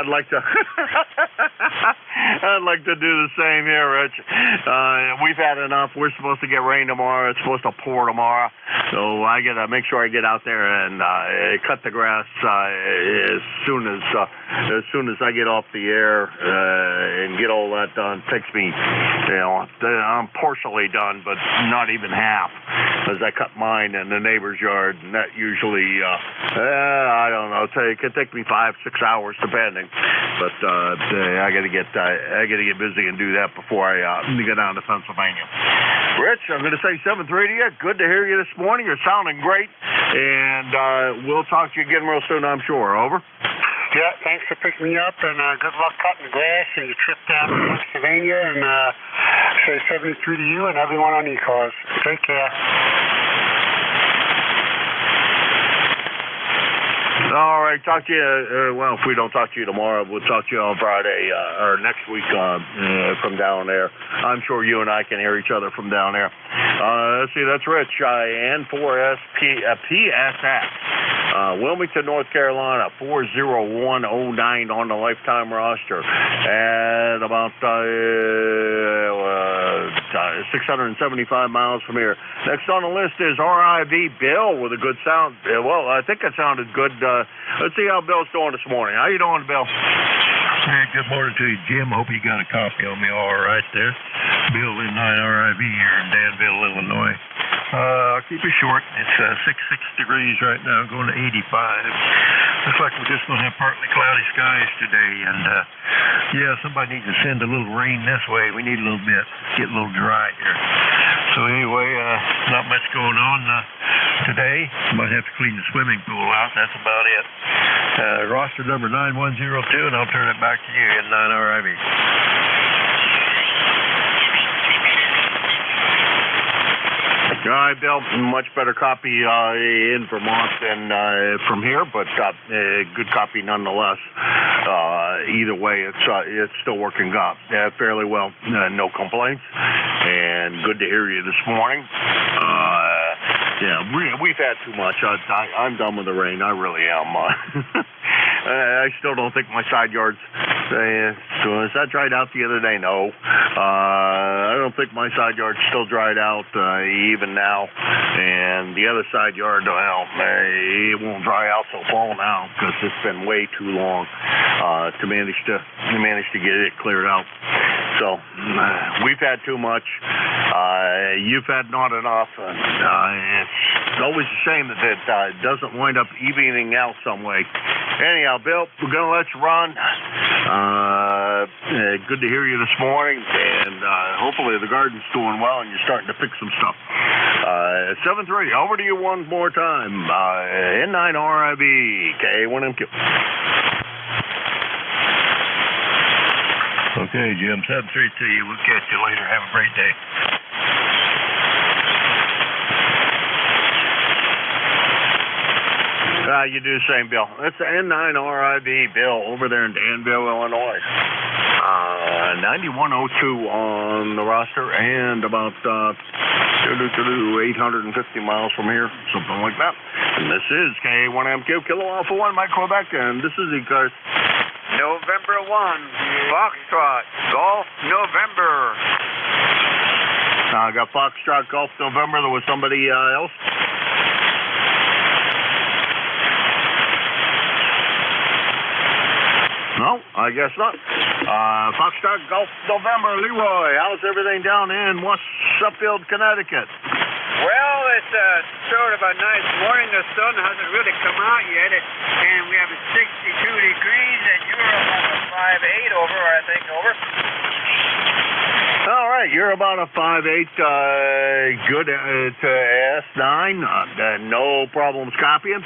I'd like to I'd like to do the same here, Rich. We've had enough. We're supposed to get rain tomorrow. It's supposed to pour tomorrow. So I got to make sure I get out there and cut the grass as soon as I get off the air and get all that done. Takes me, I'm partially done, but not even half, as I cut mine in the neighbor's yard, and that usually, I don't know, it could take me 5-6 hours depending. But I got to get busy and do that before I get down to Pennsylvania. Rich, I'm going to say 7-3 to you. Good to hear you this morning. You're sounding great, and we'll talk to you again real soon, I'm sure. Over. Yeah, thanks for picking me up, and good luck cutting the grass and your trip down to Pennsylvania, and say 73 to you and everyone on ECARS. Take care. All right, talk to you, well, if we don't talk to you tomorrow, we'll talk to you on Friday or next week from down there. I'm sure you and I can hear each other from down there. Let's see, that's Rich, N4PSX. Wilmington, North Carolina, 40109 on the lifetime roster, and about 675 miles from here. Next on the list is RIV Bill with a good sound. Well, I think it sounded good. Let's see how Bill's doing this morning. How you doing, Bill? Hey, good morning to you, Jim. Hope you got a copy on me all right there. Bill in 9 RIV here in Danville, Illinois. I'll keep it short. It's 66 degrees right now, going to 85. Looks like we're just going to have partly cloudy skies today. And, somebody needs to send a little rain this way. We need a little bit. Get a little dry here. So anyway, not much going on today. Might have to clean the swimming pool out. That's about it. Roster number 9102, and I'll turn it back to you in 9 RIV. All right, Bill, much better copy in Vermont than from here, but good copy nonetheless. Either way, it's still working fairly well. No complaints, and good to hear you this morning. We've had too much. I'm done with the rain. I really am. I still don't think my side yards. So is that dried out the other day? No. I don't think my side yard's still dried out even now. And the other side yard, well, it won't dry out so fall now because it's been way too long to manage to get it cleared out. So we've had too much. You've had not enough. It's always a shame that it doesn't wind up evening out some way. Anyhow, Bill, we're going to let you run. Good to hear you this morning, and hopefully the garden's doing well and you're starting to pick some stuff. 7-3, over to you one more time. N9 RIV, K1MQ. Okay, Jim, 7-3 to you. We'll catch you later. Have a great day. You do the same, Bill. That's the N9 RIV, Bill, over there in Danville, Illinois. 9102 on the roster, and about 850 miles from here, something like that. And this is K1MQ, Kilo Alpha 1, Mike Quebec, and this is ECARS. November 1, Foxtrot, Golf, November. I got Foxtrot, Golf, November. There was somebody else. No, I guess not. Foxtrot, Golf, November. Leroy, how's everything down in West Suffield, Connecticut? Well, it's sort of a nice morning. The sun hasn't really come out yet, and we have 62 degrees, and you're about a 5'8" over, I think, over. All right, you're about a 5'8", good to S9, no problems copying.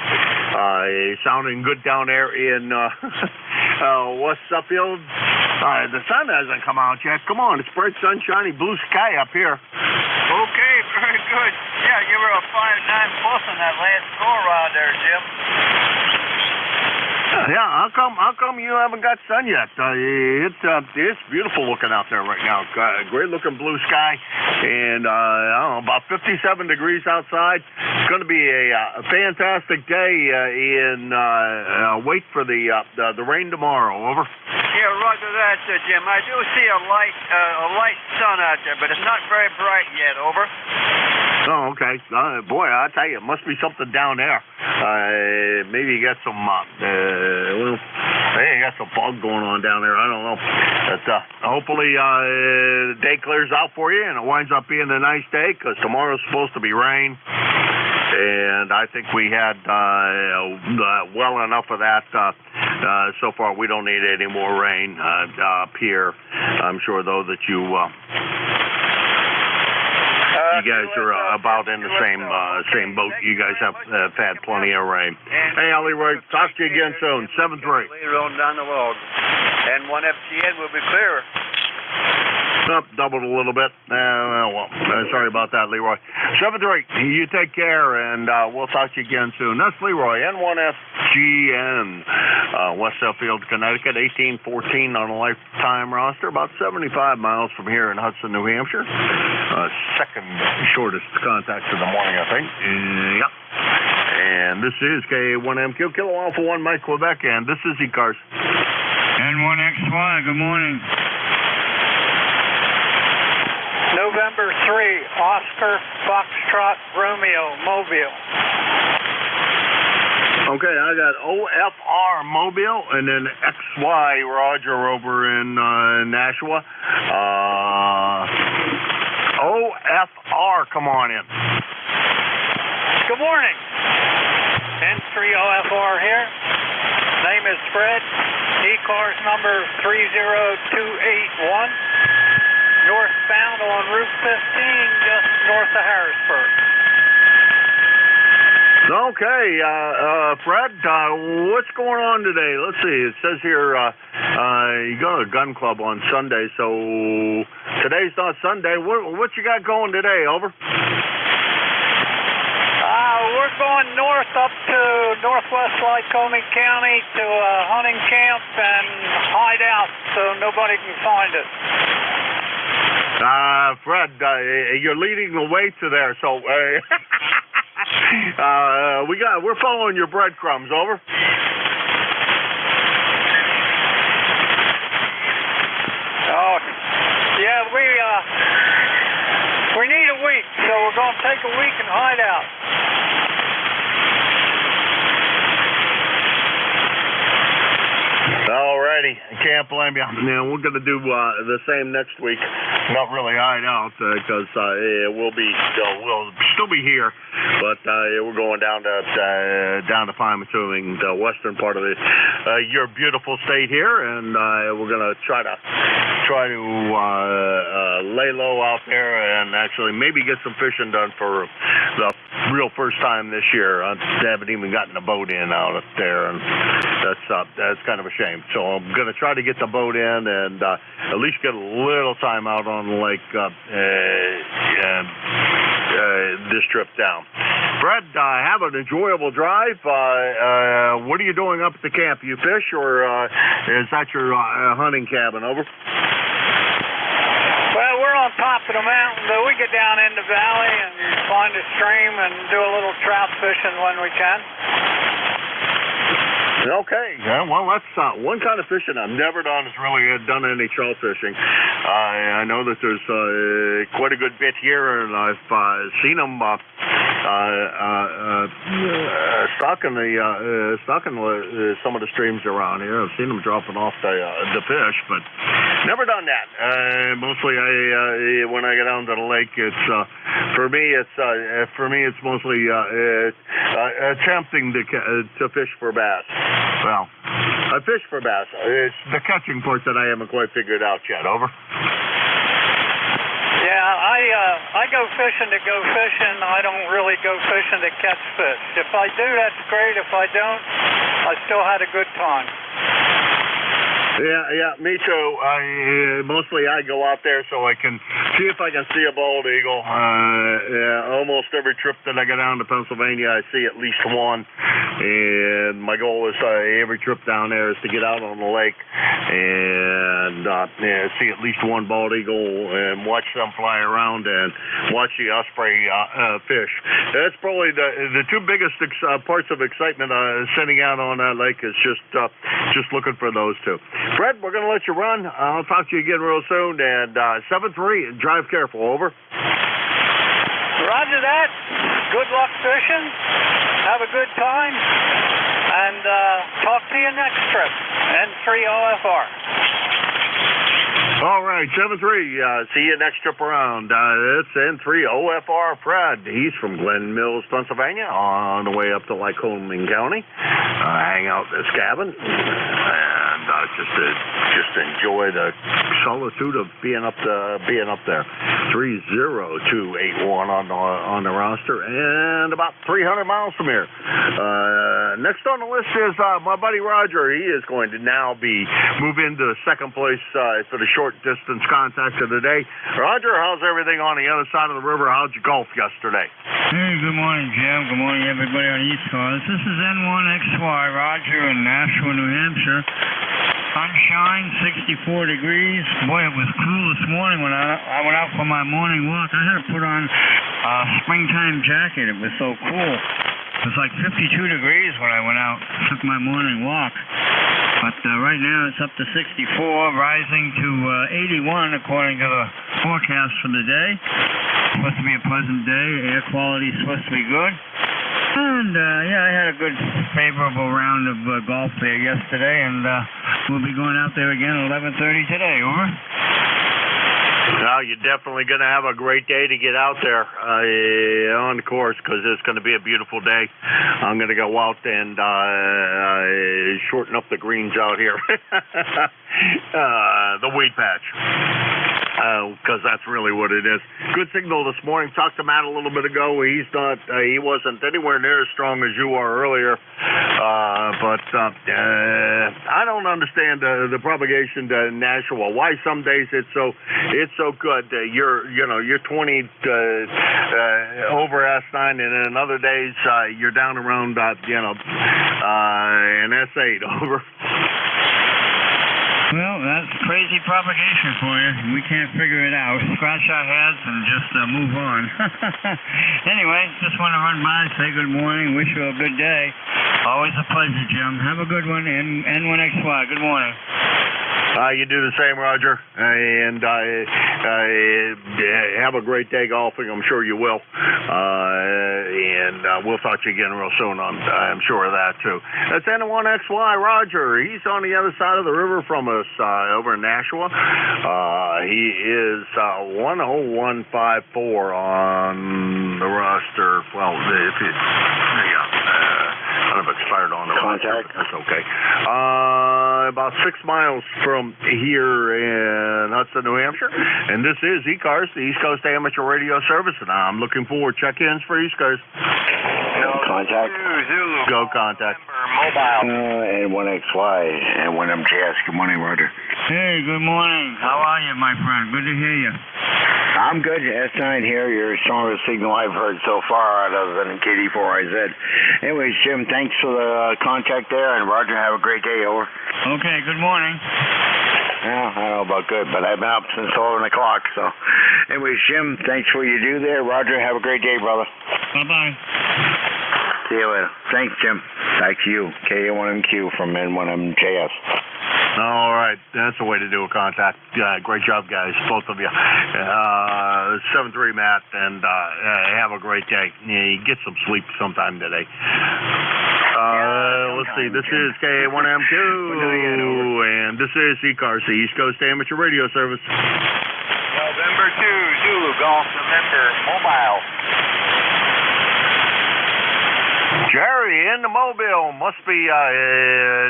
Sounding good down there in West Suffield. The sun hasn't come out yet. Come on, it's bright, sunshiny, blue sky up here. Okay, very good. Yeah, you were a 5'9" plus on that last go-around there, Jim. Yeah, how come you haven't got sun yet? It's beautiful looking out there right now. Great looking blue sky, and I don't know, about 57 degrees outside. It's going to be a fantastic day. Wait for the rain tomorrow. Over. Yeah, roger that, Jim. I do see a light sun out there, but it's not very bright yet. Over. Oh, okay. Boy, I tell you, it must be something down there. Maybe you got some, you got some fog going on down there. I don't know. But hopefully the day clears out for you and it winds up being a nice day, because tomorrow's supposed to be rain. And I think we had well enough of that so far. We don't need any more rain up here. I'm sure, though, that you guys are about in the same boat. You guys have had plenty of rain. Hey, Leroy, talk to you again soon. 7-3. Later on down the log. And 1FGN will be clearer. Up, doubled a little bit. Sorry about that, Leroy. 7-3. You take care, and we'll talk to you again soon. That's Leroy, N1FGN, West Sheffield, Connecticut, 1814 on a lifetime roster, about 75 miles from here in Hudson, New Hampshire. Second shortest contact of the morning, I think. Yep. And this is K1MQ, Kilo Alpha 1, Mike, Quebec, and this is ECARS. N1XY, good morning. November 3, Oscar, Foxtrot, Romeo, Mobile. Okay, I got OFR Mobile and then XY Roger over in Nashua. OFR, come on in. Good morning. N3OFR here. Name is Fred. ECARS number 30281. Northbound on Route 15, just north of Harrisburg. Okay, Fred, what's going on today? Let's see. It says here you go to a gun club on Sunday, so today's not Sunday. What you got going today? Over. We're going north up to northwest Lycoming County to a hunting camp and hide out so nobody can find us. Fred, you're leading the way to there, so we're following your breadcrumbs. Over. Oh, yeah, we need a week, so we're going to take a week and hide out. Alrighty, I can't blame you. Now we're going to do the same next week. Not really hide out because we'll still be here, but we're going down to I'm assuming the western part of your beautiful state here, and we're going to try to lay low out there and actually maybe get some fishing done for the real first time this year. I haven't even gotten a boat in out up there, and that's kind of a shame. So I'm going to try to get the boat in and at least get a little time out on the lake this trip down. Fred, have an enjoyable drive. What are you doing up at the camp? You fish, or is that your hunting cabin? Over. Well, we're on top of the mountain, but we get down in the valley and find a stream and do a little trout fishing when we can. Okay, yeah, well, that's one kind of fishing I've never done is really done any trout fishing. I know that there's quite a good bit here, and I've seen them stocking some of the streams around here. I've seen them dropping off the fish, but never done that. Mostly, when I get down to the lake, it's for me it's mostly attempting to fish for bass. Well, I fish for bass. It's the catching part that I haven't quite figured out yet. Over. Yeah, I go fishing to go fishing. I don't really go fishing to catch fish. If I do, that's great. If I don't, I still had a good time. Yeah, me too. Mostly I go out there so I can see if I can see a bald eagle. Almost every trip that I go down to Pennsylvania, I see at least one. And my goal is every trip down there is to get out on the lake and see at least one bald eagle and watch them fly around and watch the osprey fish. That's probably the two biggest parts of excitement sitting out on that lake is just looking for those two. Fred, we're going to let you run. I'll talk to you again real soon. And 7-3, drive careful. Over. Roger that. Good luck fishing. Have a good time. And talk to you next trip. N3OFR. All right, 7-3. See you next trip around. It's N3OFR Fred. He's from Glen Mills, Pennsylvania, on the way up to Lycoming County. Hang out in this cabin and just enjoy the solitude of being up there. 30281 on the roster and about 300 miles from here. Next on the list is my buddy Roger. He is going to now move into second place for the short distance contact of the day. Roger, how's everything on the other side of the river? How'd you golf yesterday? Hey, good morning, Jim. Good morning, everybody on ECARS. This is N1XY, Roger in Nashua, New Hampshire. Sunshine, 64 degrees. Boy, it was cool this morning when I went out for my morning walk. I had to put on a springtime jacket. It was so cool. It was like 52 degrees when I went out, took my morning walk. But right now it's up to 64, rising to 81 according to the forecast for the day. Supposed to be a pleasant day. Air quality is supposed to be good. And I had a good favorable round of golf there yesterday, and we'll be going out there again at 11:30 today. Over. Well, you're definitely going to have a great day to get out there on the course because it's going to be a beautiful day. I'm going to go out and shorten up the greens out here. The weed patch. Because that's really what it is. Good signal this morning. Talked to Matt a little bit ago. He wasn't anywhere near as strong as you were earlier. But I don't understand the propagation to Nashua. Why some days it's so good. You're 20 over S9, and then other days you're down around an S8 over. Well, that's crazy propagation for you. We can't figure it out. Scratch our heads and just move on. Anyway, just want to run by, say good morning, wish you a good day. Always a pleasure, Jim. Have a good one. N1XY, good morning. You do the same, Roger, and have a great day golfing. I'm sure you will, and we'll talk to you again real soon. I'm sure of that too. That's N1XY, Roger. He's on the other side of the river from us, over in Nashua. He is 10154 on the roster. Well, kind of expired on the contact. That's okay. About 6 miles from here in Hudson, New Hampshire. And this is ECARS, the East Coast Amateur Radio Service, and I'm looking for check-ins for ECARS. Contact. Zulu. Go contact. Mobile. N1XY and 1MJS. Good morning, Roger. Hey, good morning. How are you, my friend? Good to hear you. I'm good. S9 here. Your strongest signal I've heard so far out of the KD4IZ. Anyways, Jim, thanks for the contact there, and Roger, have a great day. Over. Okay, good morning. Well, I don't know about good, but I've been up since 11 o'clock, so. Anyways, Jim, thanks for what you do there. Roger, have a great day, brother. Bye-bye. See you later. Thanks, Jim. Back to you. KA1MQ from N1MJS. All right, that's the way to do a contact. Great job, guys, both of you. 7-3, Matt, and have a great day. Get some sleep sometime today. Let's see, this is KA1MQ, and this is ECARS, the East Coast Amateur Radio Service. November 2, Zulu, Golf, November, Mobile. Jerry in the Mobile must be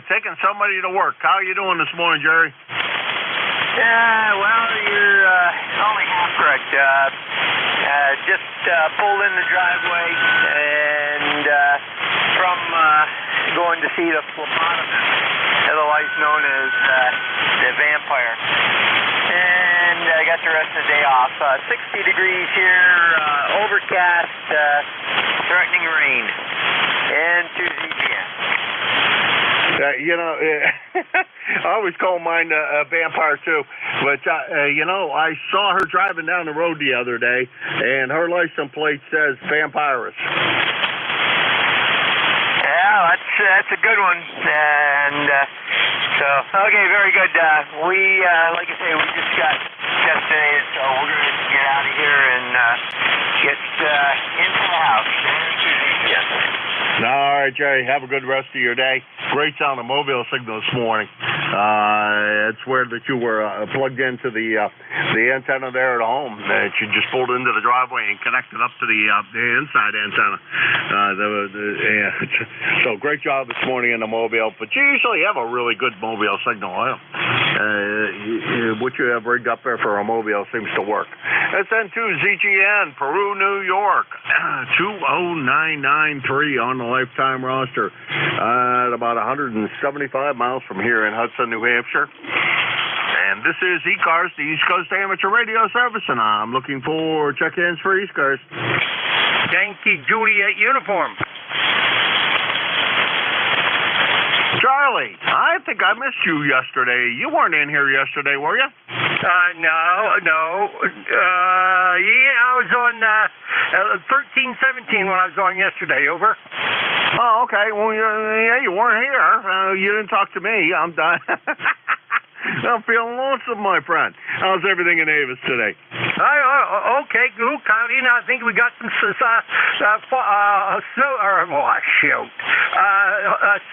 taking somebody to work. How are you doing this morning, Jerry? Yeah, well, you're only half correct. Just pulled in the driveway and from going to see the phlebotomist, otherwise known as the vampire. And I got the rest of the day off. 60 degrees here, overcast, threatening rain. And 2 ZPN. You know, I always call mine a vampire too. But you know, I saw her driving down the road the other day, and her license plate says vampirist. Yeah, that's a good one. And so, okay, very good. We, like I say, we just got destinated, so we're going to get out of here and get into the house. All right, Jerry, have a good rest of your day. Great sound of mobile signal this morning. It's where that you were plugged into the antenna there at home. That you just pulled into the driveway and connected up to the inside antenna. So great job this morning in the mobile. But you usually have a really good mobile signal. What you have rigged up there for a mobile seems to work. SN2ZGN, Peru, New York, 20993 on the lifetime roster. At about 175 miles from here in Hudson, New Hampshire. And this is ECARS, the East Coast Amateur Radio Service, and I'm looking for check-ins for ECARS. Yankee Juliet uniform. Charlie, I think I missed you yesterday. You weren't in here yesterday, were you? No. Yeah, I was on 1317 when I was on yesterday, over. Oh, okay. Well, you weren't here. You didn't talk to me. I'm done. I'm feeling lonesome, my friend. How's everything in Avis today? Okay, Google County, and I think we got some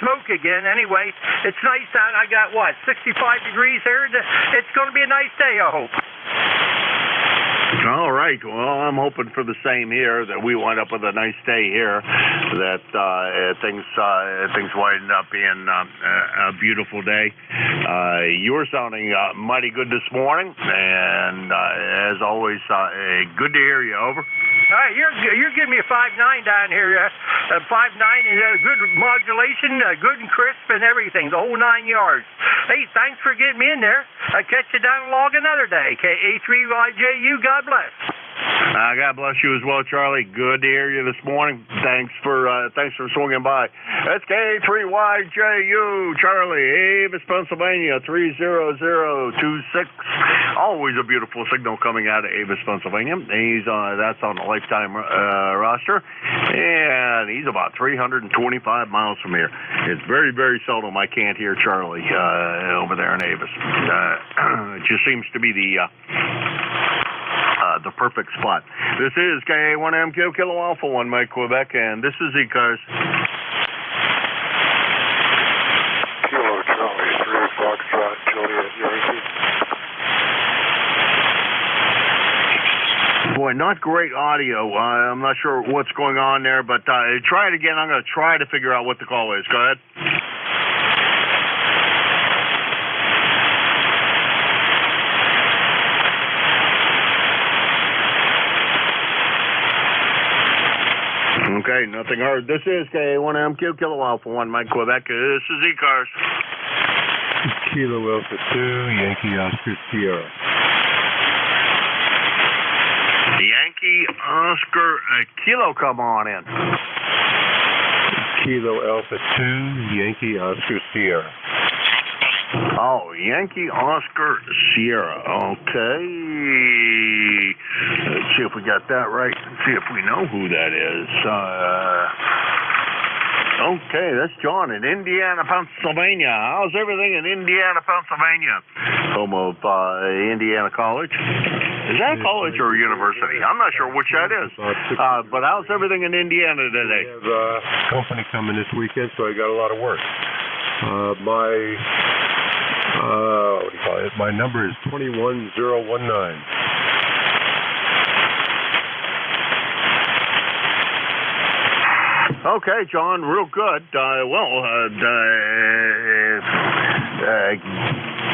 smoke again. Anyway, it's nice out. I got, 65 degrees here. It's going to be a nice day, I hope. All right. Well, I'm hoping for the same here, that we wind up with a nice day here, that things wind up being a beautiful day. You were sounding mighty good this morning, and as always, good to hear you. Over. All right, you're giving me a 5.9 down here. 5.9 and good modulation, good and crisp and everything, the whole 9 yards. Hey, thanks for getting me in there. I'll catch you down along another day. KA3YJU, God bless. God bless you as well, Charlie. Good to hear you this morning. Thanks for swinging by. That's KA3YJU, Charlie, Avis, Pennsylvania, 30026. Always a beautiful signal coming out of Avis, Pennsylvania. That's on the lifetime roster, and he's about 325 miles from here. It's very, very seldom I can't hear Charlie over there in Avis. It just seems to be the perfect spot. This is KA1MQ Kilo Alpha 1 Mike Quebec, and this is ECARS. Kilo Charlie 3 Foxtrot Juliet Yankee. Boy, not great audio. I'm not sure what's going on there, but try it again. I'm going to try to figure out what the call is. Go ahead. Okay, nothing heard. This is KA1MQ Kilo Alpha 1 Mike Quebec. This is ECARS. Kilo Alpha 2 Yankee Oscar Sierra. Yankee Oscar Kilo, come on in. Kilo Alpha 2 Yankee Oscar Sierra. Oh, Yankee Oscar Sierra. Okay. Let's see if we got that right. Let's see if we know who that is. Okay, that's John in Indiana, Pennsylvania. How's everything in Indiana, Pennsylvania? Home of Indiana College. Is that a college or a university? I'm not sure which that is. But how's everything in Indiana today? We have a company coming this weekend, so I got a lot of work. My number is 21019. Okay, John, real good.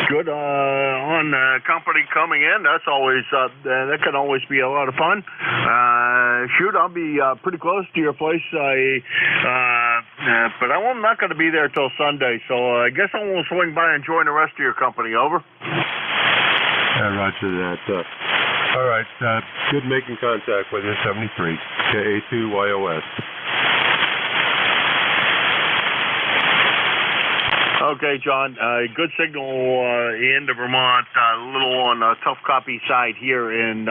Good on company coming in. That's always that can always be a lot of fun. Shoot, I'll be pretty close to your place. But I'm not going to be there till Sunday, so I guess I won't swing by and join the rest of your company. Over. Roger that. All right. Good making contact with you. 73 KA2YOS. Okay, John. Good signal into Vermont. A little on the tough copy side here in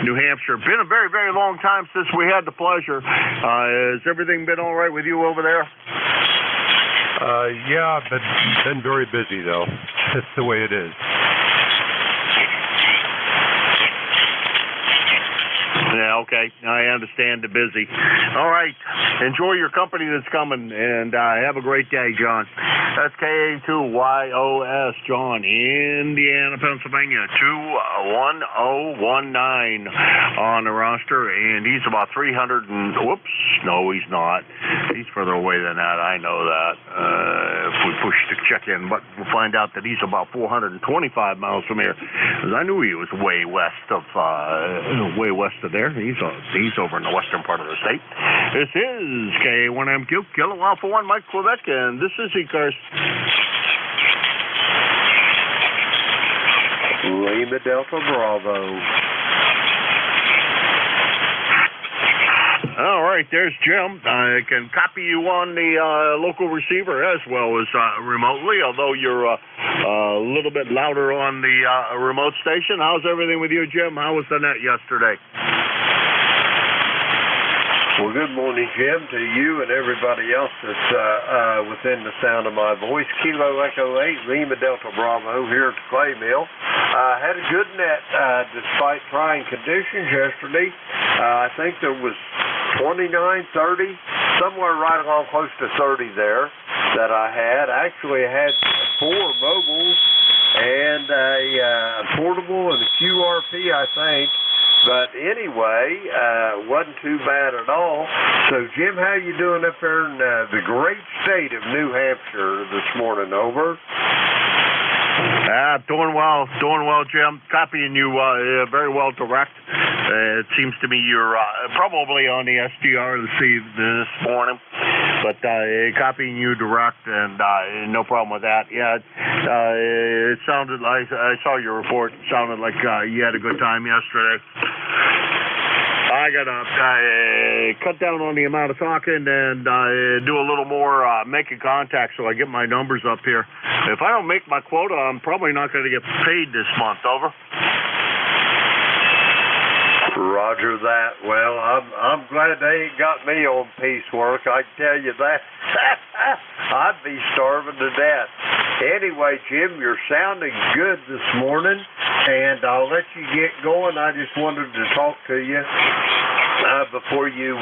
New Hampshire. Been a very, very long time since we had the pleasure. Has everything been all right with you over there? Yeah, but been very busy though. That's the way it is. Yeah, okay. I understand the busy. All right. Enjoy your company that's coming, and have a great day, John. That's KA2YOS, John, Indiana, Pennsylvania, 21019 on the roster, and he's about 300 and, whoops, no, he's not. He's further away than that. I know that. If we push the check-in button, we'll find out that he's about 425 miles from here, because I knew he was way west of there. He's over in the western part of the state. This is K1MQ, Kilo Alpha 1, Mike, Quebec, and this is ECARS. Lima Delta Bravo. All right, there's Jim. I can copy you on the local receiver as well as remotely, although you're a little bit louder on the remote station. How's everything with you, Jim? How was the net yesterday? Well, good morning, Jim, to you and everybody else that's within the sound of my voice. Kilo Echo 8, Lima Delta Bravo here at the clay mill. Had a good net despite trying conditions yesterday. I think there was 29, 30, somewhere right along close to 30 there that I had. Actually, I had 4 mobiles and a portable and a QRP, I think. But anyway, wasn't too bad at all. So, Jim, how you doing up there in the great state of New Hampshire this morning? Over. Doing well, Jim. Copying you very well direct. It seems to me you're probably on the SDR this morning, but copying you direct, and no problem with that. Yeah, it sounded like, I saw your report, it sounded like you had a good time yesterday. I got to cut down on the amount of talking and do a little more making contact so I get my numbers up here. If I don't make my quota, I'm probably not going to get paid this month. Over. Roger that. Well, I'm glad they ain't got me on piecework. I can tell you that. I'd be starving to death. Anyway, Jim, you're sounding good this morning, and I'll let you get going. I just wanted to talk to you before you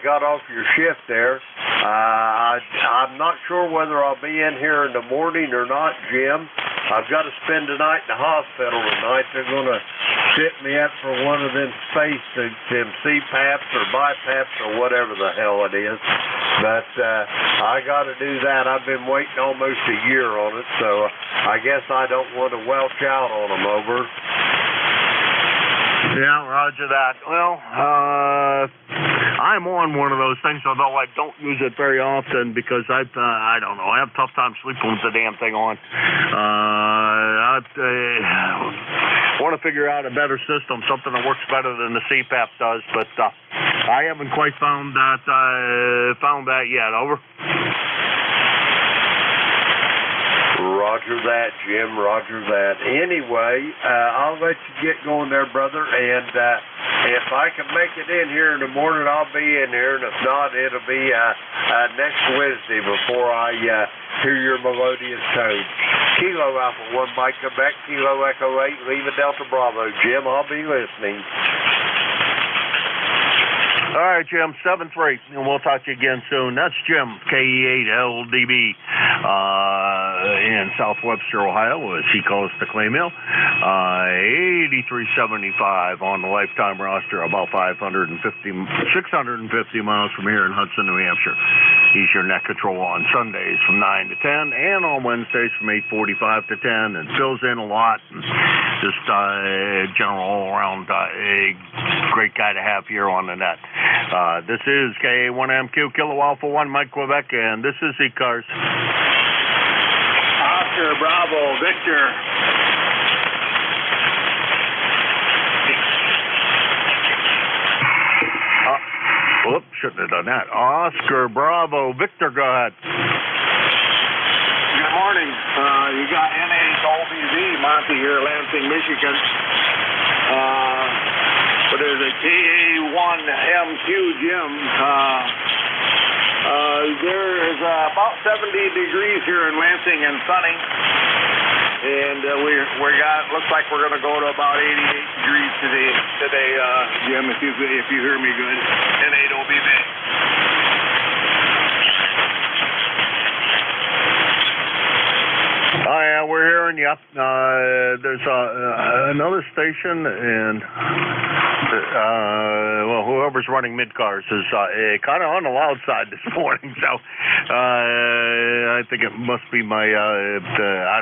got off your shift there. I'm not sure whether I'll be in here in the morning or not, Jim. I've got to spend the night in the hospital tonight. They're going to sit me up for one of them space suits, them CPAPs or BiPAPs or whatever the hell it is. But I got to do that. I've been waiting almost a year on it, so I guess I don't want to welch out on them. Over. Yeah, roger that. Well, I'm on one of those things, although I don't use it very often because I don't know. I have a tough time sleeping with the damn thing on. I want to figure out a better system, something that works better than the CPAP does, but I haven't quite found that yet. Over. Roger that, Jim. Roger that. Anyway, I'll let you get going there, brother. And if I can make it in here in the morning, I'll be in here. And if not, it'll be next Wednesday before I hear your melodious tones. Kilo Alpha 1, Mike, Quebec, Kilo Echo 8, Lima Delta Bravo. Jim, I'll be listening. All right, Jim, 7-3, and we'll talk to you again soon. That's Jim, KE8LDB, in South Webster, Ohio, as he calls the clay mill. 8375 on the lifetime roster, about 650 miles from here in Hudson, New Hampshire. He's your net control on Sundays from 9 to 10, and on Wednesdays from 8:45 to 10, and fills in a lot. And just general all-around great guy to have here on the net. This is KA1MQ, Kilo Alpha 1, Mike, Quebec, and this is ECARS. Oscar, Bravo, Victor. Whoops, shouldn't have done that. Oscar, Bravo, Victor, go ahead. morning. You got NJ2US Monty here, Lansing, Michigan. What is it? KA1MQ Jim. There is about 70 degrees here in Lansing and sunny. And looks like we're going to go to about 88 degrees today, Jim, if you hear me good. NJ2US. Oh yeah, we're hearing you. There's another station, and whoever's running mid-cars is kind of on the loud side this morning. So I think it must be my I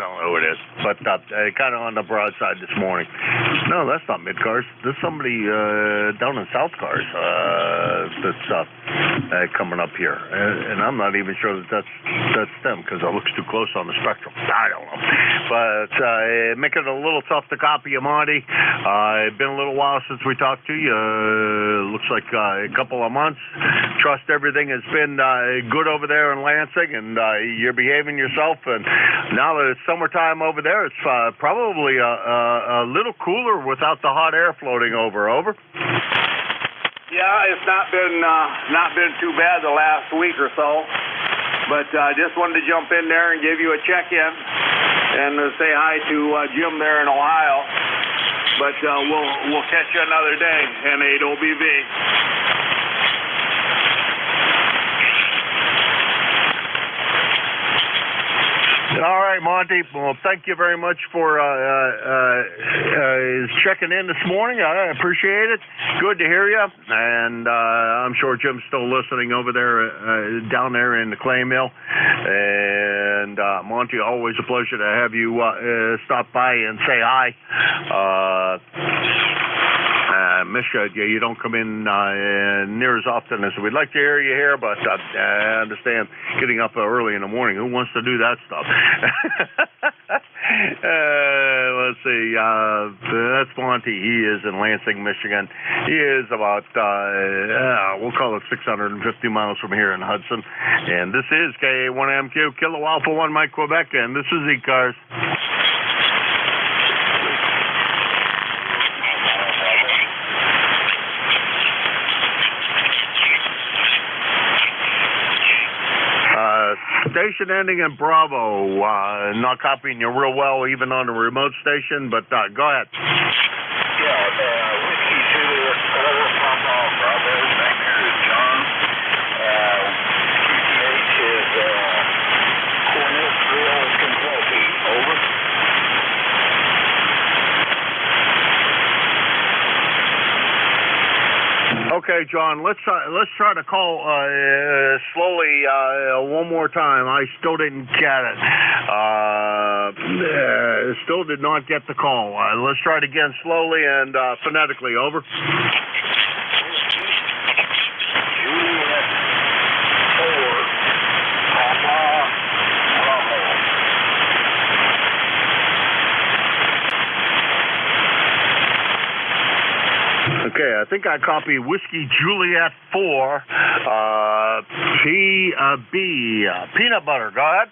don't know who it is, but kind of on the broad side this morning. No, that's not mid-cars. There's somebody down in South Cars that's coming up here, and I'm not even sure that that's them because it looks too close on the spectrum. I don't know, but making it a little tough to copy you, Monty. It's been a little while since we talked to you. Looks like a couple of months. Trust everything has been good over there in Lansing, and you're behaving yourself. And now that it's summertime over there, it's probably a little cooler without the hot air floating over. Over. Yeah, it's not been too bad the last week or so. But I just wanted to jump in there and give you a check-in and say hi to Jim there in Ohio. But we'll catch you another day, NJ2US. All right, Monty. Well, thank you very much for checking in this morning. I appreciate it. Good to hear you. And I'm sure Jim's still listening over there, down there in the clay mill. And Monty, always a pleasure to have you stop by and say hi. Miss you don't come in near as often as we'd like to hear you here, but I understand getting up early in the morning. Who wants to do that stuff? Let's see. That's Monty. He is in Lansing, Michigan. He is about, we'll call it 650 miles from here in Hudson. And this is KA1MQ, Kilo Alpha 1 Mike Quebec, and this is ECARS. Station ending in Bravo. Not copying you real well, even on the remote station, but go ahead. Yeah, Whiskey 2 Papa Bravo. Back here is John. QTH is Cornellsville, Kentucky. Over. Okay, John, let's try to call slowly one more time. I still didn't get it. Still did not get the call. Let's try it again slowly and phonetically. Over. Okay, I think I copied Whiskey Juliet 4, PB, peanut butter. Go ahead.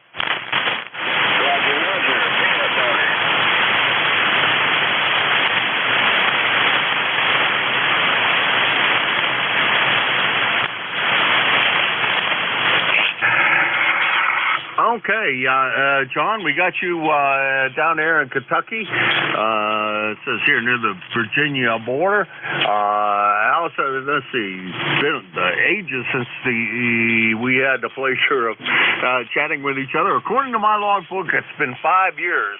Okay, John, we got you down there in Kentucky. It says here near the Virginia border. Also, let's see, been ages since we had the pleasure of chatting with each other. According to my logbook, it's been 5 years.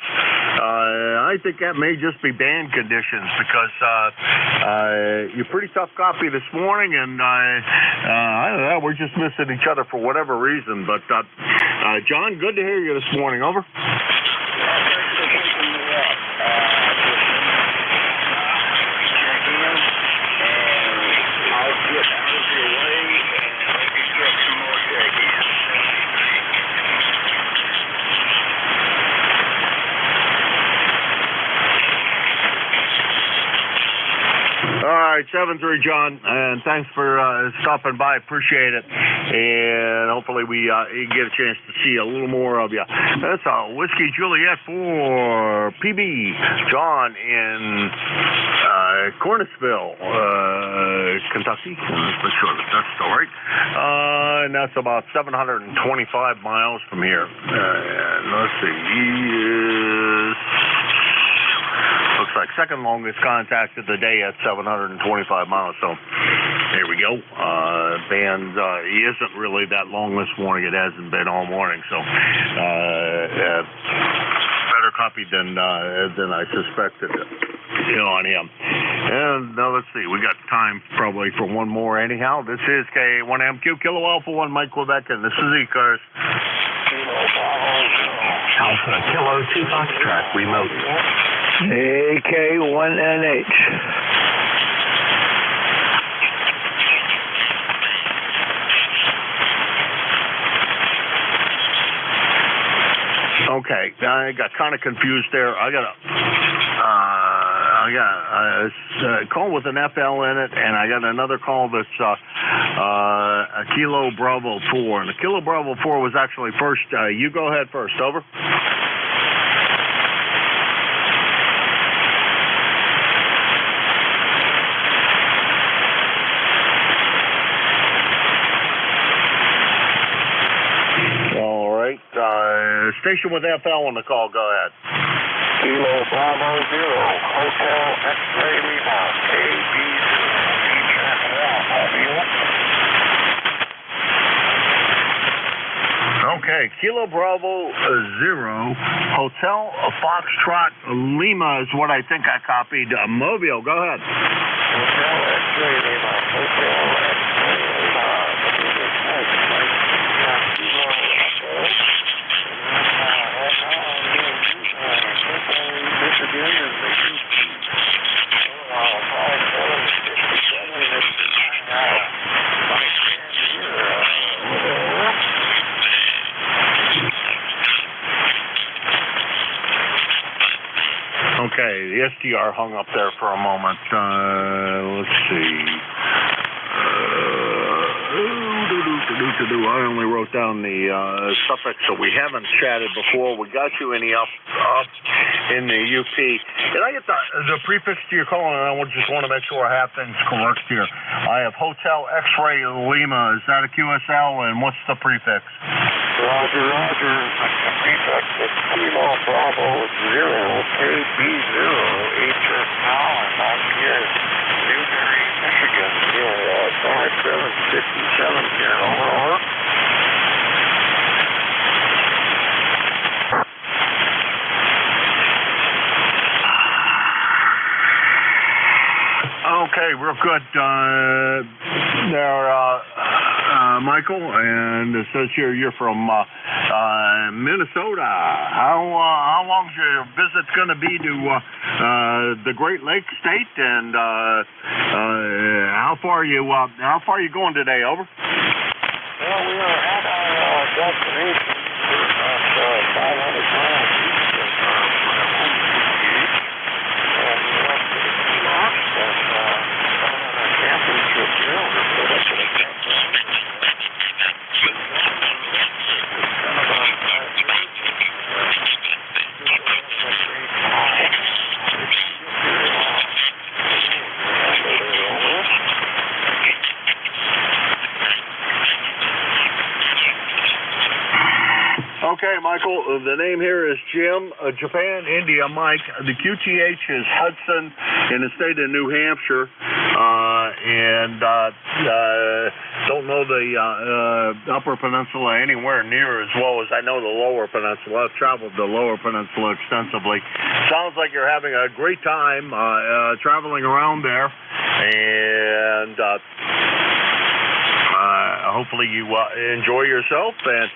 I think that may just be band conditions because you're pretty tough copy this morning, and I don't know, we're just missing each other for whatever reason. But John, good to hear you this morning. Over. All right. right, 7-3, John, and thanks for stopping by. Appreciate it, and hopefully we get a chance to see a little more of you. That's Whiskey Juliet for PB John in Cornisville, Kentucky. Let's make sure that's still right. And that's about 725 miles from here. And let's see, he is... looks like second longest contact of the day at 725 miles. So there we go. Band, he isn't really that long this morning. It hasn't been all morning. So better copy than I suspected on him. And now let's see. We got time probably for one more anyhow. This is K1MQ Kilo Alpha 1 Mike Quebec, and this is ECARS. Alpha Kilo 2 Foxtrot remote. AK1NH. Okay, I got kind of confused there. I got a call with an FL in it, and I got another call that's a Kilo Bravo 4. And the Kilo Bravo 4 was actually first. You go ahead first. Over. Station with FL on the call. Go ahead. Kilo Bravo 0, Hotel X-Ray Lima, KB0, Okay, Kilo Bravo 0, Hotel Foxtrot Lima is what I think I copied. Mobile, go ahead. Hotel X-Ray Lima, Hotel X-Ray Lima. Okay, the SDR hung up there for a moment. Let's see. I only wrote down the suffix, so we haven't chatted before. We got you in the up in the UP. Did I get the prefix to your call? And I just want to make sure I have things correct here. I have Hotel X-Ray Lima. Is that a QSL? And what's the prefix? Roger, Roger. The prefix is Kilo Bravo 0, KB0, HS Allen. I'm here in Newberry, Michigan. 5757 here. Over. Okay, real good. There, Michael, and it says here you're from Minnesota. How long's your visit going to be to the Great Lakes State, and how far are you going today? Over. Well, we are at our destination. We're at 500 miles east of my home city, and we went to the key lock and on a camping trip here. We're put up at a campground. Okay, Michael, the name here is Jim, Japan, India, Mike. The QTH is Hudson in the state of New Hampshire. And don't know the Upper Peninsula anywhere near as well as I know the Lower Peninsula. I've traveled the Lower Peninsula extensively. Sounds like you're having a great time traveling around there. And hopefully you enjoy yourself. And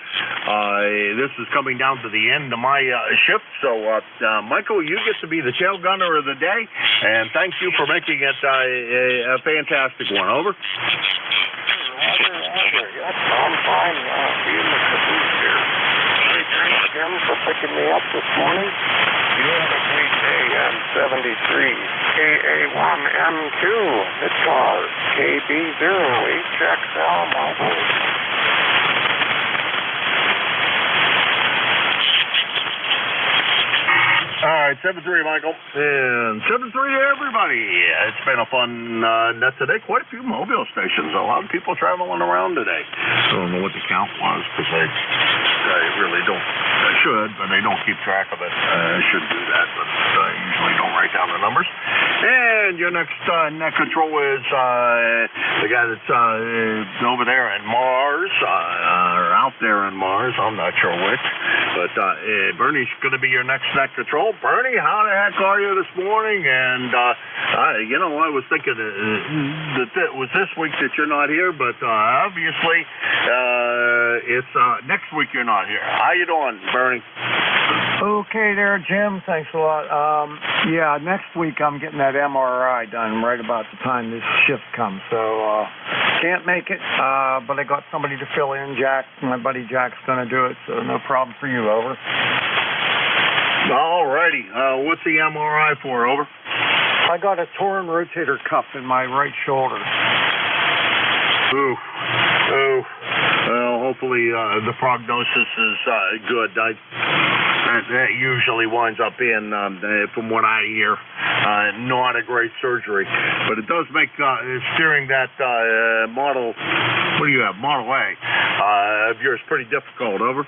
this is coming down to the end of my shift. So, Michael, you get to be the tail gunner of the day. And thank you for making it a fantastic one. Over. Roger, Roger. Yep, I'm fine. Being the caboose here. Hey, thanks, Jim, for picking me up this morning. You have a great day, and 73, KA1M2, ECARS, KB0HXL mobile. All right, 7-3, Michael. And 7-3 to everybody. It's been a fun net today. Quite a few mobile stations. A lot of people traveling around today. I don't know what the count was because they really don't. They should, but they don't keep track of it. I should do that, but I usually don't write down the numbers. And your next net control is the guy that's over there in Mars, or out there in Mars. I'm not sure which. But Bernie's going to be your next net control. Bernie, how the heck are you this morning? And, I was thinking that it was this week that you're not here, but obviously it's next week you're not here. How you doing, Bernie? Okay there, Jim. Thanks a lot. Next week I'm getting that MRI done right about the time this shift comes. So can't make it, but I got somebody to fill in. Jack, my buddy Jack's going to do it, so no problem for you. Over. All righty. What's the MRI for? Over. I got a torn rotator cuff in my right shoulder. Ooh. Well, hopefully the prognosis is good. That usually winds up being, from what I hear, not a great surgery. But it does make steering that Model, what do you have, Model A, of yours pretty difficult. Over.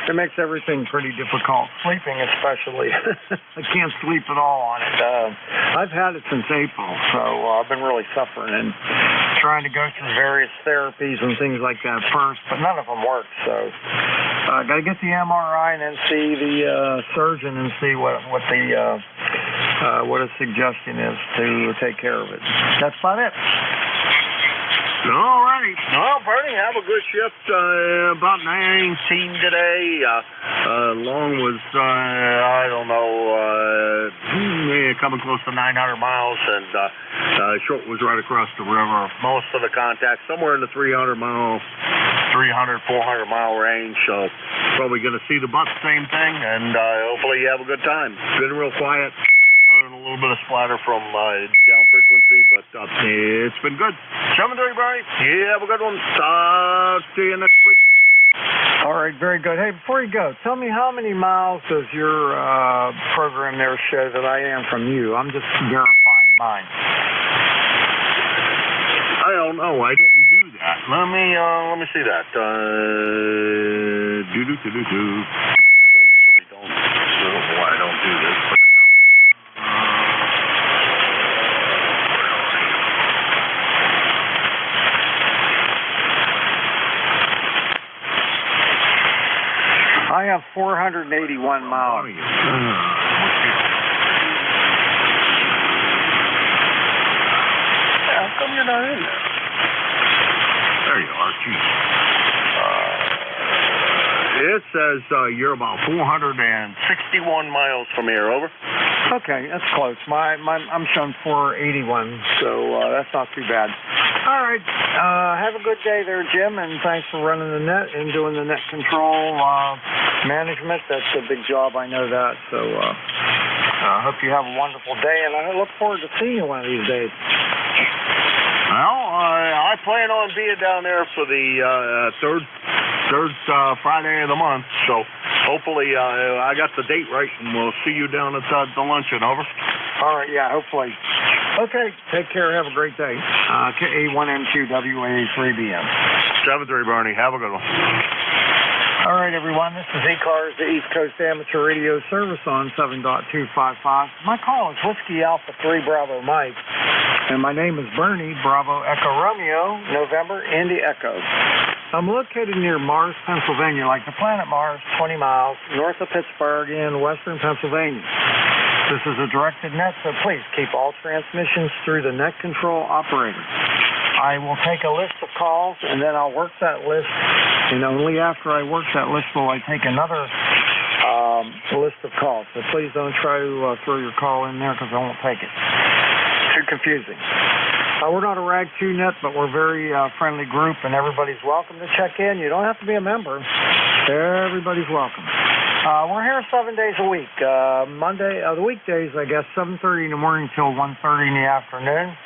It makes everything pretty difficult, sleeping especially. I can't sleep at all on it. I've had it since April, so I've been really suffering and trying to go through various therapies and things like that first, but none of them work. So I got to get the MRI and then see the surgeon and see what his suggestion is to take care of it. That's about it. All righty. Well, Bernie, have a good shift. About 19 today. Long was, coming close to 900 miles, and short was right across the river. Most of the contacts somewhere in the 400 mile range. So probably going to see about the same thing, and hopefully you have a good time. It's been real quiet. A little bit of splatter from down frequency, but it's been good. 7-3, Bernie. You have a good one. Talk to you next week. All right, very good. Hey, before you go, tell me how many miles does your program there show that I am from you? I'm just verifying mine. I don't know. I didn't do that. Let me see that. Because I usually don't. I don't know why I don't do this, but I don't. I have 481 miles. How come you're not in there? There you are. Geez. It says you're about 461 miles from here. Over. Okay, that's close. I'm showing 481, so that's not too bad. All right. Have a good day there, Jim, and thanks for running the net and doing the net control management. That's a big job, I know that. So I hope you have a wonderful day, and I look forward to seeing you one of these days. Well, I plan on being down there for the third Friday of the month, so hopefully I got the date right, and we'll see you down at the luncheon. Over. All right, yeah, hopefully. Okay, take care. Have a great day. KA1M2WA3BM. 7-3, Bernie. Have a good one. All right, everyone. This is ECARS, the East Coast Amateur Radio Service on 7.255. My call is Whiskey Alpha 3 Bravo Mike, and my name is Bernie, Bravo Echo Romeo, November Indy Echo. I'm located near Mars, Pennsylvania, like the planet Mars, 20 miles north of Pittsburgh in western Pennsylvania. This is a directed net, so please keep all transmissions through the net control operator. I will take a list of calls, and then I'll work that list, and only after I work that list will I take another list of calls. So please don't try to throw your call in there because I won't take it. Too confusing. We're not a Rag 2 net, but we're a very friendly group, and everybody's welcome to check in. You don't have to be a member. Everybody's welcome. We're here 7 days a week. The weekdays, I guess, 7:30 in the morning till 1:30 in the afternoon.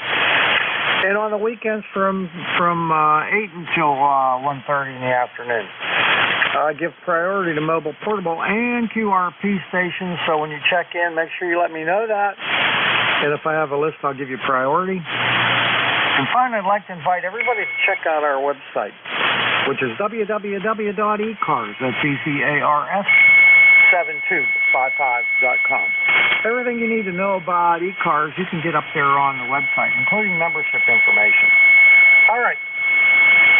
And on the weekends from 8 until 1:30 in the afternoon. I give priority to mobile, portable, and QRP stations, so when you check in, make sure you let me know that. And if I have a list, I'll give you priority. And finally, I'd like to invite everybody to check out our website, which is www.ecars, that's ECARS, 7255.com. Everything you need to know about ECARS, you can get up there on the website, including membership information. All right.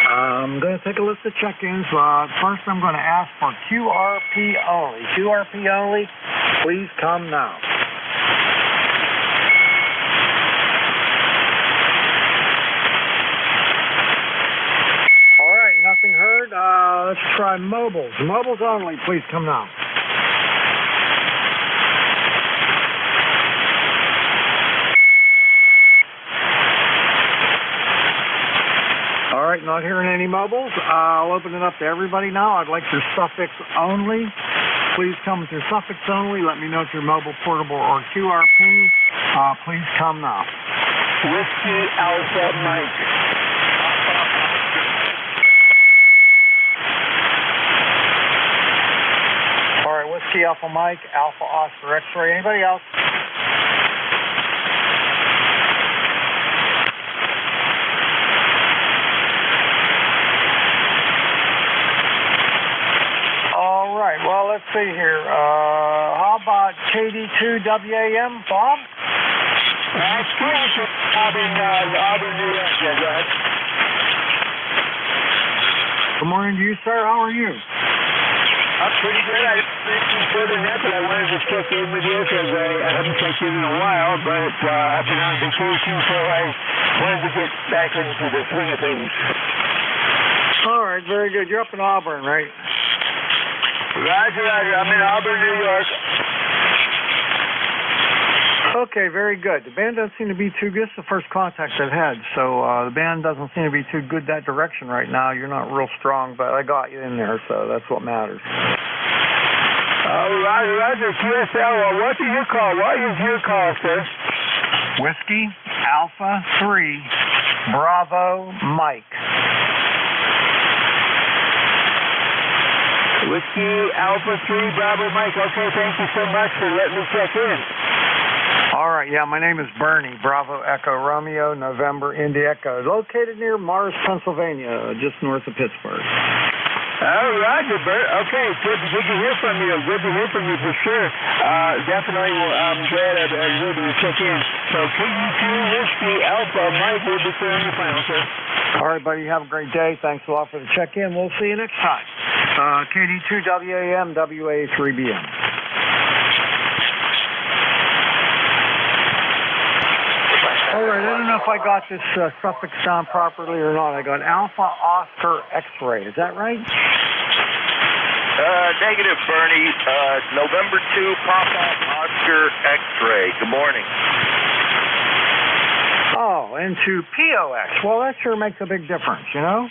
I'm going to take a list of check-ins. First, I'm going to ask for QRP only. QRP only, please come now. All right, nothing heard. Let's try mobiles. Mobiles only, please come now. All right, not hearing any mobiles. I'll open it up to everybody now. I'd like your suffix only. Please come with your suffix only. Let me know if you're mobile, portable, or QRP. Please come now. Whiskey Alpha Mike. All right, Whiskey Alpha Mike, Alpha Oscar X-ray. Anybody else? All right, well, let's see here. How about KD2WAM, Bob? That's correct. Auburn, New York. Good morning to you, sir. How are you? I'm pretty good. I didn't further than that, but I wanted to check in with you because I haven't checked in a while, but I've been on vacation, so I wanted to get back into the swing of things. All right, very good. You're up in Auburn, right? Roger. I'm in Auburn, New York. Okay, very good. The band doesn't seem to be too good. It's the first contact I've had, so the band doesn't seem to be too good that direction right now. You're not real strong, but I got you in there, so that's what matters. Roger. QSL, what do you call? What is your call, sir? Whiskey Alpha 3 Bravo Mike. Whiskey Alpha 3 Bravo Mike. Okay, thank you so much for letting me check in. All right, yeah, my name is Bernie, Bravo Echo Romeo, November Indy Echo, located near Mars, Pennsylvania, just north of Pittsburgh. Oh, Roger, Bert. Okay, good to hear from you. Good to hear from you for sure. Definitely, I'm glad I was able to check in. So, KD2 Whiskey Alpha Mike will be clearing the final, sir. All right, buddy, have a great day. Thanks a lot for the check-in. We'll see you next time. KD2WAM, WA3BM. All right, I don't know if I got this suffix down properly or not. I got Alpha Oscar X-ray. Is that right? Negative, Bernie. November 2, Papa Oscar X-ray. Good morning. Oh, and to POX. Well, that sure makes a big difference, you know?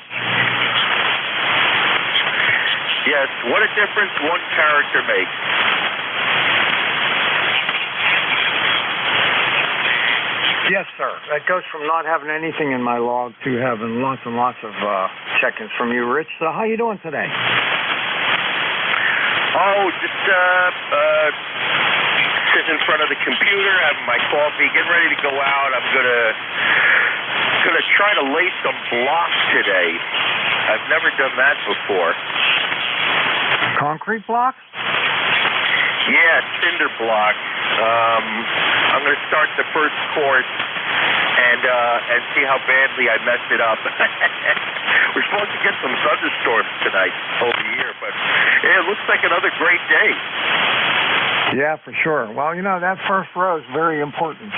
Yes, what a difference one character makes. Yes, sir. That goes from not having anything in my log to having lots and lots of check-ins from you, Rich. So how you doing today? Oh, just sitting in front of the computer, having my coffee, getting ready to go out. I'm gonna try to lay some blocks today. I've never done that before. Concrete blocks? Yeah, cinder block. I'm going to start the first course and see how badly I messed it up. We're supposed to get some thunderstorms tonight over here, but it looks like another great day. Yeah, for sure. Well, you know, that first row is very important.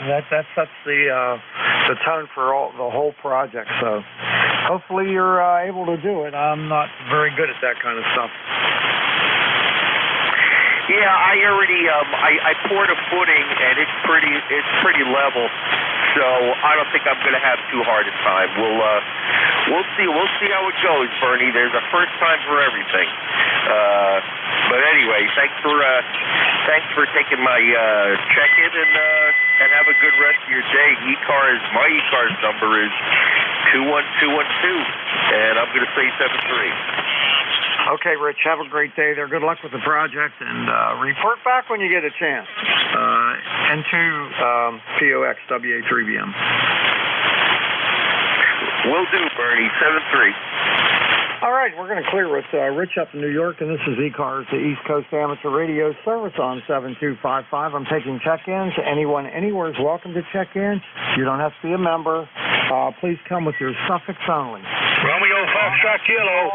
that sets the tone for the whole project. So hopefully you're able to do it. I'm not very good at that kind of stuff. Yeah, I already I poured a footing and it's pretty level, so I don't think I'm going to have too hard a time. We'll see how it goes, Bernie. There's a first time for everything. But anyway, thanks for taking my check-in, and have a good rest of your day. My ECARS number is 21212, and I'm going to say 73. Okay, Rich, have a great day there. Good luck with the project, and report back when you get a chance. N2 POX WA3BM. Will do, Bernie. 73. All right, we're going to clear with Rich up in New York, and this is ECARS, the East Coast Amateur Radio Service on 7255. I'm taking check-ins. Anyone anywhere is welcome to check in. You don't have to be a member. Please come with your suffix only. Romeo Foxtrot Kilo,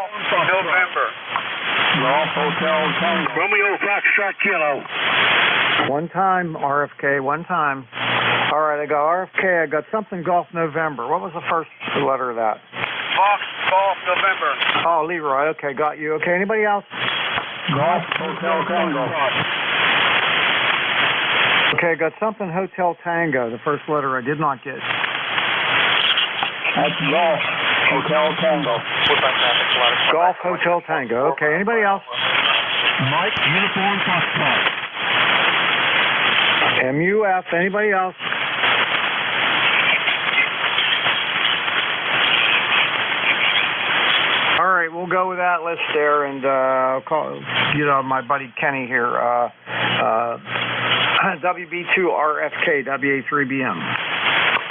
November. Golf Hotel Tango. Romeo Foxtrot Kilo. One time, RFK, one time. All right, I got RFK. I got something Golf November. What was the first letter of that? Fox Golf November. Oh, Leroy. Okay, got you. Okay, anybody else? Golf Hotel Tango. Okay, got something Hotel Tango. The first letter I did not get. That's Golf Hotel Tango. Golf Hotel Tango. Okay, anybody else? Mike, Uniform Foxtrot. MUF. Anybody else? All right, we'll go with that list there, and call my buddy Kenny here. WB2RFK, WA3BM.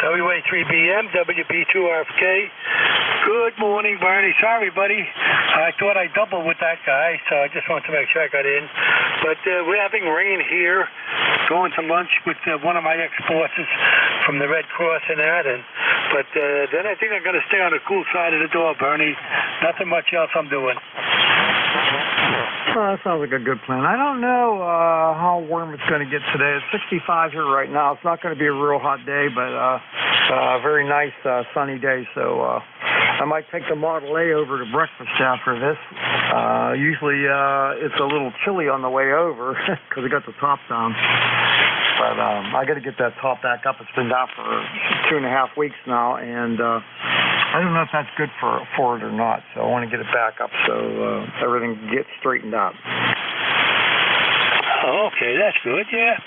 WA3BM, WB2RFK. Good morning, Bernie. Sorry, buddy. I thought I doubled with that guy, so I just wanted to make sure I got in. But we're having rain here. Going to lunch with one of my ex-bosses from the Red Cross and that. But then I think I'm going to stay on the cool side of the door, Bernie. Nothing much else I'm doing. Well, that sounds like a good plan. I don't know how warm it's going to get today. It's 65 here right now. It's not going to be a real hot day, but a very nice sunny day. So I might take the Model A over to breakfast after this. Usually it's a little chilly on the way over because I got the top down. But I got to get that top back up. It's been down for 2.5 weeks now, and I don't know if that's good for it or not. So I want to get it back up so everything gets straightened out. Okay, that's good. Yeah.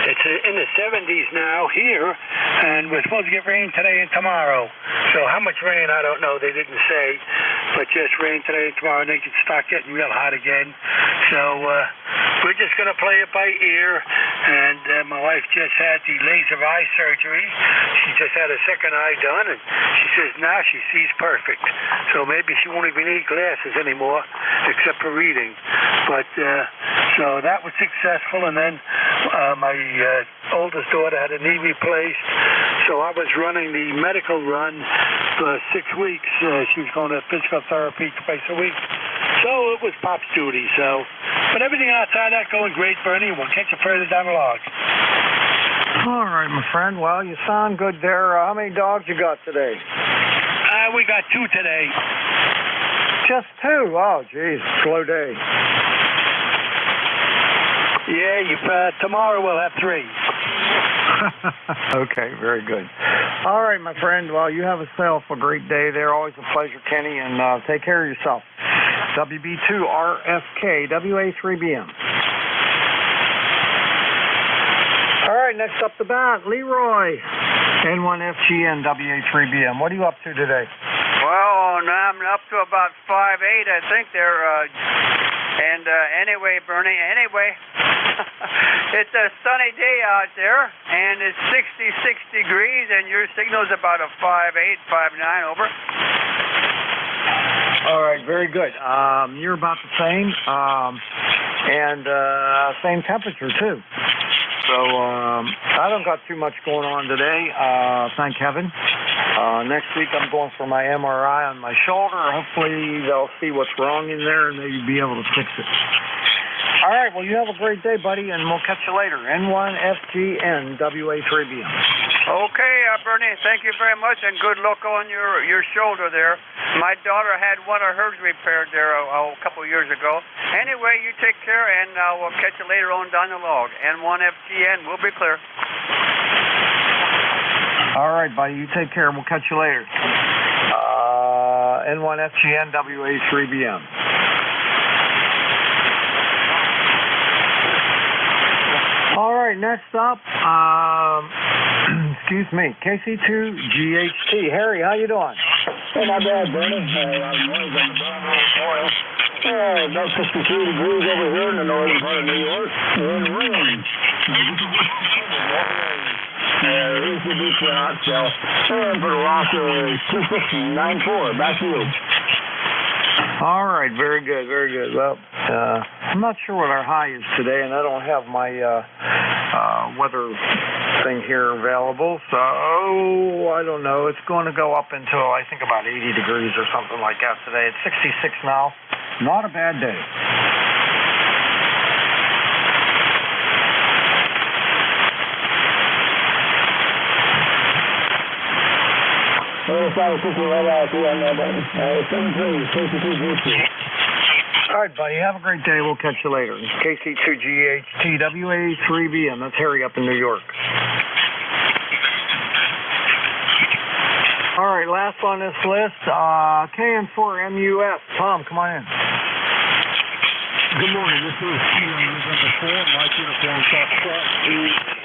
It's in the 70s now here, and we're supposed to get rain today and tomorrow. So how much rain, I don't know. They didn't say, but just rain today and tomorrow, and then it can start getting real hot again. So we're just going to play it by ear, and my wife just had the laser eye surgery. She just had a second eye done, and she says now she sees perfect. So maybe she won't even need glasses anymore, except for reading. But so that was successful, and then my oldest daughter had a knee replaced, so I was running the medical run for 6 weeks. She was going to physical therapy twice a week, so it was Pop's duty. So, but everything outside that going great, Bernie. We'll catch you further down the log. All right, my friend. Well, you sound good there. How many dogs you got today? We got 2 today. Just 2? Oh, geez, slow day. Yeah, tomorrow we'll have 3. Okay, very good. All right, my friend. Well, you have yourself a great day there. Always a pleasure, Kenny, and take care of yourself. WB2RFK, WA3BM. All right, next up the bat, Leroy, N1FGN, WA3BM. What are you up to today? Well, now I'm up to about 5'8", I think there. Anyway, Bernie, it's a sunny day out there, and it's 66 degrees, and your signal's about a 5'8", 5'9", over. All right, very good. You're about the same, and same temperature, too. So I don't got too much going on today, thank heaven. Next week I'm going for my MRI on my shoulder. Hopefully they'll see what's wrong in there and they'll be able to fix it. All right, well, you have a great day, buddy, and we'll catch you later. N1FGN, WA3BM. Okay, Bernie, thank you very much, and good luck on your shoulder there. My daughter had one of hers repaired there a couple years ago. Anyway, you take care, and we'll catch you later on down the log. N1FGN, we'll be clear. All right, buddy, you take care, and we'll catch you later. N1FGN, WA3BM. next up, excuse me, KC2GHT. Harry, how you doing? Hey, not bad, Bernie. A lot of noise on the bottom of the oil. About 62 degrees over here in the northern part of New York. We're in the rain. This will be for hot shell. And for the rock, 250.94. Back to you. All right, very good, very good. Well, I'm not sure what our high is today, and I don't have my weather thing here available, so I don't know. It's going to go up until, I think, about 80 degrees or something like that today. It's 66 now. Not a bad day. All right, buddy. Have a great day. We'll catch you later. KC2GHT WA3BM. That's Harry up in New York. All right, last on this list, KN4MUS. Tom, come on in. Good morning. This is November 4, Mike Uniform Foxtrot,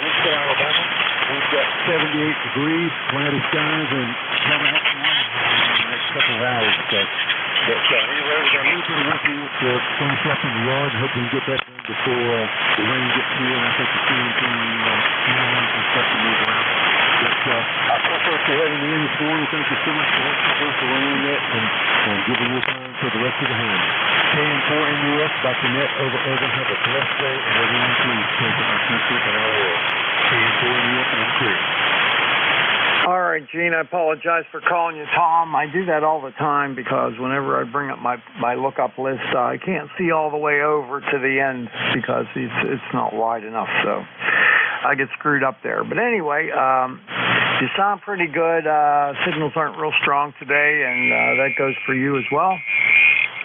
Huntsville, Alabama. We've got 78 degrees, cloudy skies, and coming up in the next couple of hours. But anyway, we're going to move to the working to finish up in the yard and hope we can get that done before the rain gets here. And I think the storm's going to start to move around. But I appreciate you having me in this morning. Thank you so much for running it and giving your time for the rest of the hand. KN4MUS.net, over. Have a blessed day, and everyone please take our country and our world. KN4MUS, and I'm clear. All right, Gene, I apologize for calling you Tom. I do that all the time because whenever I bring up my lookup list, I can't see all the way over to the end because it's not wide enough, so I get screwed up there. But anyway, you sound pretty good. Signals aren't real strong today, and that goes for you as well.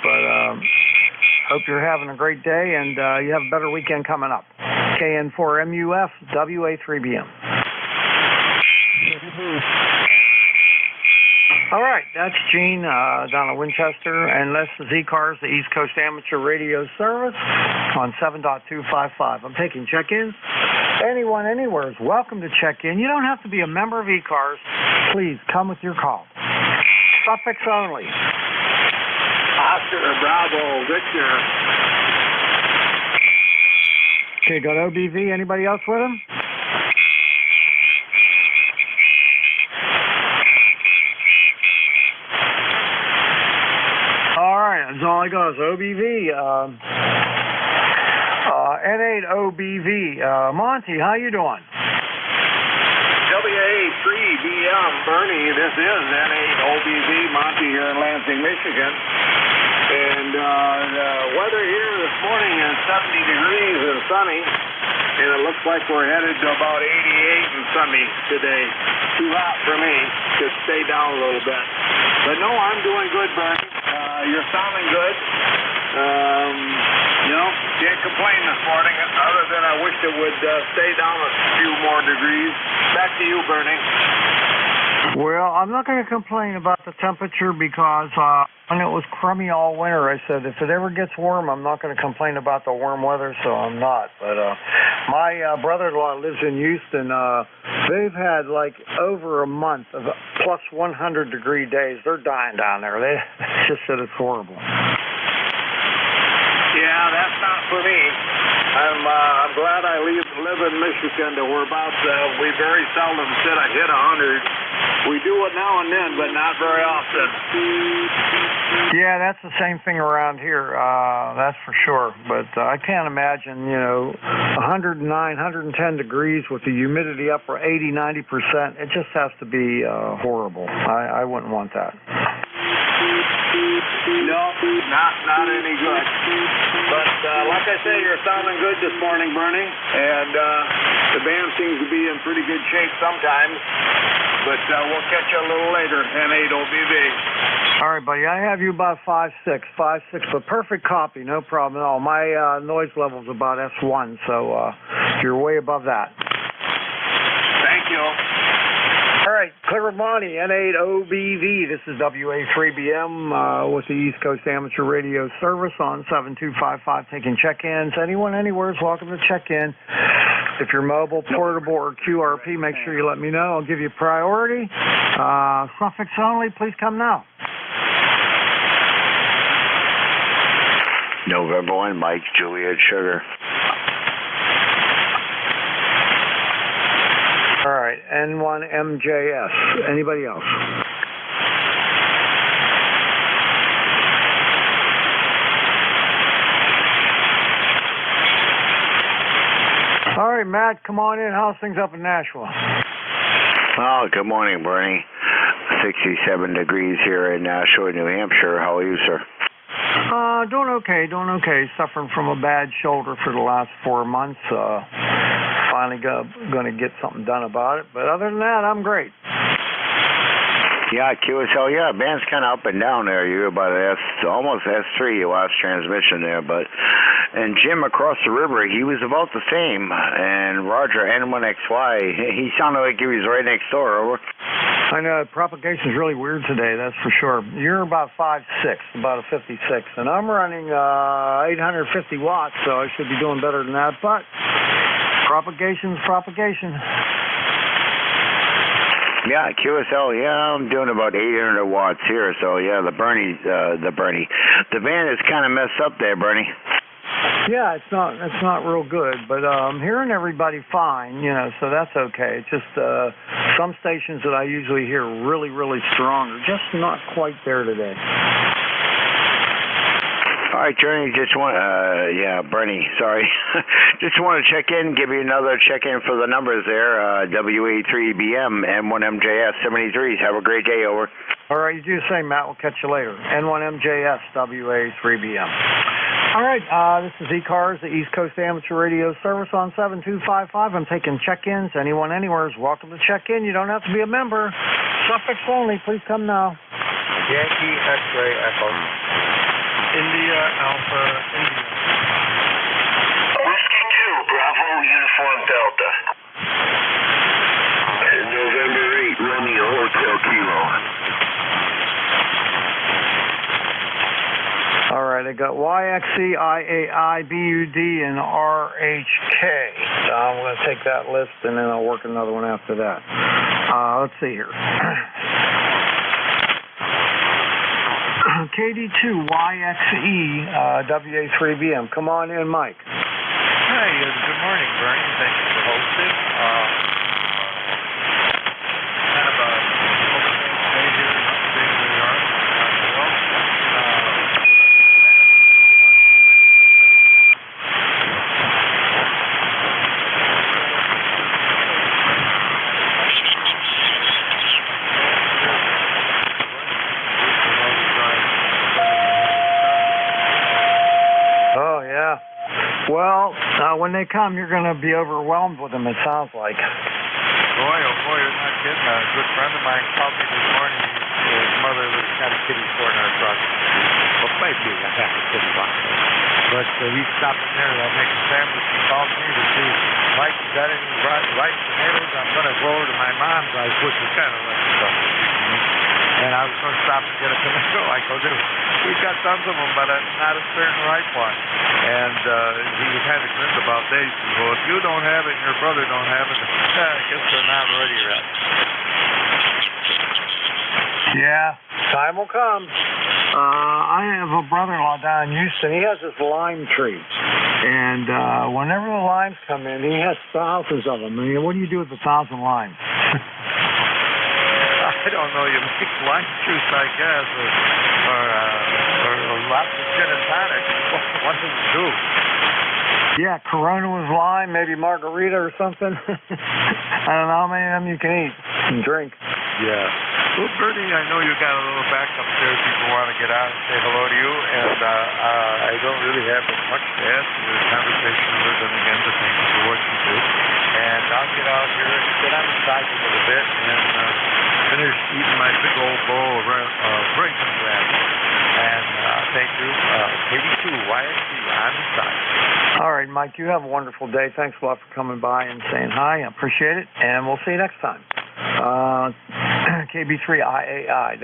But hope you're having a great day, and you have a better weekend coming up. KN4MUF, WA3BM. All right, that's Gene down at Winchester, and this is ECARS, the East Coast Amateur Radio Service on 7.255. I'm taking check-ins. Anyone, anywhere is welcome to check in. You don't have to be a member of ECARS. Please come with your call. Suffix only. Oscar, Bravo, Victor. Okay, got OBV. Anybody else with him? All right, that's all I got is OBV. N8OBV. Monty, how you doing? WA3BM, Bernie, this is N8OBV, Monty here in Lansing, Michigan. And the weather here this morning is 70 degrees and sunny. And it looks like we're headed to about 88 and sunny today. Too hot for me. Should stay down a little bit. But no, I'm doing good, Bernie. You're sounding good. Can't complain this morning, other than I wish it would stay down a few more degrees. Back to you, Bernie. Well, I'm not going to complain about the temperature because when it was crummy all winter, I said if it ever gets warm, I'm not going to complain about the warm weather, so I'm not. But my brother-in-law lives in Houston. They've had like over a month of plus 100 degree days. They're dying down there. They just said it's horrible. Yeah, that's not for me. I'm glad I live in Michigan to where about we very seldom hit 100. We do it now and then, but not very often. Yeah, that's the same thing around here. That's for sure. But I can't imagine, 109, 110 degrees with the humidity up for 80, 90%. It just has to be horrible. I wouldn't want that. No, not any good. But like I say, you're sounding good this morning, Bernie, and the band seems to be in pretty good shape sometimes. But we'll catch you a little later, N8OBV. All right, buddy. I have you about 5.6, but perfect copy, no problem at all. My noise level's about S1, so you're way above that. Thank you. All right, Clear Monty, N8OBV. This is WA3BM with the East Coast Amateur Radio Service on 7255, taking check-ins. Anyone, anywhere is welcome to check in. If you're mobile, portable, or QRP, make sure you let me know. I'll give you priority. Suffix only, please come now. November 1, Mike, Juliet, Sugar. All right, N1MJS. Anybody else? All right, Matt, come on in. How's things up in Nashville? Oh, good morning, Bernie. 67 degrees here in Nashville, New Hampshire. How are you, sir? Doing okay. Suffering from a bad shoulder for the last 4 months. Finally going to get something done about it. But other than that, I'm great. Yeah, QSL, yeah, band's kind of up and down there. You're about almost S3, you lost transmission there. And Jim across the river, he was about the same. And Roger, N1XY, he sounded like he was right next door, over. I know, propagation's really weird today, that's for sure. You're about 5'6", about a 56, and I'm running 850 watts, so I should be doing better than that, but propagation's propagation. Yeah, QSL, yeah, I'm doing about 800 watts here, so yeah, the van is kind of messed up there, Bernie. Yeah, it's not real good, but I'm hearing everybody fine, so that's okay. It's just some stations that I usually hear really, really strong are just not quite there today. All right, Journey, Bernie, sorry. Just want to check in, give you another check-in for the numbers there, WA3BM, N1MJS 73s. Have a great day, over. All right, you do the same, Matt. We'll catch you later. N1MJS, WA3BM. All right, this is ECARS, the East Coast Amateur Radio Service on 7255. I'm taking check-ins. Anyone, anywhere is welcome to check in. You don't have to be a member. Suffix only. Please come now. Yankee X-ray Echo. India Alpha India. Whiskey 2, Bravo Uniform Delta. November 8, Romeo Hotel Kilo. All right, I got YXC, IAI, BUD, and RHK. I'm going to take that list, and then I'll work another one after that. Let's see here. KD2YXE, WA3BM. Come on in, Mike. Hi, good morning, Bernie. Thank you for hosting. Kind of a day here in upstate New York. Well, when they come, you're going to be overwhelmed with them, it sounds like. Boy, oh boy, you're not kidding. A good friend of mine called me this morning. His mother was kind of kitty corner in our truck. Well, maybe a half a kitty box. But he stopped in there to make a sandwich. He called me to see, Mike, you got any ripe tomatoes? I'm going to go over to my mom's house, which is kind of like stuff. And I was going to stop and get a tomato. I go, dude, we've got tons of them, but not a certain ripe one. And he kind of grinned about that. He says, well, if you don't have it and your brother don't have it, I guess they're not ready yet. Yeah, time will come. I have a brother-in-law down in Houston. He has this lime tree. And whenever the limes come in, he has thousands of them. I mean, what do you do with 1,000 limes? I don't know. You make lime juice, I guess, or lots of gin and tonic. What does it do? Yeah, Corona with lime, maybe margarita or something. I don't know how many of them you can eat and drink. Yeah. Well, Bernie, I know you got a little back upstairs. People want to get out and say hello to you, and I don't really have much to add to the conversation other than, again, to thank you for what you do. And I'll get out here and sit on the side a little bit and finish eating my big old bowl of raisin bread. And thank you, KD2YXC on the side. All right, Mike, you have a wonderful day. Thanks a lot for coming by and saying hi. I appreciate it, and we'll see you next time. KB3IAI,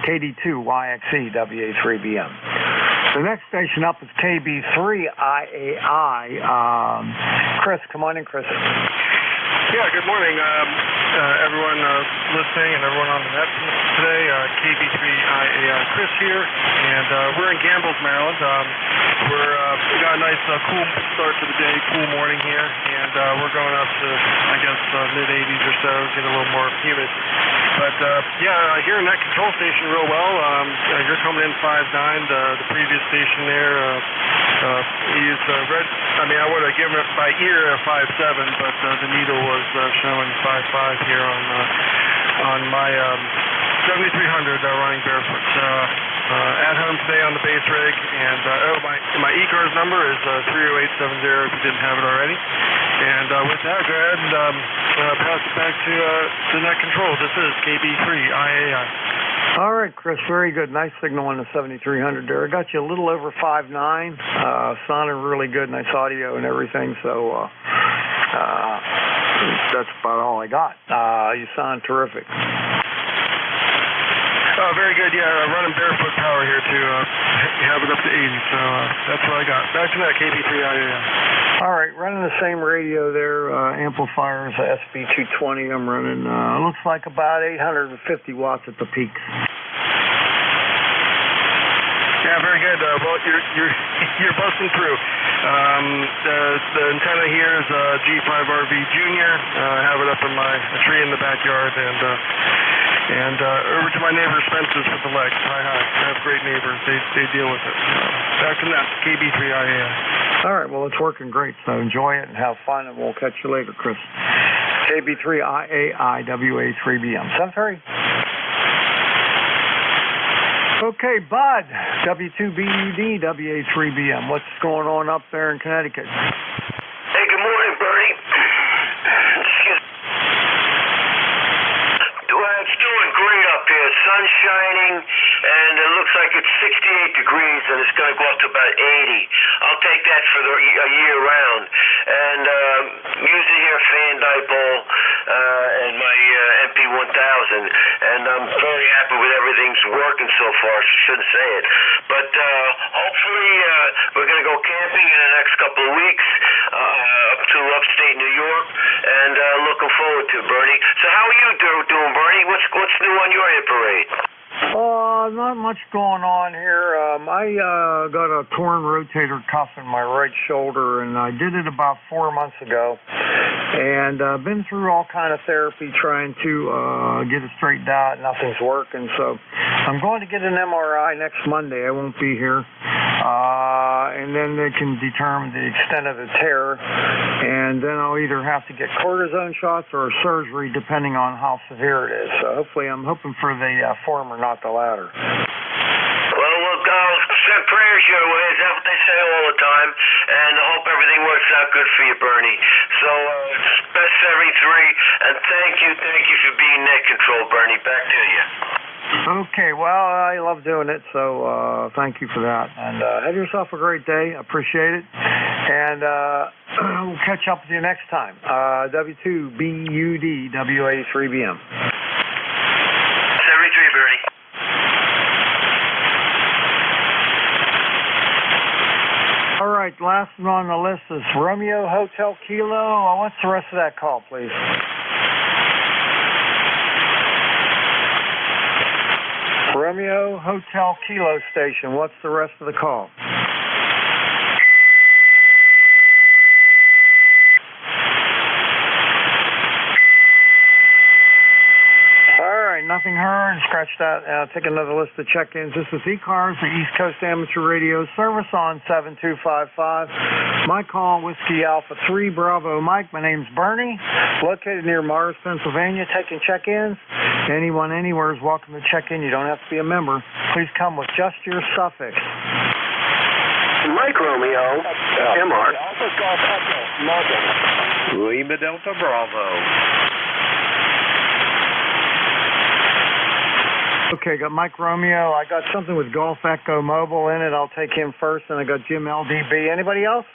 KD2YXE, WA3BM. The next station up is KB3IAI, Chris, come on in, Chris. Yeah, good morning, everyone listening and everyone on the net today. KB3IAI Chris here, and we're in Gambles, Maryland. We got a nice cool start to the day, cool morning here, and we're going up to, I guess, mid-80s or so, get a little more humid. But hearing that control station real well. You're coming in 5.9. The previous station there, used red. I mean, I would have given it by ear a 5.7, but the needle was showing 5.5 here on my 7300 running barefoot. At home today on the base rig, and my ECARS number is 30870 if you didn't have it already. And with that, go ahead and pass it back to net control. This is KB3IAI. All right, Chris, very good. Nice signal on the 7300 there. I got you a little over 5.9. Sounded really good, nice audio and everything. So that's about all I got. You sound terrific. Oh, very good. Yeah, running barefoot power here to have it up to 80. So that's what I got. Back to that KB3IAI. All right, running the same radio there. Amplifiers, SB220. I'm running. Looks like about 850 watts at the peaks. Yeah, very good. Well, you're busting through. The antenna here is G5RV Junior. I have it up in a tree in the backyard, and over to my neighbor Spencer's with the legs. Hi. I have great neighbors. They deal with it. Back to that, KB3IAI. All right, well, it's working great, so enjoy it and have fun, and we'll catch you later, Chris. KB3IAI WA3BM. Sound ferry? Okay, Bud, W2BUD WA3BM. What's going on up there in Connecticut? Hey, good morning, Bernie. It's doing great up here. Sun's shining, and it looks like it's 68 degrees, and it's going to go up to about 80. I'll take that for a year round. And using here fan dipole and my MP1000, and I'm very happy with everything's working so far. So I shouldn't say it, but hopefully we're going to go camping in the next couple of weeks up to upstate New York, and looking forward to it, Bernie. So how are you doing, Bernie? What's new on your hit parade? Not much going on here. I got a torn rotator cuff in my right shoulder, and I did it about 4 months ago. And been through all kind of therapy trying to get it straightened out. Nothing's working, so I'm going to get an MRI next Monday. I won't be here. And then they can determine the extent of the tear. And then I'll either have to get cortisone shots or surgery, depending on how severe it is. So hopefully I'm hoping for the former, not the latter. Well, I'll send prayers your way. Is that what they say all the time? And I hope everything works out good for you, Bernie. So, best 73, and thank you for being net control, Bernie. Back to you. Okay, well, I love doing it, so thank you for that. And have yourself a great day. Appreciate it. And we'll catch up with you next time. W2BUD WA3BM. 73, Bernie. All right, last one on the list is Romeo Hotel Kilo. What's the rest of that call, please? Romeo Hotel Kilo Station. What's the rest of the call? Nothing heard. Scratch that. Take another list of check-ins. This is ECARS, the East Coast Amateur Radio Service on 7255. My call, Whiskey Alpha 3 Bravo Mike. My name's Bernie, located near Mars, Pennsylvania, taking check-ins. Anyone, anywhere is welcome to check in. You don't have to be a member. Please come with just your suffix. Mike Romeo, MR. Lima Delta Bravo. Okay, got Mike Romeo. I got something with Golf Echo Mobile in it. I'll take him first. And I got Jim LDB. Anybody else?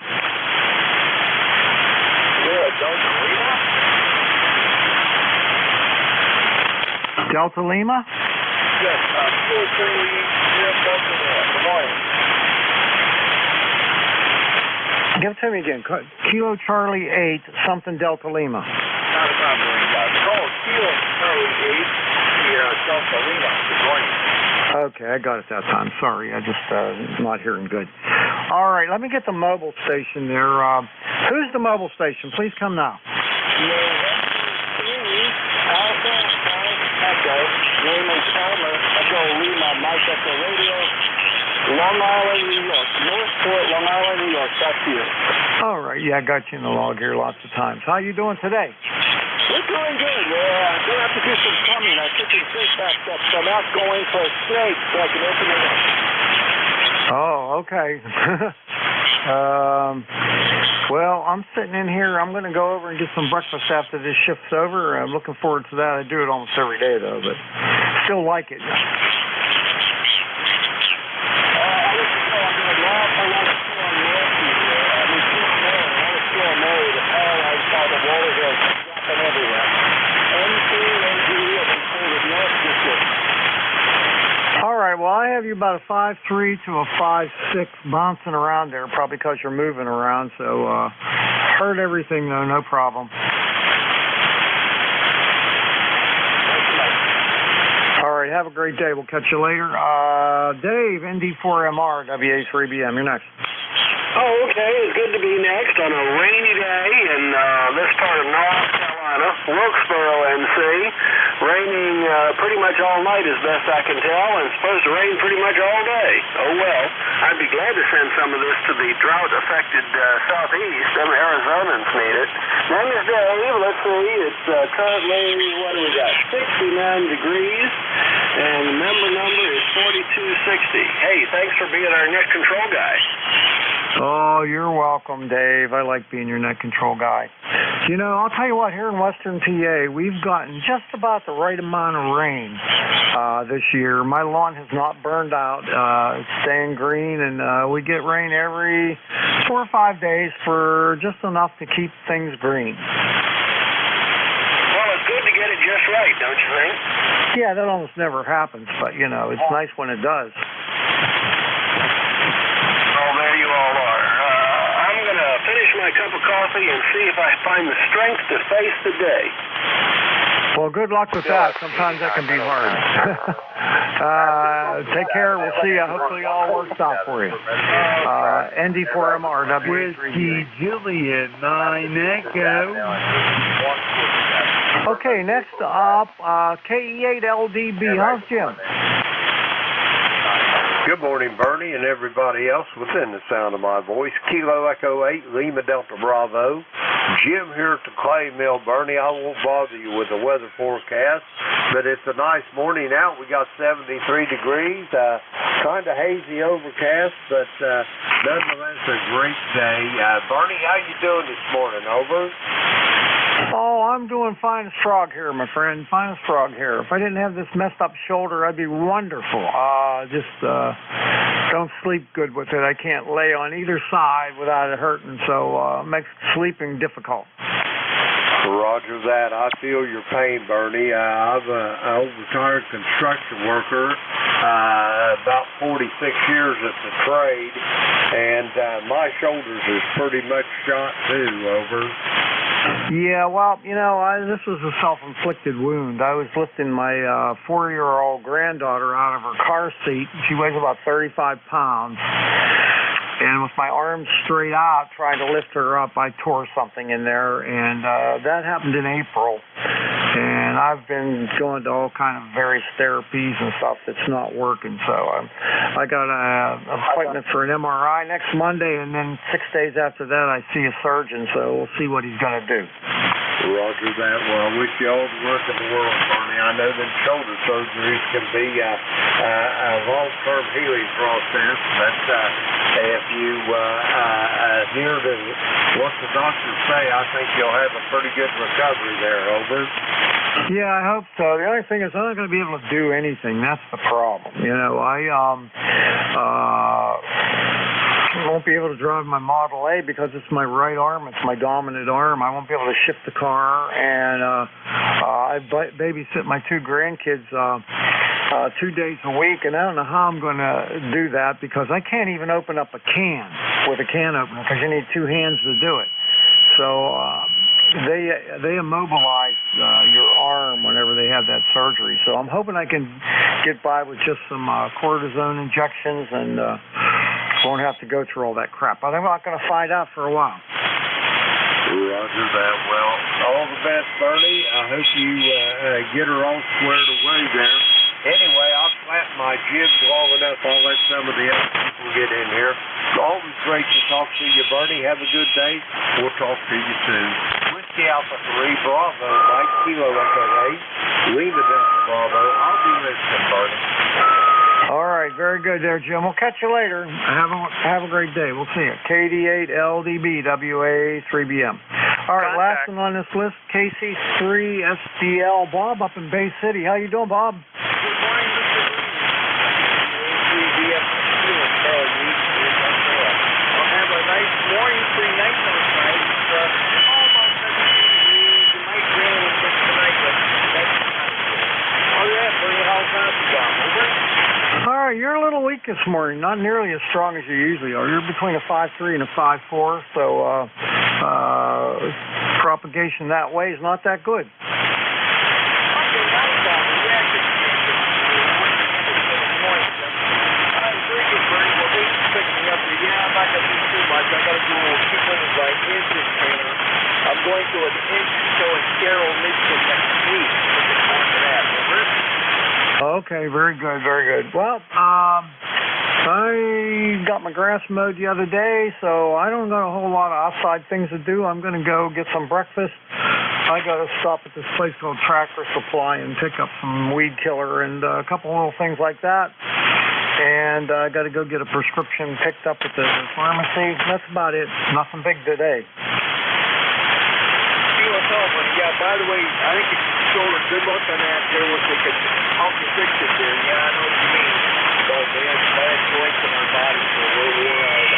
Yeah, Delta Lima. Delta Lima? Yes, 430 Delta Lima. Good morning. Give it to me again. Kilo Charlie 8, something Delta Lima. Not a problem. Call Kilo Charlie 8, Delta Lima. Good morning. Okay, I got it that time. Sorry, I just not hearing good. All right, let me get the mobile station there. Who's the mobile station? Please come now. Alpha, Echo. Name is Elmer. Echo Lima, Mike Echo Radio. Long Island, New York. Northport, Long Island, New York. Back to you. All right, yeah, I got you in the log here lots of times. How you doing today? We're doing good. I do have to do some plumbing. I took your sink backed up, so I'm out going for a snake so I can open it up. Oh, okay. Well, I'm sitting in here. I'm going to go over and get some breakfast after this shift's over. I'm looking forward to that. I do it almost every day, though, but still like it. All right, well, I have you about a 5'3" to a 5'6", bouncing around there, probably because you're moving around, so heard everything, though, no problem. All right, have a great day. We'll catch you later. Dave, ND4MR, WA3BM, you're next. Oh, okay. It's good to be next on a rainy day in this part of North Carolina, Wilkesboro, NC. Raining pretty much all night as best I can tell, and it's supposed to rain pretty much all day. Oh, well. I'd be glad to send some of this to the drought-affected southeast. Them Arizonans need it. Name is Dave. Let's see. It's currently, what do we got, 69 degrees, and the number is 4260. Hey, thanks for being our net control guy. Oh, you're welcome, Dave. I like being your net control guy. You know, I'll tell you what, here in Western PA, we've gotten just about the right amount of rain this year. My lawn has not burned out. It's staying green, and we get rain every 4 or 5 days for just enough to keep things green. Well, it's good to get it just right, don't you think? Yeah, that almost never happens, but, you know, it's nice when it does. There you all are. I'm going to finish my cup of coffee and see if I find the strength to face the day. Well, good luck with that. Sometimes that can be hard. Take care. We'll see you. Hopefully it all works out for you. ND4MR, Whiskey Juliet 9 Echo. Okay, next up, KE8LDB. How's Jim? Good morning, Bernie, and everybody else within the sound of my voice. Kilo Echo 8, Lima Delta Bravo. Jim here at the clay mill, Bernie. I won't bother you with the weather forecast, but it's a nice morning out. We got 73 degrees, kind of hazy overcast, but nonetheless a great day. Bernie, how you doing this morning? Over? Oh, I'm doing fine as frog here, my friend. Fine as frog here. If I didn't have this messed up shoulder, I'd be wonderful. Just don't sleep good with it. I can't lay on either side without it hurting, so it makes sleeping difficult. Roger that. I feel your pain, Bernie. I'm a retired construction worker, about 46 years at the trade, and my shoulders is pretty much shot too. Over. Yeah, well, you know, this was a self-inflicted wound. I was lifting my 4-year-old granddaughter out of her car seat. She weighs about 35 pounds. And with my arms straight out trying to lift her up, I tore something in there, and that happened in April. And I've been going to all kind of various therapies and stuff that's not working. So I got an appointment for an MRI next Monday, and then 6 days after that I see a surgeon, so we'll see what he's going to do. Roger that. Well, I wish you all the luck in the world, Bernie. I know that shoulder surgeries can be a long-term healing process, but if you adhere to what the doctors say, I think you'll have a pretty good recovery there. Over. Yeah, I hope so. The only thing is I'm not going to be able to do anything. That's the problem. You know, I won't be able to drive my Model A because it's my right arm. It's my dominant arm. I won't be able to shift the car, and I babysit my 2 grandkids 2 days a week, and I don't know how I'm going to do that because I can't even open up a can with a can opener because you need 2 hands to do it. So they immobilize your arm whenever they have that surgery. So I'm hoping I can get by with just some cortisone injections and won't have to go through all that crap. But I'm not going to find out for a while. Roger that. Well, all the best, Bernie. I hope you get her all squared away there. Anyway, I'll slap my jibs long enough. I'll let some of the other people get in here. It's always great to talk to you, Bernie. Have a good day. We'll talk to you soon. Whiskey Alpha 3, Bravo, Mike, Kilo Echo 8, Lima Delta Bravo. I'll be listening, Bernie. All right, very good there, Jim. We'll catch you later. Have a great day. We'll see you. KD8LDB, WA3BM. All right, last one on this list, KC3SDL, Bob up in Bay City. How you doing, Bob? I'll have a nice morning, pretty nice outside. It's almost 17 degrees. It might rain a bit tonight, but that's not good. Oh, yeah, pretty how's that gone? Over? All right, you're a little weak this morning, not nearly as strong as you usually are. You're between a 5.3 and a 5.4, so propagation that way is not that good. I'm going to an inch show in Carroll, Michigan next week. Looking forward to that. Okay, very good, very good. Well, I got my grass mowed the other day, so I don't got a whole lot of outside things to do. I'm going to go get some breakfast. I got to stop at this place called Tractor Supply and pick up some weed killer and a couple little things like that. And I got to go get a prescription picked up at the pharmacy. That's about it. Nothing big today. Yeah, by the way, I think it's shoulder. Good luck on that. There was they could help you fix it there. Yeah, I know what you mean. But they had bad joints in our body, so we're all right.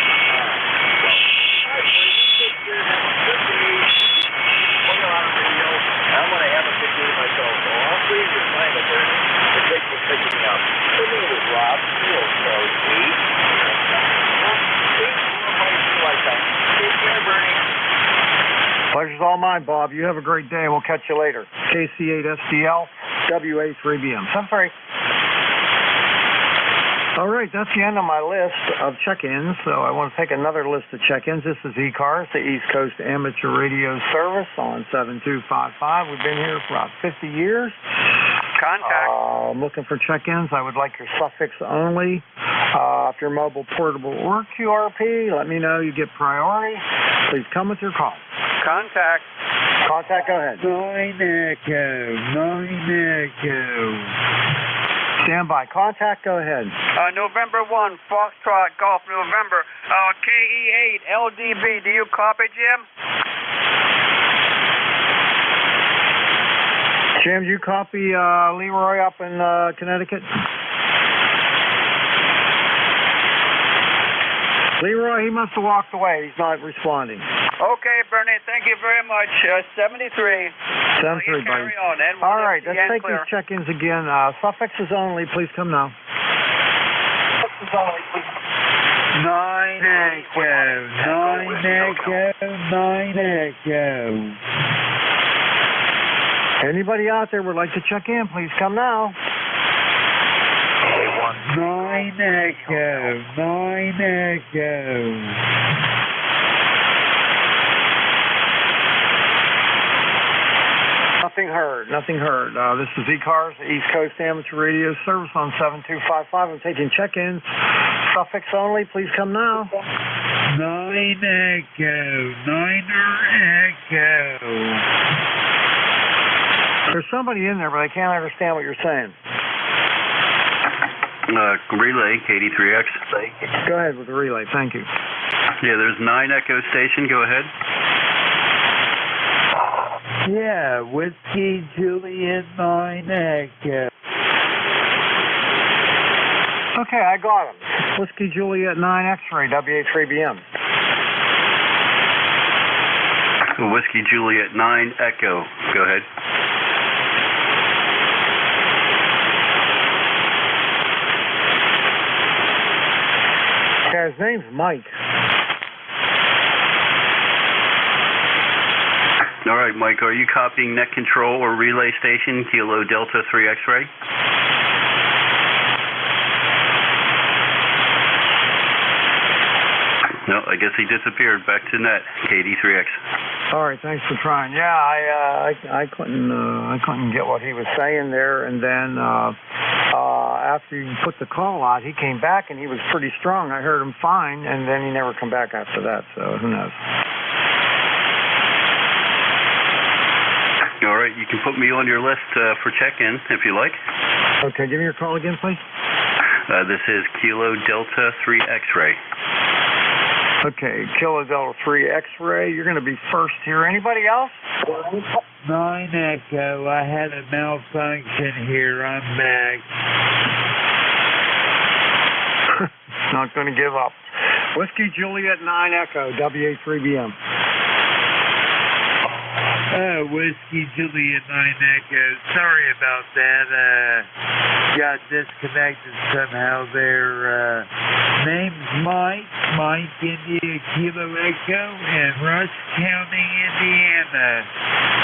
All right, well, you take care. Have a good day. Put it on the radio. I'm going to have a good day myself, so I'll see you tonight up there. The take for picking me up. The name is Rob. You'll tell me. Take care, Bernie. Pleasure's all mine, Bob. You have a great day, and we'll catch you later. KC8SDL, WA3BM. I'm sorry. All right, that's the end of my list of check-ins, so I want to take another list of check-ins. This is ECARS, the East Coast Amateur Radio Service on 7255. We've been here for about 50 years. Contact. I'm looking for check-ins. I would like your suffix only. If you're mobile, portable, or QRP, let me know. You get priority. Please come with your call. Contact. Contact, go ahead. 9 Echo. Stand by. Contact, go ahead. November 1, Foxtrot, Golf, November. KE8, LDB. Do you copy, Jim? Jim, do you copy Leroy up in Connecticut? Leroy, he must have walked away. He's not responding. Okay, Bernie, thank you very much. 73. 73, buddy. All right, let's take these check-ins again. Suffixes only, please come now. Suffixes only, please. 9 Echo. Anybody out there would like to check in, please come now. 9 Echo. Nothing heard. This is ECARS, the East Coast Amateur Radio Service on 7255. I'm taking check-ins. Suffix only, please come now. 9 Echo. There's somebody in there, but I can't understand what you're saying. Relay, KD3X. Go ahead with the relay. Thank you. Yeah, there's 9 Echo Station. Go ahead. Yeah, Whiskey Juliet 9 Echo. Okay, I got him. Whiskey Juliet 9 X-ray, WA3BM. Whiskey Juliet 9 Echo. Go ahead. Yeah, his name's Mike. All right, Mike, are you copying net control or relay station, Kilo Delta 3 X-ray? No, I guess he disappeared. Back to net, KD3X. All right, thanks for trying. Yeah, I couldn't get what he was saying there, and then after you put the call out, he came back and he was pretty strong. I heard him fine, and then he never come back after that. So who knows? All right, you can put me on your list for check-in if you like. Okay, give me your call again, please. This is Kilo Delta 3 X-ray. Okay, Kilo Delta 3 X-ray. You're going to be first here. Anybody else? 9 Echo. I had a malfunction here. I'm back. Not going to give up. Whiskey Juliet 9 Echo, WA3BM. Whiskey Juliet 9 Echo. Sorry about that. Got disconnected somehow there. Name's Mike. Mike India Kilo Echo in Rush County, Indiana.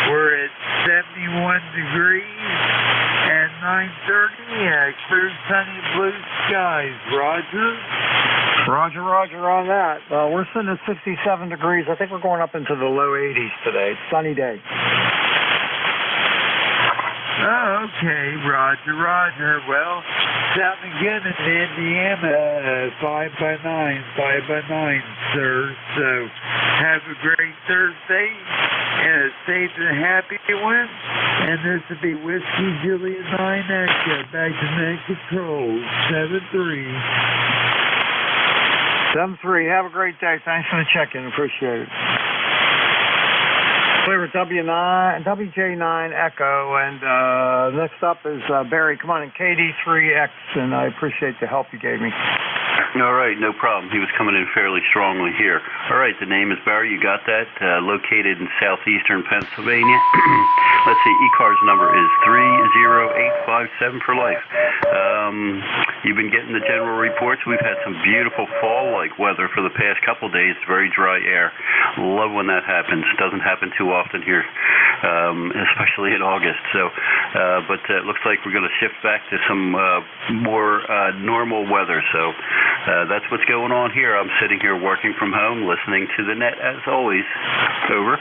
We're at 71 degrees and 9:30. Clear sunny blue skies. Roger. Roger on that. We're sitting at 67 degrees. I think we're going up into the low 80s today. It's a sunny day. Oh, okay. Roger. Well, sounding good in Indiana. 5x9, sir. So have a great Thursday and a safe and happy one. And this will be Whiskey Juliet 9 Echo. Back to net control. 7-3. 7-3. Have a great day. Thanks for the check-in. Appreciate it. Clear with WJ9 Echo, and next up is Barry. Come on in, KD3X, and I appreciate the help you gave me. All right, no problem. He was coming in fairly strongly here. All right, the name is Barry. You got that? Located in southeastern Pennsylvania. Let's see, ECARS number is 30857 for life. You've been getting the general reports. We've had some beautiful fall-like weather for the past couple days. Very dry air. Love when that happens. Doesn't happen too often here, especially in August. So, but it looks like we're going to shift back to some more normal weather. So that's what's going on here. I'm sitting here working from home, listening to the net as always. Over.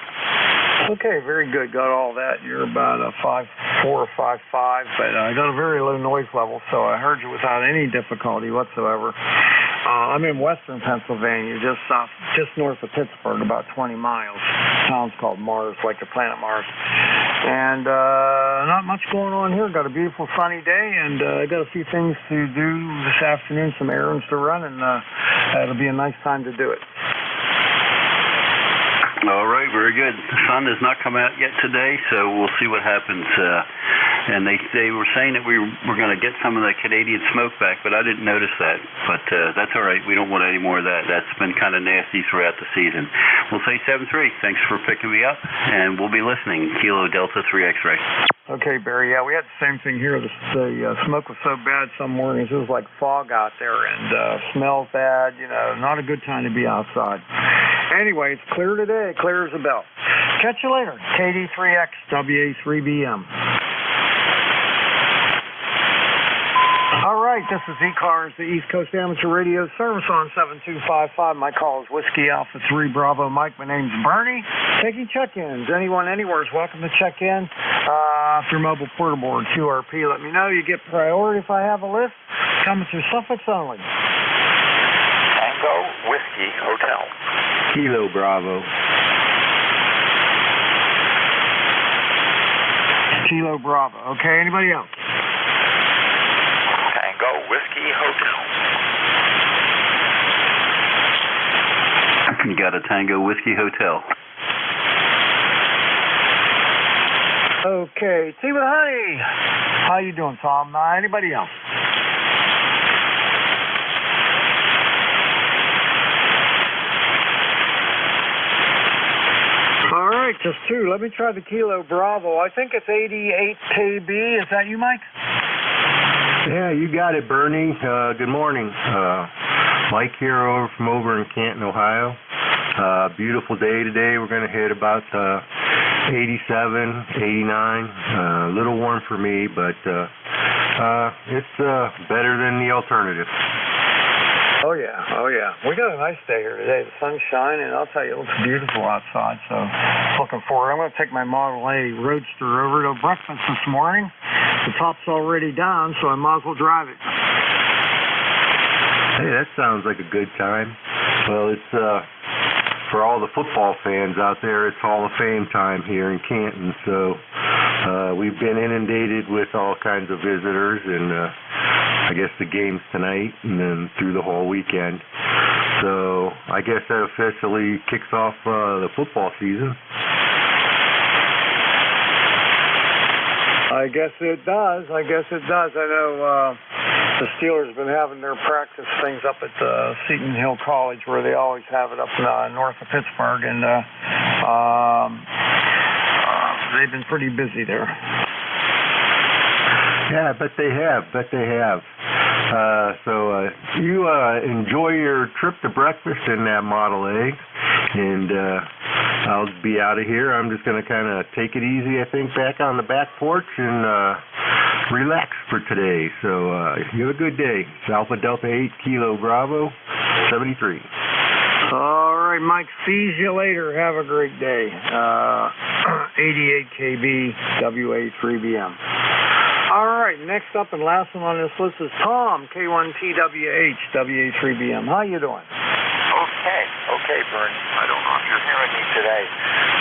Okay, very good. Got all that. You're about a 5.4 or 5.5, but I got a very low noise level, so I heard you without any difficulty whatsoever. I'm in western Pennsylvania, just north of Pittsburgh, about 20 miles. The town's called Mars, like the planet Mars. And not much going on here. Got a beautiful sunny day, and I got a few things to do this afternoon, some errands to run, and it'll be a nice time to do it. All right, very good. The sun has not come out yet today, so we'll see what happens. And they were saying that we were going to get some of the Canadian smoke back, but I didn't notice that. But that's all right. We don't want any more of that. That's been kind of nasty throughout the season. We'll say 7-3. Thanks for picking me up, and we'll be listening. Kilo Delta 3 X-ray. Okay, Barry. Yeah, we had the same thing here. The smoke was so bad some mornings. It was like fog out there, and smells bad. You know, not a good time to be outside. Anyway, it's clear today. Clear as a bell. Catch you later. KD3X, WA3BM. All right, this is ECARS, the East Coast Amateur Radio Service on 7255. My call is Whiskey Alpha 3 Bravo Mike. My name's Bernie. Taking check-ins. Anyone, anywhere is welcome to check in through mobile portable or QRP. Let me know. You get priority if I have a list. Coming through Suffolk only. Tango Whiskey Hotel. Kilo Bravo. Kilo Bravo. Okay, anybody else? Tango Whiskey Hotel. You got a Tango Whiskey Hotel. Okay, Tea with Honey. How you doing, Tom? Anybody else? All right, just two. Let me try the Kilo Bravo. I think it's 88 KB. Is that you, Mike? Yeah, you got it, Bernie. Good morning. Mike here over in Canton, Ohio. Beautiful day today. We're going to hit about 87, 89. A little warm for me, but it's better than the alternative. Oh yeah. We got a nice day here today. The sun's shining, and I'll tell you, it looks beautiful outside. So, looking forward. I'm going to take my Model A Roadster over to breakfast this morning. The top's already down, so I might as well drive it. Hey, that sounds like a good time. Well, it's for all the football fans out there, it's Hall of Fame time here in Canton. So we've been inundated with all kinds of visitors, and I guess the game's tonight and then through the whole weekend. So I guess that officially kicks off the football season. I guess it does. I know the Steelers have been having their practice things up at Seton Hill College, where they always have it up north of Pittsburgh, and they've been pretty busy there. Yeah, I bet they have. So you enjoy your trip to breakfast in that Model A, and I'll be out of here. I'm just going to kind of take it easy, I think, back on the back porch and relax for today. So you have a good day. Alpha Delta 8 Kilo Bravo 73. All right, Mike. Sees you later. Have a great day. 88 KB WA3BM. All right, next up and last one on this list is Tom, K1TWH, WA3BM. How you doing? Okay, Bernie. I don't know if you're hearing me today.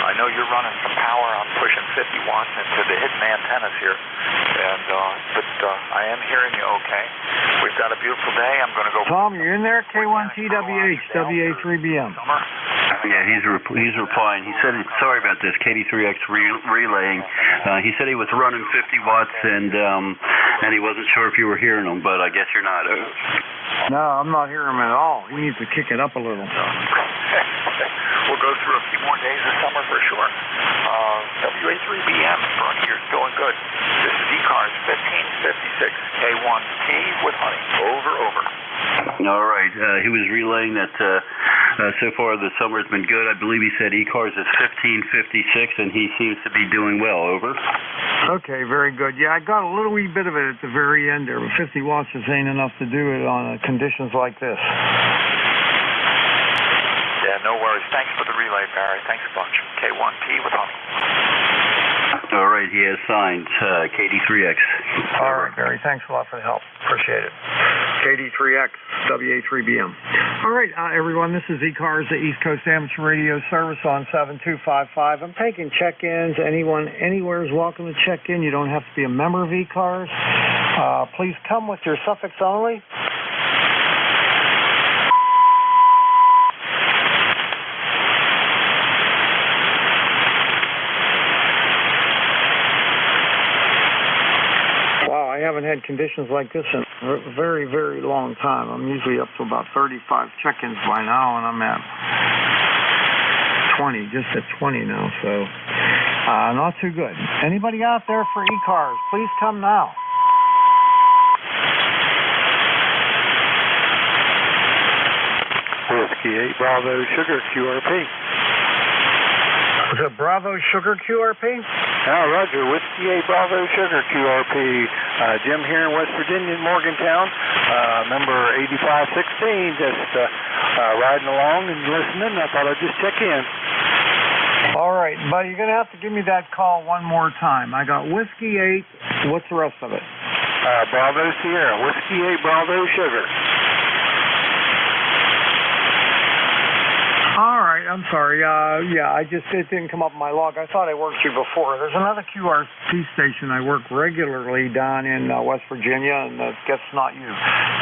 I know you're running some power. I'm pushing 50 watts into the hidden antennas here, but I am hearing you okay. We've got a beautiful day. I'm going to go. Tom, you're in there? K1TWH, WA3BM. Yeah, he's replying. He said, sorry about this, KD3X relaying. He said he was running 50 watts and he wasn't sure if you were hearing him, but I guess you're not. No, I'm not hearing him at all. He needs to kick it up a little. We'll go through a few more days this summer for sure. WA3BM, Bernie, you're doing good. This is ECARS 1556 K1T with honey. Over. All right. He was relaying that so far the summer's been good. I believe he said ECARS is 1556, and he seems to be doing well. Over. Okay, very good. Yeah, I got a little wee bit of it at the very end there, but 50 watts just ain't enough to do it on conditions like this. Yeah, no worries. Thanks for the relay, Barry. Thanks a bunch. K1T with honey. All right, he has signed KD3X. All right, Barry. Thanks a lot for the help. Appreciate it. KD3X, WA3BM. All right, everyone, this is ECARS, the East Coast Amateur Radio Service on 7255. I'm taking check-ins. Anyone anywhere is welcome to check in. You don't have to be a member of ECARS. Please come with your suffix only. I haven't had conditions like this in a very, very long time. I'm usually up to about 35 check-ins by now, and I'm at 20, just at 20 now, so not too good. Anybody out there for ECARS, please come now. Whiskey 8 Bravo Sugar QRP. Was it Bravo Sugar QRP? Roger. Whiskey 8 Bravo Sugar QRP. Jim here in West Virginia, Morgantown. Number 8516. Just riding along and listening. I thought I'd just check in. All right, buddy. You're going to have to give me that call one more time. I got Whiskey 8. What's the rest of it? Bravo Sierra. Whiskey 8 Bravo Sugar. All right, I'm sorry. It didn't come up in my log. I thought I worked you before. There's another QRP station I work regularly down in West Virginia, and I guess not you.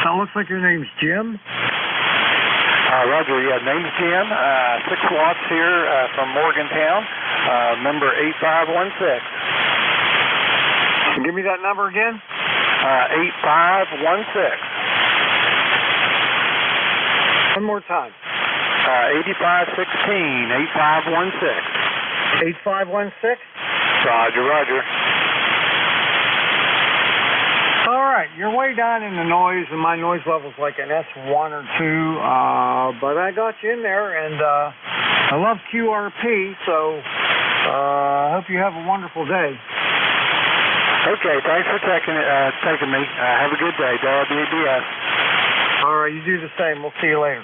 So it looks like your name's Jim? Roger, yeah, name's Jim. 6 watts here from Morgantown, number 8516. Give me that number again? 8516. One more time. 8516, 8516. 8516? Roger. All right, you're way down in the noise, and my noise level's like an S1 or 2, but I got you in there, and I love QRP, so I hope you have a wonderful day. Okay, thanks for taking me. Have a good day. WBS. All right, you do the same. We'll see you later.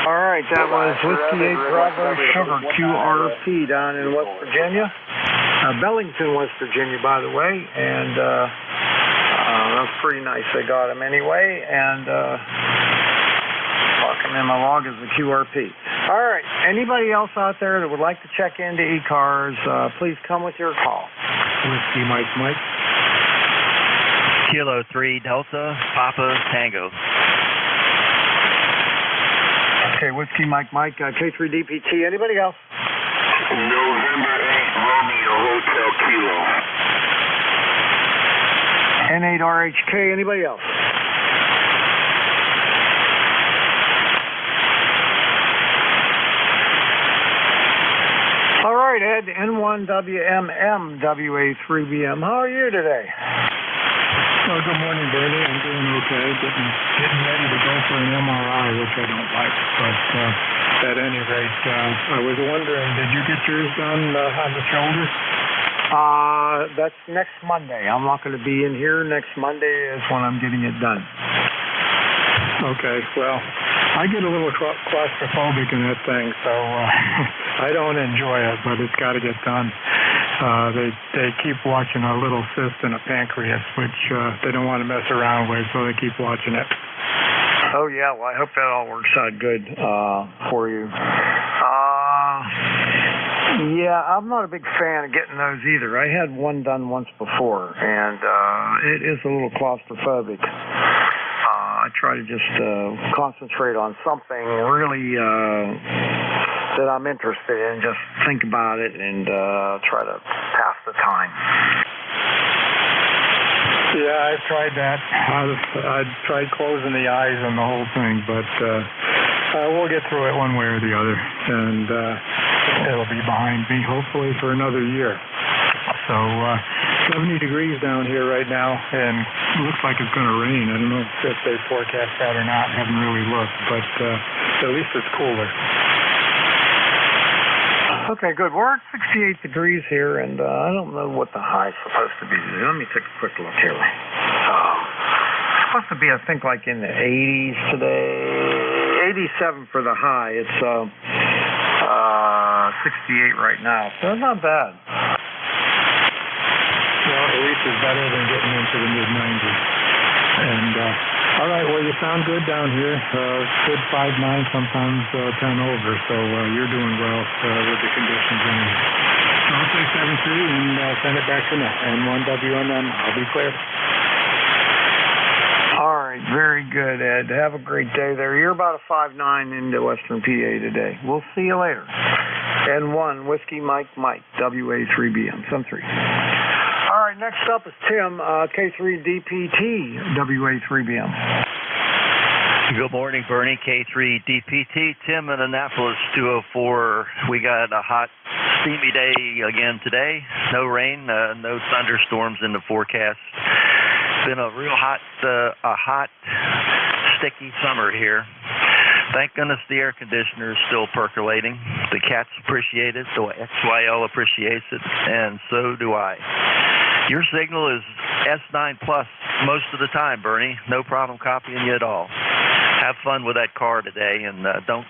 All right, that was Whiskey 8 Bravo Sugar QRP down in West Virginia. Bellington, West Virginia, by the way, and that's pretty nice. They got him anyway, and marking in my log as the QRP. All right, anybody else out there that would like to check into ECARS, please come with your call. Whiskey Mike. Kilo 3 Delta Papa Tango. Okay, Whiskey Mike, K3DPT. Anybody else? November 8 Romeo Hotel Kilo. N8RHK. Anybody else? All right, Ed, N1WMM WA3BM. How are you today? Well, good morning, Bernie. I'm doing okay. Getting ready to go for an MRI, which I don't like. But at any rate, I was wondering, did you get yours done on the shoulder? That's next Monday. I'm not going to be in here. Next Monday is when I'm getting it done. Okay, well, I get a little claustrophobic in that thing, so I don't enjoy it, but it's got to get done. They keep watching a little cyst in a pancreas, which they don't want to mess around with, so they keep watching it. Oh, yeah, well, I hope that all works out good for you. Yeah, I'm not a big fan of getting those either. I had one done once before, and it is a little claustrophobic. I try to just concentrate on something really that I'm interested in, just think about it and try to pass the time. Yeah, I've tried that. I've tried closing the eyes and the whole thing, but we'll get through it one way or the other, and it'll be behind me hopefully for another year. So 70 degrees down here right now, and it looks like it's going to rain. I don't know if they forecast that or not. I haven't really looked, but at least it's cooler. Okay, good. We're at 68 degrees here, and I don't know what the high's supposed to be today. Let me take a quick look here. It's supposed to be, I think, like in the 80s today. 87 for the high. It's 68 right now, so it's not bad. Well, at least it's better than getting into the mid-90s. And, all right, well, you sound good down here. Good 5.9, sometimes 10 over, so you're doing well with the conditions anyway. So I'll say 7.3 and send it back to net. And 1WMM, I'll be clear. All right, very good, Ed. Have a great day there. You're about a 5.9 into Western PA today. We'll see you later. N1, Whiskey Mike, WA3BM, some 3. All right, next up is Tim, K3DPT, WA3BM. Good morning, Bernie, K3DPT. Tim in Annapolis, 204. We got a hot, steamy day again today. No rain, no thunderstorms in the forecast. Been a real hot, sticky summer here. Thank goodness the air conditioner is still percolating. The cats appreciate it, so XYL appreciates it, and so do I. Your signal is S9 plus most of the time, Bernie. No problem copying you at all. Have fun with that car today, and don't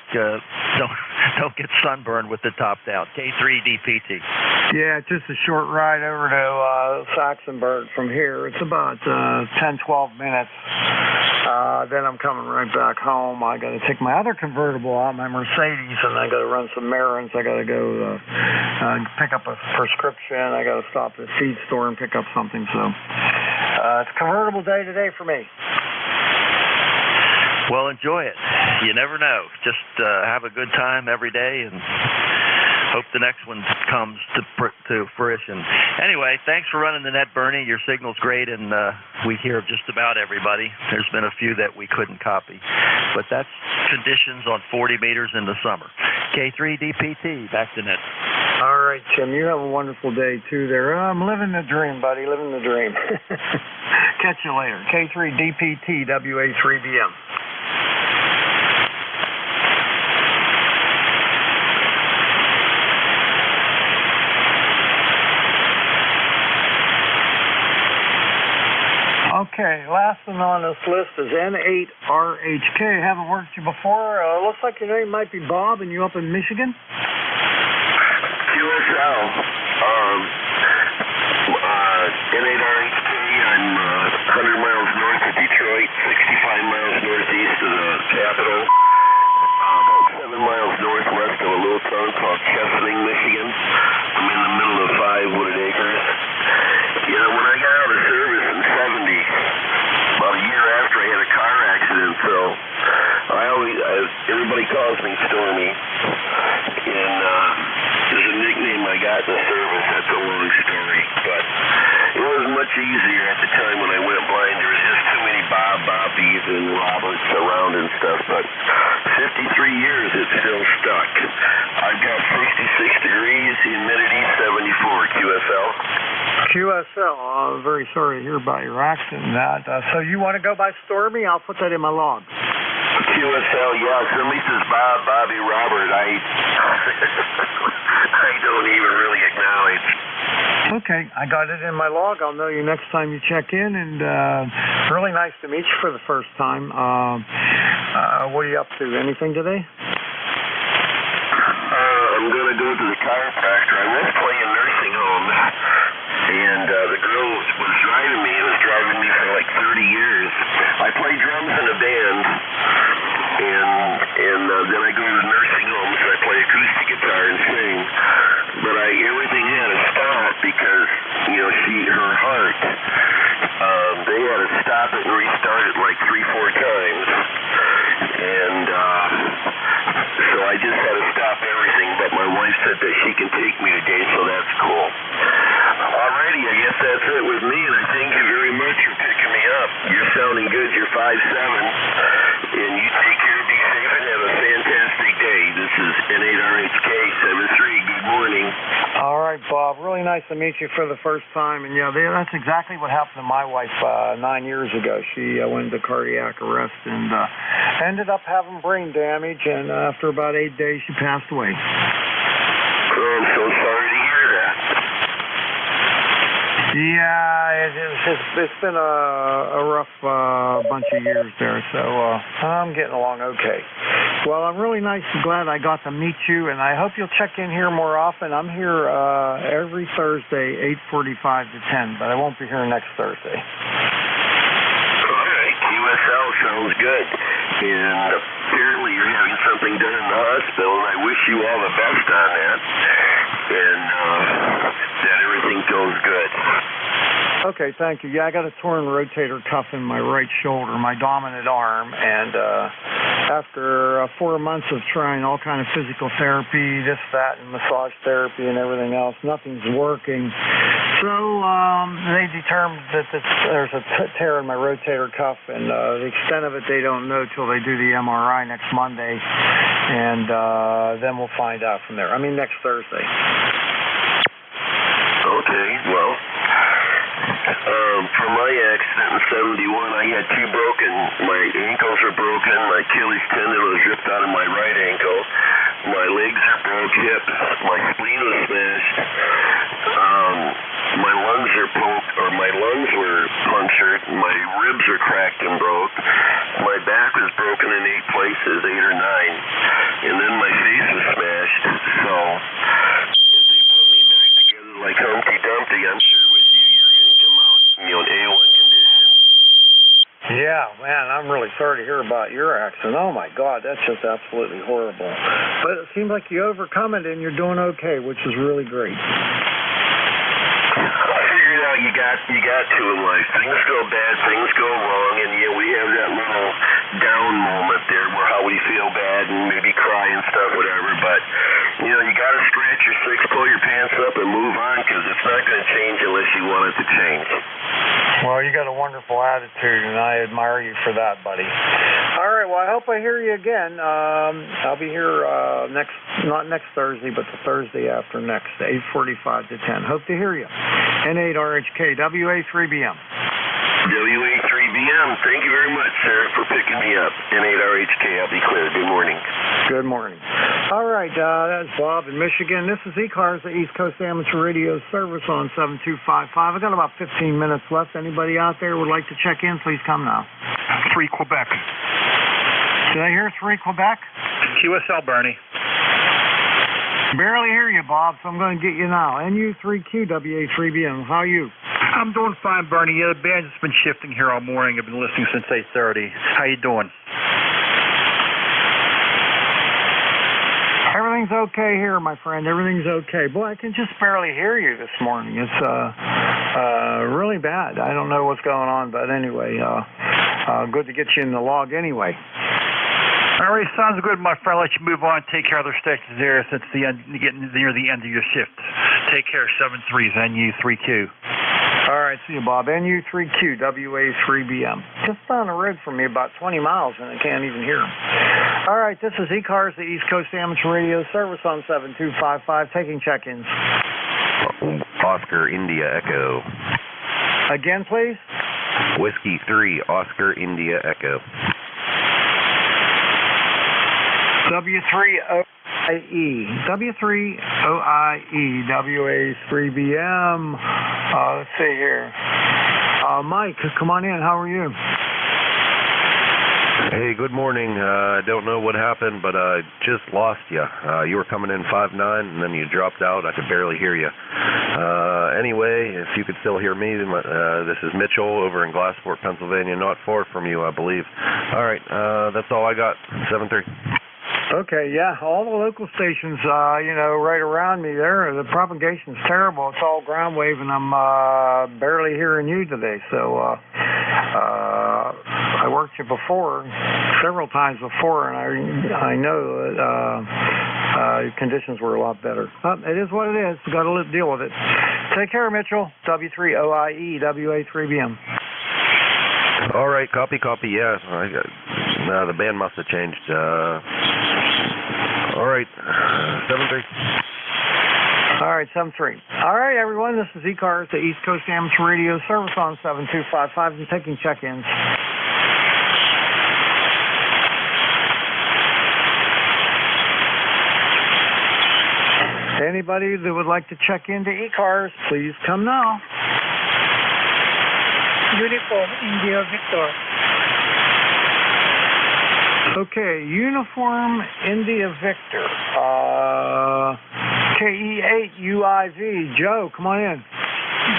get sunburned with the top down. K3DPT. Yeah, just a short ride over to Saxonburg from here. It's about 10, 12 minutes. Then I'm coming right back home. I got to take my other convertible out, my Mercedes, and I got to run some errands. I got to go pick up a prescription. I got to stop at the feed store and pick up something. So it's a convertible day today for me. Well, enjoy it. You never know. Just have a good time every day and hope the next one comes to fruition. Anyway, thanks for running the net, Bernie. Your signal's great, and we hear just about everybody. There's been a few that we couldn't copy. But that's conditions on 40 meters in the summer. K3DPT, back to net. All right, Jim. You have a wonderful day, too, there. I'm living the dream, buddy. Living the dream. Catch you later. K3DPTWA3BM. Okay, last one on this list is N8RHK. I haven't worked you before. Looks like your name might be Bob, and you up in Michigan? QSL. N8RHK. I'm 100 miles north of Detroit, 65 miles northeast of the capital, about 7 miles northwest of a little town called Chesaning, Michigan. I'm in the middle of 5 wooded acres. You know, when I got out of service in 70, about a year after I had a car accident, so everybody calls me Stormy, and there's a nickname I got in the service. That's a long story, but it was much easier at the time when I went blind. There was just too many Bobbies and Roberts around and stuff, but 53 years it's still stuck. I've got 66 degrees, humidity 74, QSL. QSL, I'm very sorry to hear about your accident. So you want to go by Stormy? I'll put that in my log. QSL, yeah. Somebody says Bob, Bobby, Robert. I don't even really acknowledge. Okay, I got it in my log. I'll know you next time you check in, and really nice to meet you for the first time. What are you up to? Anything today? I'm going to go to the chiropractor. I was playing nursing home, and the girl was driving me. It was driving me for like 30 years. I play drums in a band, and then I go to nursing homes. I play acoustic guitar and sing. But everything had to stop because, you know, her heart, they had to stop it and restart it like 3-4 times. And so I just had to stop everything. But my wife said that she can take me today, so that's cool. Alrighty, I guess that's it with me, and I thank you very much for picking me up. You're sounding good. You're 5'7", and you take care, be safe, and have a fantastic day. This is N8RHK 73. Good morning. All right, Bob. Really nice to meet you for the first time. And yeah, that's exactly what happened to my wife 9 years ago. She went into cardiac arrest and ended up having brain damage. And after about 8 days, she passed away. Oh, I'm so sorry to hear that. Yeah, it's been a rough bunch of years there, so I'm getting along okay. Well, I'm really glad I got to meet you, and I hope you'll check in here more often. I'm here every Thursday, 8:45 to 10, but I won't be here next Thursday. All right, QSL sounds good. And apparently you're having something done in the hospital, and I wish you all the best on that, and that everything goes good. Okay, thank you. Yeah, I got a torn rotator cuff in my right shoulder, my dominant arm, and after 4 months of trying all kind of physical therapy, this, that, and massage therapy and everything else, nothing's working. So they determined that there's a tear in my rotator cuff, and the extent of it they don't know till they do the MRI next Monday, and then we'll find out from there. I mean, next Thursday. Okay, well, for my accident in 71, I had my ankles are broken, my Achilles tendon was ripped out of my right ankle, my legs are broke, hips, my spleen was smashed, my lungs were punctured, my ribs are cracked and broke, my back was broken in 8 places, 8 or 9, and then my face was smashed, so if they put me back together like Humpty Dumpty, I'm sure with you, you're going to come out, in A1 condition. Yeah, man, I'm really sorry to hear about your accident. Oh, my God, that's just absolutely horrible. But it seems like you overcome it and you're doing okay, which is really great. I figured out you got to in life. Things go bad, things go wrong, and yeah, we have that little down moment there where how we feel bad and maybe cry and stuff, whatever, but you know, you got to scratch your six, pull your pants up, and move on, because it's not going to change unless you want it to change. Well, you got a wonderful attitude, and I admire you for that, buddy. All right, well, I hope I hear you again. I'll be here not next Thursday, but the Thursday after next, 8:45 to 10. Hope to hear you. N8RHK, WA3BM. WA3BM, thank you very much, sir, for picking me up. N8RHK, I'll be clear. Good morning. Good morning. All right, that's Bob in Michigan. This is ECARS, the East Coast Amateur Radio Service on 7255. I've got about 15 minutes left. Anybody out there would like to check in, please come now. 3 Quebec. Did I hear 3 Quebec? QSL, Bernie. Barely hear you, Bob, so I'm going to get you now. NU3Q, WA3BM. How are you? I'm doing fine, Bernie. Yeah, the band's been shifting here all morning. I've been listening since 8:30. How you doing? Everything's okay here, my friend. Everything's okay. Boy, I can just barely hear you this morning. It's really bad. I don't know what's going on, but anyway, good to get you in the log anyway. All right, sounds good, my friend. I'll let you move on. Take care of other stations there since getting near the end of your shift. Take care. 7-3's NU3Q. All right, see you, Bob. NU3Q, WA3BM. Just down the road from me, about 20 miles, and I can't even hear him. All right, this is ECARS, the East Coast Amateur Radio Service on 7255, taking check-ins. Oscar India Echo. Again, please? Whiskey 3, Oscar India Echo. W3OIE. W3OIE, WA3BM. Let's see here. Mike, come on in. How are you? Hey, good morning. I don't know what happened, but I just lost you. You were coming in 5-9, and then you dropped out. I could barely hear you. Anyway, if you could still hear me, this is Mitchell over in Glassport, Pennsylvania, not far from you, I believe. All right, that's all I got. 7-3. Okay, yeah, all the local stations, right around me there, the propagation's terrible. It's all ground wave, and I'm barely hearing you today. So I worked you before, several times before, and I know that conditions were a lot better. It is what it is. We've got to deal with it. Take care, Mitchell. W3OIE, WA3BM. All right, copy, yeah. The band must have changed. All right, 7-3. All right, 7-3. All right, everyone, this is ECARS, the East Coast Amateur Radio Service on 7255, and taking check-ins. Anybody that would like to check into ECARS, please come now. Uniform India Victor. Okay, Uniform India Victor. KE8UIV. Joe, come on in.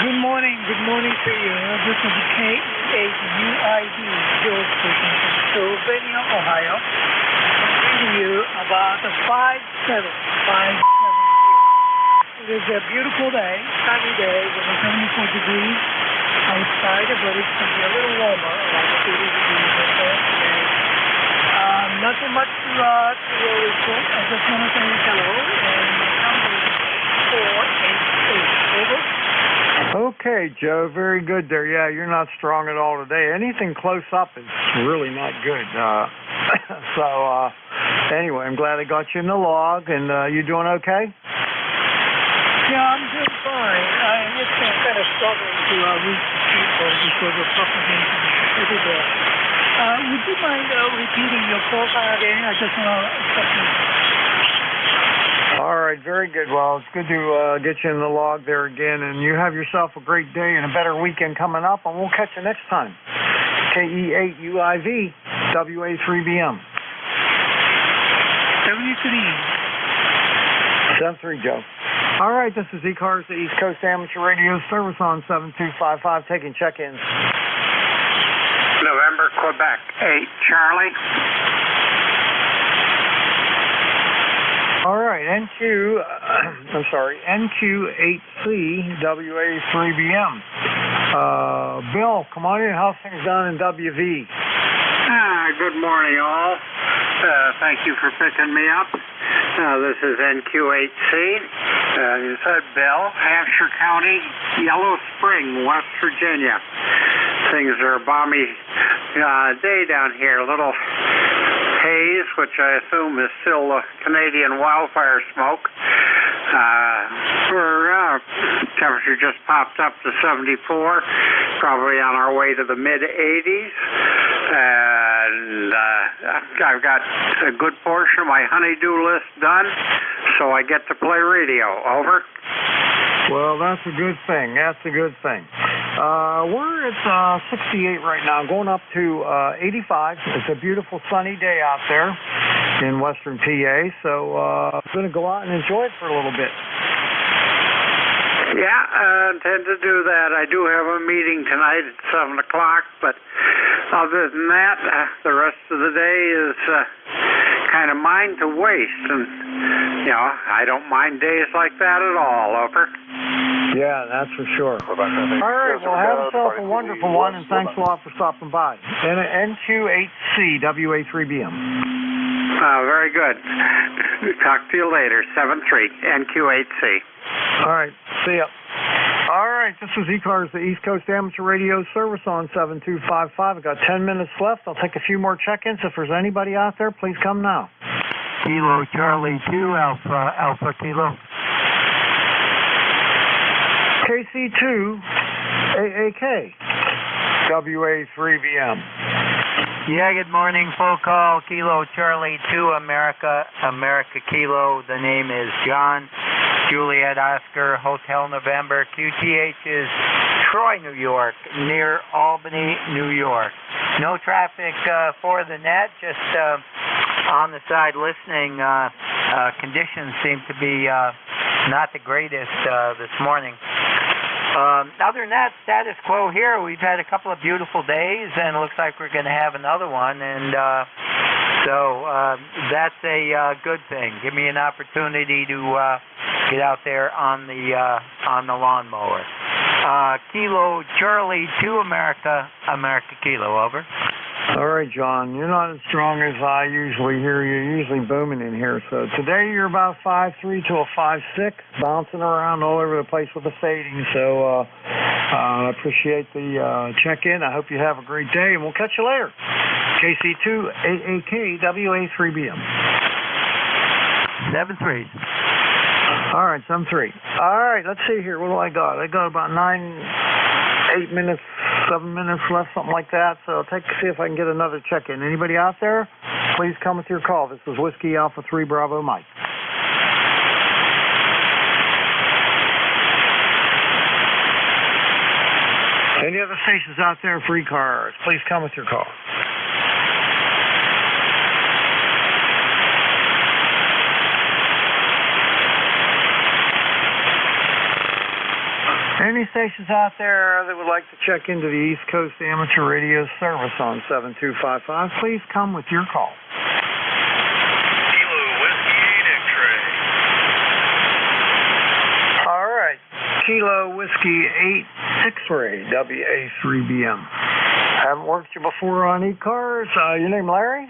Good morning to you. This is KE8UIV, Joe speaking from Sylvania, Ohio. I'm reading you about the 5-7 here. It is a beautiful day, sunny day, with 74 degrees outside, but it's going to be a little warmer, around 80 degrees or so today. Nothing much to report. I just want to say hello, and my number is 488. Over. Okay, Joe, very good there. Yeah, you're not strong at all today. Anything close up is really not good. Anyway, I'm glad I got you in the log, and you doing okay? Yeah, I'm doing fine. I'm just kind of struggling to reach people because of propagation everywhere. Would you mind repeating your profile again? I just want to... All right, very good. Well, it's good to get you in the log there again, and you have yourself a great day and a better weekend coming up, and we'll catch you next time. KE8UIV, WA3BM. 7-3, Joe. All right, this is ECARS, the East Coast Amateur Radio Service on 7255, taking check-ins. November, Quebec, 8, Charlie. All right, NQ8C, WA3BM. Bill, come on in. How's things down in WV? Good morning, all. Thank you for picking me up. This is NQ8C. You said Bill, Hampshire County, Yellow Spring, West Virginia. Things are a balmy day down here. A little hay haze, which I assume is still Canadian wildfire smoke. Temperature just popped up to 74, probably on our way to the mid-80s. And I've got a good portion of my honey-do list done, so I get to play radio. Over. Well, that's a good thing. That's a good thing. We're at 68 right now, going up to 85. It's a beautiful sunny day out there in western PA, so I'm going to go out and enjoy it for a little bit. Yeah, I intend to do that. I do have a meeting tonight at 7 o'clock, but other than that, the rest of the day is kind of mine to waste. And, you know, I don't mind days like that at all. Over. Yeah, that's for sure. All right, well, have yourself a wonderful one, and thanks a lot for stopping by. NJ2US WA3BM. Very good. Talk to you later. 7-3, NQ8C. All right, see ya. All right, this is ECARS, the East Coast Amateur Radio Service on 7255. I've got 10 minutes left. I'll take a few more check-ins. If there's anybody out there, please come now. Kilo Charlie 2, Alpha Kilo. KC2, AAK, WA3BM. Yeah, good morning. Full call, Kilo Charlie 2, America Kilo. The name is John. Juliet Oscar, Hotel November. QTH is Troy, New York, near Albany, New York. No traffic for the net, just on the side listening. Conditions seem to be not the greatest this morning. Other than that, status quo here. We've had a couple of beautiful days, and it looks like we're going to have another one, and so that's a good thing. Give me an opportunity to get out there on the lawnmower. Kilo Charlie 2, America Kilo. Over. All right, John. You're not as strong as I usually hear. You're usually booming in here. So today you're about 5.3 to a 5.6, bouncing around all over the place with the fading. So I appreciate the check-in. I hope you have a great day, and we'll catch you later. KC2 AAK WA3BM. 7-3. All right, 7-3. All right, let's see here. What do I got? I got about 8 minutes, 7 minutes left, something like that. So I'll see if I can get another check-in. Anybody out there? Please come with your call. This is Whiskey Alpha 3 Bravo Mike. Any other stations out there for ECARS? Please come with your call. Any stations out there that would like to check into the East Coast Amateur Radio Service on 7255, please come with your call. Kilo Whiskey 8 X-ray. All right. Kilo Whiskey 8 X-ray, WA3BM. Haven't worked you before on ECARS. Your name Larry?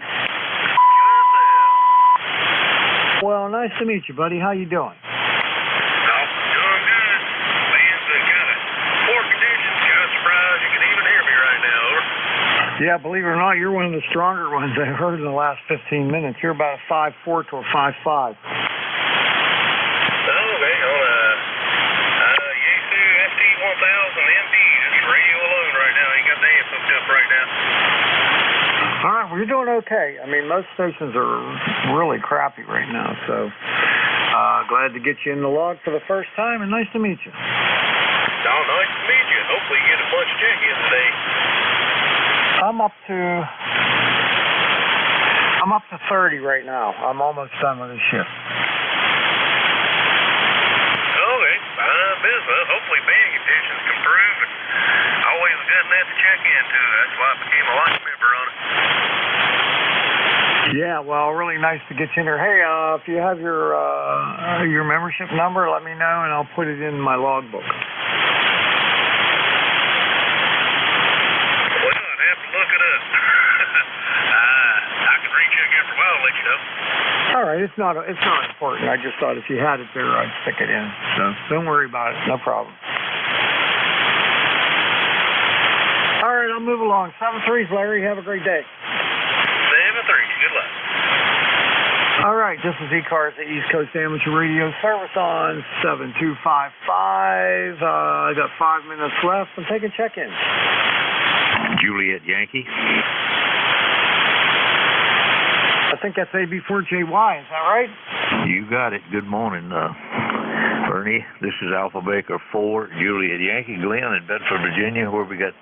Well, nice to meet you, buddy. How you doing? Yeah, believe it or not, you're one of the stronger ones I've heard in the last 15 minutes. You're about a 5.4 to a 5.5. Okay, on a Yaesu ST1000 MD, just radio alone right now. Ain't got the amp hooked up right now. All right, well, you're doing okay. I mean, most stations are really crappy right now, so glad to get you in the log for the first time, and nice to meet you. Oh, nice to meet you. Hopefully you get a bunch of check-ins today. I'm up to 30 right now. I'm almost done with this shift. Okay, fine business. Hopefully band conditions can improve. And always good net to check into. That's why I became a life member on it. Yeah, well, really nice to get you in there. Hey, if you have your membership number, let me know, and I'll put it in my logbook. Look it up. I can reach you again for a while, let you know. All right, it's not important. I just thought if you had it there, I'd stick it in. So don't worry about it. No problem. All right, I'll move along. 7-3, Larry. Have a great day. 7-3. Good luck. All right, this is ECARS, the East Coast Amateur Radio Service on 7255. I got 5 minutes left. I'm taking check-in. Juliet Yankee. I think that's AB4JY, is that right? You got it. Good morning, Bernie. This is Alpha Baker 4, Juliet Yankee, Glen in Bedford, Virginia, where we got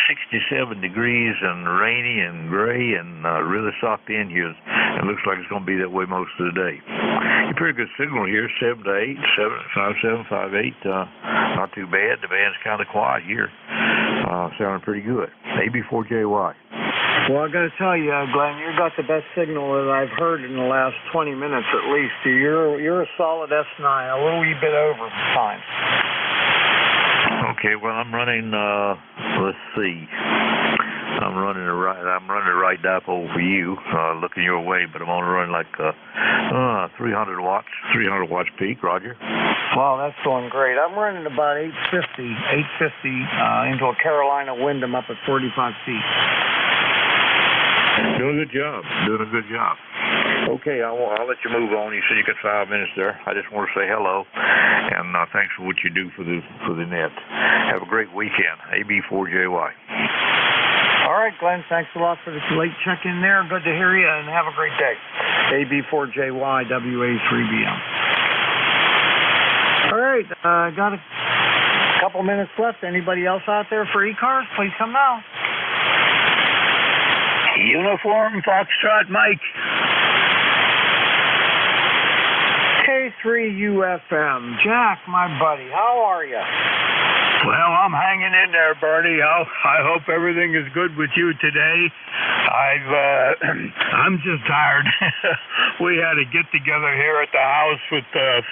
67 degrees and rainy and gray and really socked in here. It looks like it's going to be that way most of the day. A pretty good signal here, 7 to 8, 757, 58. Not too bad. The band's kind of quiet here. Sounding pretty good. AB4JY. Well, I got to tell you, Glenn, you got the best signal that I've heard in the last 20 minutes at least. You're a solid S9, a little wee bit over time. Okay, well, I'm running. Let's see. I'm running the right dipole for you, looking your way, but I'm only running like 300 watts peak. Roger. Wow, that's going great. I'm running about 850 into a Carolina Wyndham up at 45 feet. Doing a good job. Okay, I'll let you move on. You said you got 5 minutes there. I just want to say hello, and thanks for what you do for the net. Have a great weekend. AB4JY. All right, Glenn, thanks a lot for the late check-in there. Good to hear you, and have a great day. AB4JY, WA3BM. All right, got a couple minutes left. Anybody else out there for ECARS? Please come now. Uniform Foxtrot Mike. K3UFM. Jack, my buddy, how are you? Well, I'm hanging in there, Bernie. I hope everything is good with you today. I'm just tired. We had a get together here at the house with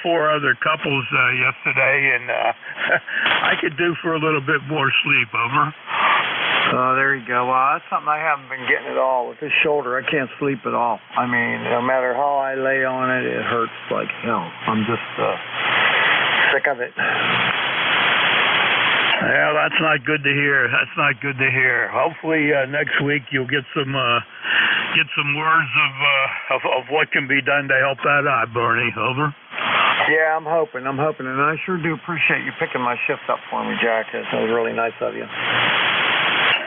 4 other couples yesterday, and I could do for a little bit more sleep. Over. Oh, there you go. Well, that's something I haven't been getting at all. With this shoulder, I can't sleep at all. I mean, no matter how I lay on it, it hurts like hell. I'm just sick of it. Well, that's not good to hear. Hopefully next week you'll get some words of what can be done to help that out, Bernie. Over. Yeah, I'm hoping, and I sure do appreciate you picking my shift up for me, Jack. That was really nice of you.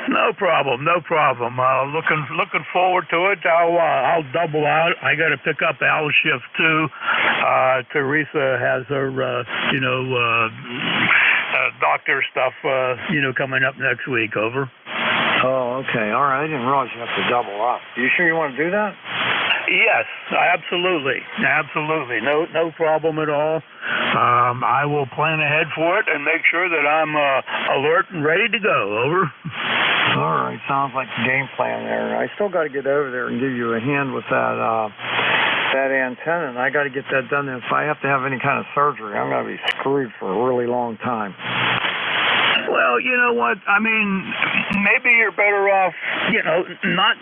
No problem. Looking forward to it. I'll double out. I got to pick up Al's shift too. Teresa has her, doctor stuff, coming up next week. Over. Oh, okay. All right. I didn't realize you have to double up. You sure you want to do that? Yes, absolutely. No problem at all. I will plan ahead for it and make sure that I'm alert and ready to go. Over. All right, sounds like the game plan there. I still got to get over there and give you a hand with that antenna, and I got to get that done. If I have to have any kind of surgery, I'm going to be screwed for a really long time. Well, you know what? I mean, maybe you're better off, not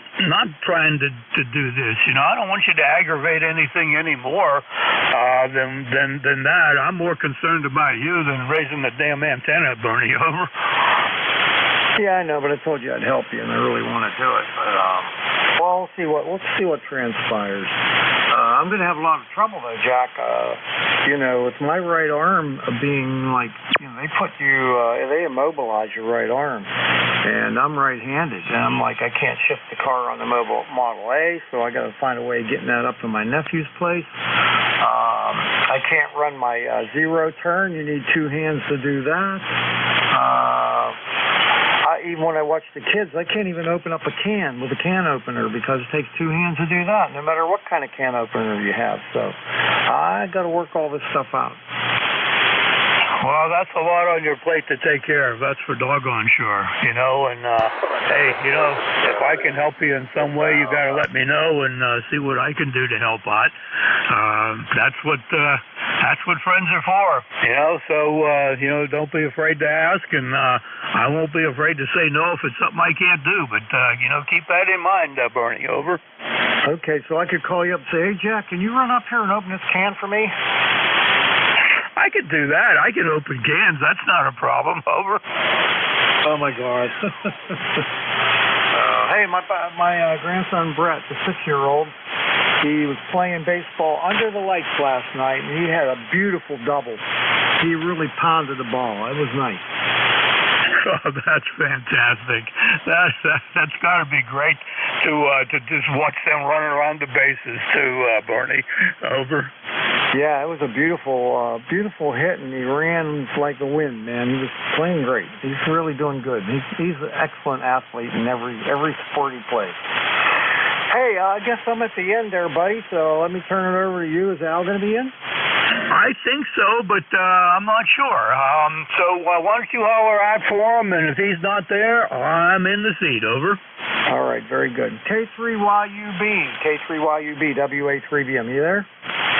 trying to do this. I don't want you to aggravate anything anymore than that. I'm more concerned about you than raising the damn antenna, Bernie. Over. Yeah, I know, but I told you I'd help you, and I really want to do it. But well, we'll see what transpires. I'm going to have a lot of trouble though, Jack. With my right arm being like, they immobilize your right arm, and I'm right-handed, and I'm like, I can't shift the car on the Model A, so I got to find a way of getting that up to my nephew's place. I can't run my zero turn. You need 2 hands to do that. Even when I watch the kids, I can't even open up a can with a can opener because it takes 2 hands to do that, no matter what kind of can opener you have. So I got to work all this stuff out. Well, that's a lot on your plate to take care of. That's for doggone sure. And hey, if I can help you in some way, you got to let me know and see what I can do to help out. That's what friends are for. So don't be afraid to ask, and I won't be afraid to say no if it's something I can't do. But keep that in mind, Bernie. Over. Okay, so I could call you up and say, hey, Jack, can you run up here and open this can for me? I could do that. I can open cans. That's not a problem. Over. Oh, my God. Hey, my grandson, Brett, the 6-year-old, He was playing baseball under the lights last night, and he had a beautiful double. He really pounded the ball. It was nice. Oh, that's fantastic. That's got to be great to just watch them running around the bases too, Bernie. Over. Yeah, it was a beautiful hit, and he ran like the wind, man. He was playing great. He's really doing good. He's an excellent athlete in every sport he plays. Hey, I guess I'm at the end there, buddy, so let me turn it over to you. Is Al going to be in? I think so, but I'm not sure. So why don't you holler out for him, and if he's not there, I'm in the seat. Over. All right, very good. K3YUB, WA3BM, you there?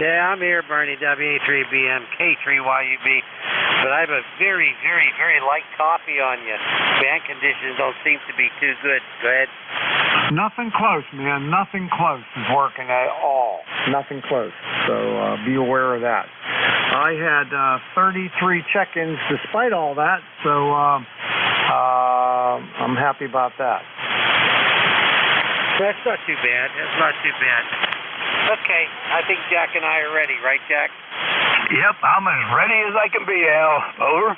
Yeah, I'm here, Bernie, WA3BM, K3YUB. But I have a very, very, very light copy on you. Band conditions don't seem to be too good. Go ahead. Nothing close, man. Nothing close is working at all. Nothing close. So be aware of that. I had 33 check-ins despite all that, so I'm happy about that. That's not too bad. That's not too bad. Okay, I think Jack and I are ready, right, Jack? Yep, I'm as ready as I can be, Al. Over.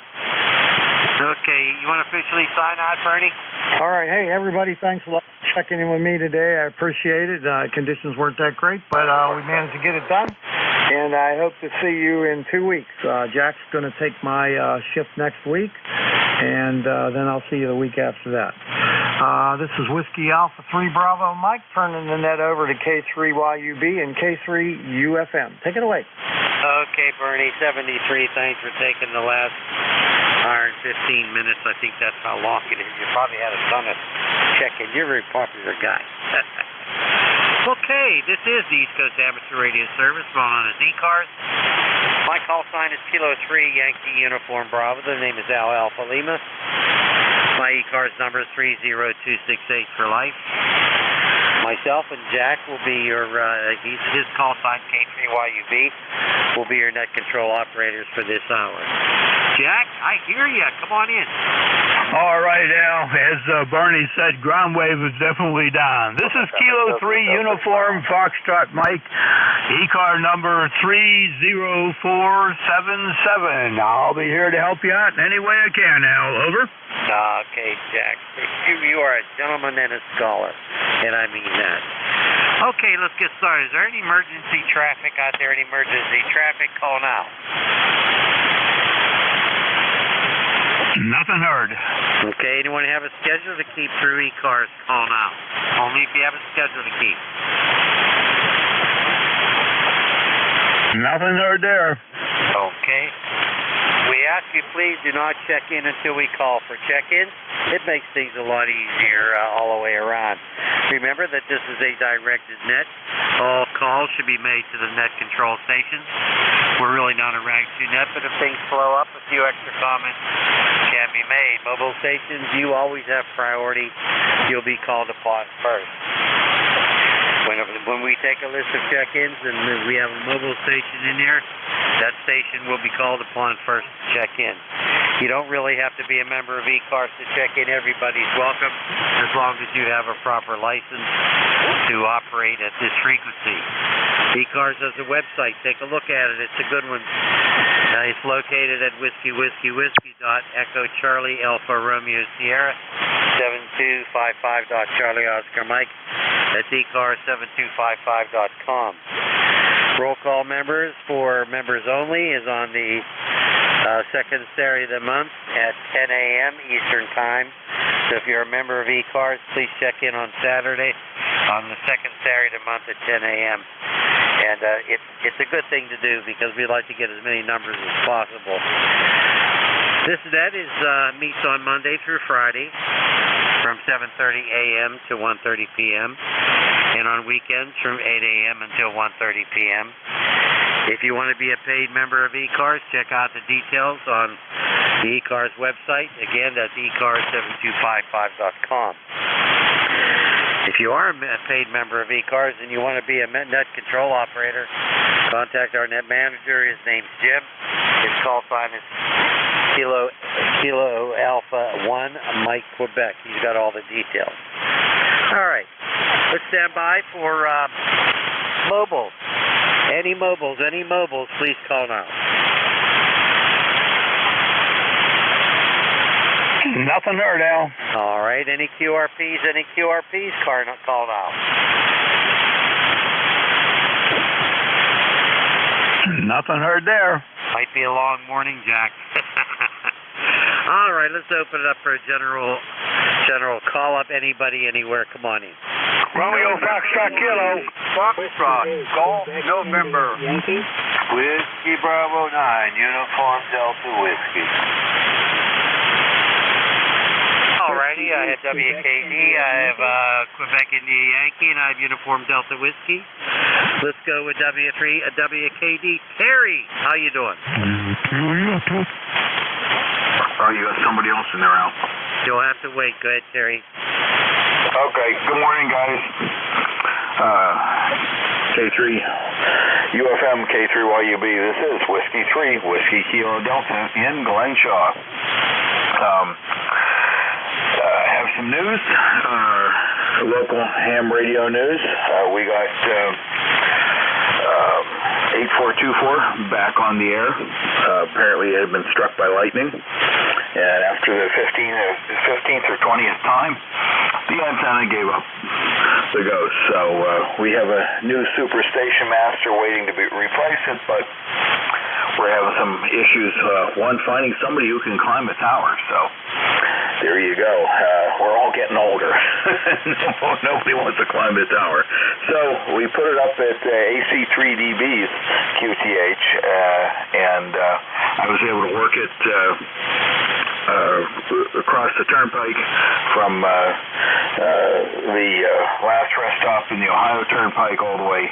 Okay, you want to officially sign out, Bernie? All right, hey, everybody, thanks a lot for checking in with me today. I appreciate it. Conditions weren't that great, but we managed to get it done, and I hope to see you in 2 weeks. Jack's going to take my shift next week, and then I'll see you the week after that. This is Whiskey Alpha 3 Bravo Mike, turning the net over to K3YUB and K3UFM. Take it away. Okay, Bernie, 73. Thanks for taking the last hour and 15 minutes. I think that's how long it is. You probably had a ton of check-in. You're a very popular guy. Okay, this is the East Coast Amateur Radio Service, going on as ECARS. My call sign is Kilo 3 Yankee Uniform Bravo. The name is Al Alpha Lima. My ECARS number is 30268 for life. Myself and Jack will be your, his call sign K3YUB, will be your net control operators for this hour. Jack, I hear you. Come on in. All right, Al. As Bernie said, ground wave is definitely down. This is Kilo 3 Uniform Foxtrot Mike, ECAR number 30477. I'll be here to help you out in any way I can, Al. Over. Okay, Jack. You are a gentleman and a scholar, and I mean that. Okay, let's get started. Is there any emergency traffic out there? Any emergency traffic? Call now. Nothing heard. Okay, anyone have a schedule to keep through ECARS? Call now. Only if you have a schedule to keep. Nothing heard there. Okay. We ask you please do not check in until we call for check-ins. It makes things a lot easier all the way around. Remember that this is a directed net. All calls should be made to the net control stations. We're really not a rag 2 net, but if things slow up, a few extra comments can be made. Mobile stations, you always have priority. You'll be called upon first. When we take a list of check-ins and we have a mobile station in there, that station will be called upon first to check in. You don't really have to be a member of ECARS to check in. Everybody's welcome as long as you have a proper license to operate at this frequency. ECARS has a website. Take a look at it. It's a good one. It's located at whiskey.echo Charlie Alpha Romeo Sierra 7255. Charlie Oscar Mike. That's ECARS7255.com. Roll call members for members only is on the second Saturday of the month at 10 a.m. Eastern Time. So if you're a member of ECARS, please check in on Saturday on the second Saturday of the month at 10 a.m. And it's a good thing to do because we like to get as many numbers as possible. This net meets on Monday through Friday from 7:30 a.m. to 1:30 p.m. and on weekends from 8 a.m. until 1:30 p.m. If you want to be a paid member of ECARS, check out the details on the ECARS website. Again, that's ECARS7255.com. If you are a paid member of ECARS and you want to be a net control operator, contact our net manager. His name's Jim. His call sign is Kilo Alpha 1 Mike Quebec. He's got all the details. All right. Let's stand by for Mobiles. Any mobiles, please call now. Nothing heard, Al. All right, any QRPs, call now. Nothing heard there. Might be a long morning, Jack. All right, let's open it up for a general call up. Anybody, anywhere, come on in. Romeo Foxtrot Kilo. Foxtrot, Golf November. Yankee. Whiskey Bravo 9, Uniform Delta Whiskey. Alrighty, I have WKD, I have Quebec India Yankee, and I have Uniform Delta Whiskey. Let's go with W3, WKD. Terry, how you doing? Oh, you got somebody else in there, Al. You'll have to wait. Go ahead, Terry. Okay, good morning, guys. K3, UFM K3YUB, this is Whiskey 3, Whiskey Kilo Delta in Glenshaw. Have some news, local ham radio news. We got 8424 back on the air. Apparently it had been struck by lightning, and after the 15th or 20th time, the antenna gave up the ghost. So we have a new superstation master waiting to replace it, but we're having some issues. One, finding somebody who can climb a tower. So there you go. We're all getting older. Nobody wants to climb a tower. So we put it up at AC3DB's QTH, and I was able to work it across the turnpike from the last rest stop in the Ohio Turnpike all the way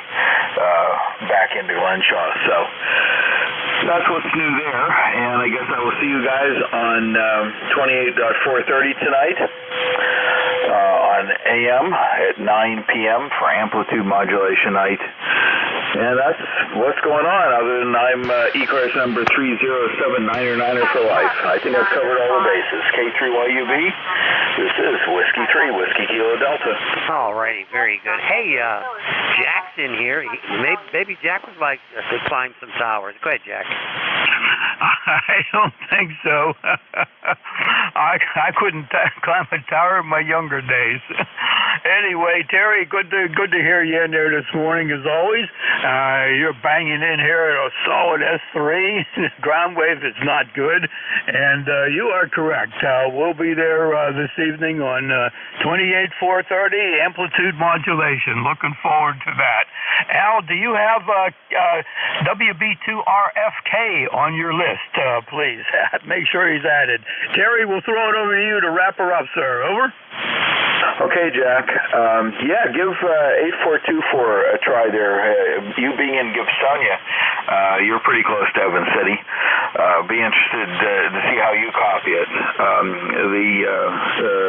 back into Glenshaw. So that's what's new there, and I guess I will see you guys on 28.430 tonight on AM at 9 p.m. for amplitude modulation night. And that's what's going on, other than I'm ECARS number 30799er for life. I think I've covered all the bases. K3YUB, this is Whiskey 3, Whiskey Kilo Delta. All righty, very good. Hey, Jack's in here. Maybe Jack would like to climb some towers. Go ahead, Jack. I don't think so. I couldn't climb a tower in my younger days. Anyway, Terry, good to hear you in there this morning as always. You're banging in here at a solid S3. Ground wave is not good, and you are correct. We'll be there this evening on 28.430 amplitude modulation. Looking forward to that. Al, do you have WB2RFK on your list, please? Make sure he's added. Terry, we'll throw it over to you to wrap her up, sir. Over. Okay, Jack. Yeah, give 8424 a try there. You being in Gibsonia, you're pretty close to Evans City. Be interested to see how you copy it.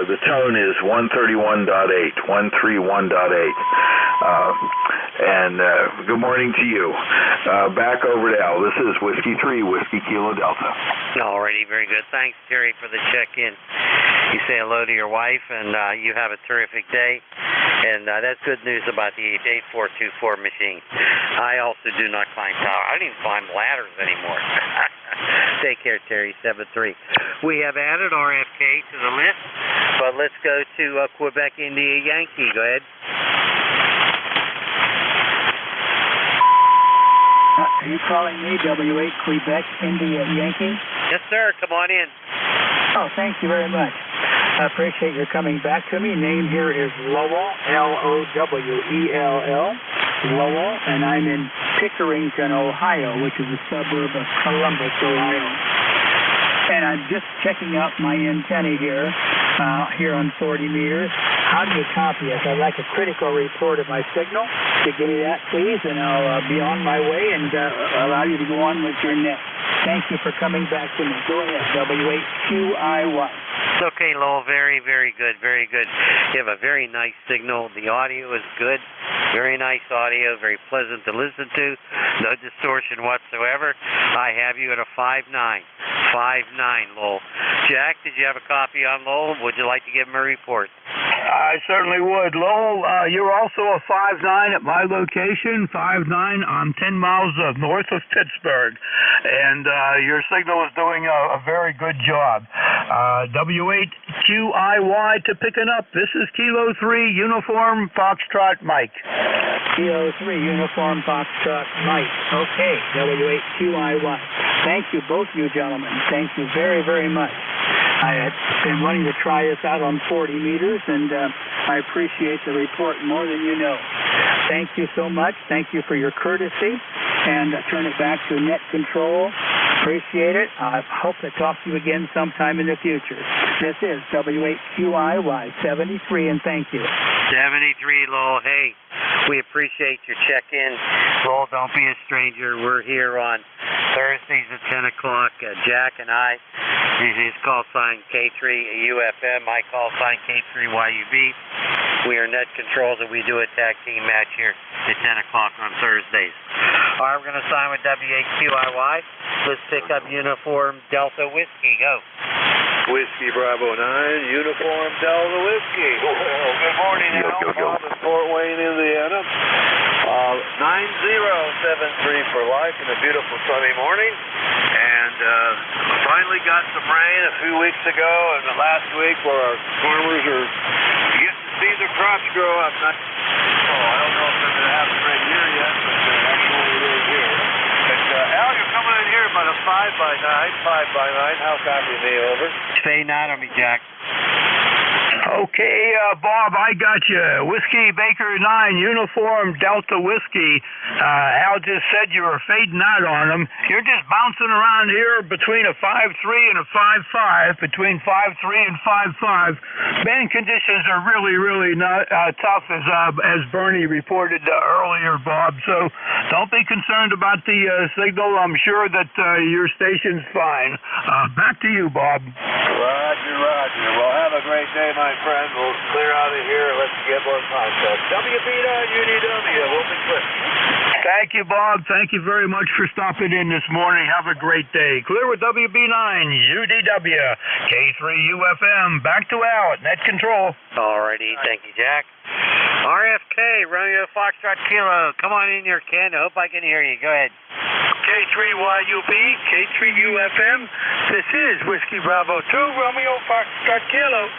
The tone is 131.8, 131.8. And good morning to you. Back over to Al. This is Whiskey 3, Whiskey Kilo Delta. Alrighty, very good. Thanks, Terry, for the check-in. You say hello to your wife, and you have a terrific day. And that's good news about the 8424 machine. I also do not climb towers. I don't even climb ladders anymore. Take care, Terry, 7-3. We have added RFK to the list, but let's go to Quebec India Yankee. Go ahead. Are you calling me, W8 Quebec India Yankee? Yes, sir. Come on in. Oh, thank you very much. I appreciate your coming back to me. Name here is Lowell, Lowell, Lowell, and I'm in Pickerington, Ohio, which is a suburb of Columbus, Ohio. And I'm just checking out my antenna here on 40 meters. How do you copy it? I'd like a critical report of my signal. Could you give me that, please, and I'll be on my way and allow you to go on with your net. Thank you for coming back to me. Go ahead, W8QI1. Okay, Lowell, very, very good, very good. You have a very nice signal. The audio is good, very nice audio, very pleasant to listen to, no distortion whatsoever. I have you at a 5.9, Lowell. Jack, did you have a copy on Lowell? Would you like to give him a report? I certainly would. Lowell, you're also a 5'9" at my location. 5'9", I'm 10 miles north of Pittsburgh. And your signal is doing a very good job. W8QIY to picking up. This is Kilo 3, Uniform Foxtrot Mike. Kilo 3, Uniform Foxtrot Mike. Okay, W8QIY. Thank you, both you gentlemen. Thank you very, very much. I had been wanting to try this out on 40 meters, and I appreciate the report more than you know. Thank you so much. Thank you for your courtesy, and I turn it back to Net Control. Appreciate it. I hope to talk to you again sometime in the future. This is W8QIY 73, and thank you. 73, Lowell. Hey, we appreciate your check-in. Lowell, don't be a stranger. We're here on Thursdays at 10 o'clock. Jack and I, his call sign K3UFM, my call sign K3YUB. We are Net Controls, and we do a tag team match here at 10 o'clock on Thursdays. All right, we're going to sign with W8QIY. Let's pick up Uniform Delta Whiskey. Go. Whiskey Bravo 9, Uniform Delta Whiskey. Well, good morning, Al. Bob in Fort Wayne, Indiana. 9073 for life in a beautiful sunny morning. And finally got some rain a few weeks ago, and the last week where our farmers are getting to see their crops grow up. I don't know if they're going to have a great year yet, but that's what it is here. But, Al, you're coming in here about a 5x9. How copy me, over? Stay not on me, Jack. Okay, Bob, I got you. Whiskey Baker 9, Uniform Delta Whiskey. Al just said you were fading out on him. You're just bouncing around here between a 5'3" and a 5'5", between 5'3" and 5'5". Band conditions are really, really not tough, as Bernie reported earlier, Bob. So don't be concerned about the signal. I'm sure that your station's fine. Back to you, Bob. Roger. Well, have a great day, my friend. We'll clear out of here. Let's get more contact. WB9UDW. We'll be quick. Thank you, Bob. Thank you very much for stopping in this morning. Have a great day. Clear with WB9UDW. K3UFM. Back to Al at Net Control. Alrighty. Thank you, Jack. RFK, Romeo Foxtrot Kilo. Come on in here, Ken. I hope I can hear you. Go ahead. K3YUB, K3UFM. This is Whiskey Bravo 2, Romeo Foxtrot Kilo.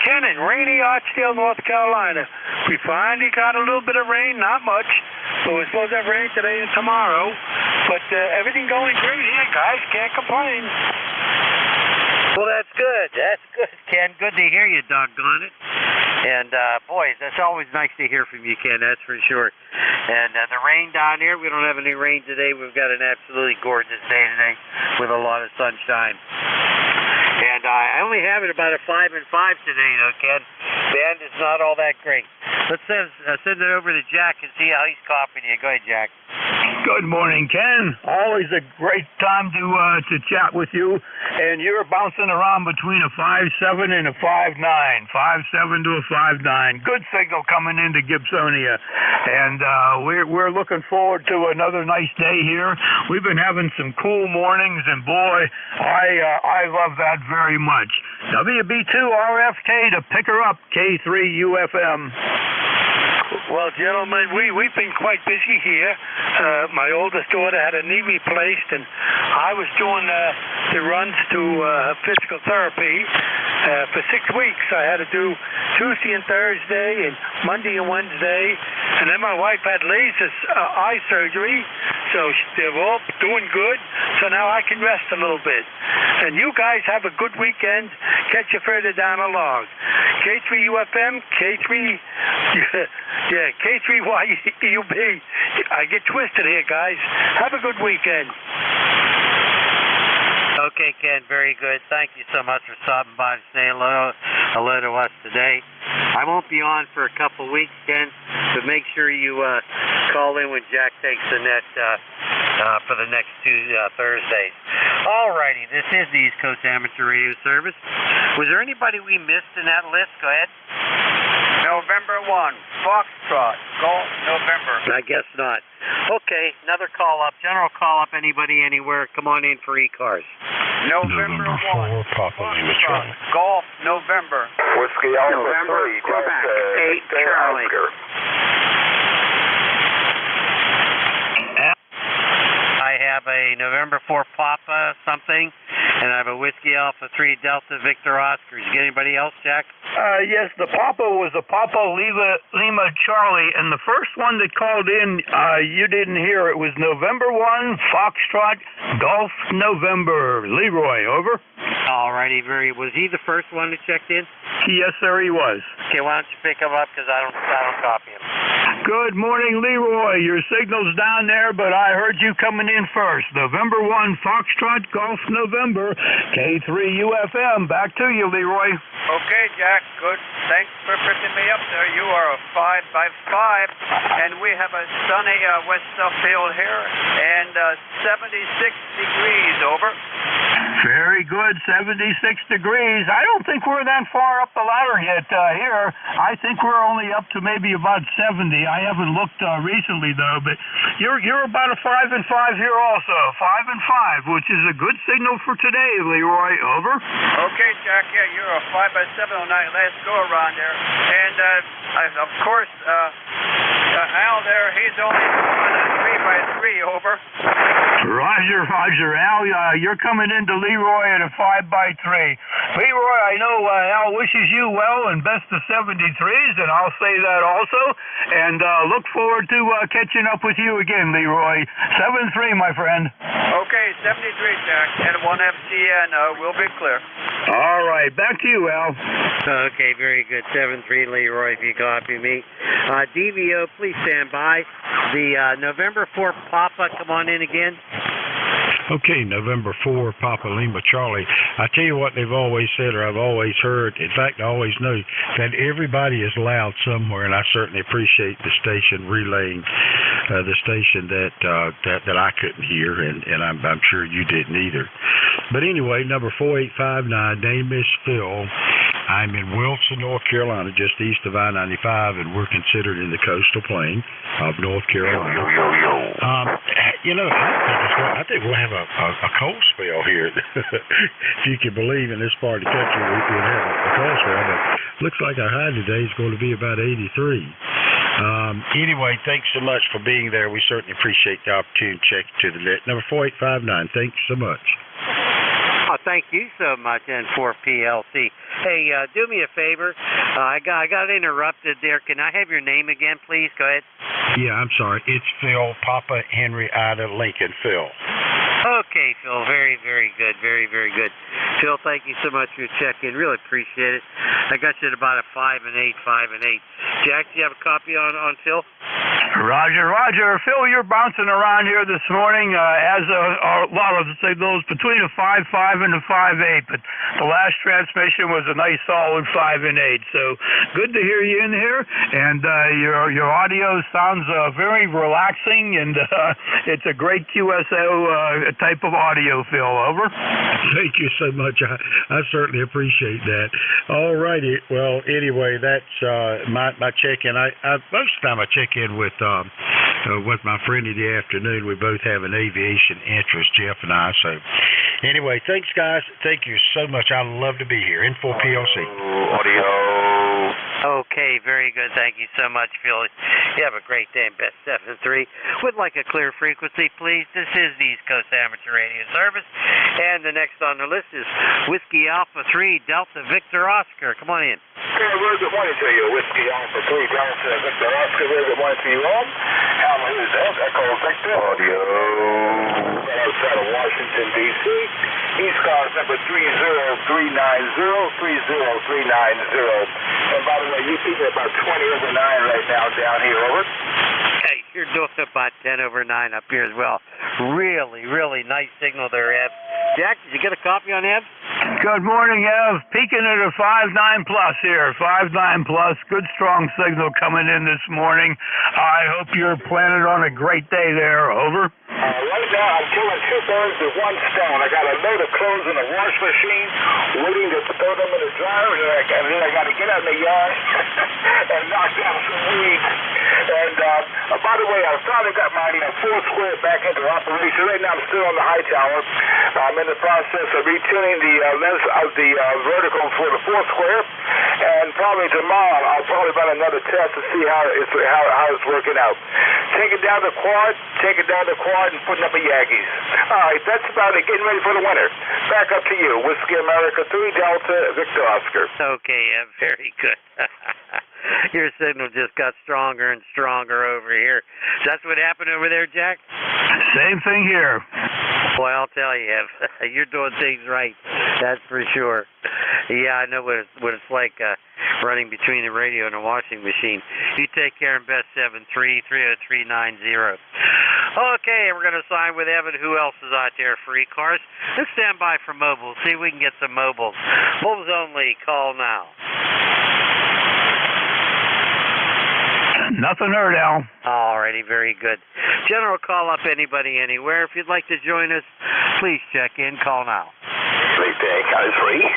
Ken in rainy Archdale, North Carolina. We finally got a little bit of rain, not much, but we're supposed to have rain today and tomorrow. But everything going great here, guys. Can't complain. Well, that's good. That's good, Ken. Good to hear you, doggone it. And, boys, that's always nice to hear from you, Ken, that's for sure. And the rain down here, we don't have any rain today. We've got an absolutely gorgeous day today with a lot of sunshine. And I only have it about a 5 and 5 today, though, Ken. Band is not all that great. Let's send it over to Jack and see how he's copying you. Go ahead, Jack. Good morning, Ken. Always a great time to chat with you. And you're bouncing around between a 5'7" and a 5'9". 5'7" to a 5'9". Good signal coming into Gibsonia. And we're looking forward to another nice day here. We've been having some cool mornings, and boy, I love that very much. WB2 RFK to pick her up, K3UFM. Well, gentlemen, we've been quite busy here. My oldest daughter had a knee replaced, and I was doing the runs to physical therapy for 6 weeks. I had to do Tuesday and Thursday, and Monday and Wednesday, and then my wife had laser eye surgery, so they're all doing good. So now I can rest a little bit. And you guys have a good weekend. Catch you further down along. K3UFM, K3YUB. I get twisted here, guys. Have a good weekend. Okay, Ken, very good. Thank you so much for stopping by and saying hello to us today. I won't be on for a couple weeks, Ken, but make sure you call in when Jack takes the net for the next 2 Thursdays. Alrighty, this is the East Coast Amateur Radio Service. Was there anybody we missed in that list? Go ahead. November 1, Foxtrot, Golf, November. I guess not. Okay, another call up. General call up, anybody, anywhere. Come on in for ECARS. November 1. Papa Lima Charlie. Golf, November. Whiskey Alpha November, 3, Quebec, Delta 8 Charlie. Oscar. I have a November 4 Papa something, and I have a Whiskey Alpha 3 Delta Victor Oscar. Did you get anybody else, Jack? Yes, the Papa was a Papa Lima Charlie, and the first one that called in, you didn't hear. It was November 1, Foxtrot, Golf November. Leroy, over. Alrighty, was he the first one that checked in? Yes, sir, he was. Okay, why don't you pick him up, because I don't copy him. Good morning, Leroy. Your signal's down there, but I heard you coming in first. November 1, Foxtrot, Golf November, K3UFM. Back to you, Leroy. Okay, Jack, good. Thanks for picking me up there. You are a 5x5, and we have a sunny West Suffield here, and 76 degrees, over. Very good, 76 degrees. I don't think we're that far up the ladder yet here. I think we're only up to maybe about 70. I haven't looked recently, though, but you're about a 5 and 5 here also, 5 and 5, which is a good signal for today, Leroy. Over. Okay, Jack, yeah, you're a 5x7 on that last go around there. And, of course, Al there, he's only on a 3x3, over. Roger, Al, you're coming into Leroy at a 5x3. Leroy, I know Al wishes you well and best of 73s, and I'll say that also. And look forward to catching up with you again, Leroy. 7-3, my friend. Okay, 73, Jack, and 1FCN will be clear. All right, back to you, Al. Okay, very good. 7-3, Leroy, if you copy me. DVO, please stand by. The November 4 Papa, come on in again. Okay, November 4, Papa Lima Charlie. I tell you what they've always said, or I've always heard, in fact, I always know, that everybody is loud somewhere, and I certainly appreciate the station relaying the station that I couldn't hear, and I'm sure you didn't either. But anyway, number 4859, name is Phil. I'm in Wilson, North Carolina, just east of I-95, and we're considered in the coastal plain of North Carolina. I think we'll have a cold spell here. If you can believe in this part of the country, we'll have a cold spell, but looks like our high today is going to be about 83. Anyway, thanks so much for being there. We certainly appreciate the opportunity to check to the net. Number 4859, thanks so much. Oh, thank you so much, N4PLC. Hey, do me a favor. I got interrupted there. Can I have your name again, please? Go ahead. Yeah, I'm sorry. It's Phil, Papa Henry Ida Lincoln, Phil. Okay, Phil. Very, very good. Very, very good. Phil, thank you so much for your check-in. Really appreciate it. I got you at about a 5 and 8, 5 and 8. Jack, do you have a copy on Phil? Roger. Phil, you're bouncing around here this morning as a lot of signals between a 5.5 and a 5.8, but the last transmission was a nice solid 5 and 8. So good to hear you in here, and your audio sounds very relaxing, and it's a great QSO type of audio, Phil. Over. Thank you so much. I certainly appreciate that. All righty. Well, anyway, that's my check-in. Most of the time I check in with my friend in the afternoon. We both have an aviation interest, Jeff and I. So anyway, thanks, guys. Thank you so much. I love to be here. N4PLC. Audio. Okay, very good. Thank you so much, Phil. You have a great day and best 7-3. Would like a clear frequency, please. This is the East Coast Amateur Radio Service. And the next on the list is Whiskey Alpha 3 Delta Victor Oscar. Come on in. Okay, very good morning to you. Whiskey Alpha 3 Delta Victor Oscar. Very good morning to you all. Hammer is Echo Victor. Audio. Right outside of Washington, D.C. ECARS number 30390, 30390. And by the way, you keep it about 20 over 9 right now down here, over. Hey, you're doing about 10 over 9 up here as well. Really, really nice signal there, Ev. Jack, did you get a copy on Ev? Good morning, Ev. Peaking at a 5.9 plus here. 5.9 plus. Good strong signal coming in this morning. I hope you're planning on a great day there. Over. Right now, I'm killing two birds with one stone. I got a load of clothes in the wash machine, waiting to throw them in the dryer, and then I got to get out in the yard and knock down some weeds. And by the way, I finally got my fourth square back into operation. Right now, I'm still on the high tower. I'm in the process of retuning the lens of the vertical for the fourth square, and probably tomorrow I'll probably run another test to see how it's working out. Taking down the quad, and putting up a Yankees. All right, that's about it. Getting ready for the winter. Back up to you. Whiskey America 3 Delta Victor Oscar. Okay, very good. Your signal just got stronger and stronger over here. That's what happened over there, Jack? Same thing here. Boy, I'll tell you, you're doing things right. That's for sure. Yeah, I know what it's like running between the radio and a washing machine. You take care and best 7330390. Okay, we're going to sign with Evan. Who else is out there for ECARS? Let's stand by for mobiles. See if we can get some mobiles. Mobiles only. Call now. Nothing heard, Al. Alrighty, very good. General call up anybody anywhere. If you'd like to join us, please check in. Call now. Victor Echo 3.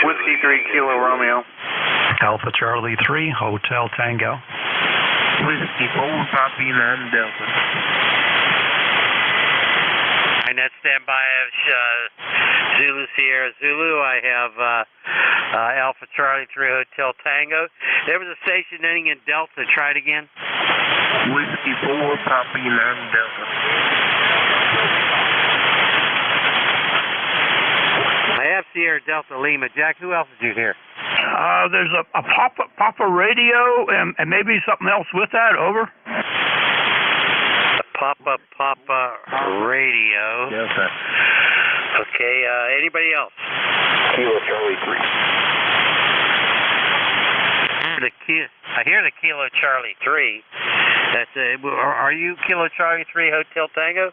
Whiskey 3 Kilo Romeo. Alpha Charlie 3 Hotel Tango. Whiskey 4 Copy 9 Delta. And that's standby. I have Zulu Sierra Zulu. I have Alpha Charlie 3 Hotel Tango. There was a station ending in Delta. Try it again. Whiskey 4 Copy 9 Delta. I have Sierra Delta Lima. Jack, who else did you hear? There's a Papa radio and maybe something else with that. Over. Papa radio. Yes, sir. Okay, anybody else? Kilo Charlie 3. I hear the Kilo Charlie 3. That's are you Kilo Charlie 3 Hotel Tango?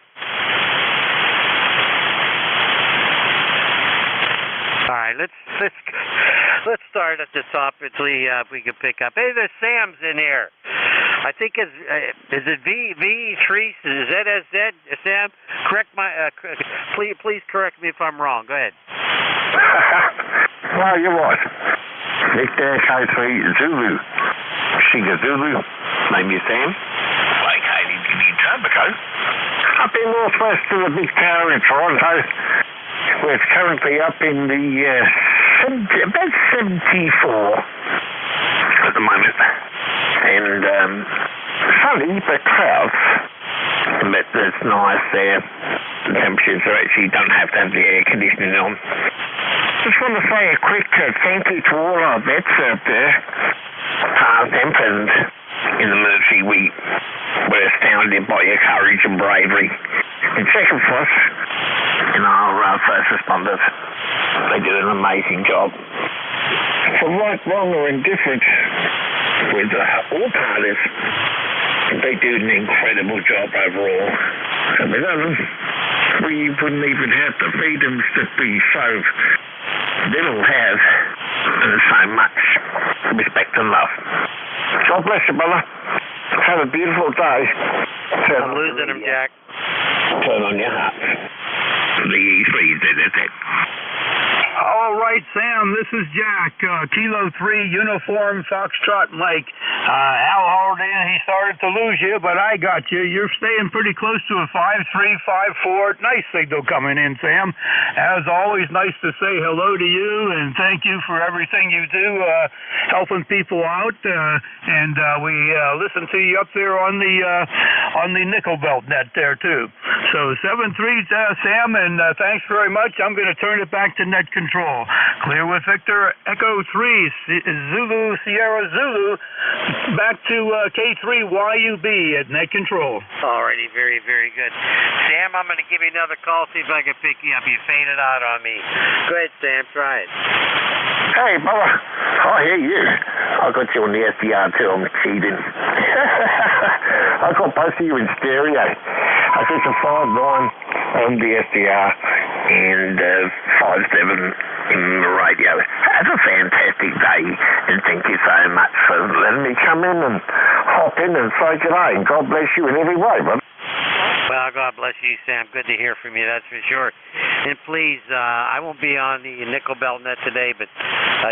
All right, let's start at the top and see if we can pick up. Hey, there's Sam's in here. I think is it V3? Is that Sam? Correct my please correct me if I'm wrong. Go ahead. Well, you're right. Victor Echo 3 Zulu. Shiga Zulu. Name is Sam. Located in Etobicoke. Up in northwest of the big tower in Toronto. We're currently up in the about 74 at the moment. And sunny but clouds. But it's nice there. The temperatures actually don't have to have the air conditioning on. Just want to say a quick thank you to all our vets out there, past and present, in the military. We're astounded by your courage and bravery. And second for us, in our first responders. They did an amazing job. For right, wrong, or indifferent, with all parties, they do an incredible job overall. And without them, we wouldn't even have the freedoms that we so little have, and so much respect and love. God bless you, brother. Have a beautiful day. I'm losing him, Jack. Turn on your heart. The E3 did it. All right, Sam, this is Jack, Kilo 3, Uniform, Foxtrot, Mike. Al hauled in, he started to lose you, but I got you. You're staying pretty close to a 5-3, 5-4. Nice signal coming in, Sam. As always, nice to say hello to you, and thank you for everything you do, helping people out. And we listen to you up there on the Nickel Belt net there, too. So 7-3, Sam, and thanks very much. I'm going to turn it back to net control. Clear with Victor Echo 3 Zulu Sierra Zulu. Back to K3YUB at net control. Alrighty, very, very good. Sam, I'm going to give you another call, see if I can pick you up. You faded out on me. Go ahead, Sam, try it. Hey, brother. I hear you. I got you on the SDR too. I'm cheating. I got both of you in stereo. I got the 5-9 on the SDR and 5-7 in the radio. Have a fantastic day, and thank you so much for letting me come in and hop in and say good day. And God bless you in every way, brother. Well, God bless you, Sam. Good to hear from you, that's for sure. And please, I won't be on the Nickel Belt net today, but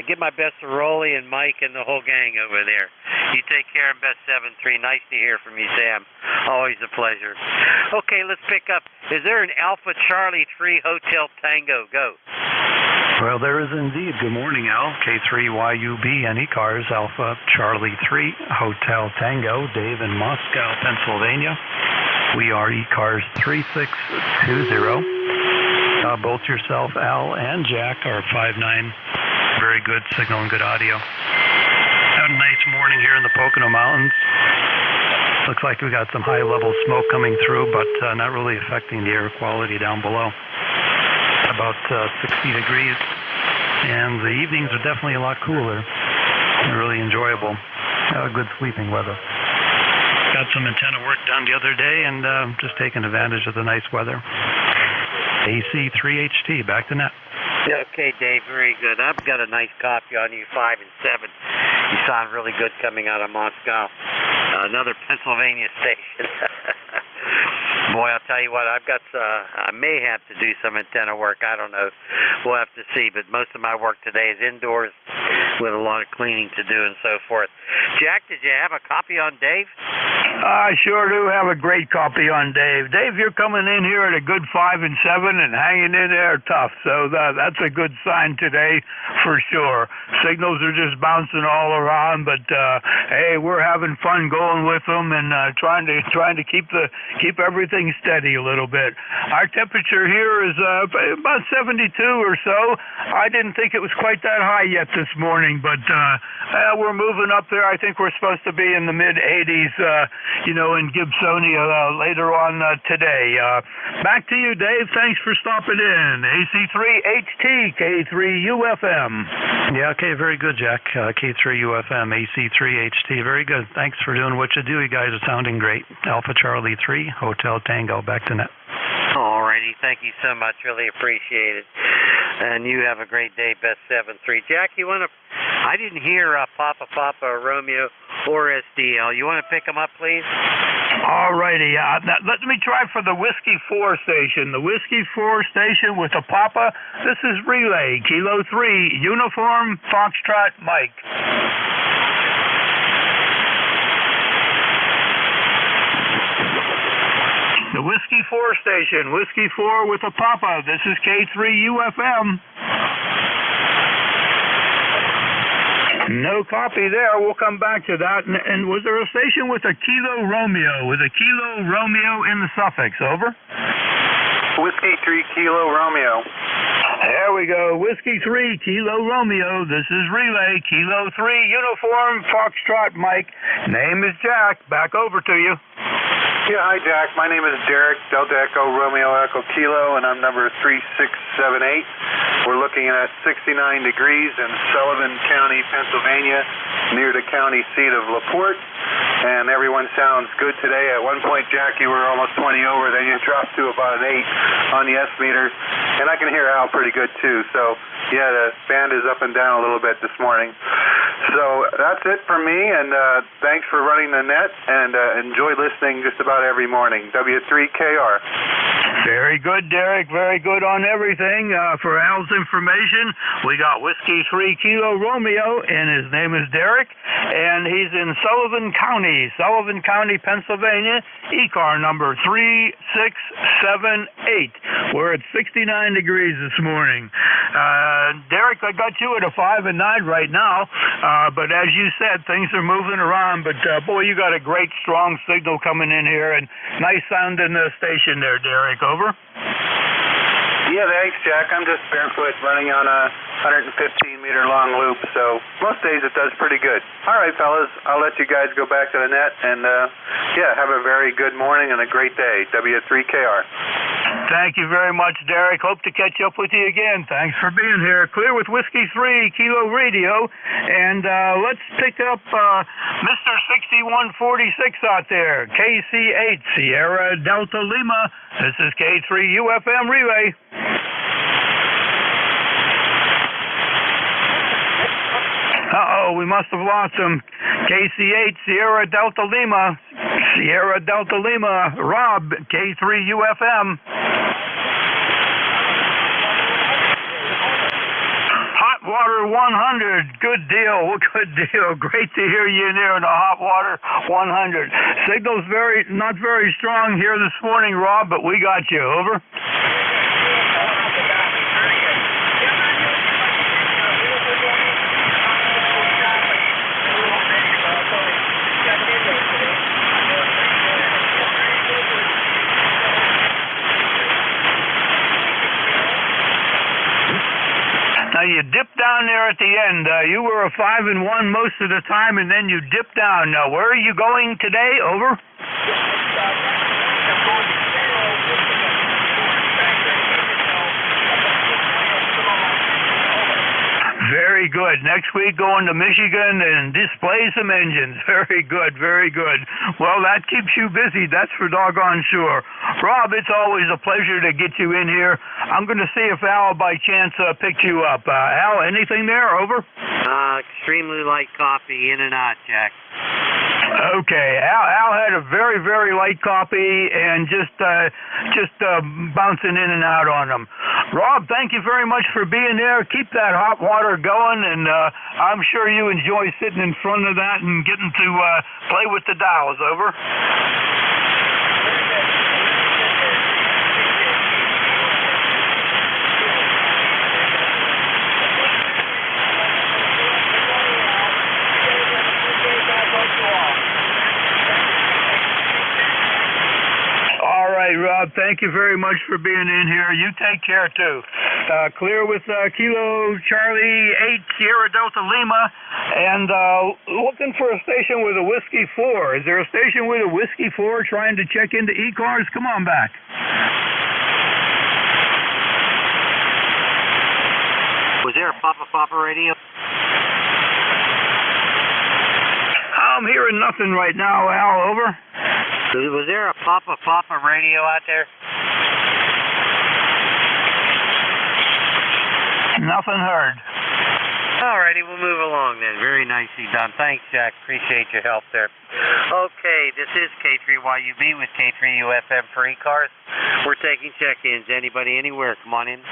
give my best to Rolly and Mike and the whole gang over there. You take care and best 7-3. Nice to hear from you, Sam. Always a pleasure. Okay, let's pick up. Is there an Alpha Charlie 3 Hotel Tango? Go. Well, there is indeed. Good morning, Al. K3YUB and ECARS, Alpha Charlie 3, Hotel Tango, Dave in Moscow, Pennsylvania. We are ECARS 3620. Both yourself, Al, and Jack are 5'9". Very good signal and good audio. Had a nice morning here in the Pocono Mountains. Looks like we got some high-level smoke coming through, but not really affecting the air quality down below. About 60 degrees, and the evenings are definitely a lot cooler. Really enjoyable. Good sleeping weather. Got some antenna work done the other day, and just taking advantage of the nice weather. AC3HT, back to net. Okay, Dave, very good. I've got a nice copy on you, 5 and 7. You sound really good coming out of Moscow. Another Pennsylvania station. Boy, I'll tell you what, I may have to do some antenna work. I don't know. We'll have to see, but most of my work today is indoors with a lot of cleaning to do and so forth. Jack, did you have a copy on Dave? I sure do have a great copy on Dave. Dave, you're coming in here at a good 5 and 7 and hanging in there tough, so that's a good sign today for sure. Signals are just bouncing all around, but hey, we're having fun going with them and trying to keep everything steady a little bit. Our temperature here is about 72 or so. I didn't think it was quite that high yet this morning, but we're moving up there. I think we're supposed to be in the mid-80s, in Gibsonia later on today. Back to you, Dave. Thanks for stopping in. AC3HT, K3UFM. Yeah, okay, very good, Jack. K3UFM, AC3HT, very good. Thanks for doing what you do. You guys are sounding great. Alpha Charlie 3, Hotel Tango, back to net. Alrighty, thank you so much. Really appreciate it. And you have a great day, best 7-3. Jack, you want to... I didn't hear Papa Romeo or SDL. You want to pick them up, please? Alrighty. Let me try for the Whiskey 4 station. The Whiskey 4 station with a Papa. This is Relay, Kilo 3, Uniform, Foxtrot, Mike. The Whiskey 4 station, Whiskey 4 with a Papa. This is K3UFM. No copy there. We'll come back to that. And was there a station with a Kilo Romeo? With a Kilo Romeo in the suffix? Over. Whiskey 3 Kilo Romeo. There we go. Whiskey 3 Kilo Romeo. This is Relay, Kilo 3 Uniform, Foxtrot, Mike. Name is Jack. Back over to you. Yeah, hi, Jack. My name is Derek, Delta Echo Romeo Echo Kilo, and I'm number 3678. We're looking at 69 degrees in Sullivan County, Pennsylvania, near the county seat of LaPorte, and everyone sounds good today. At one point, Jack, you were almost 20 over, then you dropped to about an 8 on the S meter, and I can hear Al pretty good, too. So, yeah, the band is up and down a little bit this morning. So that's it for me, and thanks for running the net, and enjoy listening just about every morning. W3KR. Very good, Derek. Very good on everything. For Al's information, we got Whiskey 3 Kilo Romeo, and his name is Derek, and he's in Sullivan County, Pennsylvania, ECAR number 3678. We're at 69 degrees this morning. Derek, I got you at a 5 and 9 right now, but as you said, things are moving around, but boy, you got a great strong signal coming in here, and nice sound in the station there, Derek. Over. Yeah, thanks, Jack. I'm just barefoot running on a 115-meter long loop, so most days it does pretty good. All right, fellas, I'll let you guys go back to the net, and have a very good morning and a great day. W3KR. Thank you very much, Derek. Hope to catch up with you again. Thanks for being here. Clear with Whiskey 3 Kilo Radio, and let's pick up Mr. 6146 out there, KC8 Sierra Delta Lima. This is K3 UFM Relay. Uh-oh, we must have lost him. KC8 Sierra Delta Lima. Sierra Delta Lima, Rob, K3UFM. Hot water 100, good deal, good deal. Great to hear you in there in the hot water 100. Signal's not very strong here this morning, Rob, but we got you. Over. Now you dip down there at the end. You were a 5-1 most of the time, and then you dip down. Now, where are you going today? Over. Very good. Next week going to Michigan and display some engines. Very good, very good. Well, that keeps you busy, that's for doggone sure. Rob, it's always a pleasure to get you in here. I'm going to see if Al by chance picked you up. Al, anything there? Over? Extremely light coffee, in and out, Jack. Okay, Al had a very, very light copy and just bouncing in and out on them. Rob, thank you very much for being there. Keep that hot water going, and I'm sure you enjoy sitting in front of that and getting to play with the dials. Over. Rob, thank you very much for being in here. You take care, too. Clear with Kilo Charlie 8 Sierra Delta Lima, and looking for a station with a Whiskey 4. Is there a station with a Whiskey 4 trying to check into ECARS? Come on back. Was there a Papa radio? I'm hearing nothing right now, Al. Over. Was there a Papa radio out there? Nothing heard. Alrighty, we'll move along then. Very nicely done. Thanks, Jack. Appreciate your help there. Okay, this is K3YUB with K3UFM for ECARS. We're taking check-ins. Anybody, anywhere, come on in.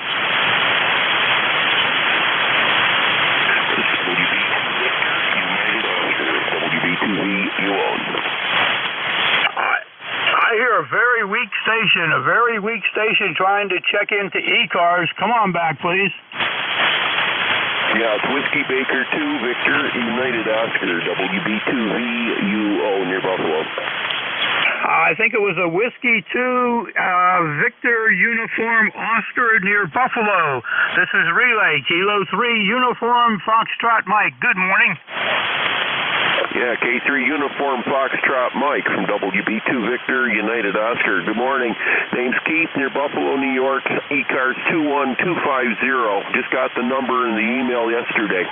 I hear a very weak station trying to check into ECARS. Come on back, please. Yeah, it's Whiskey Baker 2, Victor, United Oscar, WB2VUO near Buffalo. I think it was a Whiskey 2, Victor Uniform Oscar near Buffalo. This is Relay, Kilo 3, Uniform Foxtrot Mike. Good morning. Yeah, K3 Uniform Foxtrot Mike from WB2 Victor United Oscar. Good morning. Name's Keith near Buffalo, New York. ECARS 21250. Just got the number in the email yesterday.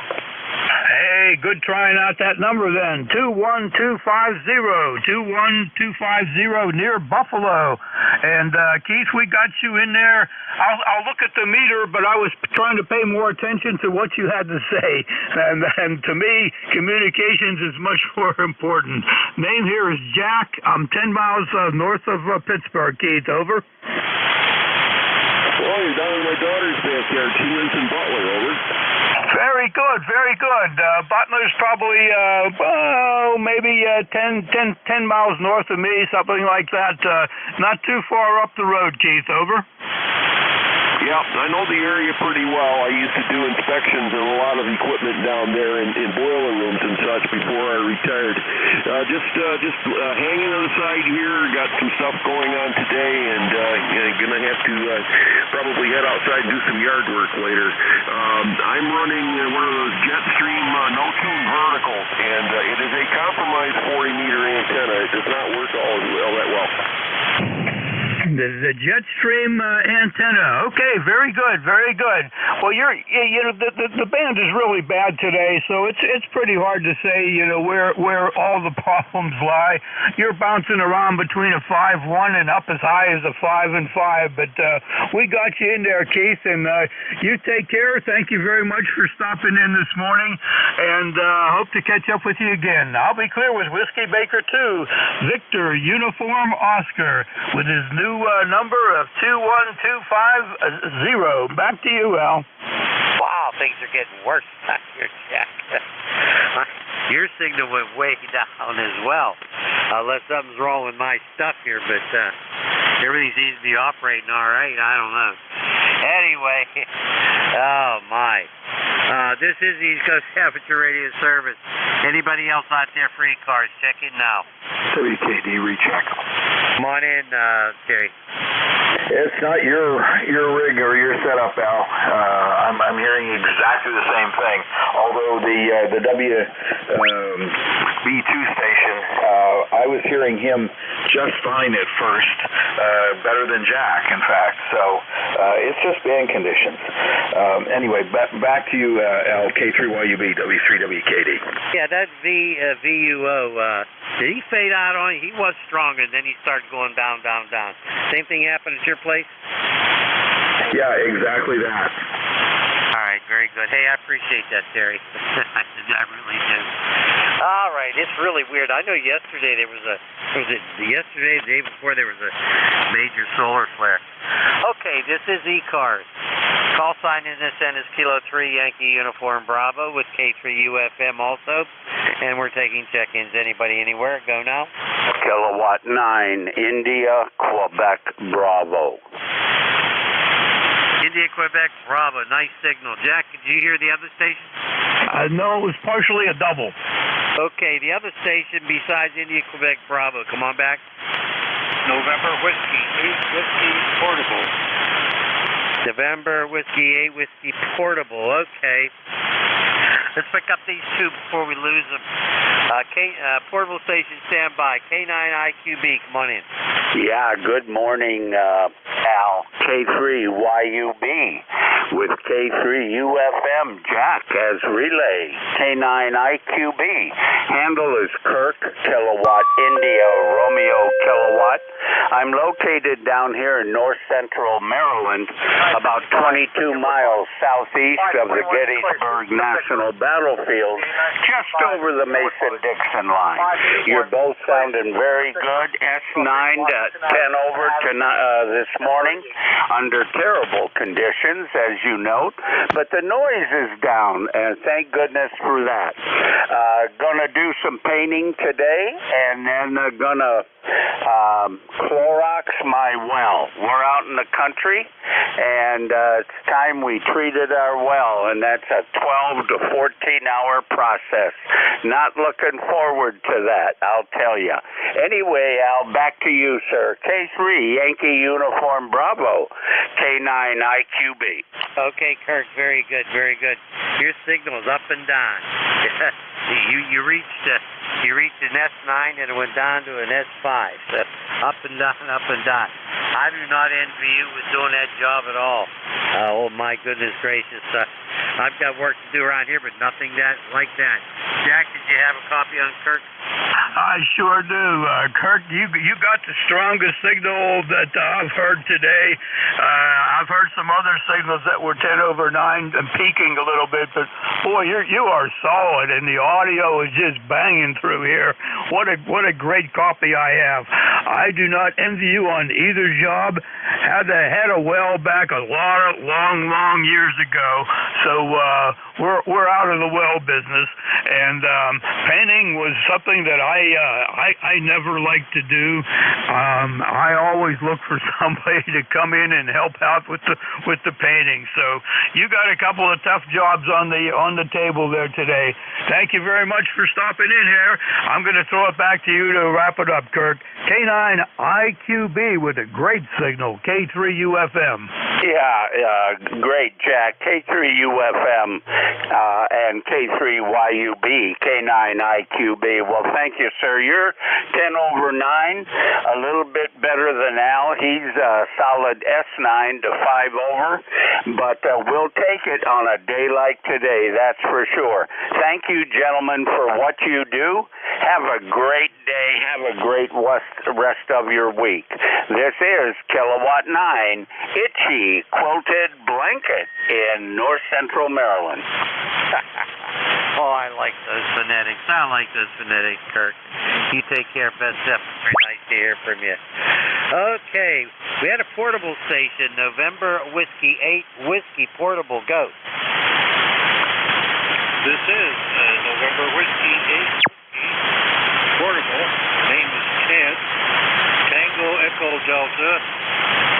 Hey, good trying out that number then. 21250 near Buffalo. And Keith, we got you in there. I'll look at the meter, but I was trying to pay more attention to what you had to say. And to me, communications is much more important. Name here is Jack. I'm 10 miles north of Pittsburgh, Keith. Over. Well, you're down in my daughter's backyard. She lives in Butler. Over. Very good, very good. Butler's probably maybe 10 miles north of me, something like that. Not too far up the road, Keith. Over. Yeah, I know the area pretty well. I used to do inspections of a lot of equipment down there in boiler rooms and such before I retired. Just hanging on the side here. Got some stuff going on today, and gonna have to probably head outside and do some yard work later. I'm running one of those Jetstream no-tune verticals, and it is a compromised 40-meter antenna. It does not work all that well. The Jetstream antenna. Okay, very good, very good. Well, the band is really bad today, so it's pretty hard to say, where all the problems lie. You're bouncing around between a 5-1 and up as high as a 5-5, but we got you in there, Keith, and you take care. Thank you very much for stopping in this morning, and hope to catch up with you again. I'll be clear with Whiskey Baker 2, Victor Uniform Oscar, with his new number of 21250. Back to you, Al. Wow, things are getting worse out here, Jack. Your signal went way down as well. Unless something's wrong with my stuff here, but everything seems to be operating all right. I don't know. Anyway, oh my. This is the East Coast Amateur Radio Service. Anybody else out there for ECARS? Check in now. WKD recheck. Come on in, Terry. It's not your rig or your setup, Al. I'm hearing exactly the same thing. Although the WB2 station, I was hearing him just fine at first, better than Jack, in fact. So it's just band conditions. Anyway, back to you, Al. K3YUB, W3WKD. Yeah, that VUO. Did he fade out on you? He was stronger, and then he started going down, down, down. Same thing happened at your place? Yeah, exactly that. All right, very good. Hey, I appreciate that, Terry. I really do. All right, it's really weird. I know yesterday the day before there was a major solar flare. Okay, this is ECARS. Call sign in this end is Kilo 3 Yankee Uniform Bravo with K3UFM also. And we're taking check-ins. Anybody, anywhere? Go now. Kilowatt 9, India, Quebec, Bravo. India, Quebec, Bravo. Nice signal. Jack, did you hear the other station? No, it was partially a double. Okay, the other station besides India, Quebec, Bravo. Come on back. November Whiskey 8 Whiskey Portable. November Whiskey 8 Whiskey Portable. Okay. Let's pick up these two before we lose them. Portable station standby. K9IQB, come on in. Yeah, good morning, Al. K3YUB with K3UFM, Jack as relay. K9IQB. Handle is Kirk, Kilowatt, India, Romeo, Kilowatt. I'm located down here in north central Maryland, about 22 miles southeast of the Gettysburg National Battlefield, just over the Mason-Dixon line. You're both sounding very good. S9 to 10 over this morning under terrible conditions, as you note, but the noise is down, and thank goodness for that. Gonna do some painting today, and then gonna Clorox my well. We're out in the country, and it's time we treated our well, and that's a 12 to 14-hour process. Not looking forward to that, I'll tell you. Anyway, Al, back to you, sir. K3, Yankee Uniform Bravo, K9IQB. Okay, Kirk, very good, very good. Your signal is up and down. You reached an S9 and it went down to an S5. So up and down, up and down. I do not envy you with doing that job at all. Oh my goodness gracious! I've got work to do around here, but nothing like that. Jack, did you have a copy on Kirk? I sure do. Kirk, you got the strongest signal that I've heard today. I've heard some other signals that were 10 over 9 and peaking a little bit, but boy, you are solid, and the audio is just banging through here. What a great copy I have. I do not envy you on either job. Had a well back a lot of long years ago, so we're out of the well business, and painting was something that I never liked to do. I always look for somebody to come in and help out with the painting. So you got a couple of tough jobs on the table there today. Thank you very much for stopping in here. I'm going to throw throw it back to you to wrap it up, Kirk. K9IQB with a great signal, K3UFM. Yeah, great, Jack. K3UFM and K3YUB, K9IQB. Well, thank you, sir. You're 10 over 9, a little bit better than Al. He's a solid S9 to 5 over, but we'll take it on a day like today, that's for sure. Thank you, gentlemen, for what you do. Have a great day. Have a great rest of your week. This is Kilowatt 9, Itchy Quilted Blanket in North Central Maryland. Oh, I like those phonetics. I like those phonetics, Kirk. You take care. Best up. Very nice to hear from you. Okay, we had a portable station, November Whiskey 8 Whiskey Portable Ghost. This is November Whiskey 8 Portable. Name is Ted. Tango Echo Delta.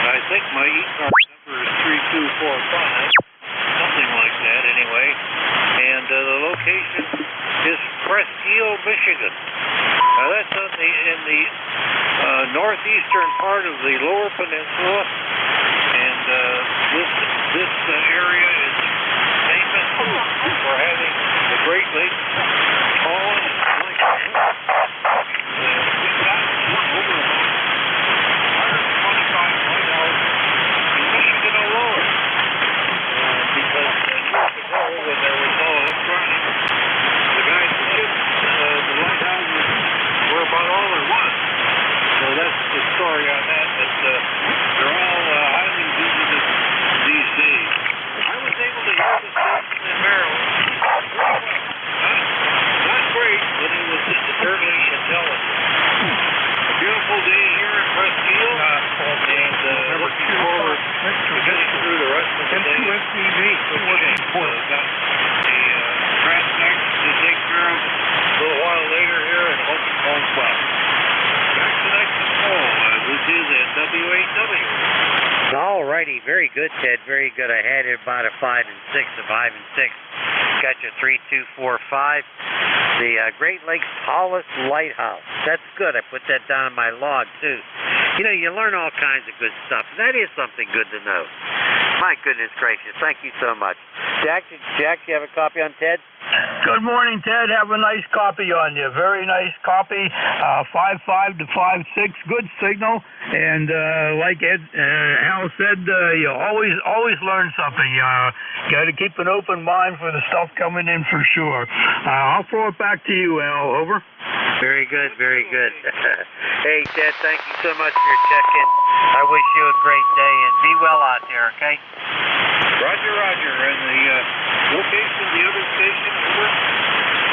I think my ECARS number is 3245. Something like that, anyway. And the location is Presqu'île, Michigan. That's in the northeastern part of the Lower Peninsula, and this area is famous for having the Great Lakes fallen and blanket. We've got over 125 whiteouts in Michigan alone, because years ago, when there was no electronics, the guys who shipped the lighthouses were about all there was. So that's the story on that, they're all highly visited these days. I was able to hear the station in Maryland pretty well. Not great, but it was certainly intelligent. A beautiful day here in Presqu'île, and looking forward to getting through the rest of the day. Got a transect to take care of a little while later here, and hope it goes well. Back to next control. This is at W8W. All righty, very good, Ted. Very good. I had it about a 5 and 6, a 5 and 6. Got your 3245. The Great Lakes tallest lighthouse. That's good. I put that down in my log too. You know, you learn all kinds of good stuff. That is something good to know. My goodness gracious. Thank you so much. Jack, do you have a copy on Ted? Good morning, Ted. Have a nice copy on you. Very nice copy. 5.5 to 5.6. Good signal. And like Al said, you always learn something. You got to keep an open mind for the stuff coming in for sure. I'll throw it back to you, Al. Over. Very good, very good. Hey, Ted, thank you so much for your check-in. I wish you a great day, and be well out there, okay? Roger, Roger. And the location of the other station, over?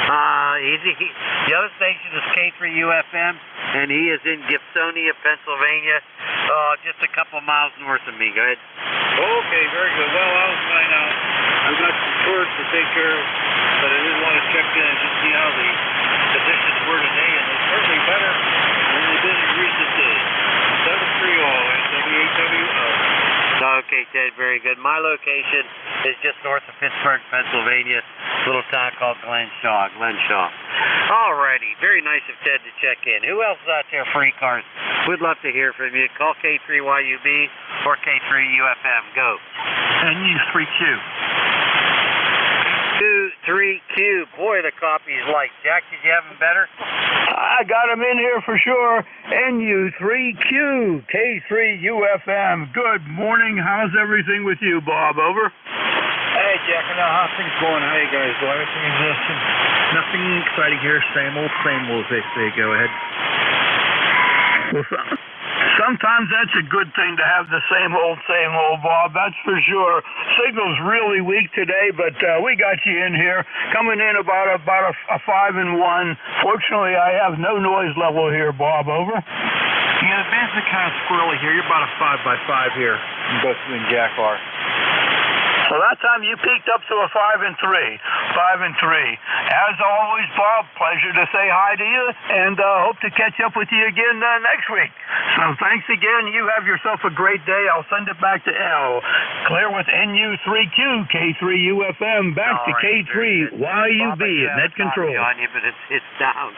The other station is K3UFM, and he is in Gibsonia, Pennsylvania, just a couple miles north of me. Go ahead. Okay, very good. Well, I'll find out. I've got some chores to take care of, but I did want to check in and just see how the conditions were today, and they're certainly better than they've been in recent days. 730 at W8W. Okay, Ted, very good. My location is just north of Pittsburgh, Pennsylvania, a little town called Glenshaw. All righty, very nice of Ted to check in. Who else is out there for ECARS? We'd love to hear from you. Call K3YUB or K3UFM. Go. NU3Q. 3Q. Boy, the copy is light. Jack, did you have them better? I got them in here for sure. NU3Q, K3UFM. Good morning. How's everything with you, Bob? Over. Hey, Jack. I know how things going. How you guys doing? Everything is nothing exciting here. Same old, as they say. Go ahead. Well, sometimes that's a good thing to have the same old, Bob. That's for sure. Signal's really weak today, but we got you in here. Coming in about a 5 and 1. Fortunately, I have no noise level here, Bob. Over. Yeah, the band's kind of squirrely here. You're about a 5 by 5 here. Both you and Jack are. Well, that time you peaked up to a 5 and 3. 5 and 3. As always, Bob, pleasure to say hi to you, and hope to catch up with you again next week. So thanks again. You have yourself a great day. I'll send it back to Al. Clear with NU3Q, K3UFM, back to K3YUB at net control. On you, but it's down.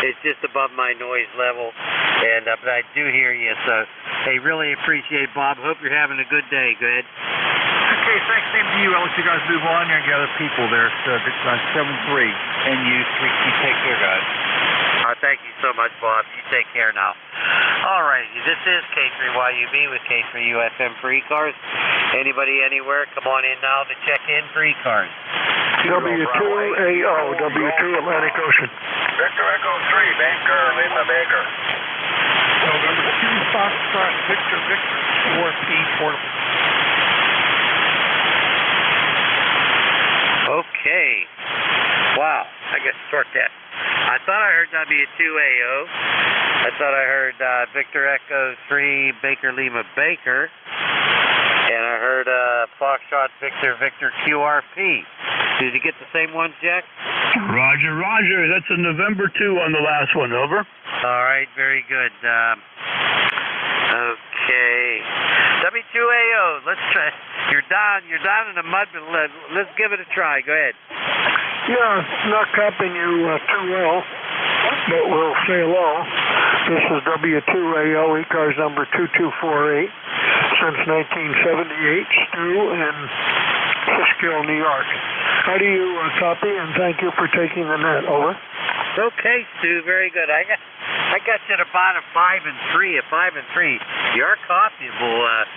It's just above my noise level, and but I do hear you. So, hey, really appreciate it, Bob. Hope you're having a good day. Go ahead. Okay, thanks. Same to you. I'll let you guys move on there and get other people there. So, 7-3. NU3Q. Take care, guys. Thank you so much, Bob. You take care now. All right, this is K3YUB with K3UFM for ECARS. Anybody anywhere, come on in now to check in for ECARS. W2AO, W2 Atlantic Ocean. Victor Echo 3, Baker, Lima Baker. November 2, Foxtrot, Victor, 4P, Portable. Okay. Wow, I got to sort that. I thought I heard W2AO. I thought I heard Victor Echo 3, Baker Lima Baker. And I heard Foxtrot Victor Victor QRP. Did you get the same ones, Jack? Roger, Roger. That's a November 2 on the last one. Over. All right, very good. Okay. W2AO, let's try. You're down in the mud, but let's give it a try. Go ahead. Yeah, not copying you too well, but we'll say hello. This is W2AO, ECARS number 2248, since 1978, Stu in Fishkill, New York. How do you copy, and thank you for taking the net. Over. Okay, Stu, very good. I got you at about a 5 and 3. A 5 and 3. You're copyable, but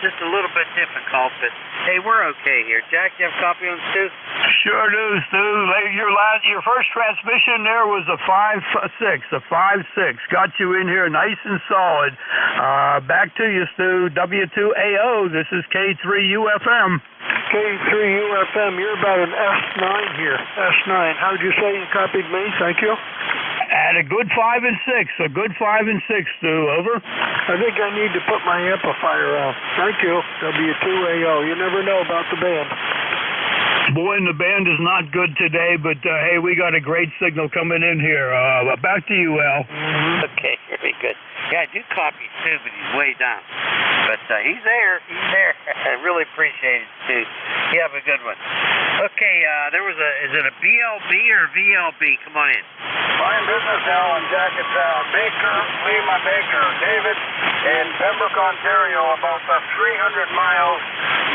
just a little bit difficult. But hey, we're okay here. Jack, you have copy on Stu? Sure do, Stu. Your first transmission there was a 5.6, a 5.6. Got you in here nice and solid. Back to you, Stu. W2AO. This is K3UFM. K3UFM, you're about an S9 here. S9. How'd you say you copied me? Thank you. At a good 5 and 6. A good 5 and 6, Stu. Over. I think I need to put my amplifier on. Thank you. W2AO. You never know about the band. Boy, and the band is not good today, but hey, we got a great signal coming in here. Back to you, Al. Okay, very good. Yeah, I do copy Stu, but he's way down. But he's there. He's there. I really appreciate it, Stu. You have a good one. Okay, there was is it a BLB or VLB? Come on in. Fine business, Al, and Jack and Al. Baker, Lima Baker, David in Pembroke, Ontario, about 300 miles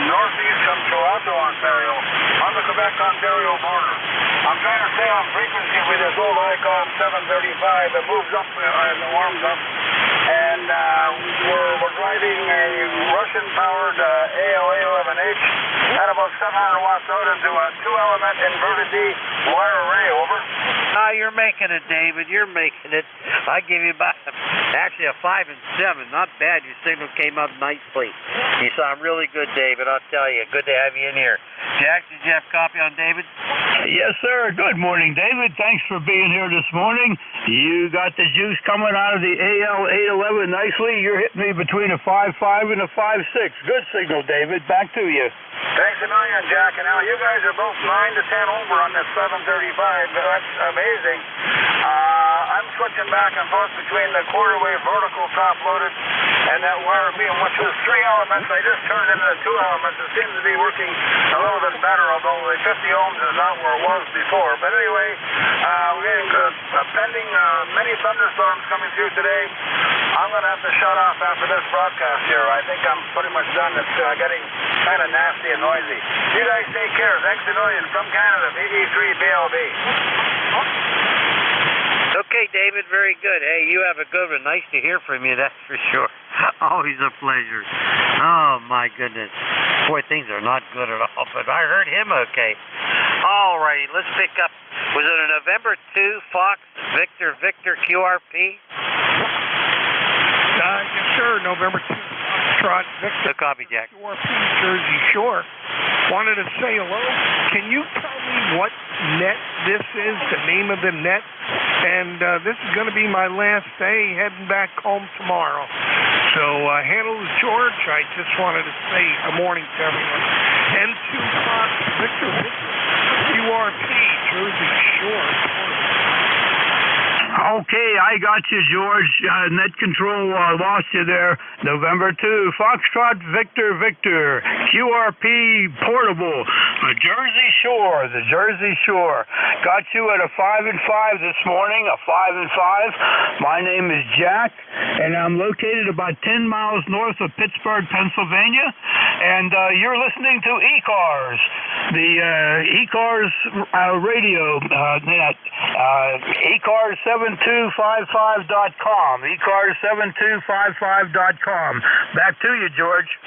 northeast of Toronto, Ontario, on the Quebec-Ontario border. I'm trying to stay on frequency with this old ICOM 735 that moves up and warms up. And we're driving a Russian-powered ALA-11H at about 700 watts out into a 2-element inverted D wire array. Over. You're making it, David. You're making it. I give you about actually a 5 and 7. Not bad. Your signal came up nicely. You sound really good, David. I'll tell you. Good to have you in here. Jack, did you have copy on David? Yes, sir. Good morning, David. Thanks for being here this morning. You got the juice coming out of the AL811 nicely. You're hitting me between a 5.5 and a 5.6. Good signal, David. Back to you. Thanks a million, Jack. And now you guys are both 9 to 10 over on this 735. That's amazing. I'm switching back and forth between the quarter-wave vertical top-loaded and that wire beam, which was 3 elements. I just turned into the 2 elements. It seems to be working a little bit better, although the 50 ohms is not where it was before. But anyway, we're getting pending many thunderstorms coming through today. I'm going to have to shut off after this broadcast here. I think I'm pretty much done. It's getting kind of nasty and noisy. You guys take care. Thanks a million. From Canada, VD3BLB. Okay, David, very good. Hey, you have a good one. Nice to hear from you, that's for sure. Always a pleasure. Oh, my goodness. Boy, things are not good at all, but I heard him okay. All righty, let's pick up. Was it a November 2 Fox Victor Victor QRP? Yes, sir. November 2 Foxtrot Victor. Good copy, Jack. QRP, Jersey Shore. Wanted to say hello. Can you tell me what net this is, the name of the net? And this is going to be my last day, heading back home tomorrow. So, handle George. I just wanted to say good morning to everyone. N2 Fox Victor QRP Jersey Shore. Okay, I got you, George. Net Control lost you there. November 2, Foxtrot Victor Victor, QRP Portable, Jersey Shore, the Jersey Shore. Got you at a 5 and 5 this morning, a 5 and 5. My name is Jack, and I'm located about 10 miles north of Pittsburgh, Pennsylvania. And you're listening to ECARS, the ECARS radio net, ECARS7255.com, ECARS7255.com. Back to you, George.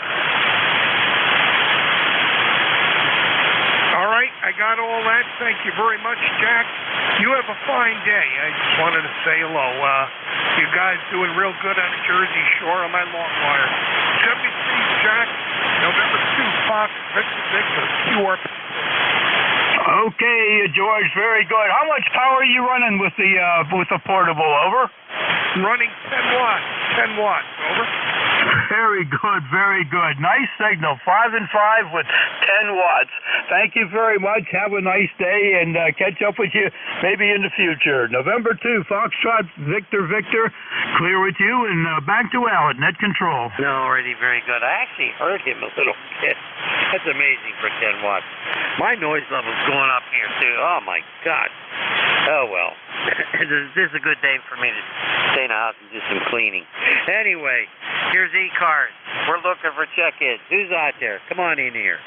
All right, I got all that. Thank you very much, Jack. You have a fine day. I just wanted to say hello. You guys doing real good on the Jersey Shore on my long wire. 73 Jack, November 2, Fox, Victor Victor, QRP. Okay, George, very good. How much power are you running with the portable? Over. Running 10 watts. 10 watts. Over. Very good, very good. Nice signal. 5 and 5 with 10 watts. Thank you very much. Have a nice day, and catch up with you maybe in the future. November 2, Foxtrot Victor Victor. Clear with you, and back to Al at Net Control. No, already very good. I actually heard him a little bit. That's amazing for 10 watts. My noise level's going up here, too. Oh, my God. Oh, well. This is a good day for me to stay in the house and do some cleaning. Anyway, here's ECARS. We're looking for check-ins. Who's out there? Come on in here.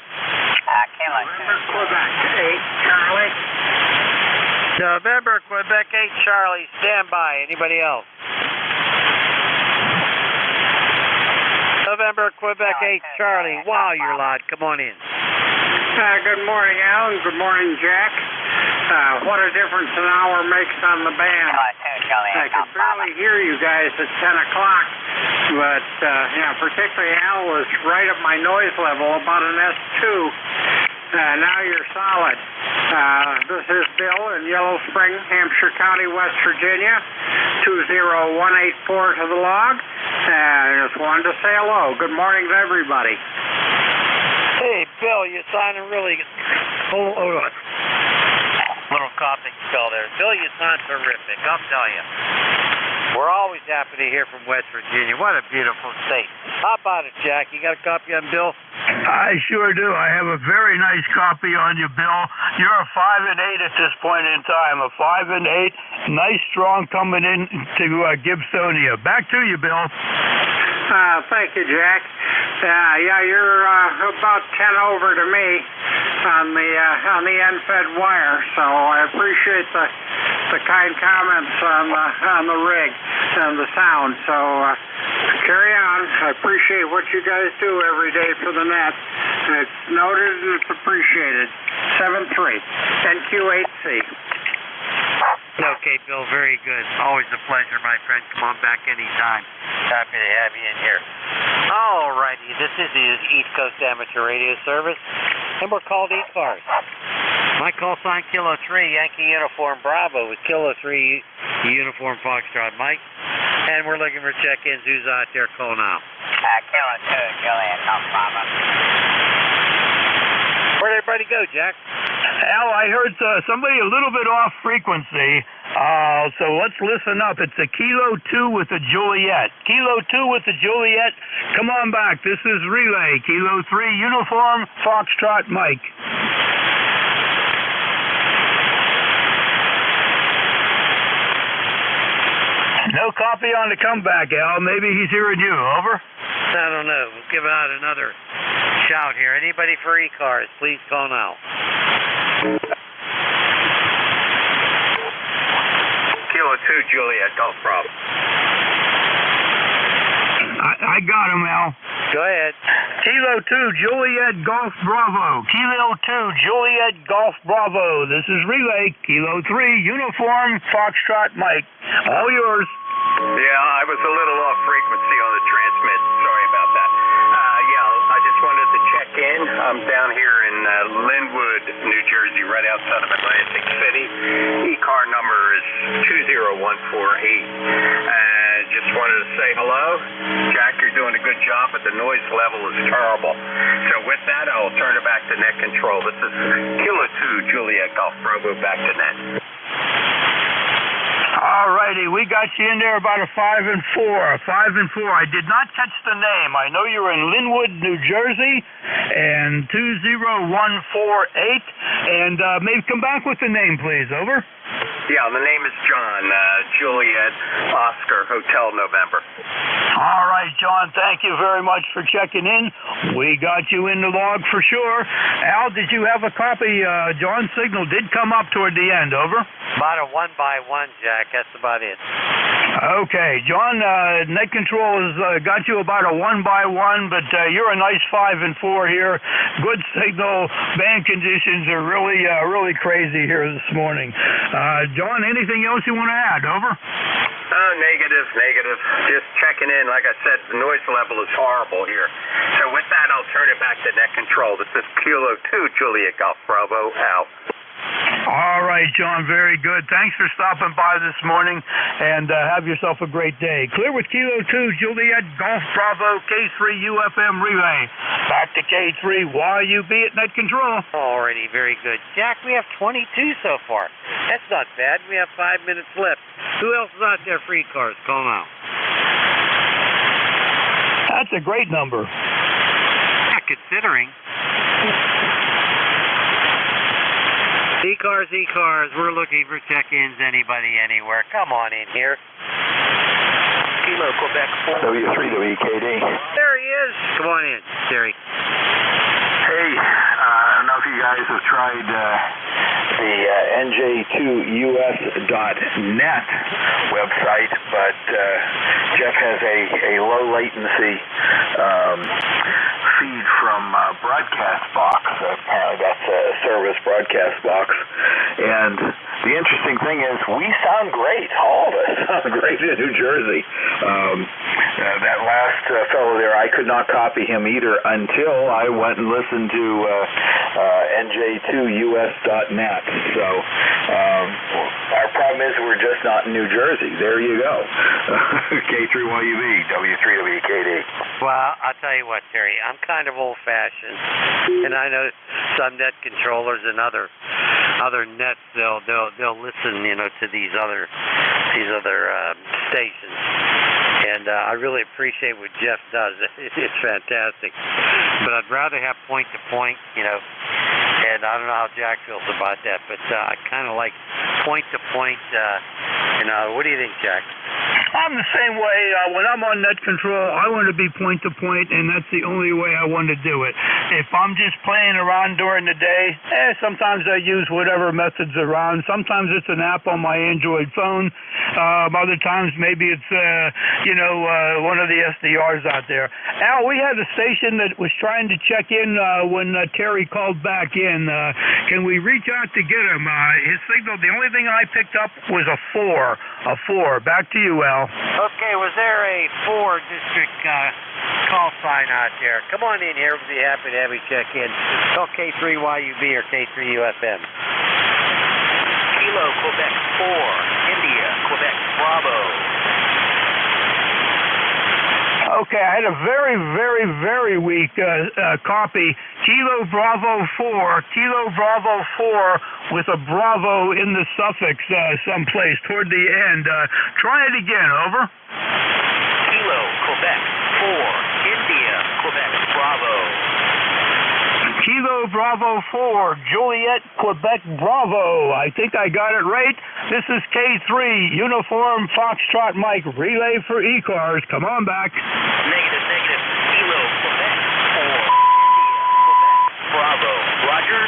Quebec 8 Charlie. November, Quebec 8 Charlie. Stand by. Anybody else? November, Quebec 8 Charlie. Wow, you're loud. Come on in. Good morning, Alan. Good morning, Jack. What a difference an hour makes on the band. I could barely hear you guys at 10 o'clock, but particularly Al was right at my noise level, about an S2. Now you're solid. This is Bill in Yellow Spring, Hampshire County, West Virginia, 20184 to the log. I just wanted to say hello. Good morning to everybody. Hey, Bill, you're sounding really... Hold on. Little coughing spell there. Bill, you sound terrific, I'll tell you. We're always happy to hear from West Virginia. What a beautiful state. How about it, Jack? You got a copy on Bill? I sure do. I have a very nice copy on you, Bill. You're a 5 and 8 at this point in time. A 5 and 8. Nice, strong coming in to Gibsonia. Back to you, Bill. Thank you, Jack. You're about 10 over to me on the end-fed wire, so I appreciate the kind comments on the rig and the sound. So carry on. I appreciate what you guys do every day for the net. It's noted and it's appreciated. 7-3 NQ8C. Okay, Bill, very good. Always a pleasure, my friend. Come on back anytime. Happy to have you in here. All righty, this is the East Coast Amateur Radio Service, and we're called ECARS. My call sign, Kilo 3, Yankee Uniform Bravo, with Kilo 3 Uniform Foxtrot Mike, and we're looking for check-ins. Who's out there? Call now. Kilo 2, Juliet, Golf Bravo. Where'd everybody go, Jack? Al, I heard somebody a little bit off frequency, so let's listen up. It's a Kilo 2 with a Juliet. Kilo 2 with a Juliet. Come on back. This is Relay. Kilo 3 Uniform Foxtrot Mike. No copy on the comeback, Al. Maybe he's hearing you. Over. I don't know. We'll give out another shout here. Anybody for ECARS, please call now. Kilo 2, Juliet, Golf Bravo. I got him, Al. Go ahead. Kilo 2, Juliet, Golf Bravo. Kilo 2, Juliet, Golf Bravo. This is Relay. Kilo 3, Uniform Foxtrot Mike. All yours. Yeah, I was a little off frequency on the transmit. Sorry about that. I just wanted to check in. I'm down here in Linwood, New Jersey, right outside of Atlantic City. ECAR number is 20148. Just Just wanted to say hello. Jack, you're doing a good job, but the noise level is terrible. So with that, I'll turn it back to net control. This is Kilo 2 Juliet Golf Bravo back to net. All righty, we got you in there about a 5 and 4. 5 and 4. I did not catch the name. I know you're in Linwood, New Jersey, and 20148. And maybe come back with the name, please. Over. Yeah, the name is John. Juliet Oscar Hotel November. All right, John. Thank you very much for checking in. We got you in the log for sure. Al, did you have a copy? John's signal did come up toward the end. Over. About a 1-by-1, Jack. That's about it. Okay, John, net control has got you about a 1-by-1, but you're a nice 5 and 4 here. Good signal. Band conditions are really crazy here this morning. John, anything else you want to add? Over. Negative. Just checking in. Like I said, the noise level is horrible here. So with that, I'll turn it back to net control. This is Kilo 2 Juliet Golf Bravo out. All right, John, very good. Thanks for stopping by this morning, and have yourself a great day. Clear with Kilo 2, Juliet, Golf Bravo, K3 UFM relay. Back to K3, YUB at net control. Alrighty, very good. Jack, we have 22 so far. That's not bad. We have 5 minutes left. Who else is out there for ECARS? Call them out. That's a great number. Yeah, considering. ECARS, we're looking for check-ins, anybody, anywhere. Come on in here. Kilo, Quebec 4. W3WKD. There he is. Come on in, Terry. Hey, I don't know if you guys have tried the NJ2US.net website, but Jeff has a low latency feed from broadcast box. Apparently that's a service broadcast box. And the interesting thing is we sound great. All of us sound great in New Jersey. That last fellow there, I could not copy him either until I went and listened to NJ2US.net. So our problem is we're just not in New Jersey. There you go. K3YUB, W3WKD. Well, I'll tell you what, Terry, I'm kind of old-fashioned, and I know some net controllers and other nets they'll listen, to these other stations. And I really appreciate what Jeff does. It's fantastic. But I'd rather have point-to-point, and I don't know how Jack feels about that, but I kind of like point-to-point. What do you think, Jack? I'm the same way. When I'm on net control, I want to be point-to-point, and that's the only way I want to do it. If I'm just playing around during the day, sometimes I use whatever methods around. Sometimes it's an app on my Android phone. Other times maybe it's, one of the SDRs out there. Al, we had a station that was trying to check in when Terry called back in. Can we reach out to get him? His signal, the only thing I picked up was a 4. A 4. Back to you, Al. Okay, was there a 4 district call sign out there? Come on in here. We'll be happy to have you check in. Call K3YUB or K3UFM. Kilo, Quebec 4. India, Quebec Bravo. Okay, I had a very weak copy. Kilo Bravo 4 with a Bravo in the suffix someplace toward the end. Try it again, over. Kilo, Quebec 4, India, Quebec Bravo. Kilo Bravo 4, Juliet, Quebec Bravo. I think I got it right. This is K3, Uniform Foxtrot Mike, relay for ECARS. Come on back. Negative. Kilo, Quebec 4, Quebec Bravo. Roger.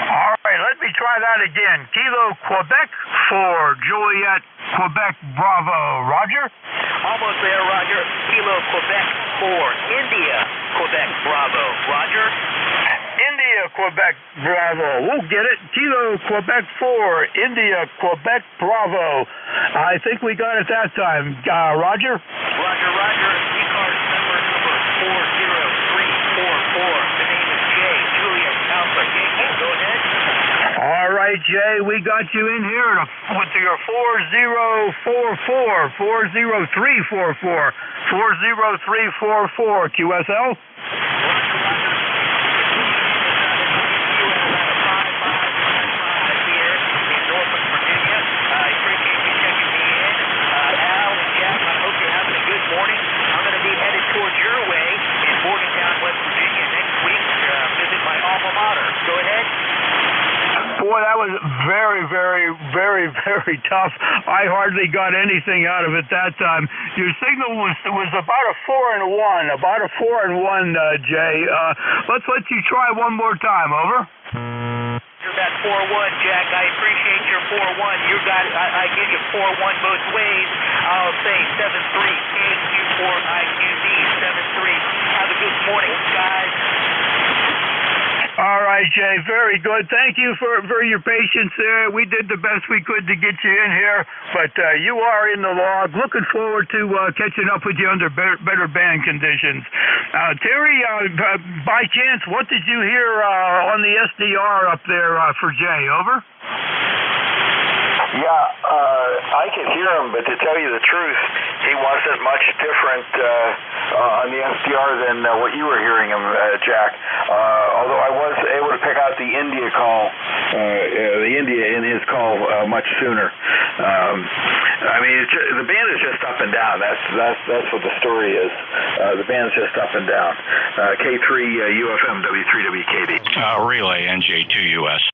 All right, let me try that again. Kilo, Quebec 4, Juliet, Quebec Bravo. Roger. Almost there, Roger. Kilo, Quebec 4, India, Quebec Bravo. Roger. India, Quebec Bravo. We'll get it. Kilo, Quebec 4, India, Quebec Bravo. I think we got it that time. Roger. Roger. ECARS number 40344. The name is Jay, Juliet Alpha. Yankee, go ahead. All right. right, Jay, we got you in here with your 4044, 40344, 40344 QSL. Boy, that was very, very, very, very tough. I hardly got anything out of it that time. Your signal was about a 4 and 1, Jay. Let's let you try one more time. Over. You're that 4-1, Jack. I appreciate your 4-1. You got it. I give you 4-1 both ways. I'll say 7-3. KQ4IQD 7-3. Have a good morning, guys. All right, Jay, very good. Thank you for your patience there. We did the best we could to get you in here, but you are in the log. Looking forward to catching up with you under better band conditions. Terry, by chance, what did you hear on the SDR up there for Jay? Over? Yeah, I could hear him, but to tell you the truth, he wasn't much different on the SDR than what you were hearing him, Jack. Although I was able to pick out the India call, the India in his call much sooner. I mean, the band is just up and down. That's what the story is. The band's just up and down. K3 UFM W3WKB. Relay NJ2US.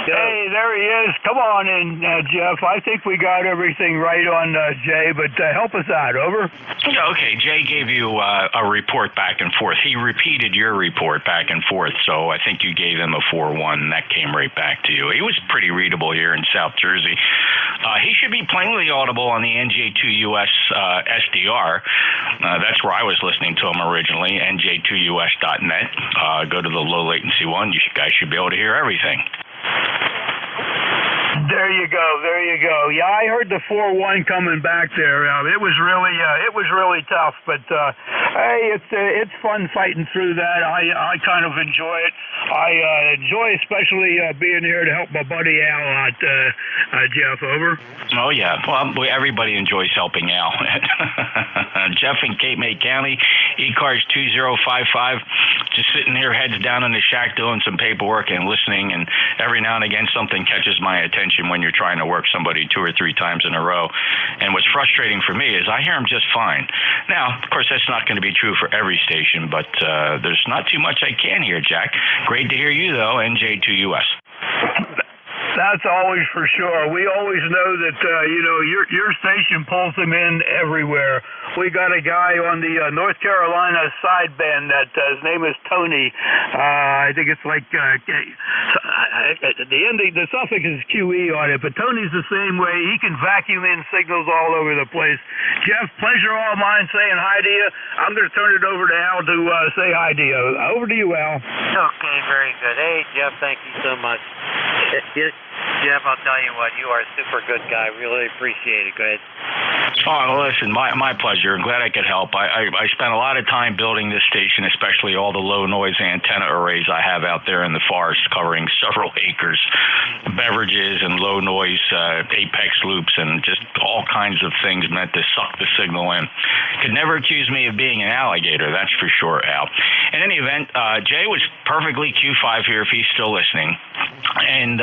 Hey, there he is. Come on in, Jeff. I think we got everything right on Jay, but help us out. Over. Yeah, okay, Jay gave you a report back and forth. He repeated your report back and forth, so I think you gave him a 4-1, and that came right back to you. He was pretty readable here in South Jersey. He should be plainly audible on the NJ2US SDR. That's where I was listening to him originally, NJ2US.net. Go to the low latency one. You guys should be able to hear everything. There you go. Yeah, I heard the 4-1 coming back there. It was really tough, but hey, it's fun fighting through that. I kind of enjoy it. I enjoy especially being here to help my buddy Al out, Jeff. Over. Oh yeah, well everybody enjoys helping Al. Jeff in Cape May County, ECARS 2055, just sitting here, heads down in the shack, doing some paperwork and listening, and every now and again something catches my attention when you're trying to work somebody 2 or 3 times in a row. And what's frustrating for me is I hear them just fine. Now, of course, that's not going to be true for every station, but there's not too much I can hear, Jack. Great to hear you, though, NJ2US. That's always for sure. We always know that, your station pulls them in everywhere. We got a guy on the North Carolina sideband that his name is Tony. I think it's like, the suffix is QE on it, but Tony's the same way. He can vacuum in signals all over the place. Jeff, pleasure all mine saying hi to you. I'm going to turn it over to Al to say hi to you. Over to you, Al. Okay, very good. Hey, Jeff, thank you so much. Jeff, I'll tell you what, you are a super good guy. Really appreciate it. Go ahead. Oh, listen, my pleasure. I'm glad I could help. I spent a lot of time building this station, especially all the low noise antenna arrays I have out there in the forest covering several acres, beverages and low noise apex loops and just all kinds of things meant to suck the signal in. Could never accuse me of being an alligator, that's for sure, Al. In any event, Jay was perfectly Q5 here if he's still listening. And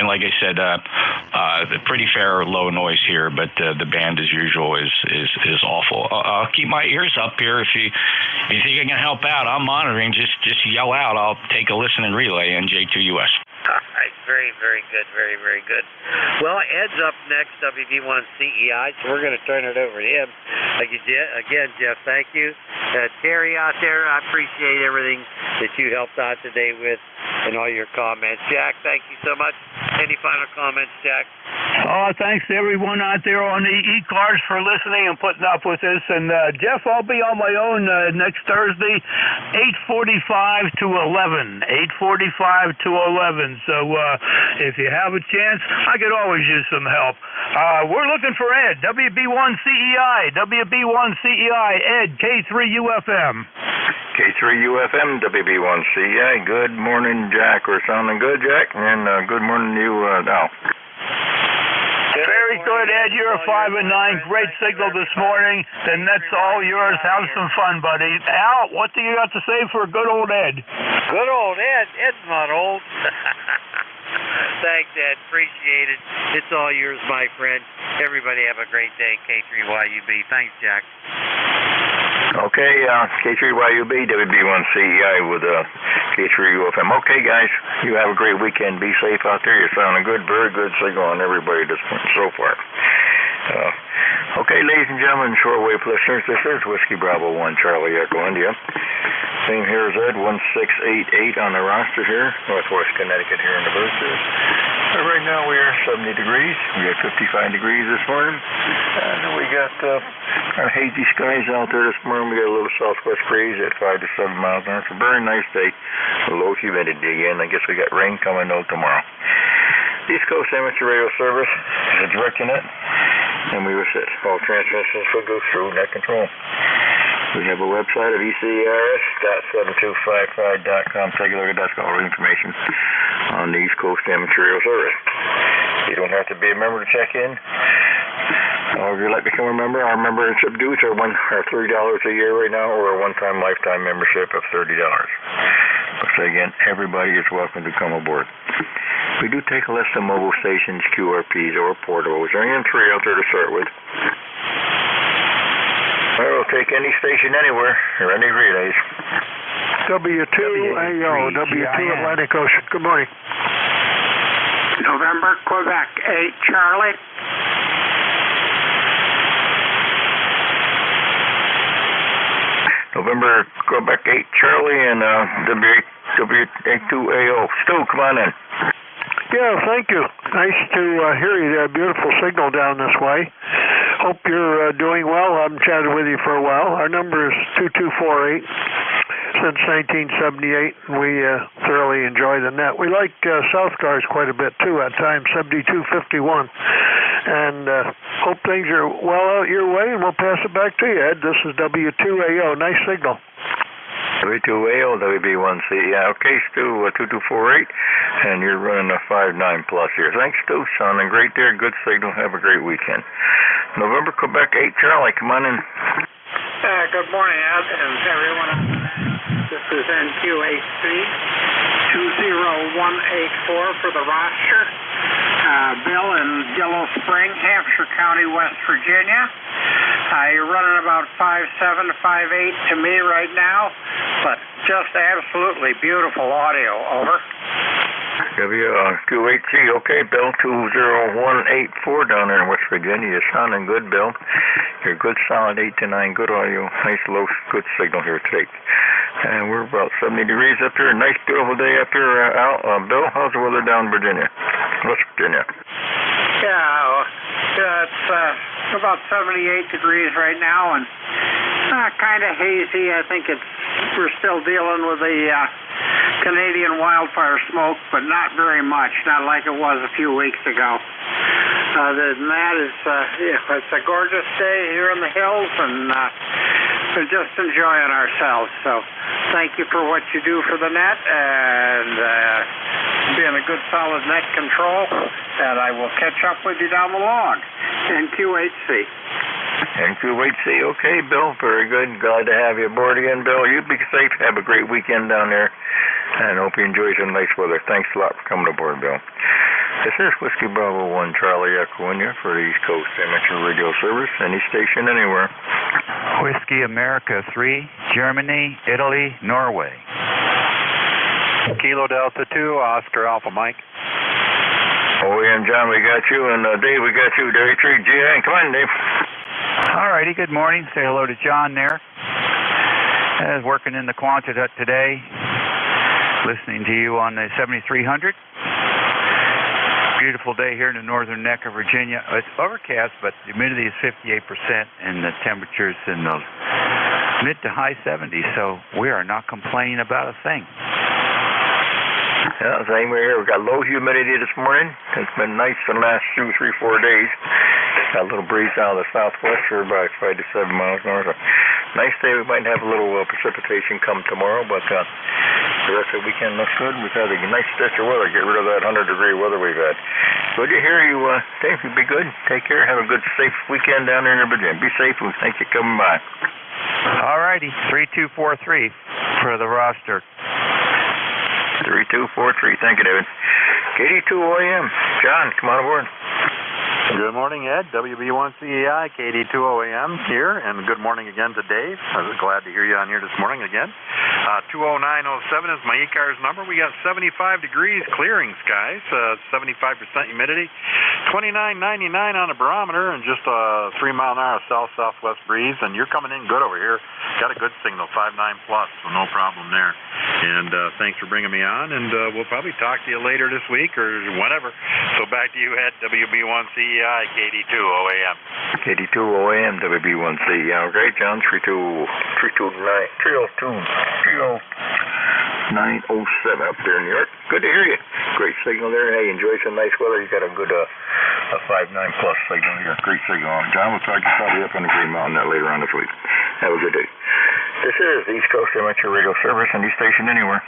like I said, the pretty fair low noise here, but the band as usual is awful. I'll keep my ears up here. If you think I can help out, I'm monitoring. Just yell out. I'll take a listen and relay NJ2US. All right, very, very good, very, very good. Well, Ed's up next, WB1CEI, so we're going to turn it over to him. Again, Jeff, thank you. Terry out there, I appreciate everything that you helped out today with and all your comments. Jack, thank you so much. Any final comments, Jack? Oh, thanks to everyone out there on the ECARS for listening and putting up with us. And Jeff, I'll be on my own next Thursday, 8:45 to 11. 8:45 to 11. So if you have a chance, I could always use some help. We're looking for Ed, WB1CEI, Ed, K3UFM. K3UFM, WB1CI. Good morning, Jack. We're sounding good, Jack. And good morning to you, Al. Very good, Ed. You're a 5 and 9. Great signal this morning. The net's all yours. Have some fun, buddy. Al, what do you got to say for good old Ed? Good old Ed. Ed's not old. Thanks, Ed. Appreciate it. It's all yours, my friend. Everybody have a great day. K3YUB. Thanks, Jack. Okay, K3YUB, WB1CEI with K3UFM. Okay, guys, you have a great weekend. Be safe out there. You're sounding good. Very good signal on everybody this so far. Okay, ladies and gentlemen, shortwave listeners, this is Whiskey Bravo 1 Charlie Echo India. Same here as Ed, 1688 on the roster here, Northwest Connecticut here in the Berkshires. Right now we are 70 degrees. We got 55 degrees this morning. And we got kind of hazy skies out there this morning. We got a little southwest breeze at 5 to 7 miles an hour. It's a very nice day. Low humidity again. I guess we got rain coming out tomorrow. East Coast Amateur Radio Service is a direct net, and we will sit. All transmissions will go through net control. We have a website at ECARS.7255.com. Take a look at that. Got all the information on the East Coast Amateur Radio Service. You don't have to be a member to check in. Or if you'd like to become a member, our membership dues are $3 a year right now, or a one-time lifetime membership of $30. So again, everybody is welcome to come aboard. We do take less than mobile stations, QRPs, or portables. There ain't 3 out there to start with. We'll take any station anywhere, or any relays. W2AO, W2 Atlantic Ocean. Good morning. November, Quebec 8, Charlie. November, Quebec 8, Charlie, and W2AO. Stu, come on in. Yeah, thank you. Nice to hear you. A beautiful signal down this way. Hope you're doing well. I haven't chatted with you for a while. Our number is 2248 since 1978, and we thoroughly enjoy the net. We like Southcars quite a bit, too, at times, 7251. And hope things are well out your way, and we'll pass it back to you, Ed. This is W2AO. Nice signal. W2AO, WB1C. Yeah, okay, Stu, 2248, and you're running a 5.9 plus here. Thanks, Stu. Sounding great there. Good signal. Have a great weekend. November, Quebec 8, Charlie, come on in. Good morning, Ed, and everyone. This is NQ8C 20184 for the roster. Bill in Yellow Spring, Hampshire County, West Virginia. You're running about 5.7 to 5.8 to me right now, but just absolutely beautiful audio. Over. W2HC, okay, Bill, 20184 down there in West Virginia. You're sounding good, Bill. You're good, solid 8 to 9, good audio. Nice, low, good signal here today. And we're about 70 degrees up here. Nice, beautiful day up here, Bill. How's the weather down in Virginia? West Virginia. Yeah, it's about 78 degrees right now, and kind of hazy. I think we're still dealing with the Canadian wildfire smoke, but not very much, not like it was a few weeks ago. Other than that, it's a gorgeous day here in the hills, and we're just enjoying ourselves. So thank you for what you do for the net, and being a good solid net control, and I will catch up with you down the line. NQ8C. NQ8C, okay, Bill, very good. Glad to have you aboard again, Bill. You be safe. Have a great weekend down there, and hope you enjoy some nice weather. Thanks a lot for coming aboard, Bill. This is Whiskey Bravo 1 Charlie Echo India for the East Coast Amateur Radio Service. Any station, anywhere. Whiskey America 3, Germany, Italy, Norway. Kilo Delta 2, Oscar Alpha Mike. Oh, yeah, and John, we got you, and Dave, we got you. Dave 3, GI. Come on, Dave. All righty, good morning. Say hello to John there. I was working in the Quantidut today, listening to you on the 7300. Beautiful day here in the northern neck of Virginia. It's overcast, but the humidity is 58%, and the temperature's in the mid to high 70s, so we are not complaining about a thing. Yeah, same here. We've got low humidity this morning. It's been nice for the last 2, 3, 4 days. Got a little breeze out of the southwest here, about 5 to 7 miles north. nice day. We might have a little precipitation come tomorrow, but the rest of the weekend looks good. We've had a nice stretch of weather. Get rid of that 100-degree weather we've had. Good to hear you, Dave. You be good. Take care. Have a good, safe weekend down there in Virginia. Be safe, and thank you for coming by. All righty, 3243 for the roster. 3243. Thank you, David. KD2OAM. John, come on aboard. Good morning, Ed. WB1CEI, KD2OAM here, and good morning again to Dave. I was glad to hear you on here this morning again. 20907 is my ECARS number. We got 75 degrees, clearing skies, 75% humidity, 29.99 on the barometer, and just a 3-mile-an-hour south-southwest breeze. And you're coming in good over here. Got a good signal, 5.9 plus, so no problem there. And thanks for bringing me on, and we'll probably talk to you later this week or whenever. So back to you, Ed, WB1CEI, KD2OAM. KD2OAM, WB1CEI. Great, John. 30907 up there in New York. Good to hear you. Great signal there. Hey, enjoy some nice weather. You got a good a 5.9 plus signal here. Great signal. John, we'll talk to you probably up on the Green Mountain that later on this week. Have a good day. This is the East Coast Amateur Radio Service, any station anywhere.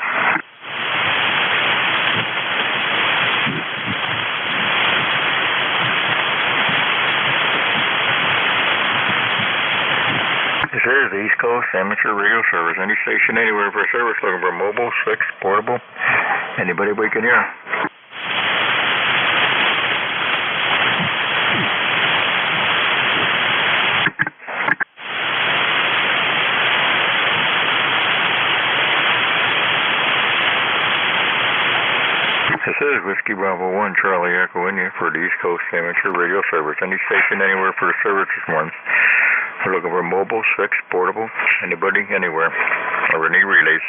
This is the East Coast Amateur Radio Service, any station anywhere for service, looking for mobile, fixed, portable, anybody we can hear. This is Whiskey Bravo 1, Charlie Echo India for the East Coast Amateur Radio Service. Any station anywhere for the service this morning. We're looking for mobile, fixed, portable, anybody, anywhere, or any relays.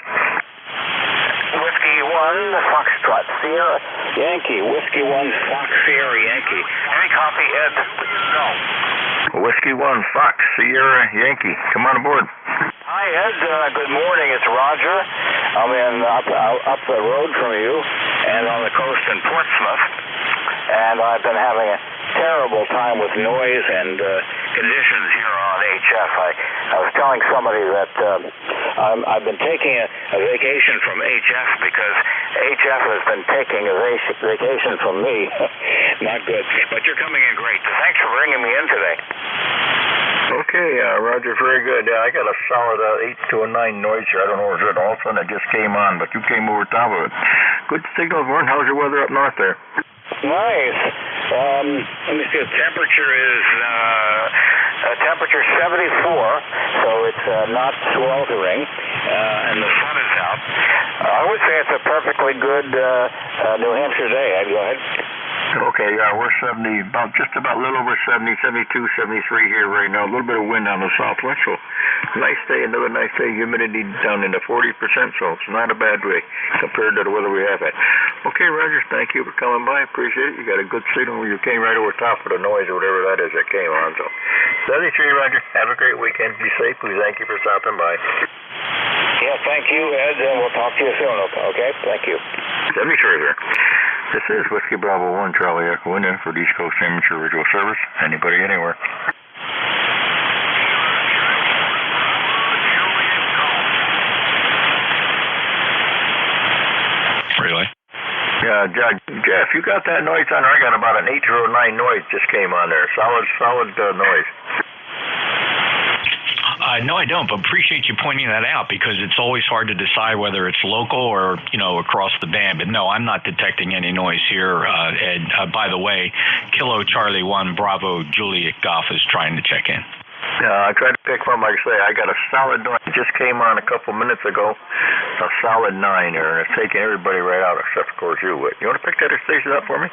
Whiskey 1, Foxtrot, Sierra, Yankee. Whiskey 1, Fox, Sierra, Yankee. Any copy, Ed? No. Whiskey 1, Fox, Sierra, Yankee. Come on aboard. Hi, Ed. Good morning. It's Roger. I'm up the road from you and on the coast in Portsmouth. And I've been having a terrible time with noise and conditions here on HF. I was telling somebody that I've been taking a vacation from HF because HF has been taking a vacation from me. Not good. But you're coming in great. Thanks for bringing me in today. Okay, Roger, very good. I got a solid 8 to a 9 noise here. I don't know if it all of a sudden it just came on, but you came over top of it. Good signal, Warren. How's your weather up north there? Nice. Let me see. The temperature is temperature 74, so it's not sweltering, and the sun is out. I would say it's a perfectly good New Hampshire day. Go ahead. Okay, we're 70, just about a little over 70, 72, 73 here right now. A little bit of wind on the southwest, so nice day, another nice day. Humidity down into 40%, so it's not a bad way compared to the weather we have had. Okay, Roger, thank you for coming by. Appreciate it. You got a good signal. You came right over top of the noise or whatever that is that came on. So 73, Roger. Have a great weekend. Be safe. We thank you for stopping by. Yeah, thank you, Ed, and we'll talk to you soon, okay? Thank you. 73, sir. This is Whiskey Bravo 1, Charlie Echo India for the East Coast Amateur Radio Service. Anybody, anywhere. Really? Yeah, Jeff, you got that noise on there? I got about an 809 noise just came on there. Solid noise. No, I don't, but appreciate you pointing that out because it's always hard to decide whether it's local or, across the band. But no, I'm not detecting any noise here. And by the way, Kilo Charlie 1 Bravo Juliet Golf is trying to check in. I tried to pick one, like I say, I got a solid noise. It just came on a couple minutes ago. A solid 9 there, and it's taking everybody right out except, of course, you. You want to pick that station up for me?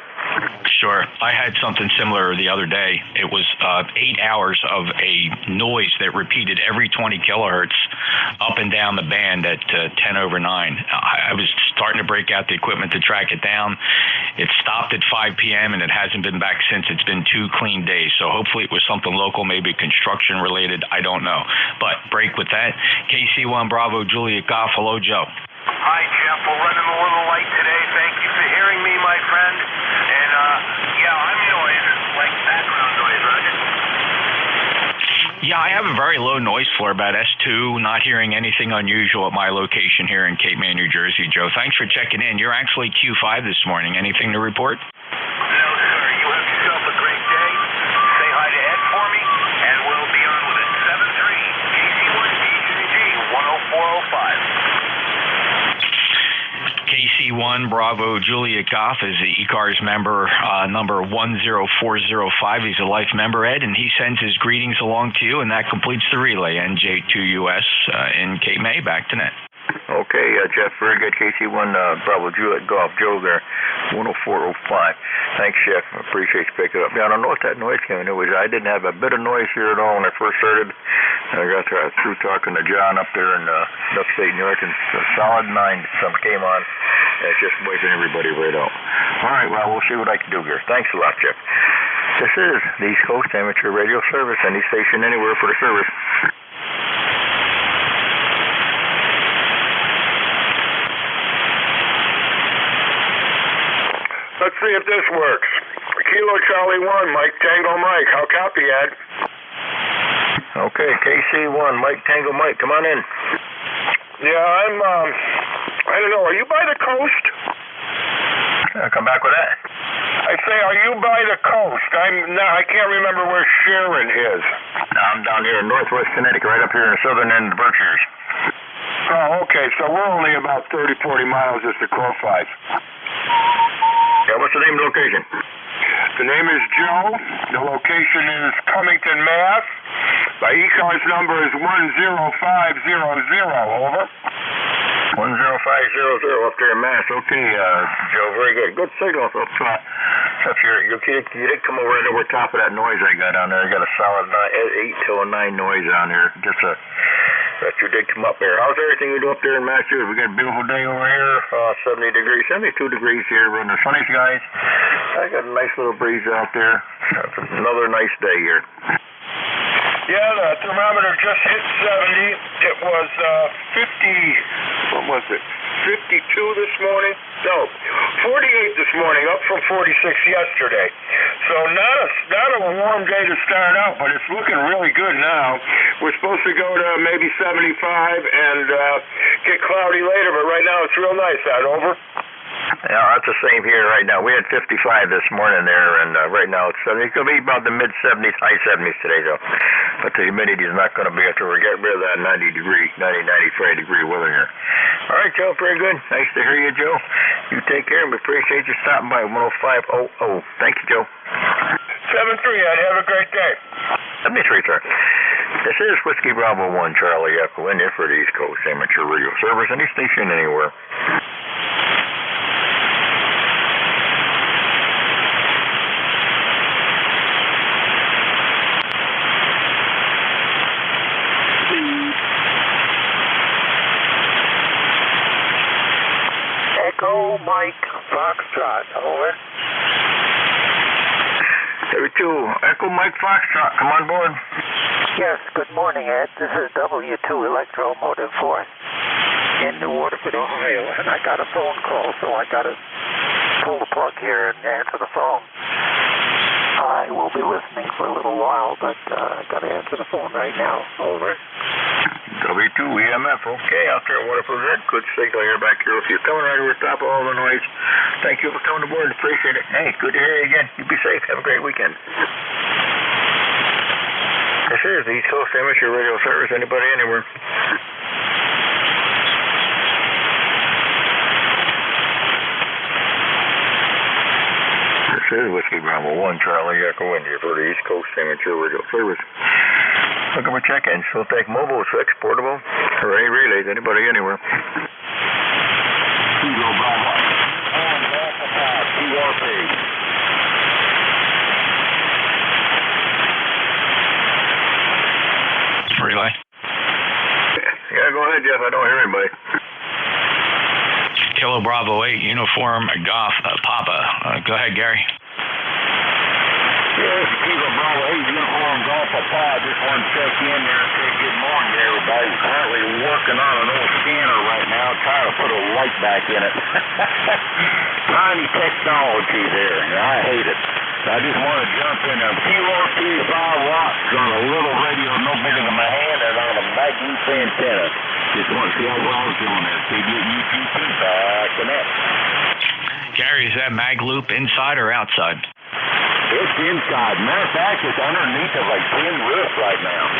Sure. I had something similar the other day. It was 8 hours of a noise that repeated every 20 kilohertz up and down the band at 10 over 9. I was starting to break out the equipment to track it down. It stopped at 5 p.m., and it hasn't been back since. It's been 2 clean days, so hopefully it was something local, maybe construction related. I don't know. But break with that. KC1 Bravo Juliet Golf. Hello, Joe. Hi, Jeff. We're running a little late today. Thank you for hearing me, my friend. And, I'm noise, like background noise, right? Yeah, I have a very low noise floor, about S2, not hearing anything unusual at my location here in Cape May, New Jersey, Joe. Thanks for checking in. You're actually Q5 this morning. Anything to report? No, sir. You have yourself a great day. Say hi to Ed for me, and we'll be on with it. 73 KC1 DJG 10405. KC1 Bravo Juliet Goff is the ECARS member number 10405. He's a life member, Ed, and he sends his greetings along to you, and that completes the relay. NJ2US in Cape May. Back to net. Okay, Jeff, very good. KC1 Bravo Juliet Golf Joe there, 10405. Thanks, Jeff. I appreciate you picking it up. Yeah, I don't know what that noise came in. I didn't have a bit of noise here at all when I first started. I got through talking to John up there in upstate New York, and a solid 9 something came on. And it's just waving everybody right out. All right, well, we'll see what I can do here. Thanks a lot, Jeff. This is the East Coast Amateur Radio Service. Any station anywhere for the service. Let's see if this works. Kilo Charlie 1, Mike Tango Mike. How copy, Ed? Okay, KC1, Mike Tango Mike, come on in. Yeah, I don't know, are you by the coast? Come back with that. I say, are you by the coast? I can't remember where Sharon is. I'm down here in northwest Connecticut, right up here in the southern end of the Berkshires. Oh, okay, so we're only about 30, 40 miles as the crow flies. Yeah, what's the name of the location? The name is Joe. The location is Cummington, Mass. My ECARS number is 10500. Over. 10500 up there in Mass. Okay, Joe, very good. Good signal up here. You did come over right over top of that noise I got on there. I got a solid 8 to a 9 noise on here. Just that you did come up there. How's everything you do up there in Massachusetts? We got a beautiful day over here, 70 degrees, 72 degrees here. We're in the sunny skies. I got a nice little breeze out there. Another nice day here. Yeah, the thermometer just hit 70. It was 50, what was it? 52 this morning? No, 48 this morning, up from 46 yesterday. So not a warm day to start out, but it's looking really good now. We're supposed to go to maybe 75 and get cloudy later, but right now it's real nice out. Over. Yeah, that's the same here right now. We had 55 this morning there, and right now it's 70. It's going to be about the mid-70s, high 70s today, though. But the humidity is not going to be after we get rid of that 95 degree weather here. All right, Joe, very good. Nice to hear you, Joe. You take care, and we appreciate you stopping by 10500. Thank you, Joe. 7-3, Ed. Have a great day. 73, sir. This is Whiskey Bravo 1, Charlie Echo, in here for the East Coast Amateur Radio Service, any station anywhere. Echo Mike Foxtrot. Over. 32, Echo Mike Foxtrot, come on board. Yes, good morning, Ed. This is W2 Electromotive Force in New Waterford, Ohio, and I got a phone call, so I got to pull the plug here and answer the phone. I will be listening for a little while, but I got to answer the phone right now. Over. W2 EMF, okay, out there in Waterford. Good signal here back here with you. Coming right over top of all the noise. Thank you for coming aboard. Appreciate it. Hey, good to hear you again. You be safe. Have a great weekend. This is the East Coast Amateur Radio Service. Anybody, anywhere. This is Whiskey Bravo 1, Charlie Echo, India for the East Coast Amateur Radio Service. Looking for check-ins. We'll take mobile, fixed, portable, or any relays. Anybody, anywhere. Kilo Bravo. TRP. Relay. Yeah, go ahead, Jeff. I don't hear anybody. Kilo Bravo 8, Uniform Golf Papa. Go ahead, Gary. Yes, Kilo Bravo 8, Uniform Golf Papa. Just want to check in there and say good morning to everybody. I'm currently working on an old scanner right now, trying to put a light back in it. Tiny technology there. I hate it. I just want to jump in a PRT 5 watts on a little radio no bigger than my hand and on a Magnum antenna. Just want to see how well it's doing there. KBUGP, connect. Gary, is that mag loop inside or outside? It's inside. Matter of fact, it's underneath of a tin roof right now.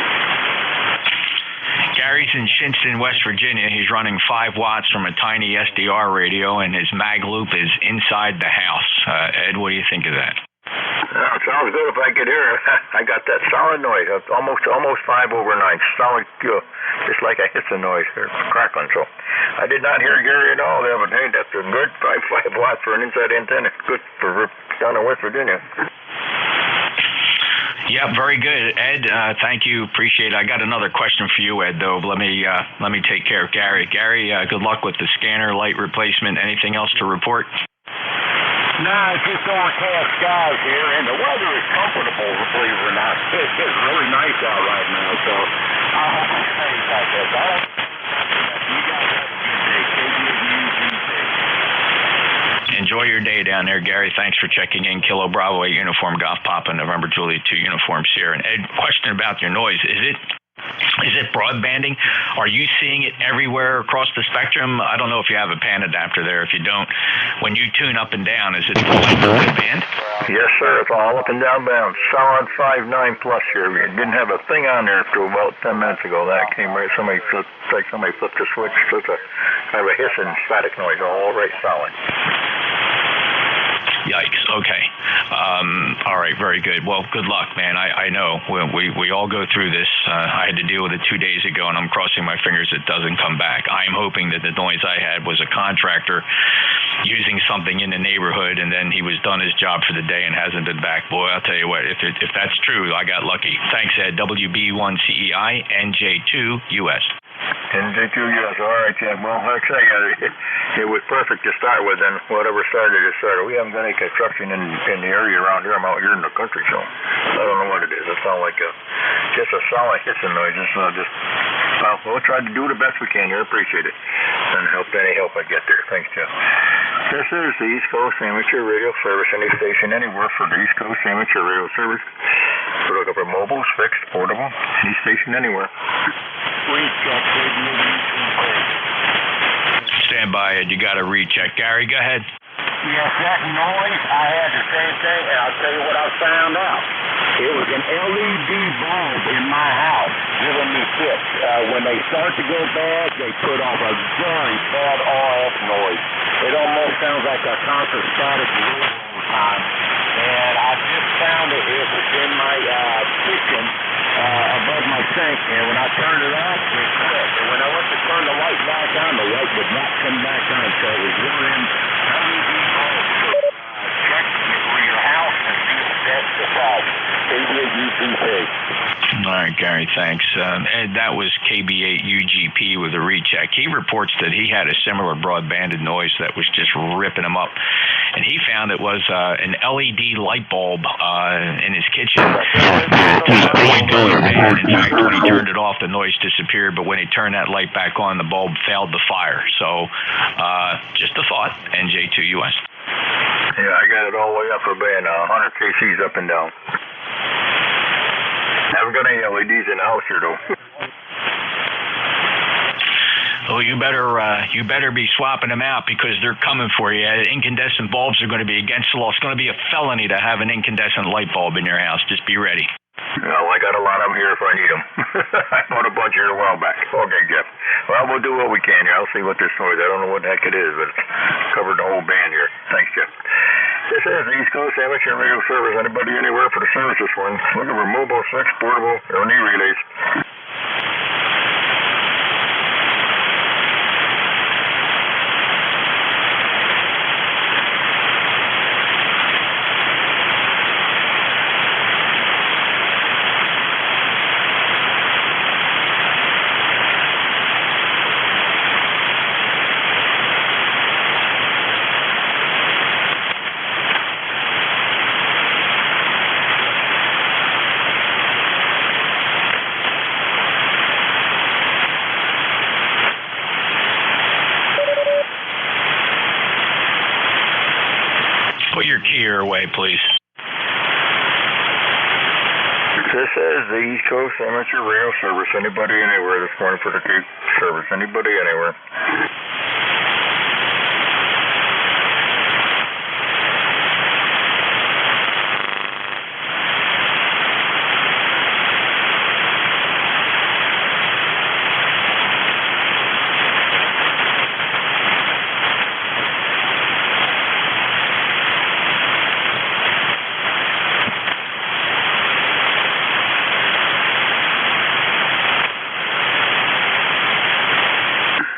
Gary's in Shinston, West Virginia. He's running 5 watts from a tiny SDR radio, and his mag loop is inside the house. Ed, what do you think of that? It sounds good if I could hear it. I got that solid noise, almost 5 over 9, solid, just like a hissing noise or crackling. So I did not hear Gary at all the other day. That's a good 5 watts for an inside antenna. Good for down in West Virginia. Yeah, very good, Ed. Thank you, appreciate it. I got another question for you, Ed. Though let me take care of Gary. Gary, good luck with the scanner light replacement. Anything else to report? No, it's just overcast skies here, and the weather is comfortable, believe it or not. It's really nice out right now, so I hope it stays like this. All right? You guys have a good day. Enjoy your day down there, Gary. Thanks for checking in. Kilo Bravo 8 Uniform Golf Papa, November Juliet 2 Uniform Sierra. And Ed, question about your noise. Is it broadbanding? Are you seeing it everywhere across the spectrum? I don't know if you have a PAN adapter there. If you don't, when you tune up and down, is it full band? Yes, sir. It's all up and down bound. Solid 5.9 plus here. We didn't have a thing on there until about 10 minutes ago. That came right. Somebody flipped the switch. So it's a kind of a hissing static noise. All right, solid. Yikes. Okay. All right. Very good. Well, good luck, man. I know we all go through this. I had to deal with it 2 days ago, and I'm crossing my fingers it doesn't come back. I'm hoping that the noise I had was a contractor using something in the neighborhood, and then he was done his job for the day and hasn't been back. Boy, I'll tell you what, if that's true, I got lucky. Thanks, Ed. WB1CEI, NJ2US. NJ2US. All right, Jack. Well, like I say, it was perfect to start with, and whatever started, it started. We haven't done any construction in the area around here. I'm out here in the country, so I don't know what it is. It sounds like just a solid hissing noise. We'll try to do the best we can here. Appreciate it. And any help I get there. Thanks, Jeff. This is the East Coast Amateur Radio Service. Any station anywhere for the East Coast Amateur Radio Service. We're looking for mobiles, fixed, portable, any station anywhere. Stand by, Ed. You got to recheck. Gary, go ahead. Yes, that noise, I had the same thing, and I'll tell you what I found out. It was an LED bulb in my house giving me fits. When they start to go bad, they put off a very bad RF noise. It almost sounds like a constant static all the time. And I just found it. It was in my kitchen above my sink, and when I turned it off, it quit. And when I went to turn the light back on, the light would not come back on. So it was one of them LED bulbs. Check for your house and see if that's the problem. All right, Gary, thanks. Ed, that was KB8UGP with a recheck. He reports that he had a similar broadbanded noise that was just ripping him up. And he found it was an LED light bulb in his kitchen. In fact, when he turned it off, the noise disappeared. But when he turned that light back on, the bulb failed to fire. So just a thought, NJ2US. Yeah, I got it all the way up for being 100 kCs up and down. Haven't got any LEDs in the house here, though. Oh, you better be swapping them out because they're coming for you. Incandescent bulbs are going to be against the law. It's going to be a felony to have an incandescent light bulb in your house. Just be ready. Well, I got a lot of them here if I need them. I bought a bunch here a while back. Okay, Jeff. Well, we'll do what we can here. I'll see what this noise. I don't know what the heck it is, but it's covered the whole band here. Thanks, Jeff. This is the East Coast Amateur Radio Service. Anybody anywhere for the service this one? Looking for mobile, fixed, portable, or knee relays. Put your key away, please. This is the East Coast Amateur Radio Service. Anybody anywhere this morning for the service? Anybody anywhere?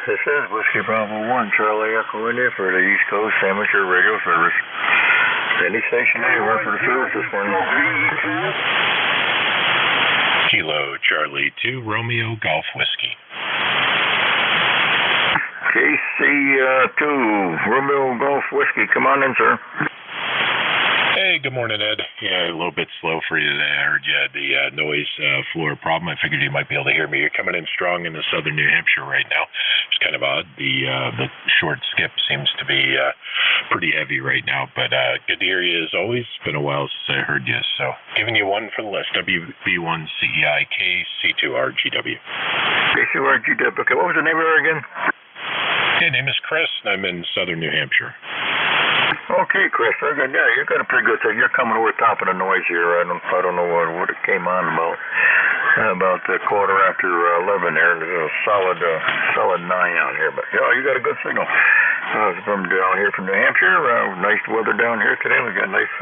This is Whiskey Bravo 1, Charlie Echo India for the East Coast Amateur Radio Service. Any station anywhere for the service this morning. Kilo Charlie 2, Romeo Golf Whiskey. KC2, Romeo Golf Whiskey. Come on in, sir. Hey, good morning, Ed. Yeah, a little bit slow for you today. I heard you had the noise floor problem. I figured you might be able to hear me. You're coming in strong into southern New Hampshire right now. It's kind of odd. The short skip seems to be pretty heavy right now, but good to hear you as always. It's been a while since I heard you, so giving you one for the list. WB1CEI KC2RGW. KC2RGW. Okay, what was the name of her again? Hey, name is Chris, and I'm in southern New Hampshire. Okay, Chris, very good. Yeah, you got a pretty good thing. You're coming over top of the noise here. I don't know what it came on about. About a quarter after 11 there. There's a solid 9 out here. But yeah, you got a good signal. From down here from New Hampshire. Nice weather down here today. We got nice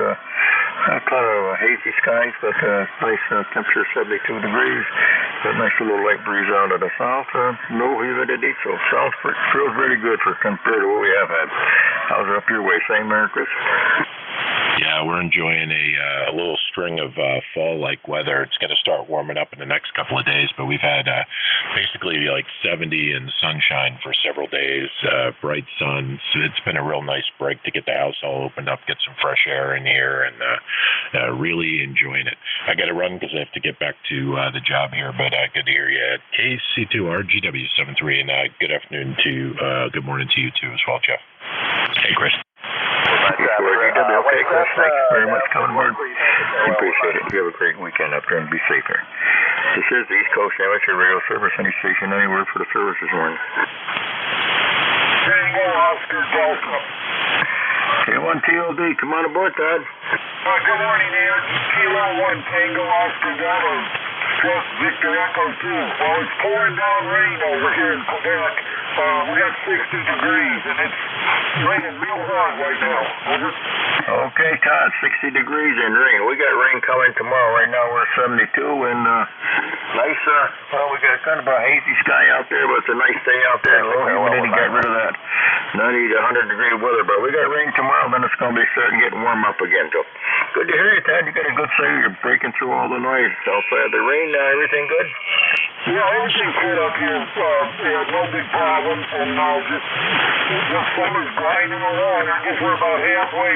kind of hazy skies, but nice temperature, 72 degrees. Got a nice little light breeze out of the south. No humidity, so south feels really good compared to what we have had. How's it up your way? Same there, Chris? Yeah, we're enjoying a little string of fall-like weather. It's going to start warming up in the next couple of days, but we've had basically like 70 and sunshine for several days, bright sun. So it's been a real nice break to get the house all opened up, get some fresh air in here, and really enjoying it. I got to run because I have to get back to the job here, but good to hear you at KC2RGW73, and good morning to you too as well, Jeff. Hey, Chris. Okay, Chris, thank you very much for coming aboard. We appreciate it. You have a great weekend up there and be safe here. This is the East Coast Amateur Radio Service. Any station anywhere for the service this morning. Tango Oscar Delta. K1 TLD, come on aboard, Todd. Good morning, Ed. Kilo 1 Tango Oscar Delta. Victor Echo 2. Well, it's pouring down rain over here in Quebec. We got 60 degrees, and it's raining real hard right now. Over. Okay, Todd, 60 degrees and rain. We got rain coming tomorrow. Right now we're 72, and nice, we got kind of a hazy sky out there, but it's a nice day out there. Low humidity, got rid of that 90 to 100 degree weather, but we got rain tomorrow, then it's going to be starting getting warm up again. So good to hear you, Todd. You got a good signal. You're breaking through all the noise. Outside the rain, everything good? Yeah, everything's good up here. No big problems, and the summer's grinding along. I guess we're about halfway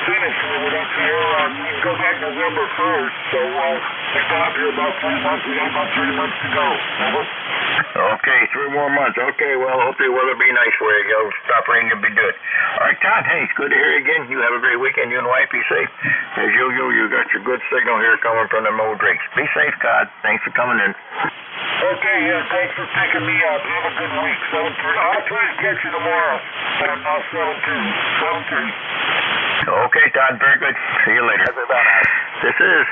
finished with it up here. We go back November 1st, so we got here about 3 months. We got about 3 months to go. Okay, 3 more months. Okay, well, hopefully the weather will be nice for you. You'll stop raining and be good. All right, Todd, hey, it's good to hear you again. You have a great weekend. You and wife be safe. As usual, you got your good signal here coming from the old drinks. Be safe, Todd. Thanks for coming in. Okay, yeah, thanks for picking me up. Have a good week. I'll try to get you tomorrow. I'm not 7-2. Okay, Todd, very good. See you later. This is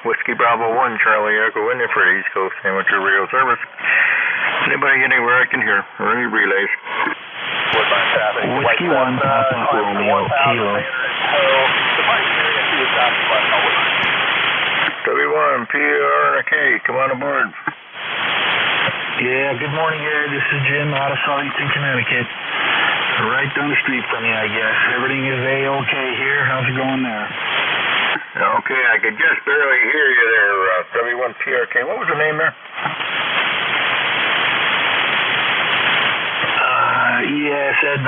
Whiskey Bravo 1, Charlie Echo India for East Coast Amateur Radio Service. Anybody anywhere I can hear, or any relays? Whiskey 1, Papa Romeo, Kilo. W1, PRK, come on aboard. Yeah, good morning, Ed. This is Jim out of Southington, Connecticut. Right down the street from you, I guess. Everything is A-OK here. How's it going there? Okay, I could just barely hear you there, W1PRK. What was the name there? Yes, Ed,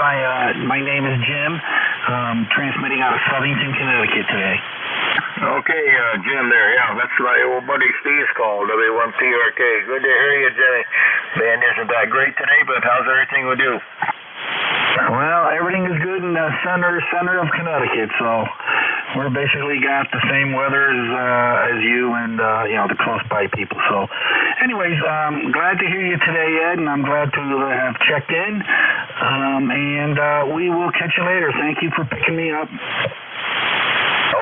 my name is Jim. Transmitting out of Southington, Connecticut today. Okay, Jim there. Yeah, that's my old buddy Steve's call, W1PRK. Good to hear you, Jimmy. Band isn't that great today, but how's everything with you? Well, everything is good in the center of Connecticut, so we're basically got the same weather as you and the close by people. So, anyways, glad to hear you today, Ed, and I'm glad to have checked in. And we will catch you later. Thank you for picking me up.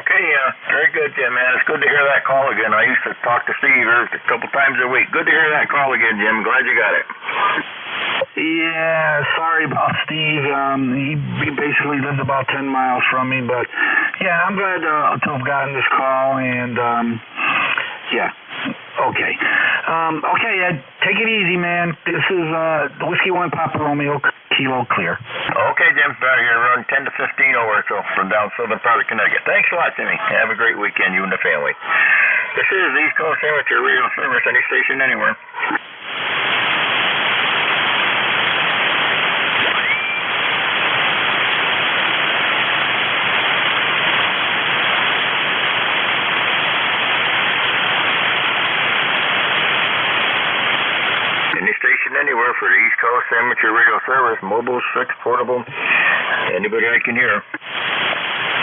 Okay, very good, Jim, man. It's good to hear that call again. I used to talk to Steve a couple times a week. Good to hear that call again, Jim. Glad you got it. Yeah, sorry about Steve. He basically lives about 10 miles from me, but yeah, I'm glad to have gotten this call, and yeah. Okay. Okay, Ed, take it easy, man. This is the Whiskey 1 Papa Romeo Kilo Clear. Okay, Jim. You're around 10 to 15 over, so from down southern part of Connecticut. Thanks a lot, Jimmy. Have a great weekend, you and the family. This is the East Coast Amateur Radio Service, any station, anywhere. Anywhere for the East Coast Amateur Radio Service, mobile, fixed, portable, anybody I can hear.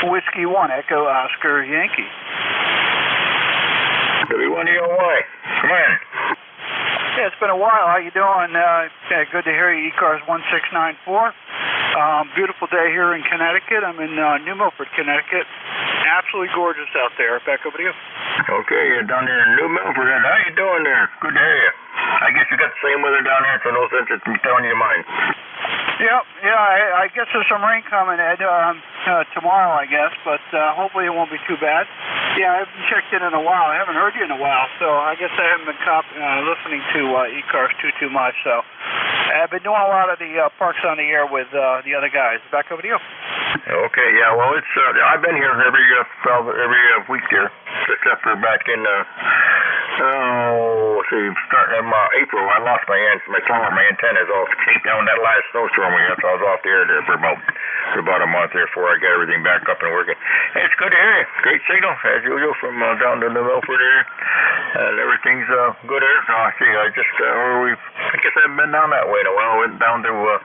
Whiskey 1, Echo Oscar Yankee. W1EOY, come on. Yeah, it's been a while. How you doing? Good to hear you, ECARS 1694. Beautiful day here in Connecticut. I'm in New Milford, Connecticut. Absolutely gorgeous out there. Back over to you. Okay, you're down there in New Milford. How you doing there? Good to hear you. I guess you got the same weather down here, so no sense in telling you mine. Yep, yeah, I guess there's some rain coming, Ed, tomorrow, I guess, but hopefully it won't be too bad. Yeah, I haven't checked in a while. I haven't heard you in a while, so I guess I haven't been listening to ECARS too much, so I've been doing a lot of the parks on the air with the other guys. Back over to you. Okay, yeah, well, it's I've been here every week here, except for back in starting in April. I lost my antennas all taped down that last snowstorm we had, so I was off the air there for about a month there before I got everything back up and working. Hey, it's good to hear you. Great signal as usual from down to the Milford area, and everything's good here. So I see. I guess I haven't been down that way in a while. I went down to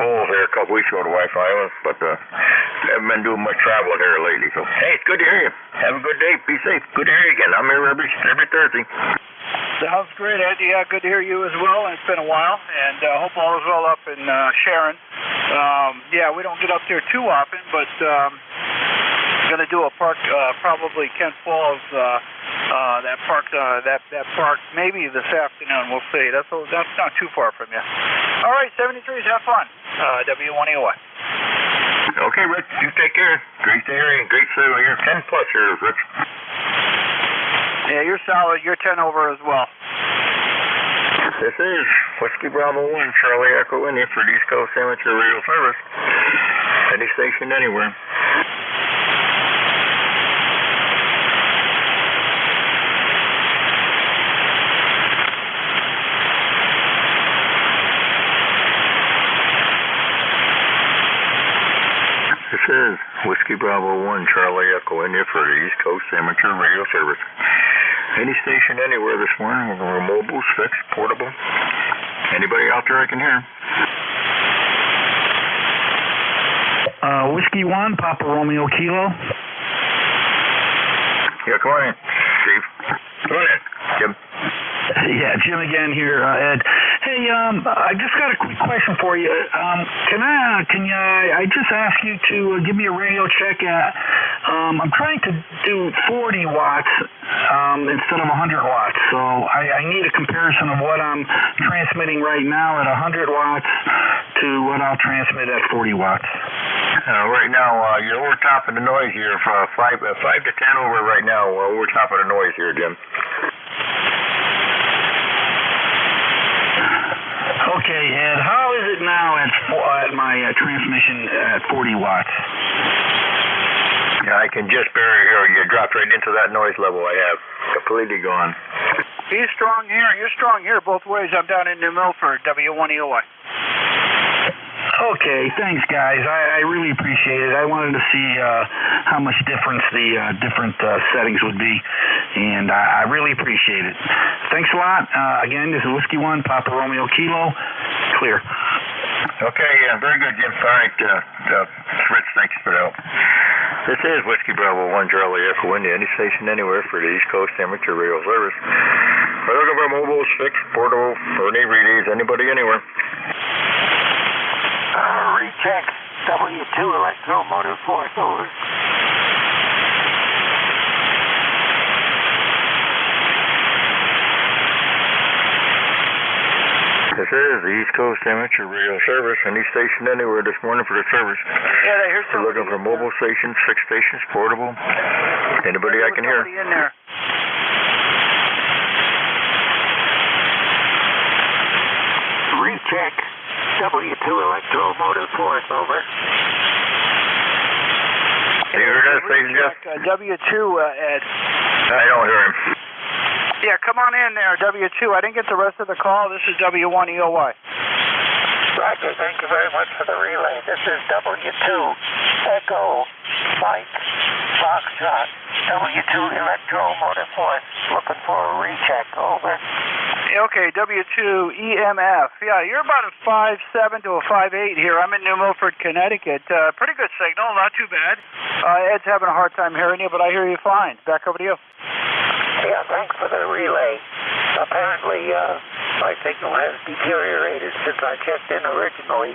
Coles there a couple weeks ago to Wi-Fi, but haven't been doing much traveling here lately. So hey, it's good to hear you. Have a good day. Be safe. Good to hear you again. I'm here every Thursday. Sounds great, Ed. Yeah, good to hear you as well. It's been a while, and hope all is well up in Sharon. Yeah, we don't get up there too often, but going to do a park, probably Kent Falls, that park maybe this afternoon. We'll see. That's not too far from you. All right, 73s, have fun. W1EOY. Okay, Rich, you take care. Great to hear you. Great to hear you. 10 plus here, Rich. Yeah, you're solid. You're 10 over as well. This is Whiskey Bravo 1, Charlie Echo India for the East Coast Amateur Radio Service. Any station, anywhere. This is Whiskey Bravo 1, Charlie Echo India for the East Coast Amateur Radio Service. Any station, anywhere this morning. We're mobile, fixed, portable. Anybody out there I can hear? Whiskey 1, Papa Romeo Kilo. Yeah, come on in, Steve. Come on in, Jim. Yeah, Jim again here, Ed. Hey, I just got a quick question for you. Can I just ask you to give me a radio check? I'm trying to do 40 watts instead of 100 watts, so I need a comparison of what I'm transmitting right now at 100 watts to what I'll transmit at 40 watts. Right now, you're over top of the noise here, 5 to 10 over right now, over top of the noise here, Jim. Okay, Ed, how is it now at my transmission at 40 watts? Yeah, I can just barely hear you. You dropped right into that noise level I have. Completely gone. He's strong here. You're strong here both ways. I'm down in New Milford, W1EOY. Okay, thanks, guys. I really appreciate it. I wanted to see how much difference the different settings would be, and I really appreciate it. Thanks a lot. Again, this is Whiskey 1, Papa Romeo Kilo. Clear. Okay, very good, Jim. All right, Fritz, thanks for the help. This is Whiskey Bravo 1 Charlie Echo India, any station anywhere for the East Coast Amateur Radio Service. We're looking for mobiles, fixed, portable, or any relays, anybody anywhere. Recheck, W2 Electromotive Force, over. This is the East Coast Amateur Radio Service, any station anywhere this morning for the service. Yeah, here's we're looking for mobile stations, fixed stations, portable, anybody I can hear. In there. Recheck, W2 Electromotive Force, over. You heard that station, Jeff? W2, Ed. I don't hear him. Yeah, come on in there, W2. I didn't get the rest of the call. This is W1EOY. Roger, thank you very much for the relay. This is W2 Echo Mike Foxtrot, W2 Electromotive Force, looking for a recheck, over. Okay, W2 EMF. Yeah, you're about a 5.7 to a 5.8 here. I'm in New Milford, Connecticut. Pretty good signal, not too bad. Ed's having a hard time hearing you, but I hear you fine. Back over to you. Yeah, thanks for the relay. Apparently, my signal has deteriorated since I checked in originally.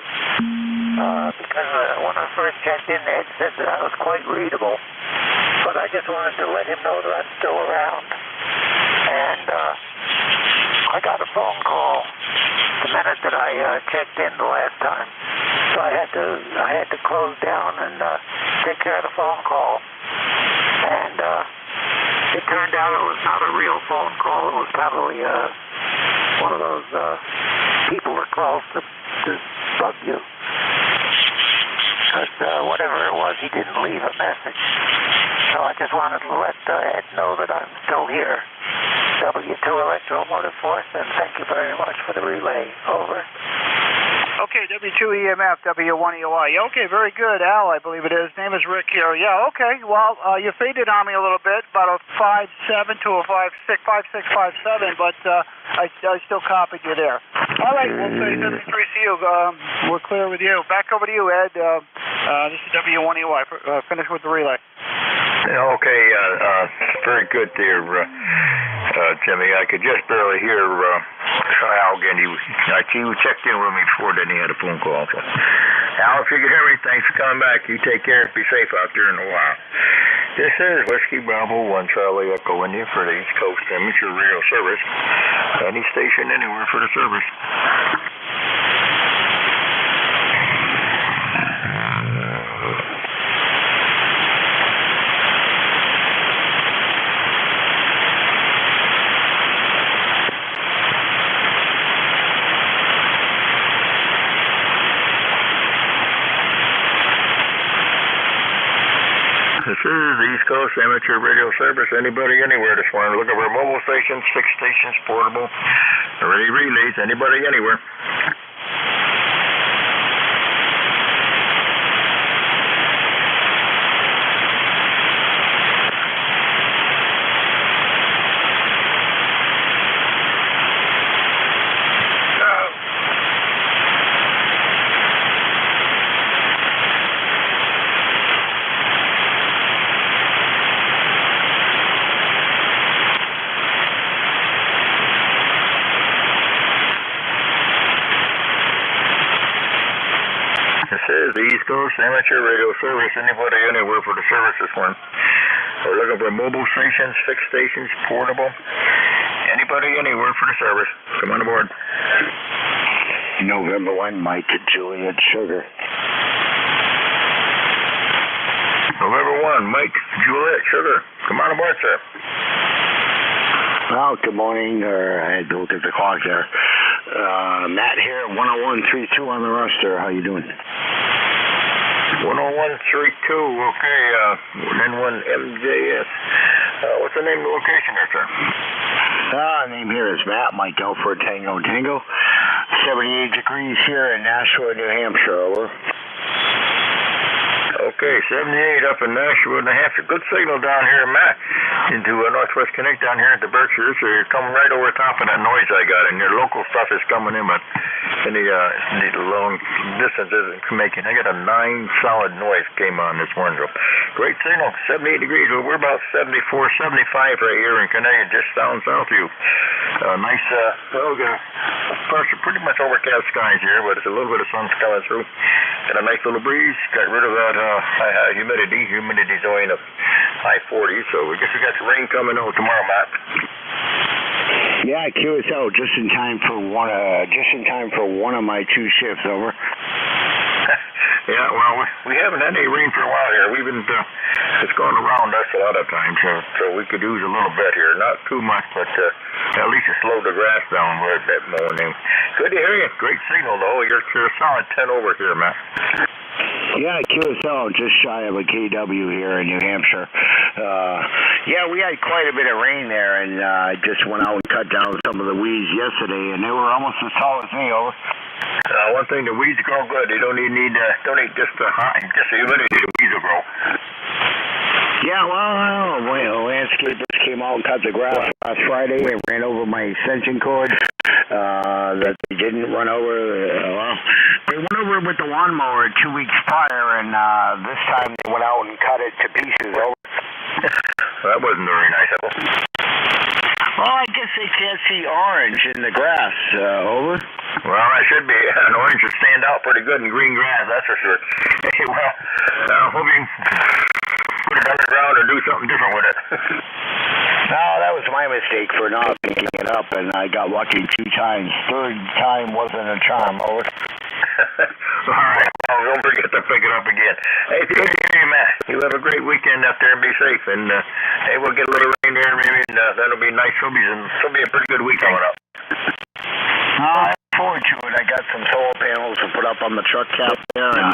Because when I first checked in, Ed said that I was quite readable. But I just wanted to let him know that I'm still around. And I got a phone call the minute that I checked in the last time. So I had to close down and take care of the phone call. And it turned out it was not a real phone call. It was probably one of those people that calls to bug you. Because whatever it was, he didn't leave a message. So I just wanted to let Ed know that I'm still here. W2 Electromotive Force, and thank you very much for the relay. Over. Okay, W2 EMF, W1EOI. Okay, very good. Al, I believe it is. Name is Rick here. Yeah, okay. Well, you faded on me a little bit, about a 5.7 to a 5.6, 5.7, but I still copied you there. All right, we'll say 73 to you. We're clear with you. Back over to you, Ed. This is W1EOI. Finish with the relay. Okay, very good there, Jimmy. I could just barely hear Al again. He checked in with me before, then he had a phone call. So, Al, if you can hear me, thanks for coming back. You take care. Be safe out there in a while. This is Whiskey Bravo 1 Charlie Echo India for the East Coast Amateur Radio Service. Any station anywhere for the service. This is the East Coast Amateur Radio Service. Anybody, anywhere this morning. Looking for mobile stations, fixed stations, portable, ready relays. Anybody, anywhere. This is the East Coast Amateur Radio Service. Anybody, anywhere for the service this morning. We're looking for mobile stations, fixed stations, portable. Anybody, anywhere for the service. Come on aboard. November 1, Mike and Juliet Sugar. November 1, Mike, Juliet Sugar. Come on aboard, sir. Well, good morning, or I had to look at the clock there. Matt here, 10132 on the roster. How you doing? 10132, okay, N1 MJS. What's the name of the location there, sir? Name here is Matt, Mike Alfred Tango Tango. 78 degrees here in Nashua, New Hampshire, over. Okay, 78 up in Nashua, New Hampshire. Good signal down here, Matt, into Northwest Connect down here at the Berkshires. So you're coming right over top of that noise I got, and your local stuff is coming in, but any long distance isn't making. I got a 9 solid noise came on this morning. So great signal, 78 degrees. Well, we're about 74, 75 right here in Connecticut, just down south of you. Nice, pretty much overcast skies here, but it's a little bit of sun's coming through. And a nice little breeze. Got rid of that humidity. Humidity's only in the high 40s, so I guess we got the rain coming out tomorrow, Matt. Yeah, QSL, just in time for one of my 2 shifts. Over. Yeah, well, we haven't had any rain for a while here. We've been, it's going around us a lot of times, so we could use a little bit here. Not too much, but at least it slowed the grass down a bit morning. Good to hear you. Great signal, though. You're a solid 10 over here, Matt. Yeah, QSL, just shy of a KW here in New Hampshire. Yeah, we had quite a bit of rain there, and I just went out and cut down some of the weeds yesterday, and they were almost as tall as me. Over. One thing, the weeds grow good. They don't need just the humidity. The weeds will grow. Yeah, well, landscapers came out and cut the grass last Friday. They ran over my extension cord that they didn't run over. They went over it with the lawnmower 2 weeks prior, and this time they went out and cut it to pieces. That wasn't very nice of them. Well, I guess they can't see orange in the grass. Over. Well, I should be. An orange would stand out pretty good in green grass, that's for sure. Hey, well, I hope you put it underground or do something different with it. No, that was my mistake for not picking it up, and I got lucky 2 times. 3rd time wasn't a charm. Over. All right, well, don't forget to pick it up again. Hey, good to hear you, Matt. You have a great weekend up there and be safe. And hey, we'll get a little rain there, maybe, and that'll be nice. It'll be a pretty good week coming up. I look forward to it. I got some solar panels to put up on the truck cap there, and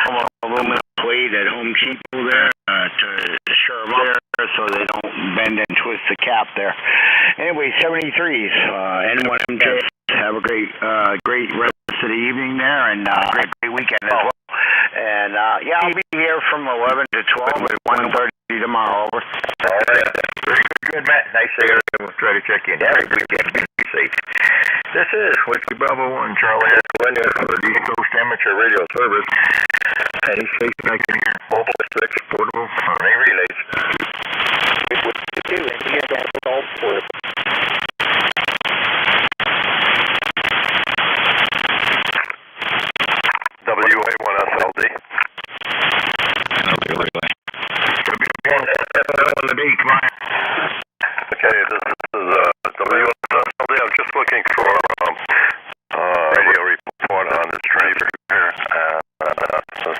some aluminum plate at Home Depot there to shore them up there so they don't bend and twist the cap there. Anyway, 73s, N1MJ. Have a great rest of the evening there, and great weekend as well. And yeah, I'll be here from 11 to 12 at 1:30 tomorrow. Over. All right. Very good, Matt. Nice to hear you. We'll try to check in. Have a good weekend. Be safe. This is Whiskey Bravo 1, Charlie Escalenda of the East Coast Amateur Radio Service. Any station I can hear mobile, fixed, portable, or any relays. WA1SLD. Another relay. On the beat, come on. Okay, this is WA1SLD. I'm just looking for radio report on this transfer here. I'm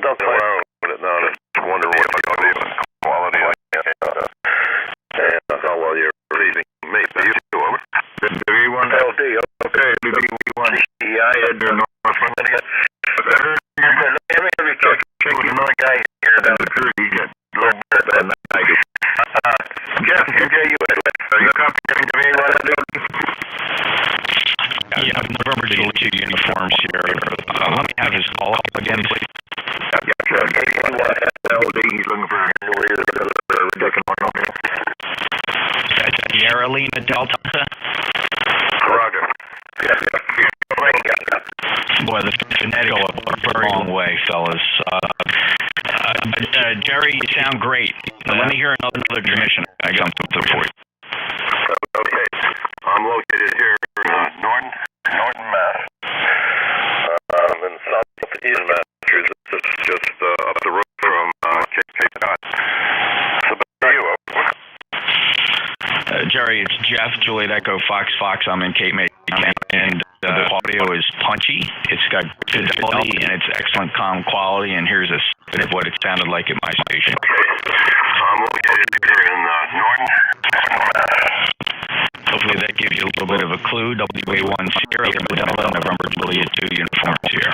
done playing around with it now. Just wondering what the audio quality is. And how well you're receiving me. You too, over. WA1LD. Okay, WA1CI at the Northwest again. Let me have you check another guy here down the crew. He's got a little bit better than I do. Jeff, NJ2US. Are you coming to me? Yeah, November 2 uniforms here. Let me have his call up again, please. LD, he's looking for a new Sierra Lima Delta. Roger. Boy, the phonetic go a very long way, fellas. Jerry, you sound great. Let me hear another transmission. I got something for you. Okay. I'm located here in Norton, Mass. In southeast Massachusetts, just up the road from Cape Cod. So back to you. Jerry, it's Jeff, Juliet Echo, Fox. I'm in Cape May, and the audio is punchy. It's got good fidelity, and it's excellent comm quality, and here's a snippet of what it sounded like at my station. I'm located here in Norton. Hopefully that gives you a little bit of a clue. WA1 Sierra Lima Delta, November Juliet 2 uniforms here.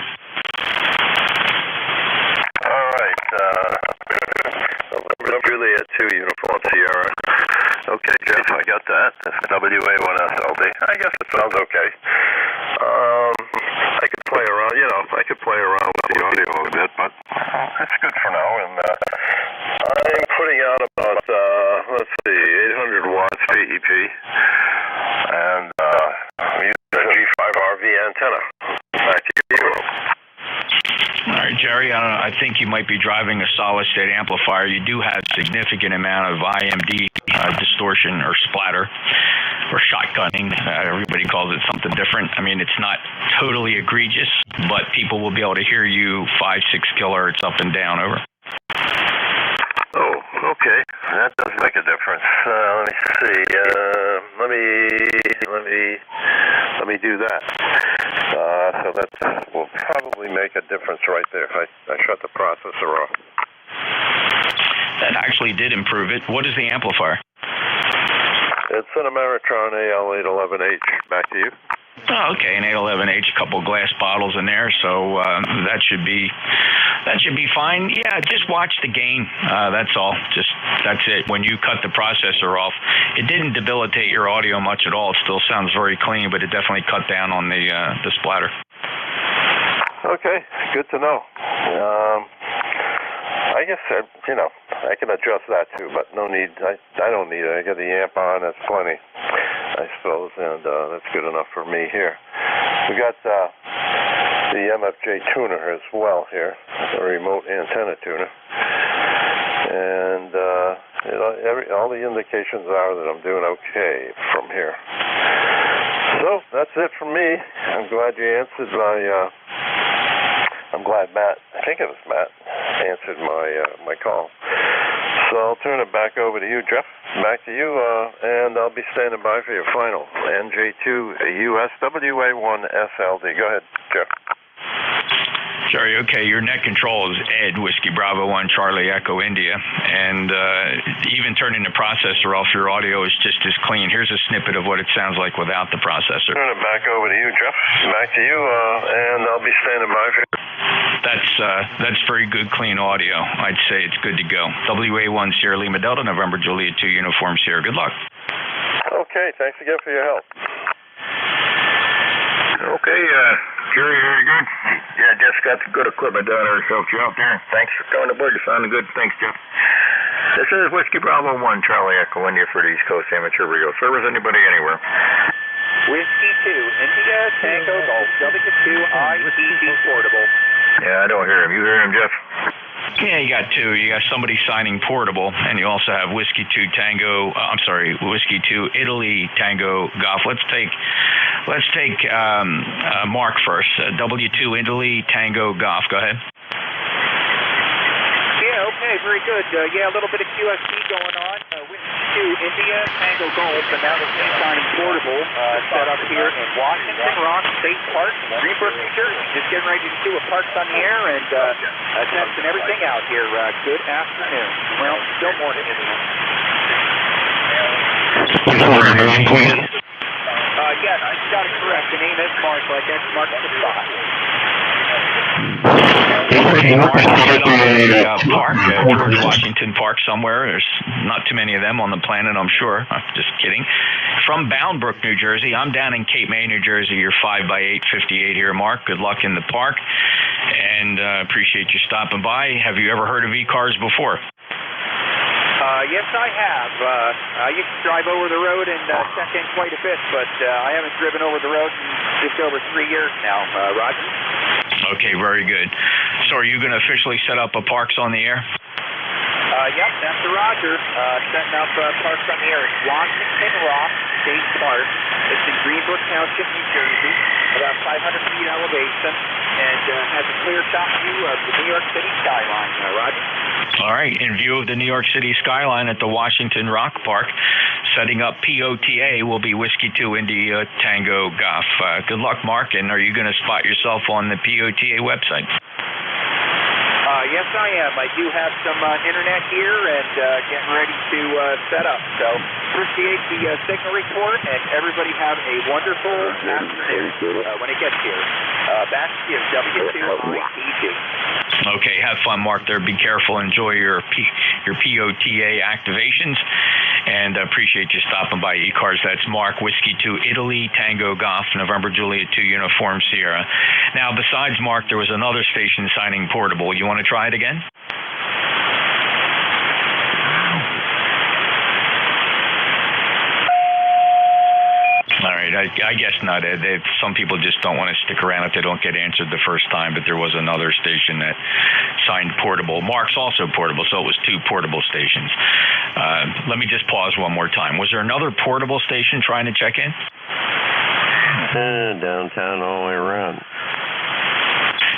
All right. November Juliet 2 uniform Sierra. Okay, Jeff, I got that. WA1SLD. I guess it sounds okay. I could play around, with the audio a bit, but That's good for now. And I'm putting out about, 800 watts PEP. And I'm using a G5RV antenna. Back to you. All right, Jerry, I think you might be driving a solid-state amplifier. You do have a significant amount of IMD distortion or splatter or shotgunning. Everybody calls it something different. I mean, it's not totally egregious, but people will be able to hear you 5-6 kilohertz up and down. Over. Oh, okay. That does make a difference. Let me see. Let me do that. So that will probably make a difference right there if I shut the processor off. That actually did improve it. What is the amplifier? It's an Ameritron AL811H. Back to you. Oh, okay, an 811H, a couple glass bottles in there, so that should be fine. Yeah, just watch the gain. That's all. That's it. When you cut the processor off, it didn't debilitate your audio much at all. It still sounds very clean, but it definitely cut down on the splatter. Okay, good to know. I guess I can adjust that too, but no need. I don't need it. I got the amp on. That's plenty, I suppose, and that's good enough for me here. We got the MFJ tuner as well here, the remote antenna tuner, and all the indications are that I'm doing okay from here. So that's it from me. I'm glad you answered my. I'm glad Matt, I think it was Matt, answered my call. So I'll turn it back over to you, Jeff. Back to you, and I'll be standing by for your final. NJ2US WA1SLD. Go ahead, Jeff. Sorry, okay, your net control is Ed, Whiskey Bravo 1, Charlie Echo India, and even turning the processor off, your audio is just as clean. Here's a snippet of what it sounds like without the processor. Turn it back over to you, Jeff. Back to you, and I'll be standing by for you. That's very good, clean audio. I'd say it's good to go. WA1 Sierra Lima Delta, November Juliet 2 Uniform Sierra. Good luck. Okay, thanks again for your help. Okay, Jerry, very good. Yeah, Jeff's got some good equipment down there, so you out there. Thanks for coming aboard. You're sounding good. Thanks, Jeff. This is Whiskey Bravo 1, Charlie Echo India for the East Coast Amateur Radio Service. Anybody anywhere? Whiskey 2, India Tango Golf, W2 ITD Portable. Yeah, I don't hear him. You hear him, Jeff? Yeah, you got two. You got somebody signing portable, and you also have Whiskey 2 Tango. Whiskey 2 Italy Tango Golf. Let's take Mark first. W2 Italy Tango Golf. Go ahead. Yeah, okay, very good. A little bit of QSC going on. Whiskey 2 India Tango Golf, and now the signing portable set up here in Washington Rock State Park, Greenbrook, New Jersey. Just getting ready to do a Parks on the Air and testing everything out here. Good afternoon. Well, still morning, isn't it? Yes, you got it correct. The name is Mark, like X marks the spot. Okay, Mark, Park, George Washington Park somewhere. There's not too many of them on the planet, I'm sure. I'm just kidding. From Bound Brook, New Jersey. I'm down in Cape May, New Jersey. You're 5x8, 58 here, Mark. Good luck in the park, and appreciate you stopping by. Have you ever heard of ECARS before? Yes, I have. I used to drive over the road and check in quite a bit, but I haven't driven over the road in just over 3 years now. Roger? Okay, very good. So are you going to officially set up a Parks on the Air? Yep, that's the Roger. Setting up Parks on the Air at Washington Rock State Park. It's in Greenbrook Township, New Jersey, about 500 feet elevation, and has a clear shot view of the New York City skyline. Roger? All right, in view of the New York City skyline at the Washington Rock Park, setting up POTA will be Whiskey 2 India Tango Golf. Good luck, Mark, and are you going to spot yourself on the POTA website? Yes, I am. I do have some internet here and getting ready to set up. So appreciate the signal report, and everybody have a wonderful afternoon when it gets here. Back to you, W2ITD. Okay, have fun, Mark. There, be careful. Enjoy your POTA activations. And appreciate you stopping by ECARS. That's Mark, Whiskey 2, Italy, Tango Golf, November Juliet 2, Uniform Sierra. Now, besides Mark, there was another station signing portable. You want to try it again? All right, I guess not, Ed. Some people just don't want to stick around if they don't get answered the first time, but there was another station that signed portable. Mark's also portable, so it was 2 portable stations. Let me just pause one more time. Was there another portable station trying to check in? Downtown all the way around.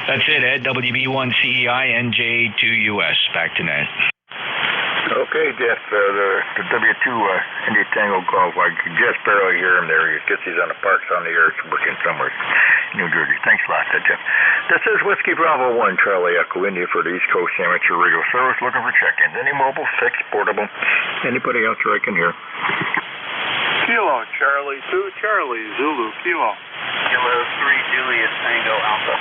That's it, Ed. WB1CEI, NJ2US. Back to Ned. Okay, Jeff, the W2 India Tango Golf, I could just barely hear him there. He gets these on the parks on the air, working somewhere in New Jersey. Thanks a lot, Jeff. This is Whiskey Bravo 1, Charlie Echo, India for the East Coast Amateur Radio Service, looking for check-ins. Any mobile, fixed, portable, anybody else where I can hear? Kilo, Charlie 2, Charlie, Zulu, Kilo. Kilo 3, Juliet, Tango, Alpha.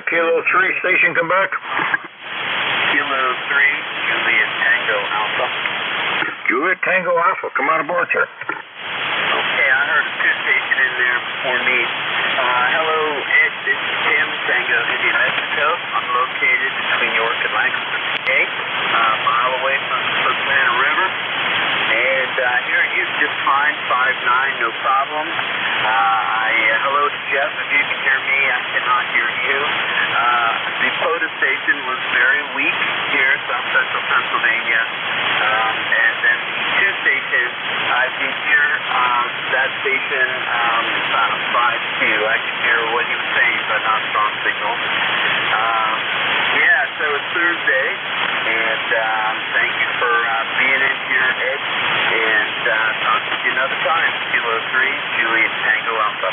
The Kilo 3 station come back? Kilo 3, Juliet, Tango, Alpha. Juliet, Tango, Alpha. Come on aboard, sir. Okay, I heard a 2 station in there before me. Hello, Ed. This is Tim, Tango, India, Mexico. I'm located between York and Lancaster, PA, a mile away from the Susquehanna River. And hearing you just fine, 5'9", no problem. Hello to Jeff. If you can hear me, I cannot hear you. The POTA station was very weak here, South Central Pennsylvania. And then the 2 stations, I can hear that station about 5'2". I can hear what he was saying, but not strong signal. Yeah, so it's Thursday, and thank you for being in here, Ed. And talk to you another time. Kilo 3, Juliet, Tango, Alpha.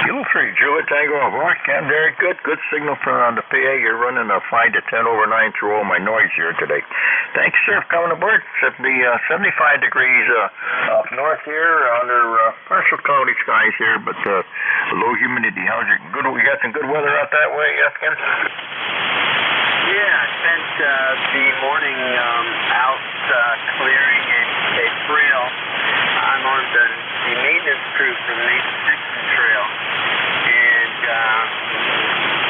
Kilo 3, Juliet, Tango, Alpha. Cam, very good. Good signal from the PA. You're running a 5 to 10 over 9 through all my noise here today. Thanks, sir, for coming aboard. It's the 75 degrees up north here under partial cloudy skies here, but low humidity. How's it? Good. We got some good weather out that way, Kim? Yeah, I spent the morning out clearing a trail. I'm on the maintenance crew for the Nathan Dixon Trail, and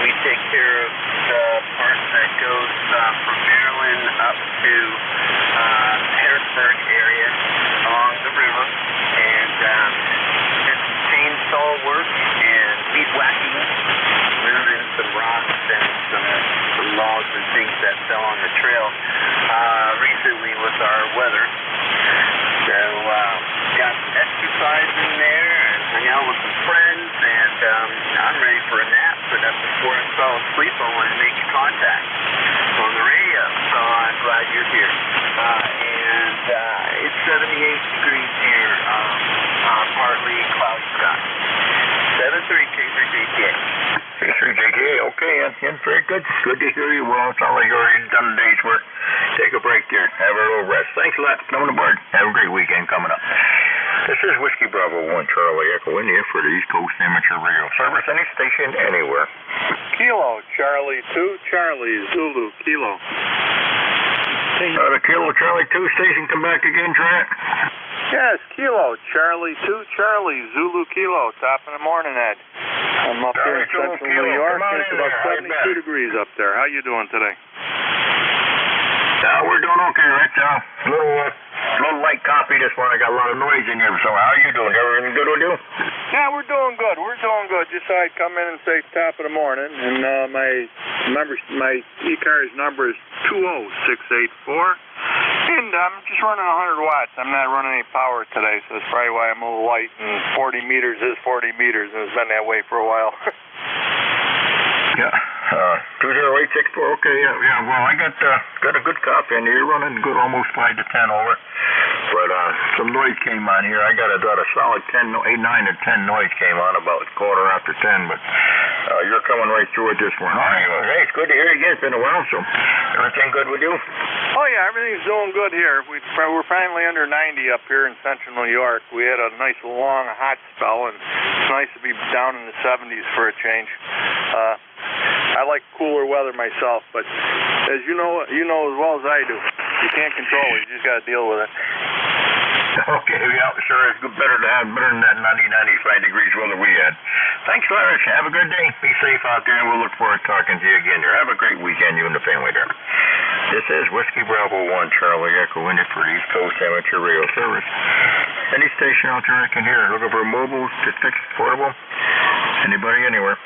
we take care of the part that goes from Maryland up to Harrisburg area along the river, and did some chainsaw work and weed whacking, moving some rocks and some logs and things that fell on the trail recently with our weather. So got some exercise in there and hung out with some friends, and I'm ready for a nap, but before I fell asleep I wanted to make contact on the radio, so I'm glad you're here. And it's 78 degrees here, partly cloudy sky. 73K3JTA. K3JTA, okay, and very good. Good to hear you. Well, it's all like you've already done a day's work. Take a break here. Have a little rest. Thanks a lot for coming aboard. Have a great weekend coming up. This is Whiskey Bravo 1, Charlie Echo, in here for the East Coast Amateur Radio Service. Any station, anywhere. Kilo, Charlie 2, Charlie, Zulu, Kilo. The Kilo Charlie 2 station come back again, Trent? Yes, Kilo, Charlie 2, Charlie, Zulu, Kilo. Top of the morning, Ed. I'm up here in central New York. It's about 72 degrees up there. How you doing today? We're doing okay, Rich. Little light coffee this morning. I got a lot of noise in here. So how are you doing? Everything good with you? Yeah, we're doing good. We're doing good. Just thought I'd come in and say top of the morning. And my ECARS number is 20684. And I'm just running 100 watts. I'm not running any power today, so that's probably why I'm a little light. And 40 meters is 40 meters, and it's been that way for a while. Yeah. 20864. Okay. Yeah. Well, I got a good copy in here. You're running good, almost 5 to 10 over. But some noise came on here. I got about a solid 9 to 10 noise came on about 10:15. But you're coming right through it this morning. Hey, it's good to hear you again. It's been a while. So everything good with you? Oh yeah, everything's doing good here. We're finally under 90 up here in central New York. We had a nice long hot spell, and it's nice to be down in the 70s for a change. I like cooler weather myself, but as you know as well as I do, You can't control it. You just got to deal with it. Okay, yeah, sure. It's better than that 95 degrees weather we had. Thanks, Larry. Have a good day. Be safe out there, and we'll look forward to talking to you again there. Have a great weekend, you and the family there. This is Whiskey Bravo 1 Charlie Echo in it for the East Coast Amateur Radio Service. Any station out there I can hear. Looking for mobile, fixed, portable. Anybody, anywhere.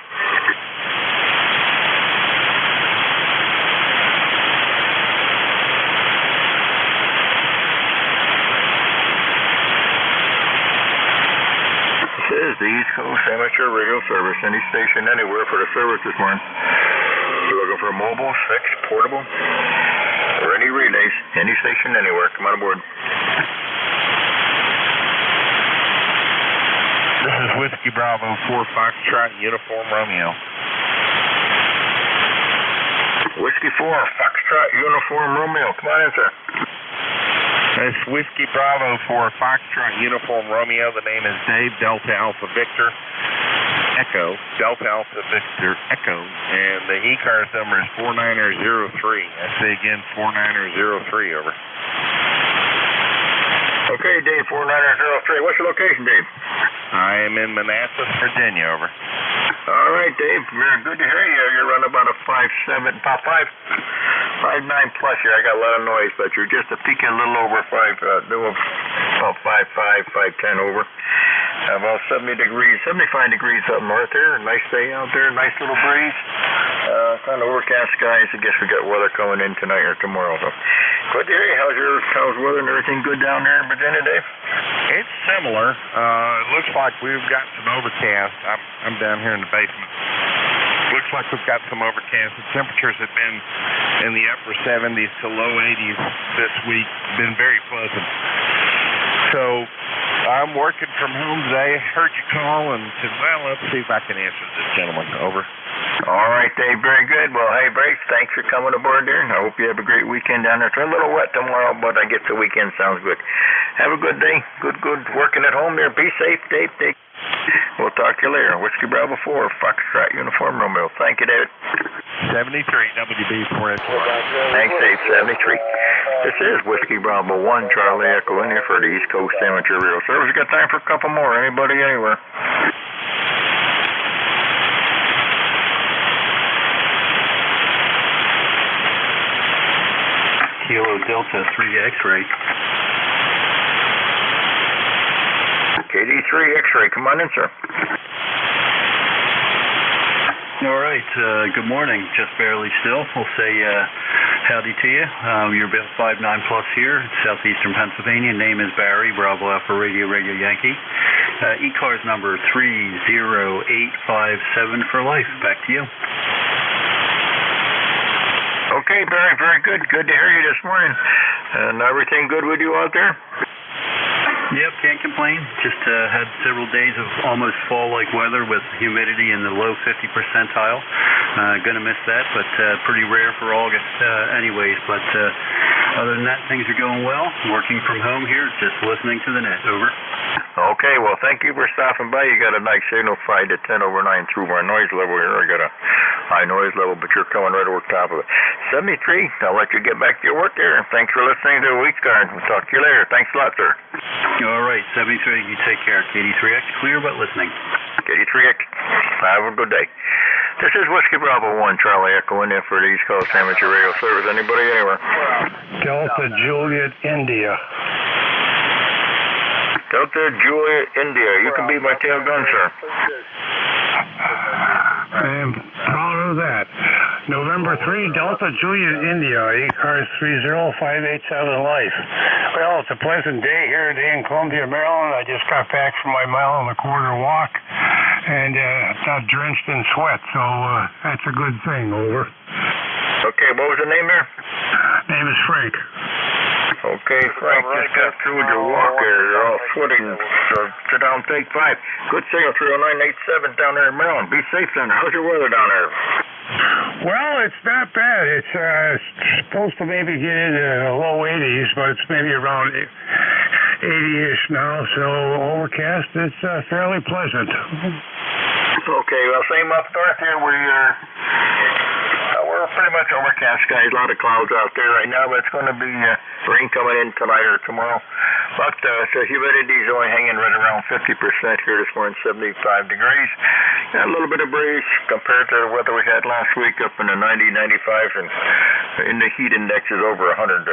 This is the East Coast Amateur Radio Service. Any station anywhere for the service this morning. You're looking for mobile, fixed, portable, or any relays. Any station anywhere. Come on aboard. This is Whiskey Bravo 4 Foxtrot Uniform Romeo. Whiskey 4 Foxtrot Uniform Romeo. Come on in, sir. This is Whiskey Bravo 4 Foxtrot Uniform Romeo. The name is Dave, Delta Alpha Victor Echo. Delta Alpha Victor Echo. And the ECARS number is 4903. I say again, 4903, over. Okay, Dave, 4903. What's your location, Dave? I am in Manassas, Virginia, over. All right, Dave. Good to hear you. You're running about a 5.9 plus here. I got a lot of noise, but you're just a peaking a little over 5, doing about 5.5, 5.10 over. About 75 degrees up north there. Nice day out there. Nice little breeze. Kind of overcast skies. I guess we got weather coming in tonight or tomorrow. So good to hear you. How's weather and everything good down there in Virginia, Dave? It's similar. It looks like we've got some overcast. I'm down here in the basement. Looks like we've got some overcast. The temperatures have been in the upper 70s to low 80s this week. Been very pleasant. So I'm working from home today. Heard you call and said, well, let's see if I can answer this gentleman. Over. All right, Dave. Very good. Well, hey, Brace, thanks for coming aboard there. I hope you have a great weekend down there. It's a little wet tomorrow, but I guess the weekend sounds good. Have a good day. Good working at home there. Be safe, Dave. We'll talk to you later. Whiskey Bravo 4, Foxtrot Uniform Romeo. Thank you, David. 73 WB4. Thanks, Dave. 73. This is Whiskey Bravo 1 Charlie Echo in here for the East Coast Amateur Radio Service. We got time for a couple more. Anybody, anywhere. Kilo Delta 3 X-ray. KD3 X-ray, come on in, sir. All right, good morning. Just barely still. We'll say howdy to you. You're about 5'9" plus here, southeastern Pennsylvania. Name is Barry, Bravo Alpha Radio Yankee. ECARS number 30857 for life. Back to you. Okay, Barry, very good. Good to hear you this morning. And everything good with you out there? Yep, can't complain. Just had several days of almost fall-like weather with humidity in the low 50 percentile. Gonna miss that, but pretty rare for August anyways. But other than that, things are going well. Working from home here, just listening to the net. Over. Okay, well, thank you for stopping by. You got a nice signal 5 to 10 over 9 through my noise level here. I got a high noise level, but you're coming right over top of it. 73, I'll let you get back to your work there. Thanks for listening to ECARS. We'll talk to you later. Thanks a lot, sir. All right, 73, you take care. KD3X, clear but listening. KD3X, have a good day. This is Whiskey Bravo 1 Charlie Echo in there for the East Coast Amateur Radio Service. Anybody, anywhere? Delta Juliet, India. Delta Juliet, India. You can be my tail gun, sir. I am proud of that. November 3, Delta Juliet, India, ECARS 30587 life. Well, it's a pleasant day here today in Columbia, Maryland. I just got back from my mile-and-a-quarter walk and got drenched in sweat, so that's a good thing. Over. Okay, what was the name there? Name is Frank. Okay, Frank, just got through with your walk there. You're all sweating. So sit down, take 5. Good signal, 30987 down there in Maryland. Be safe down there. How's your weather down there? Well, it's not bad. It's supposed to maybe get into the low 80s, but it's maybe around 80-ish now, so overcast. It's fairly pleasant. Okay, well, same up north here. We're pretty much overcast, guys. A lot of clouds out there right now, but it's going to be rain coming in tonight or tomorrow. But the humidity is only hanging right around 50% here this morning, 75 degrees. Got a little bit of breeze compared to the weather we had last week up in the 90, 95, and in the heat index is over 100.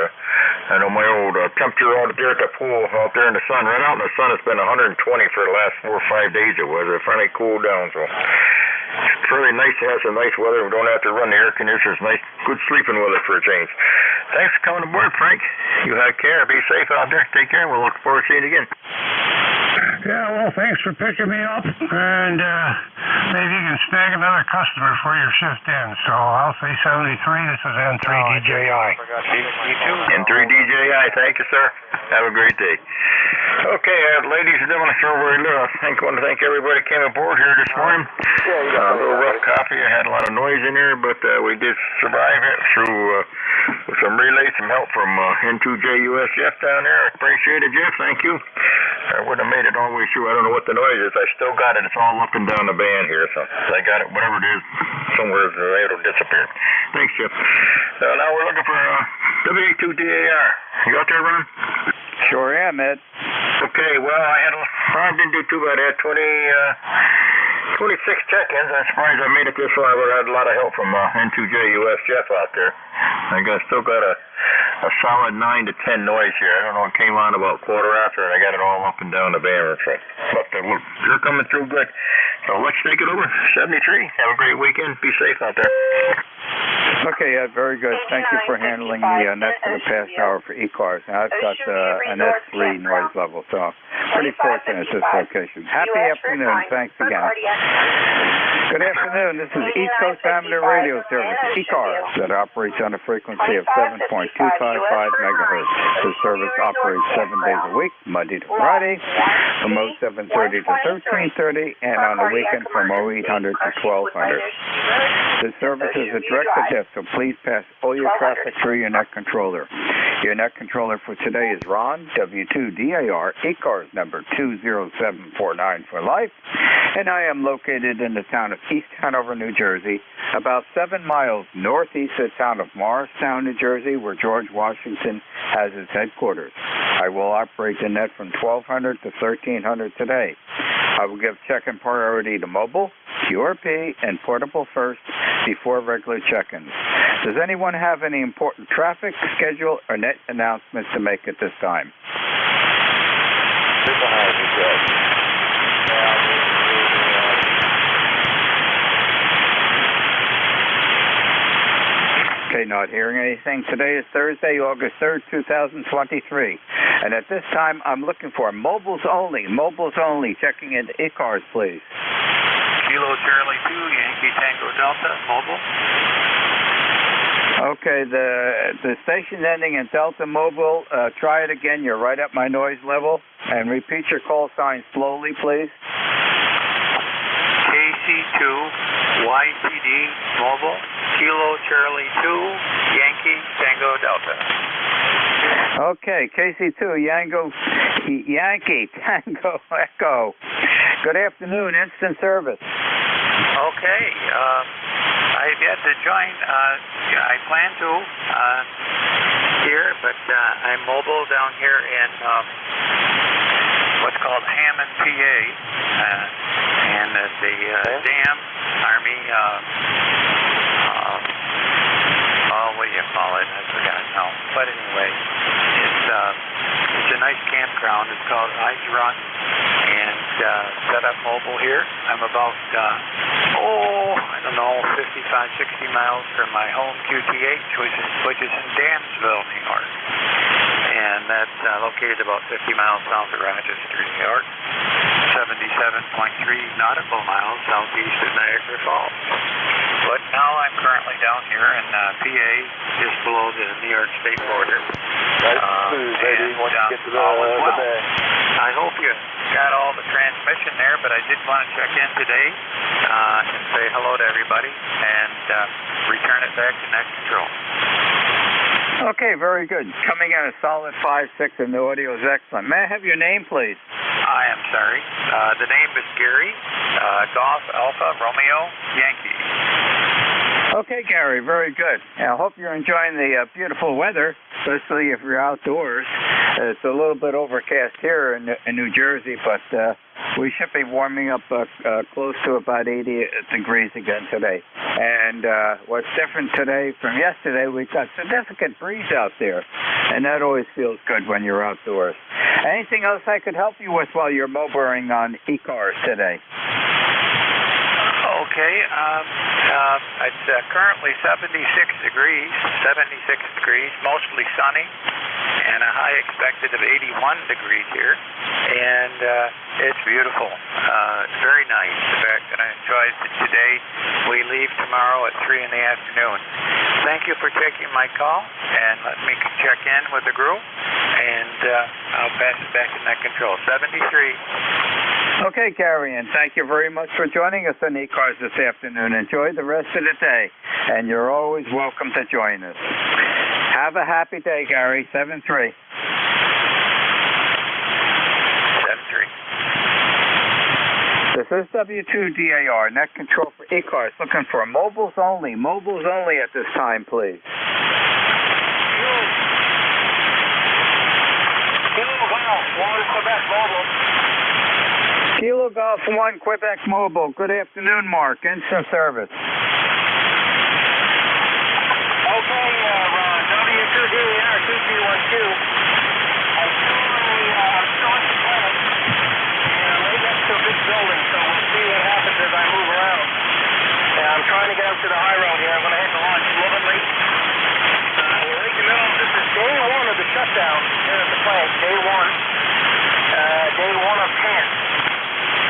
I know my old temperature out there at the pool, out there in the sun, right out in the sun, it's been 120 for the last 4 or 5 days it was. It finally cooled down, so it's really nice to have some nice weather. We don't have to run the air conditioners. Nice, good sleeping weather for a change. Thanks for coming aboard, Frank. You have care. Be safe out there. Take care. We'll look forward to seeing you again. Yeah, well, thanks for picking me up, and maybe you can snag another customer for your shift in. So I'll say 73. This is N3DJI. N3DJI. Thank you, sir. Have a great day. Okay, ladies and gentlemen, I want to thank everybody who came aboard here this morning. A little rough copy. I had a lot of noise in here, but we did survive it through with some relays, some help from N2JUS Jeff down there. I appreciate it, Jeff. Thank you. I wouldn't have made it all the way through. I don't know what the noise is. I still got it. It's all up and down the band here, so I got it. Whatever it is, somewhere it'll disappear. Thanks, Jeff. Now we're looking for WA2DAR. You out there, Ron? Sure am, Ed. Okay, well, I didn't do too bad. I had 26 check-ins. I'm surprised I made it this far, but I had a lot of help from N2JUS Jeff out there. Still got a solid 9 to 10 noise here. I don't know, it came on about quarter after, and I got it all up and down the band. But you're coming through good. So let's take it over. 73. Have a great weekend. Be safe out there. Okay, very good. Thank you for handling the net for the past hour for ECARS. Now, I've got an S3 noise level, so pretty fortunate at this location. Happy afternoon. Thanks again. Good afternoon. This is East Coast Amateur Radio Service, ECARS, that operates on a frequency of 7.255 megahertz. This service operates 7 days a week, Monday to Friday, from 0730 to 1330, and on the weekend from 0800 to 1200. This service is a direct to desk, so please pass all your traffic through your net controller. Your net controller for today is Ron, W2DAR, ECARS number 20749 for life, and I am located in the town of East Hanover, New Jersey, about 7 miles northeast of the town of Morristown, New Jersey, where George Washington has his headquarters. I will operate the net from 1200 to 1300 today. I will give check-in priority to mobile, QRP, and portable first before regular check-ins. Does anyone have any important traffic, schedule, or net announcements to make at this time? Okay, not hearing anything. Today is Thursday, August 3rd, 2023. And at this time, I'm looking for mobiles only. Mobiles only. Checking into ECARS, please. Kilo Charlie 2, Yankee Tango Delta, mobile. Okay, the station ending in Delta Mobile, try it again. You're right at my noise level. And repeat your call sign slowly, please. KC2, YTD, mobile. Kilo Charlie 2, Yankee Tango Delta. Okay, KC2, Yankee Tango Echo. Good afternoon, instant service. Okay, I've yet to join. I plan to here, but I'm mobile down here in what's called Hammond, PA, and at the Dam Army. What do you call it? I forgot now. But anyway, it's a nice campground. It's called Ice Run, and set up mobile here. I'm about 55, 60 miles from my home QTH, which is in Dansville, New York, and that's located about 50 miles south of Rochester, New York. 77.3 nautical miles southeast of Niagara Falls. But now I'm currently down here in PA, just below the New York state border. I hope you got all the transmission there, but I did want to check in today and say hello to everybody and return it back to net control. Okay, very good. Coming in a solid 5.6 and the audio is excellent. May I have your name, please? I am sorry. The name is Gary, Golf Alpha Romeo Yankee. Okay, Gary, very good. I hope you're enjoying the beautiful weather, especially if you're outdoors. It's a little bit overcast here in New Jersey, but we should be warming up close to about 80 degrees again today. And what's different today from yesterday, we've got significant breeze out there, and that always feels good when you're outdoors. Anything else I could help you with while you're motoring on ECARS today? Okay, it's currently 76 degrees, mostly sunny, and a high expected of 81 degrees here, and it's beautiful. It's very nice. In fact, and I enjoyed it today. We leave tomorrow at 3 in the afternoon. Thank you for taking my call, and let me check in with the group, and I'll pass it back to net control. 73. Okay, Gary, and thank you very much for joining us on ECARS this afternoon. Enjoy the rest of the day, and you're always welcome to join us. Have a happy day, Gary. 7-3. 7-3. This is W2DAR, net control for ECARS, looking for mobiles only. Mobiles only at this time, please. Kilo Golf 1 Quebec Mobile. Kilo Golf 1 Quebec Mobile. Good afternoon, Mark. Instant service. Okay, W2DAR 2212. I'm still at the plant, and I'm right next to a big building, so we'll see what happens as I move around. I'm trying to get up to the high road here. I'm going to head to launch a little bit late. We're right in the middle. This is day 1 of the shutdown here at the plant. Day 1. Day 1 of 10.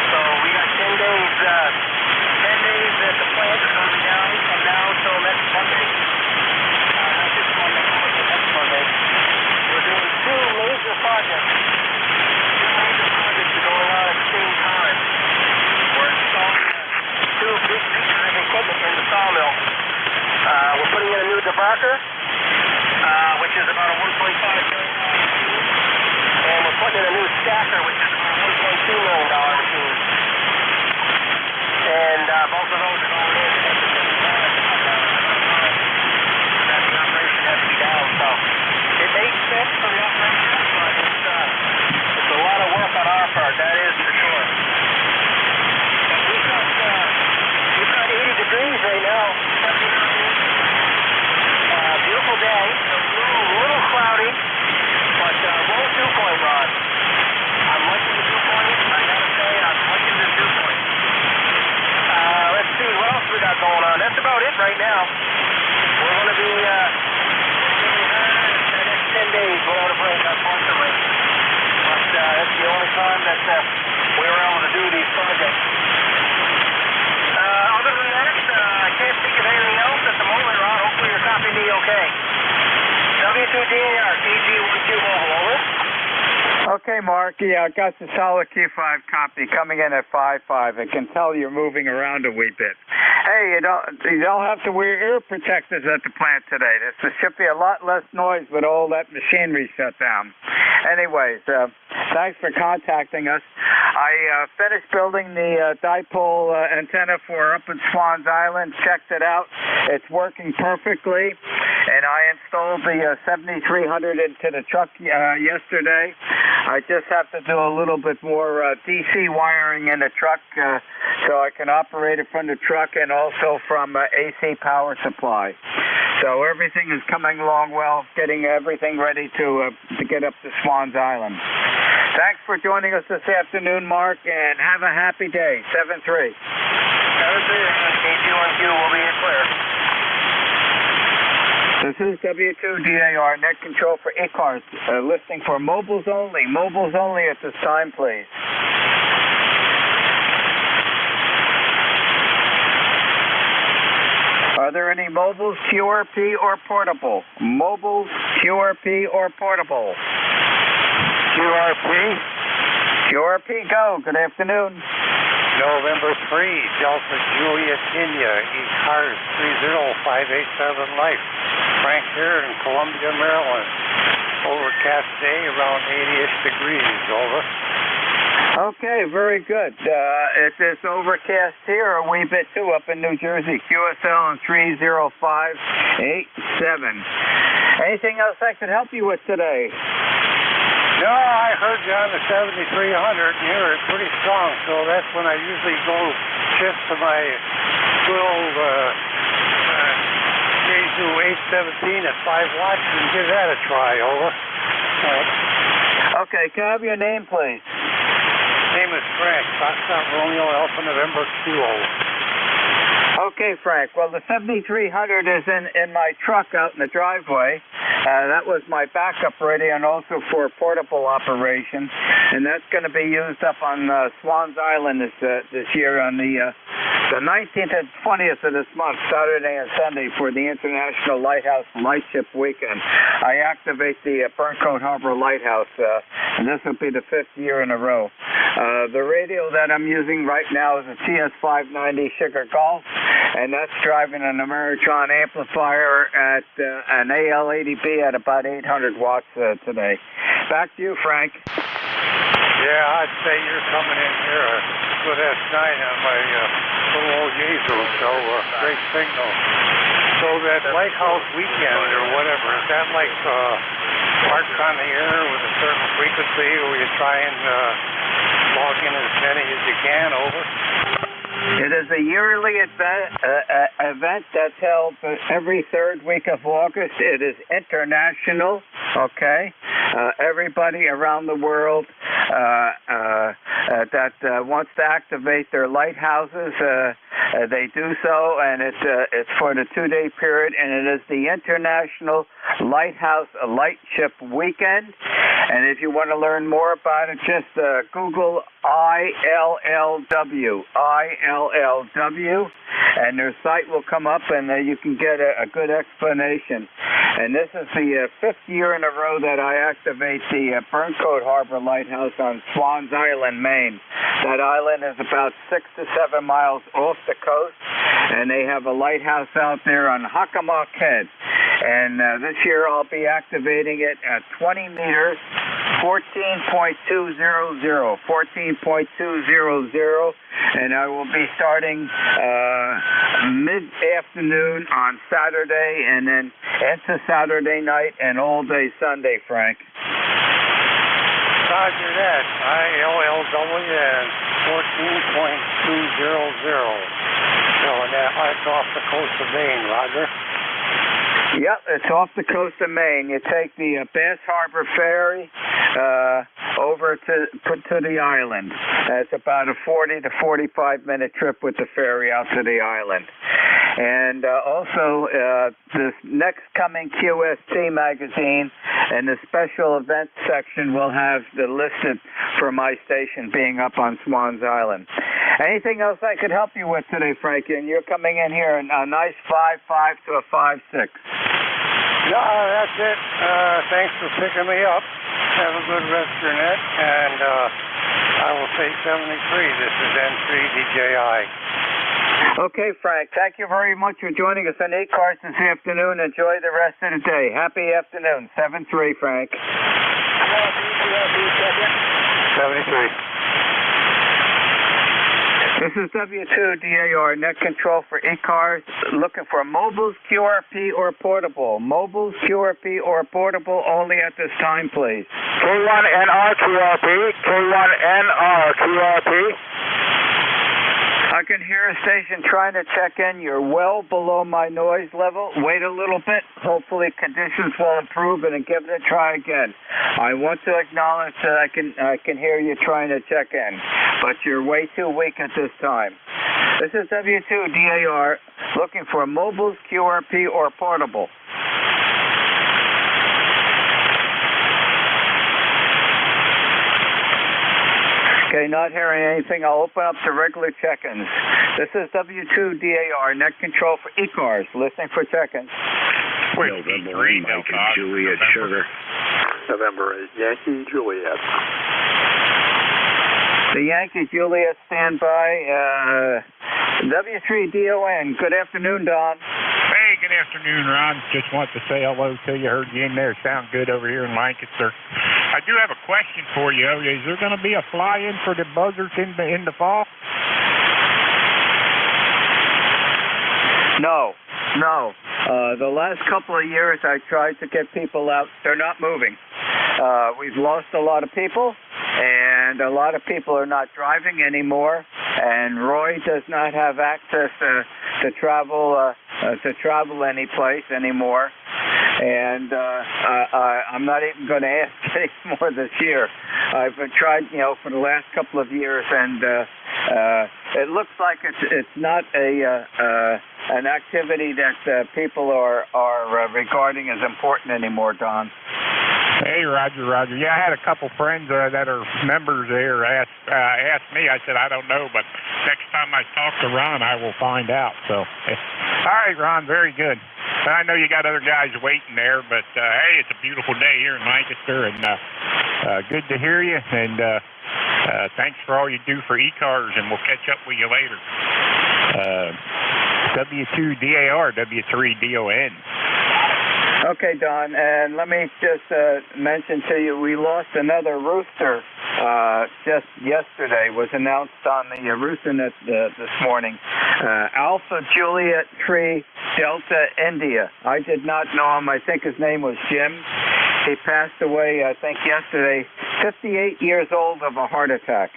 So we got 10 days at the plant from now till next Monday. Not this Monday, but the next Monday. We're doing 2 major projects. 2 major projects are going on at the same time. We're installing 2 big pieces of equipment in the sawmill. We're putting in a new debarker, which is about a $1.5 million machine. And we're putting in a new stacker, which is about a $1.2 million machine. And both of those are going in at the same time. That the operation has to be down. So it makes sense for the operation, but it's a lot of work on our part, that is for sure. And we've got 80 degrees right now. Beautiful day. A little cloudy, but low dew point, Rod. I'm liking the dew point. I gotta say, I'm liking the dew point. Let's see, what else we got going on? That's about it right now. We're going to be the next 10 days without a break, unfortunately. But that's the only time that we were able to do these projects. Other than that, I can't think of anything else at the moment, Rod. Hopefully you're copying me okay. W2DAR, KG12 Mobile, over. Okay, Mark. Yeah, I got the solid Q5 copy coming in at 5.5. I can tell you're moving around a wee bit. Hey, you don't have to wear ear protectors at the plant today. There should be a lot less noise with all that machinery shut down. Anyways, thanks for contacting us. I finished building the dipole antenna for up in Swans Island, checked it out. It's working perfectly. And I installed the 7300 into the truck yesterday. I just have to do a little bit more DC wiring in the truck so I can operate it from the truck and also from AC power supply. So everything is coming along well, getting everything ready to get up to Swans Island. Thanks for joining us this afternoon, Mark, and have a happy day. 7-3. 7-3, KG1Q will be clear. This is W2DAR, net control for ECARS, listing for mobiles only. Mobiles only at this time, please. Are there any mobiles, QRP or portable? Mobiles, QRP or portable? QRP. QRP, go. Good afternoon. November 3, Delta Juliet India, ECARS 30587 Life. Frank here in Columbia, Maryland. Overcast day, around 80-ish degrees, over. Okay, very good. It is overcast here a wee bit too up in New Jersey. QSL and 30587. Anything else I could help you with today? No, I heard you on the 7300 and you were pretty strong, so that's when I usually go shift to my good old Jesu 817 at 5 watts and give that a try, over. Okay, can I have your name, please? Name is Frank, Foxtrot Romeo Alpha November 20. Okay, Frank. Well, the 7300 is in my truck out in the driveway. That was my backup radio and also for portable operation. And that's going to be used up on Swans Island this year on the 19th and 20th of this month, Saturday and Sunday, for the International Lighthouse Lightship Weekend. I activate the Burncoat Harbor Lighthouse, and this will be the 5th year in a row. The radio that I'm using right now is a TS590 Sugar Golf, and that's driving an Ameritron amplifier at an AL80B at about 800 watts today. Back to you, Frank. Yeah, I'd say you're coming in here a good S9 on my little old Jesu, so great signal. So that Lighthouse Weekend or whatever, is that like marked on the air with a certain frequency, or you try and log in as many as you can, over? It is a yearly event that's held every third week of August. It is international, okay? Everybody around the world that wants to activate their lighthouses, they do so, and it's for the 2-day period, and it is the International Lighthouse Lightship Weekend. And if you want to learn more about it, just Google ILLW, and their site will come up, and you can get a good explanation. And this is the 5th year in a row that I activate the Burncoat Harbor Lighthouse on Swans Island, Maine. That island is about 6 to 7 miles off the coast, and they have a lighthouse out there on Hockomock Head. And this year I'll be activating it at 20 meters, 14.200, and I will be starting mid-afternoon on Saturday and then into Saturday night and all day Sunday, Frank. Roger that. ILLW and 14.200. So that's off the coast of Maine, Roger. Yep, it's off the coast of Maine. You take the Bass Harbor Ferry over to the island. It's about a 40 to 45-minute trip with the ferry out to the island. And also, this next coming QST magazine and the special events section will have the listed for my station being up on Swans Island. Anything else I could help you with today, Frankie? And you're coming in here a nice 5.5 to a 5.6. No, that's it. Thanks for picking me up. Have a good rest of your night. And I will say 73. This is N3DJI. Okay, Frank. Thank you very much for joining us on ECARS this afternoon. Enjoy the rest of the day. Happy afternoon. 7-3, Frank. 73. This is W2DAR, net control for ECARS, looking for mobiles, QRP, or portable. Mobiles, QRP, or portable only at this time, please. K1NR QRP, K1NR QRP. I can hear a station trying to check in. You're well below my noise level. Wait a little bit. Hopefully conditions will improve and then give it a try again. I want to acknowledge that I can hear you trying to check in, but you're way too weak at this time. This is W2DAR looking for mobiles, QRP, or portable. Okay, not hearing anything. I'll open up to regular check-ins. This is W2DAR, net control for ECARS, listening for check-ins. November 1, Mike and Juliet Sugar. November 8, Yankee Juliet. The Yankee Juliet standby. W3DON. Good afternoon, Don. Hey, good afternoon, Ron. Just want to say hello to you. Heard you in there. Sound good over here in Lancaster. I do have a question for you. Is there going to be a fly-in for the buzzards in the fall? No. The last couple of years I tried to get people out. They're not moving. We've lost a lot of people, and a lot of people are not driving anymore. And Roy does not have access to travel any place anymore. And I'm not even going to ask anymore this year. I've tried, for the last couple of years, and it looks like it's not an activity that people are regarding as important anymore, Don. Hey, Roger. Yeah, I had a couple friends that are members there asked me. I said, I don't know, but next time I talk to Ron, I will find out. So, all right, Ron, very good. I know you got other guys waiting there, but hey, it's a beautiful day here in Lancaster, and good to hear you. And thanks for all you do for ECARS, and we'll catch up with you later. W2DAR, W3DON. Okay, Don, and let me just mention to you, we lost another rooster just yesterday. Was announced on the roosternet this morning. Alpha Juliet 3 Delta India. I did not know him. I think his name was Jim. He passed away, I think, yesterday, 58 years old of a heart attack.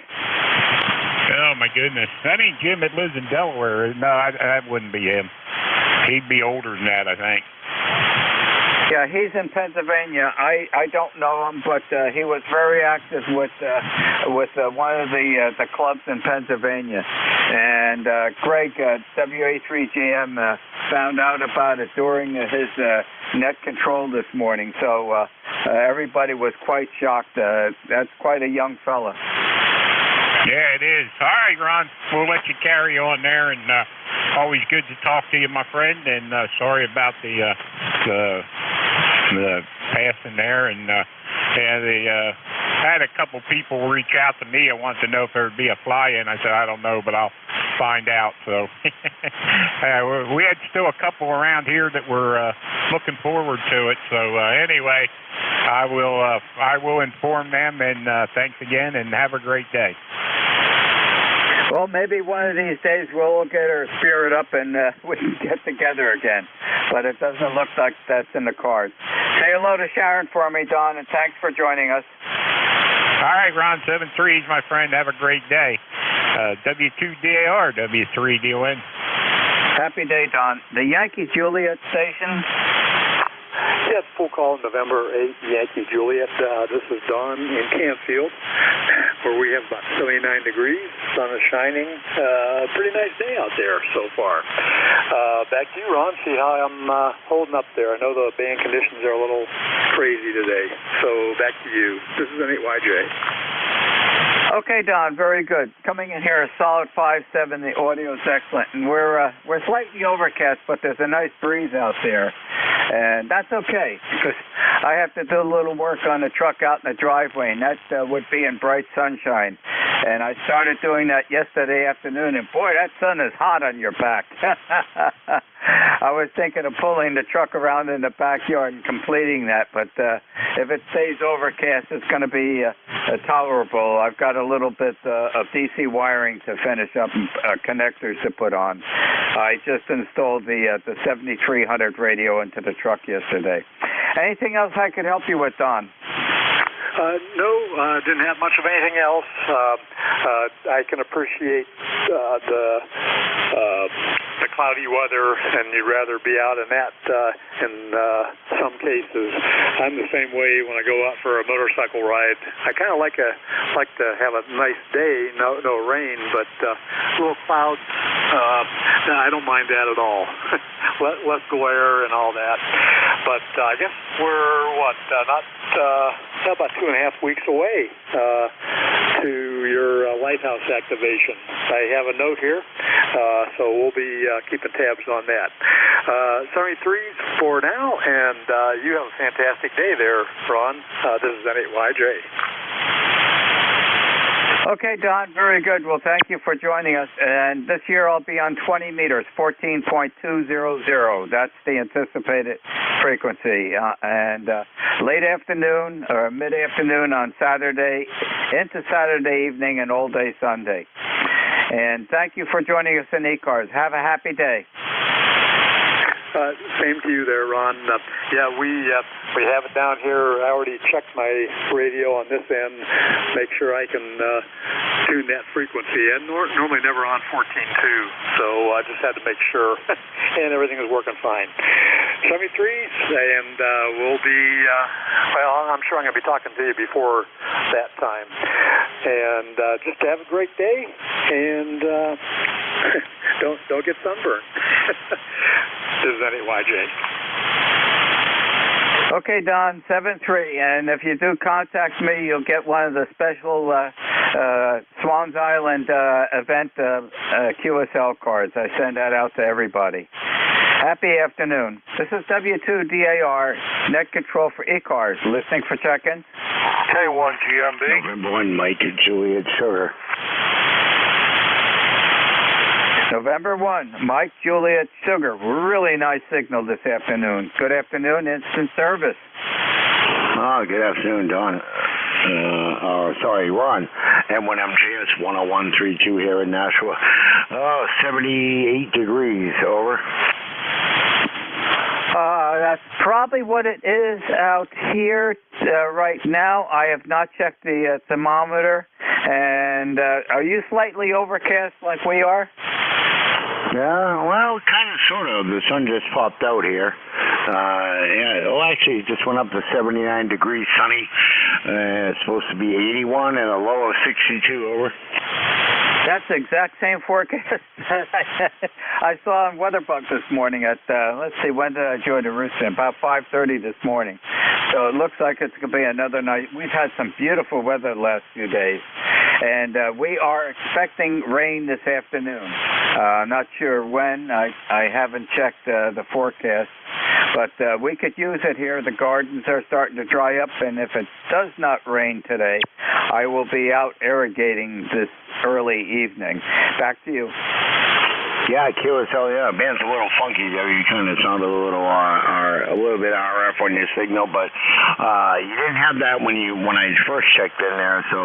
Oh, my goodness. That ain't Jim that lives in Delaware. No, that wouldn't be him. He'd be older than that, I think. Yeah, he's in Pennsylvania. I don't know him, but he was very active with one of the clubs in Pennsylvania. And Greg, WA3GM, found out about it during his net control this morning. So everybody was quite shocked. That's quite a young fella. Yeah, it is. All right, Ron, we'll let you carry on there, and always good to talk to you, my friend, and sorry about the passing there, and I had a couple people reach out to me. I wanted to know if there would be a fly-in. I said, I don't know, but I'll find out. So we had still a couple around here that were looking forward to it. So anyway, I will inform them, and thanks again, and have a great day. Well, maybe one of these days we'll get our spirit up and we can get together again. But it doesn't look like that's in the cards. Say hello to Sharon for me, Don, and thanks for joining us. All right, Ron, 7-3s, my friend. Have a great day. W2DAR, W3DON. Happy day, Don. The Yankee Juliet station. Yes, full call November 8, Yankee Juliet. This is Don in Canfield, where we have about 79 degrees. Sun is shining. Pretty nice day out there so far. Back to you, Ron. See how I'm holding up there. I know the band conditions are a little crazy today. So back to you. This is N8YJ. Okay, Don, very good. Coming in here a solid 5.7. The audio's excellent, and we're slightly overcast, but there's a nice breeze out there, and that's okay because I have to do a little work on the truck out in the driveway, and that would be in bright sunshine. And I started doing that yesterday afternoon, and boy, that sun is hot on your back. I was thinking of pulling the truck around in the backyard and completing that, but if it stays overcast, it's going to be tolerable. I've got a little bit of DC wiring to finish up and connectors to put on. I just installed the 7300 radio into the truck yesterday. Anything else I could help you with, Don? No, didn't have much of anything else. I can appreciate the cloudy weather, and you'd rather be out in that in some cases. I'm the same way when I go out for a motorcycle ride. I kind of like to have a nice day, no rain, but little clouds. I don't mind that at all. Less glare and all that. But I guess we're not about 2.5 weeks away to your lighthouse activation. I have a note here, so we'll be keeping tabs on that. 73s for now, and you have a fantastic day there, Ron. This is N8YJ. Okay, Don, very good. Well, thank you for joining us. And this year I'll be on 20 meters, 14.200. That's the anticipated frequency, and late afternoon or mid-afternoon on Saturday, into Saturday evening, and all day Sunday. And thank you for joining us in ECARS. Have a happy day. Same to you there, Ron. We have it down here. I already checked my radio on this end, make sure I can tune that frequency. And normally never on 14.2, so I just had to make sure, and everything is working fine. 73s, and we'll be, I'm sure I'm going to be talking to you before that time. And just have a great day, and don't get sunburned. This is NJ. Okay, Don, 7-3, and if you do contact me, you'll get one of the special Swans Island event QSL cards. I send that out to everybody. Happy afternoon. This is W2DAR, net control for ECARS. Listening for check-in? K1 GMB. November 1, Mike and Juliet Sugar. November 1, Mike, Juliet, Sugar. Really nice signal this afternoon. Good afternoon, instant service. Oh, good afternoon, Don. Ron. M1MJS 10132 here in Nashua. 78 degrees, over. That's probably what it is out here right now. I have not checked the thermometer. And are you slightly overcast like we are? Yeah, well, kind of, sort of. The sun just popped out here. Actually, it just went up to 79 degrees, sunny. It's supposed to be 81 and a low of 62, over. That's the exact same forecast I saw on WeatherBug this morning at, let's see, when did I join the rooster? About 5:30 this morning. So it looks like it's going to be another night. We've had some beautiful weather the last few days. And we are expecting rain this afternoon. Not sure when. I haven't checked the forecast. But we could use it here. The gardens are starting to dry up. And if it does not rain today, I will be out irrigating this early evening. Back to you. Yeah, QSL, yeah, band's a little funky there. You kind of sounded a little bit RF on your signal, but you didn't have that when I first checked in there. So,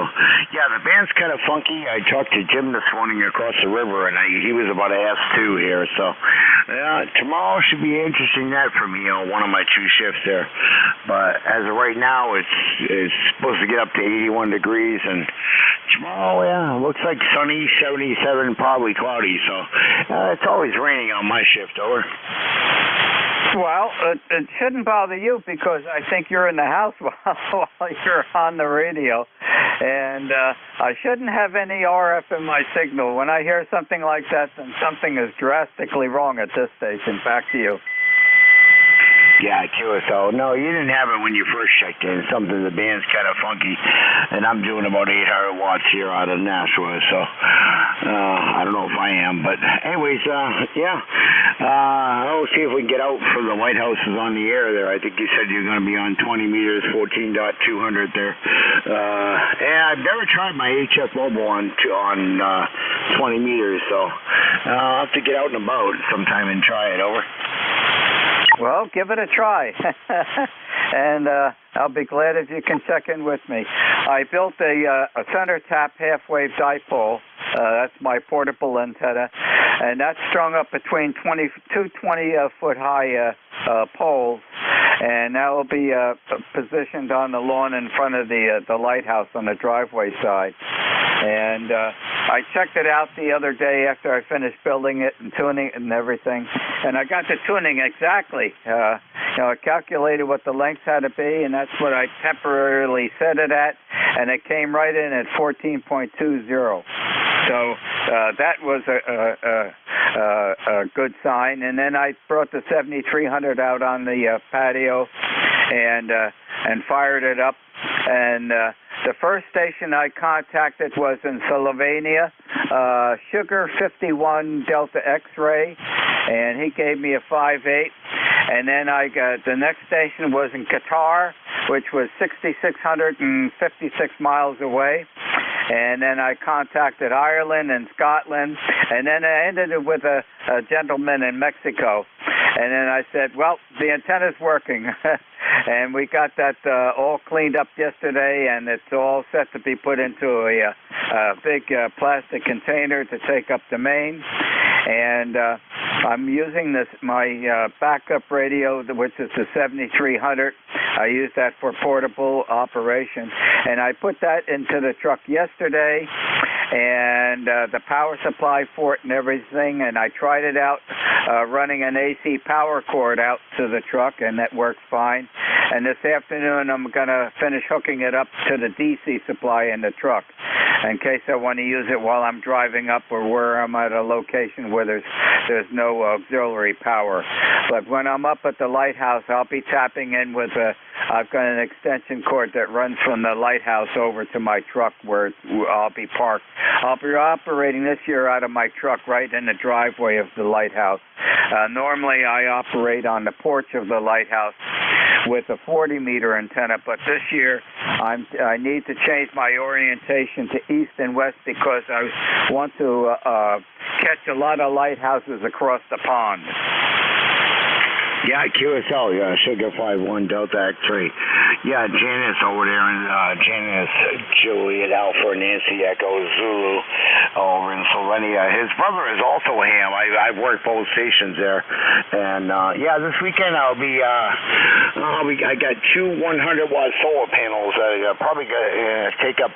yeah, the band's kind of funky. I talked to Jim this morning across the river, and he was about to ask too here. So, tomorrow should be interesting night for me, one of my two shifts there. But as of right now, it's supposed to get up to 81 degrees, and tomorrow, yeah, looks like sunny, 77, probably cloudy. So. It's always raining on my shift, over. Well, it shouldn't bother you because I think you're in the house while you're on the radio. And I shouldn't have any RF in my signal. When I hear something like that, then something is drastically wrong at this station. Back to you. Yeah, QSO. No, you didn't have it when you first checked in. Something, the band's kind of funky. And I'm doing about 800 watts here out of Nashua, so I don't know if I am. But anyways, I'll see if we can get out for the White Houses on the air there. I think you said you're going to be on 20 meters, 14.200 there. I've never tried my HF mobile on 20 meters, so I'll have to get out and about sometime and try it, over. Well, give it a try, and I'll be glad if you can check in with me. I built a center tap half-wave dipole. That's my portable antenna, and that's strung up between two 20-foot high poles, and that will be positioned on the lawn in front of the lighthouse on the driveway side. And I checked it out the other day after I finished building it and tuning it and everything, and I got the tuning exactly. I calculated what the length had to be, and that's what I temporarily set it at, and it came right in at 14.20. So that was a good sign. And then I brought the 7300 out on the patio and fired it up. And the first station I contacted was in Sylvania, Sugar 51 Delta X-ray, and he gave me a 5.8. And then I got the next station was in Qatar, which was 6,656 miles away. And then I contacted Ireland and Scotland, and then I ended it with a gentleman in Mexico. And then I said, well, the antenna's working. And we got that all cleaned up yesterday, and it's all set to be put into a big plastic container to take up the main. And I'm using my backup radio, which is the 7300. I use that for portable operation. And I put that into the truck yesterday, and the power supply for it and everything, and I tried it out running an AC power cord out to the truck, and that works fine. And this afternoon I'm going to finish hooking it up to the DC supply in the truck in case I want to use it while I'm driving up or where I'm at a location where there's no auxiliary power. But when I'm up at the lighthouse, I'll be tapping in with I've got an extension cord that runs from the lighthouse over to my truck where I'll be parked. I'll be operating this year out of my truck right in the driveway of the lighthouse. Normally I operate on the porch of the lighthouse with a 40-meter antenna, but this year I need to change my orientation to east and west because I want to catch a lot of lighthouses across the pond. Yeah, QSL, yeah, Sugar 51 Delta X3. Yeah, Janice over there, and Janice, Juliet, Alpha, Nancy, Echo, Zulu, over in Slovenia. His brother is also a ham. I've worked both stations there. And, yeah, this weekend I'll be, I got two 100-watt solar panels that are probably going to take up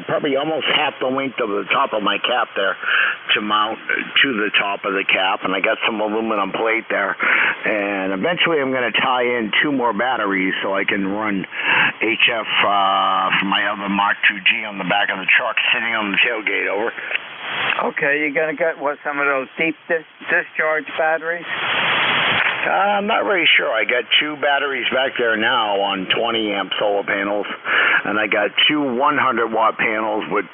probably almost half the length of the top of my cap there to mount to the top of the cap. And I got some aluminum plate there. And eventually I'm going to tie in two more batteries so I can run HF for my other Mark II-G on the back of the truck sitting on the tailgate, over. Okay, you're going to get, some of those deep discharge batteries? I'm not really sure. I got two batteries back there now on 20-amp solar panels, and I got two 100-watt panels with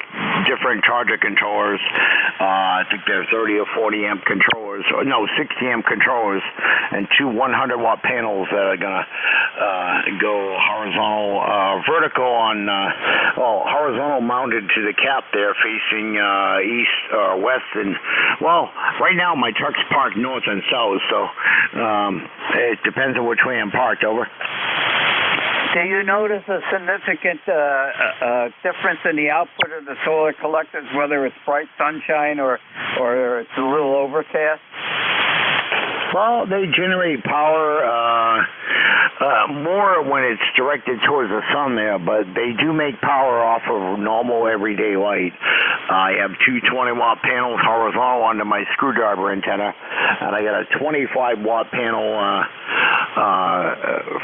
different charger controllers. I think they're 30 or 40-amp controllers, or no, 60-amp controllers, and two 100-watt panels that are going to go horizontal, vertical on, horizontal mounted to the cap there facing east or west. And, well, right now my truck's parked north and south, so it depends on which way I'm parked, over. Do you notice a significant difference in the output of the solar collectors, whether it's bright sunshine or it's a little overcast? Well, they generate power more when it's directed towards the sun there, but they do make power off of normal everyday light. I have two 20-watt panels horizontal under my screwdriver antenna, and I got a 25-watt panel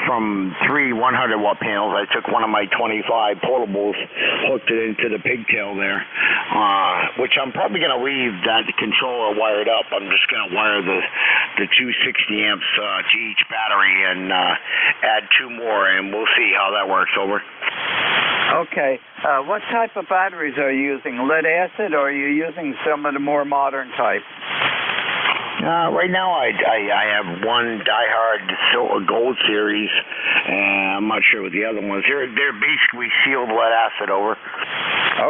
from three 100-watt panels. I took one of my 25 portables, hooked it into the pigtail there, which I'm probably going to leave that controller wired up. I'm just going to wire the two 60 amps to each battery and add two more, and we'll see how that works, over. Okay. What type of batteries are you using? Lead acid, or are you using some of the more modern type? Right now I have one diehard gold series, and I'm not sure what the other ones. They're basically sealed lead acid, over.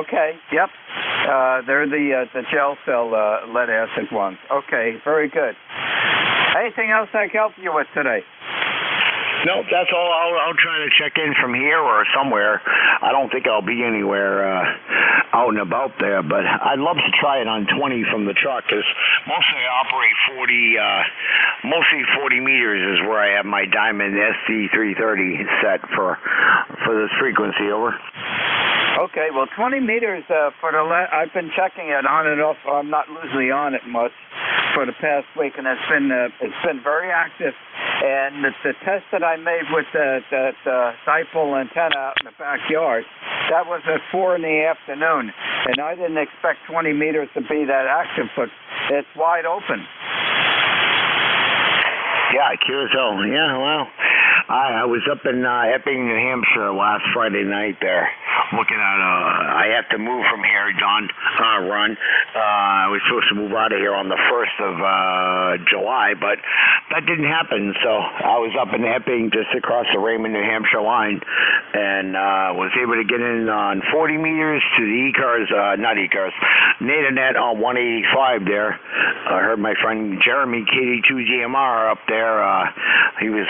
Okay. Yep. They're the gel cell lead acid ones. Okay. Very good. Anything else I can help you with today? No, that's all. I'll try to check in from here or somewhere. I don't think I'll be anywhere out and about there, but I'd love to try it on 20 from the truck, because mostly I operate 40 meters is where I have my Diamond SC330 set for this frequency, over. Okay, well, 20 meters for the I've been checking it on and off. I'm not usually on it much for the past week, and it's been very active. And the test that I made with the dipole antenna out in the backyard, that was at 4 in the afternoon, and I didn't expect 20 meters to be that active, but it's wide open. Yeah, QSO. Yeah, well, I was up in Epping, New Hampshire last Friday night there, looking at I have to move from here, Ron. I was supposed to move out of here on the 1st of July, but that didn't happen, so I was up in Epping just across the Raymond, New Hampshire line, and was able to get in on 40 meters to the ECARS, not ECARS, NATONet on 185 there. I heard my friend Jeremy, KD2GMR, up there. He was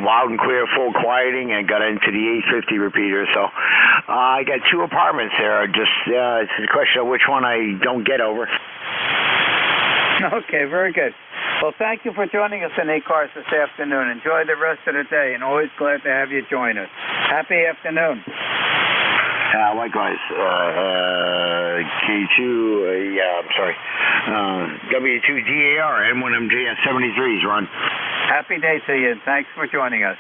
loud and clear, full quieting, and got into the 850 repeater. So I got 2 apartments there. Just it's a question of which one I don't get over. Okay, very good. Well, thank you for joining us in ECARS this afternoon. Enjoy the rest of the day, and always glad to have you join us. Happy afternoon. Likewise, K2, I'm sorry, W2DAR, M1MJS 73s, Ron. Happy day to you, and thanks for joining us.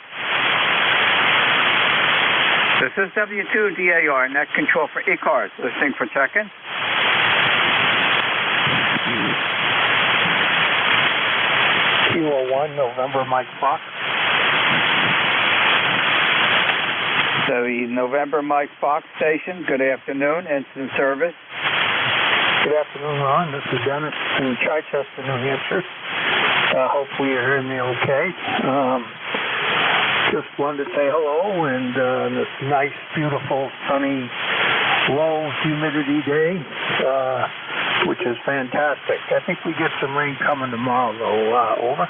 This is W2DAR, net control for ECARS. Listening for check-in. Kilo 1, November, Mike Fox. The November Mike Fox station, good afternoon, instant service. Good afternoon, Ron. This is Dennis in Chichester, New Hampshire. Hopefully you're hearing me okay. Just wanted to say hello, and this nice, beautiful, sunny, low humidity day, which is fantastic. I think we get some rain coming tomorrow, though. Over.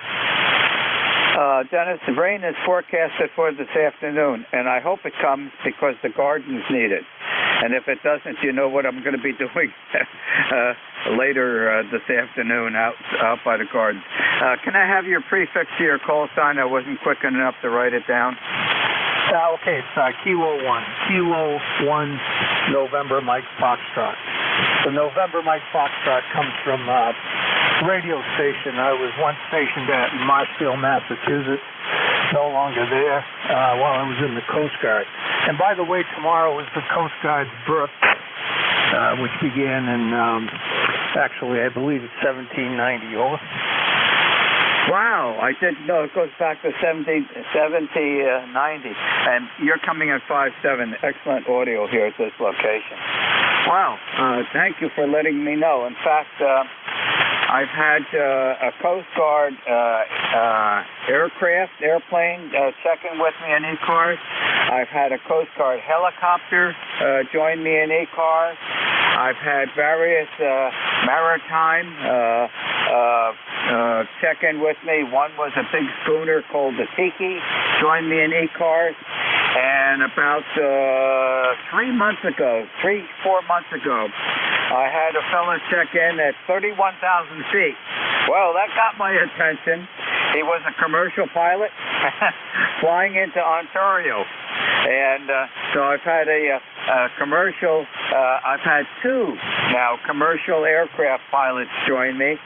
Dennis, the rain is forecasted for this afternoon, and I hope it comes because the gardens need it. And if it doesn't, you know what I'm going to be doing later this afternoon out by the gardens. Can I have your prefix to your call sign? I wasn't quick enough to write it down. Okay, it's Kilo 1. Kilo 1, November, Mike Foxtrot. The November Mike Foxtrot comes from radio station I was once stationed at in Marshfield, Massachusetts. No longer there while I was in the Coast Guard. And by the way, tomorrow is the Coast Guard's birthday, which began in, actually, I believe it's 1790. Over. Wow, I didn't know. It goes back to 1790. And you're coming at 5-7. Excellent audio here at this location. Wow, thank you for letting me know. In fact, I've had a Coast Guard airplane check-in with me in ECARS. I've had a Coast Guard helicopter join me in ECARS. I've had various maritime check-in with me. One was a big schooner called the Tiki, joined me in ECARS. And about 4 months ago, I had a fellow check in at 31,000 feet. Well, that got my attention. He was a commercial pilot flying into Ontario. And so I've had a commercial, I've had 2 now commercial aircraft pilots join me.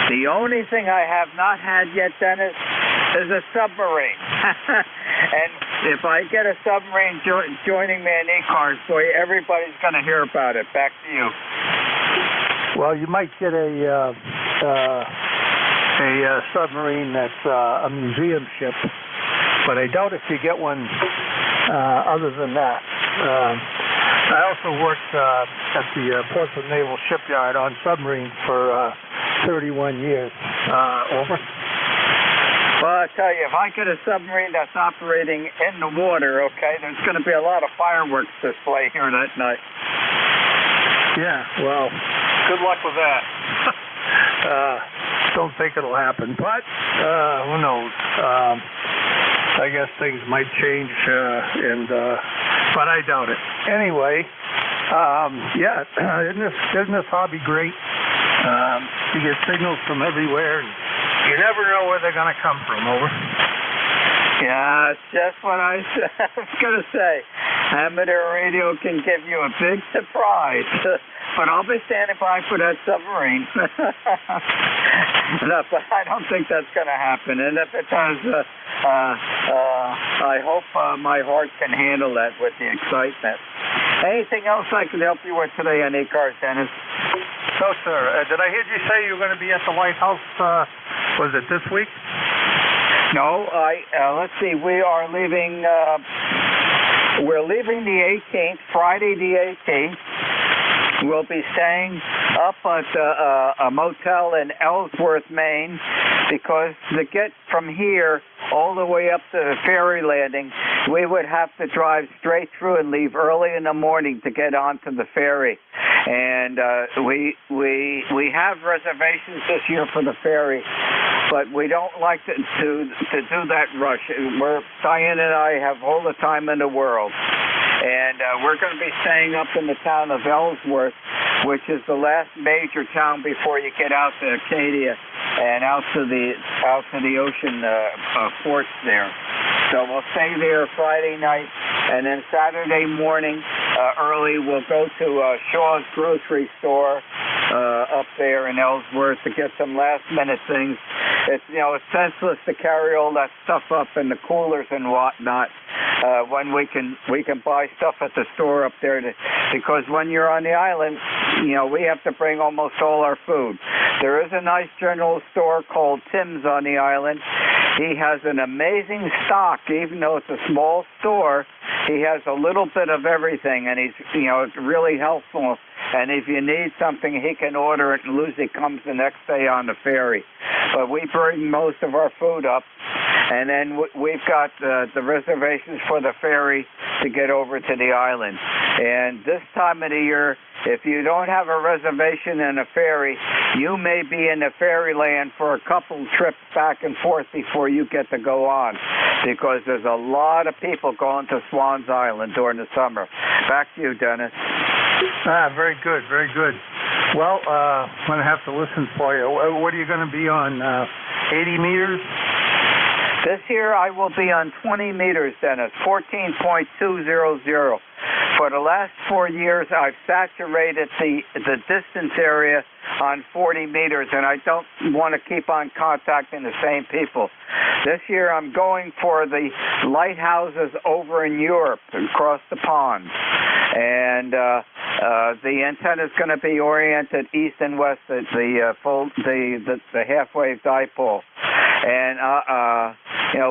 The only thing I have not had yet, Dennis, is a submarine. And if I get a submarine joining me in ECARS, boy, everybody's going to hear about it. Back to you. Well, you might get a submarine that's a museum ship, but I doubt if you get one other than that. I also worked at the Portsmouth Naval Shipyard on submarines for 31 years. Over. Well, I tell you, if I get a submarine that's operating in the water, okay, there's going to be a lot of fireworks display here that night. Yeah, well, good luck with that. Don't think it'll happen, but who knows? I guess things might change, but I doubt it. Anyway, isn't this hobby great? You get signals from everywhere, and you never know where they're going to come from. Over. Yeah, it's just what I was going to say. Amateur radio can give you a big surprise. But I'll be standing by for that submarine. No, but I don't think that's going to happen. And if it does, I hope my heart can handle that with the excitement. Anything else I can help you with today on ECARS, Dennis? No, sir. Did I hear you say you were going to be at the White House, was it this week? No, let's see, we are leaving, we're leaving the 18th, Friday the 18th. We'll be staying up at a motel in Ellsworth, Maine, because to get from here all the way up to the ferry landing, we would have to drive straight through and leave early in the morning to get onto the ferry. And we have reservations this year for the ferry, but we don't like to do that rush. Diane and I have all the time in the world. And we're going to be staying up in the town of Ellsworth, which is the last major town before you get out to Acadia and out to the ocean ports there. So we'll stay there Friday night, and then Saturday morning early we'll go to Shaw's grocery store up there in Ellsworth to get some last-minute things. It's senseless to carry all that stuff up in the coolers and whatnot when we can buy stuff at the store up there because when you're on the island, we have to bring almost all our food. There is a nice general store called Tim's on the island. He has an amazing stock, even though it's a small store. He has a little bit of everything, and he's really helpful. And if you need something, he can order it, and Lucy comes the next day on the ferry. But we bring most of our food up, and then we've got the reservations for the ferry to get over to the island. And this time of the year, if you don't have a reservation in a ferry, you may be in the ferry land for a couple trips back and forth before you get to go on, because there's a lot of people going to Swan's Island during the summer. Back to you, Dennis. Very good, very good. Well, I'm going to have to listen for you. What are you going to be on, 80 meters? This year I will be on 20 meters, Dennis, 14.200. For the last 4 years, I've saturated the distance area on 40 meters, and I don't want to keep on contacting the same people. This year, I'm going for the lighthouses over in Europe, across the pond. And the antenna is going to be oriented east and west at the half-wave dipole. And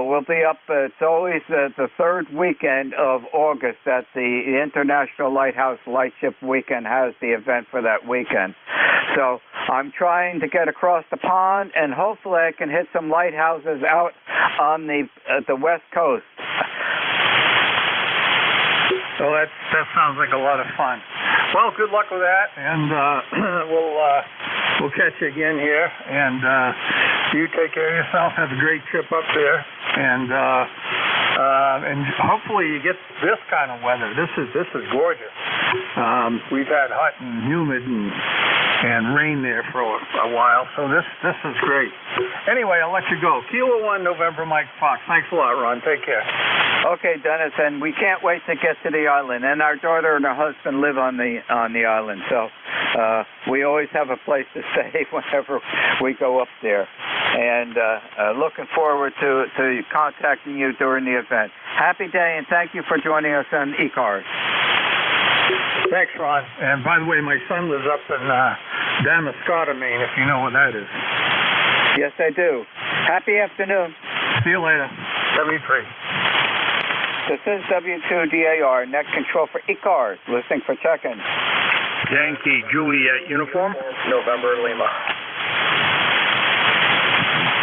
we'll be up. It's always the third weekend of August that the International Lighthouse Lightship Weekend has the event for that weekend. So I'm trying to get across the pond, and hopefully I can hit some lighthouses out on the west coast. So that sounds like a lot of fun. Well, good luck with that, and we'll catch you again here. And you take care of yourself. Have a great trip up there, and hopefully you get this kind of weather. This is gorgeous. We've had hot and humid and rain there for a while, so this is great. Anyway, I'll let you go. Kilo 1, November, Mike Fox. Thanks a lot, Ron. Take care. Okay, Dennis, and we can't wait to get to the island. And our daughter and her husband live on the island, so we always have a place to stay whenever we go up there. And looking forward to contacting you during the event. Happy day, and thank you for joining us on ECARS. Thanks, Ron. And by the way, my son lives up in Damariscotta, Maine, if you know what that is. Yes, I do. Happy afternoon. See you later. 73. This is W2DAR, net control for ECARS, listening for check-in. Yankee Juliet uniform, November Lima.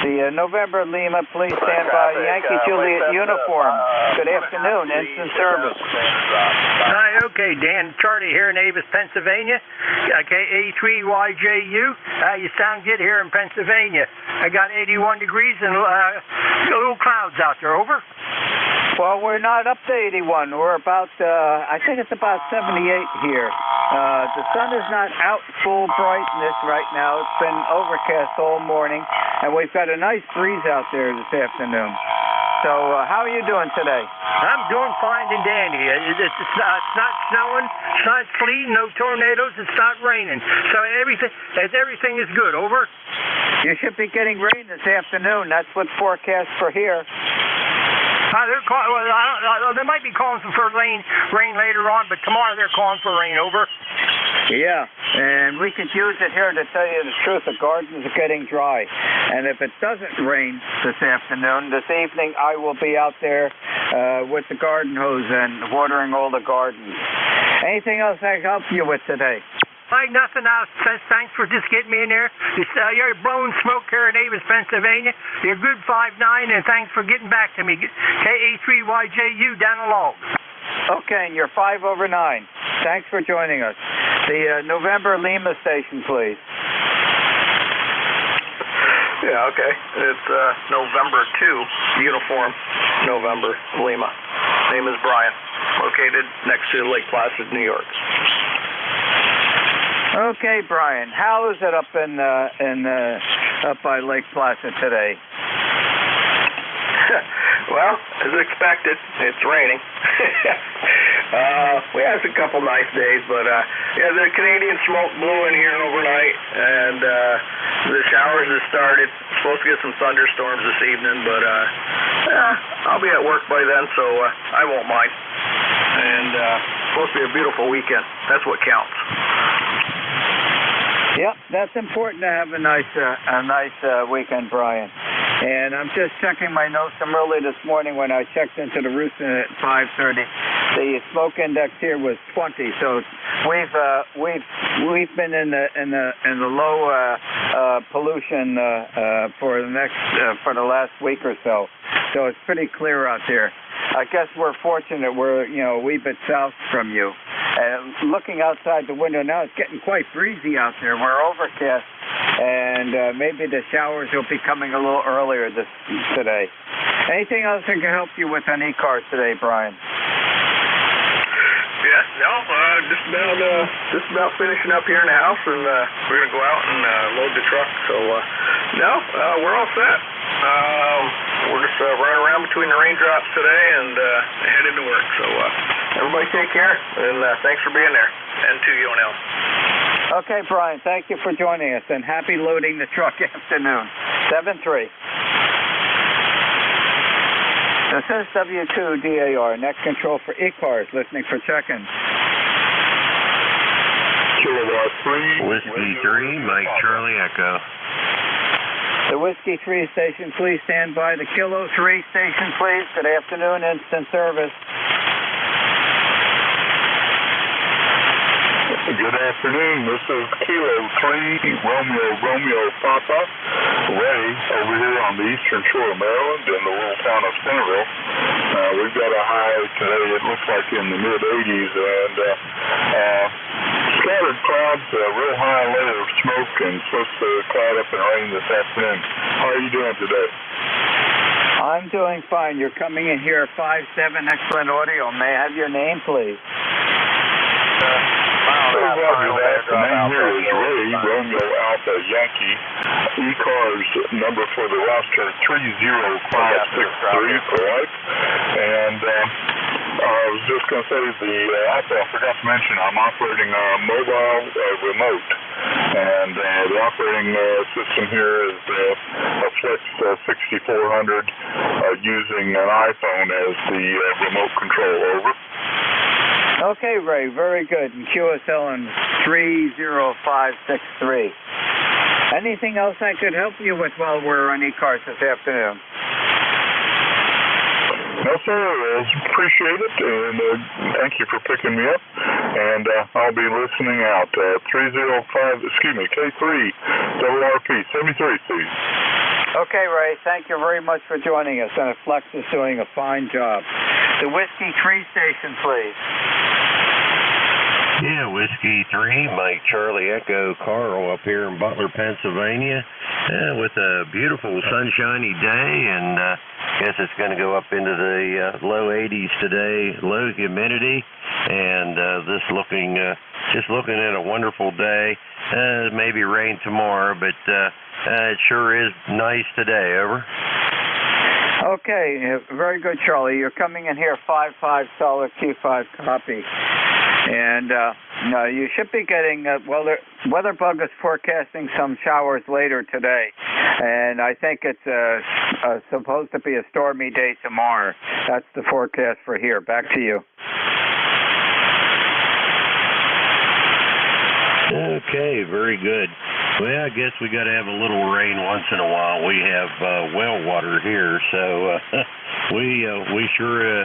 The November Lima, please stand by. Yankee Juliet uniform. Good afternoon, instant service. Hi, okay, Dan Charlie here in Avis, Pennsylvania. Okay, A3YJU. You sound good here in Pennsylvania. I got 81 degrees and little clouds out there. Over. Well, we're not up to 81. We're about, I think it's about 78 here. The sun is not out full brightness right now. It's been overcast all morning, and we've got a nice breeze out there this afternoon. So how are you doing today? I'm doing fine and dandy. It's not snowing, it's not sleeting, no tornadoes, it's not raining. So everything is good. Over. You should be getting rain this afternoon. That's what's forecast for here. They might be calling for rain later on, but tomorrow they're calling for rain. Over. Yeah. And we could use it here to tell you the truth. The gardens are getting dry. And if it doesn't rain this afternoon, this evening I will be out there with the garden hose and watering all the gardens. Anything else I can help you with today? Nothing else. Thanks for just getting me in there. You're blowing smoke here in Avis, Pennsylvania. You're good 5'9", and thanks for getting back to me. KA3YJU down the log. Okay, and you're 5 over 9. Thanks for joining us. The November Lima station, please. Yeah, okay. It's November 2, Uniform, November, Lima. Name is Brian, located next to Lake Placid, New York. Okay, Brian. How is it up up by Lake Placid today? Well, as expected, it's raining. We had a couple nice days, but yeah, the Canadian smoke blew in here overnight, and the showers have started. Supposed to get some thunderstorms this evening, but I'll be at work by then, so I won't mind. And supposed to be a beautiful weekend. That's what counts. Yep, that's important to have a nice weekend, Brian. And I'm just checking my notes from early this morning when I checked into the Rooster at 5:30. The smoke index here was 20, so we've been in the low pollution for the last week or so. So it's pretty clear out there. I guess we're fortunate we're a wee bit south from you. Looking outside the window now, it's getting quite breezy out there. We're overcast, and maybe the showers will be coming a little earlier today. Anything else I can help you with on ECARS today, Brian? Yeah, no, just about finishing up here in the house, and we're going to go out and load the truck. So, no, we're all set. We're just running around between the raindrops today and headed to work. So, everybody take care, and thanks for being there, and to you and else. Okay, Brian, thank you for joining us, and happy loading the truck afternoon. 7-3. This is W2DAR, net control for ECARS, listening for check-in. Kilowatt 3, Whiskey 3, Mike Charlie Echo. The Whiskey 3 station, please stand by. The Kilo 3 station, please. Good afternoon, instant service. Good afternoon. This is Kilo 3, Romeo Papa, Ray, over here on the eastern shore of Maryland in the little town of Centerville. We've got a high today, it looks like in the mid-80s, and scattered clouds, a real high layer of smoke, and supposed to cloud up and rain this afternoon. How are you doing today? I'm doing fine. You're coming in here at 5-7, excellent audio. May I have your name, please? Roger that. The name here is Ray, Romeo Alpha Yankee. ECARS number for the roster 30563 for life. And I was just going to say, also I forgot to mention, I'm operating a mobile remote. And the operating system here is a Flex 6400 using an iPhone as the remote control. Over. Okay, Ray, very good. And QSL in 30563. Anything else I could help you with while we're on ECARS this afternoon? No, sir. Appreciate it, and thank you for picking me up. And I'll be listening out. K3 WRP 73, please. Okay, Ray. Thank you very much for joining us. And Flex is doing a fine job. The Whiskey 3 station, please. Yeah, Whiskey 3, Mike Charlie Echo, Carl up here in Butler, Pennsylvania, with a beautiful sunshiny day, and guess it's going to go up into the low 80s today, low humidity, and just looking at a wonderful day. Maybe rain tomorrow, but it sure is nice today. Over. Okay, very good, Charlie. You're coming in here 5-5 solid Q5 copy. And you should be getting, WeatherBug is forecasting some showers later today. And I think it's supposed to be a stormy day tomorrow. That's the forecast for here. Back to you. Okay, very good. Well, I guess we got to have a little rain once in a while. We have well water here, so we sure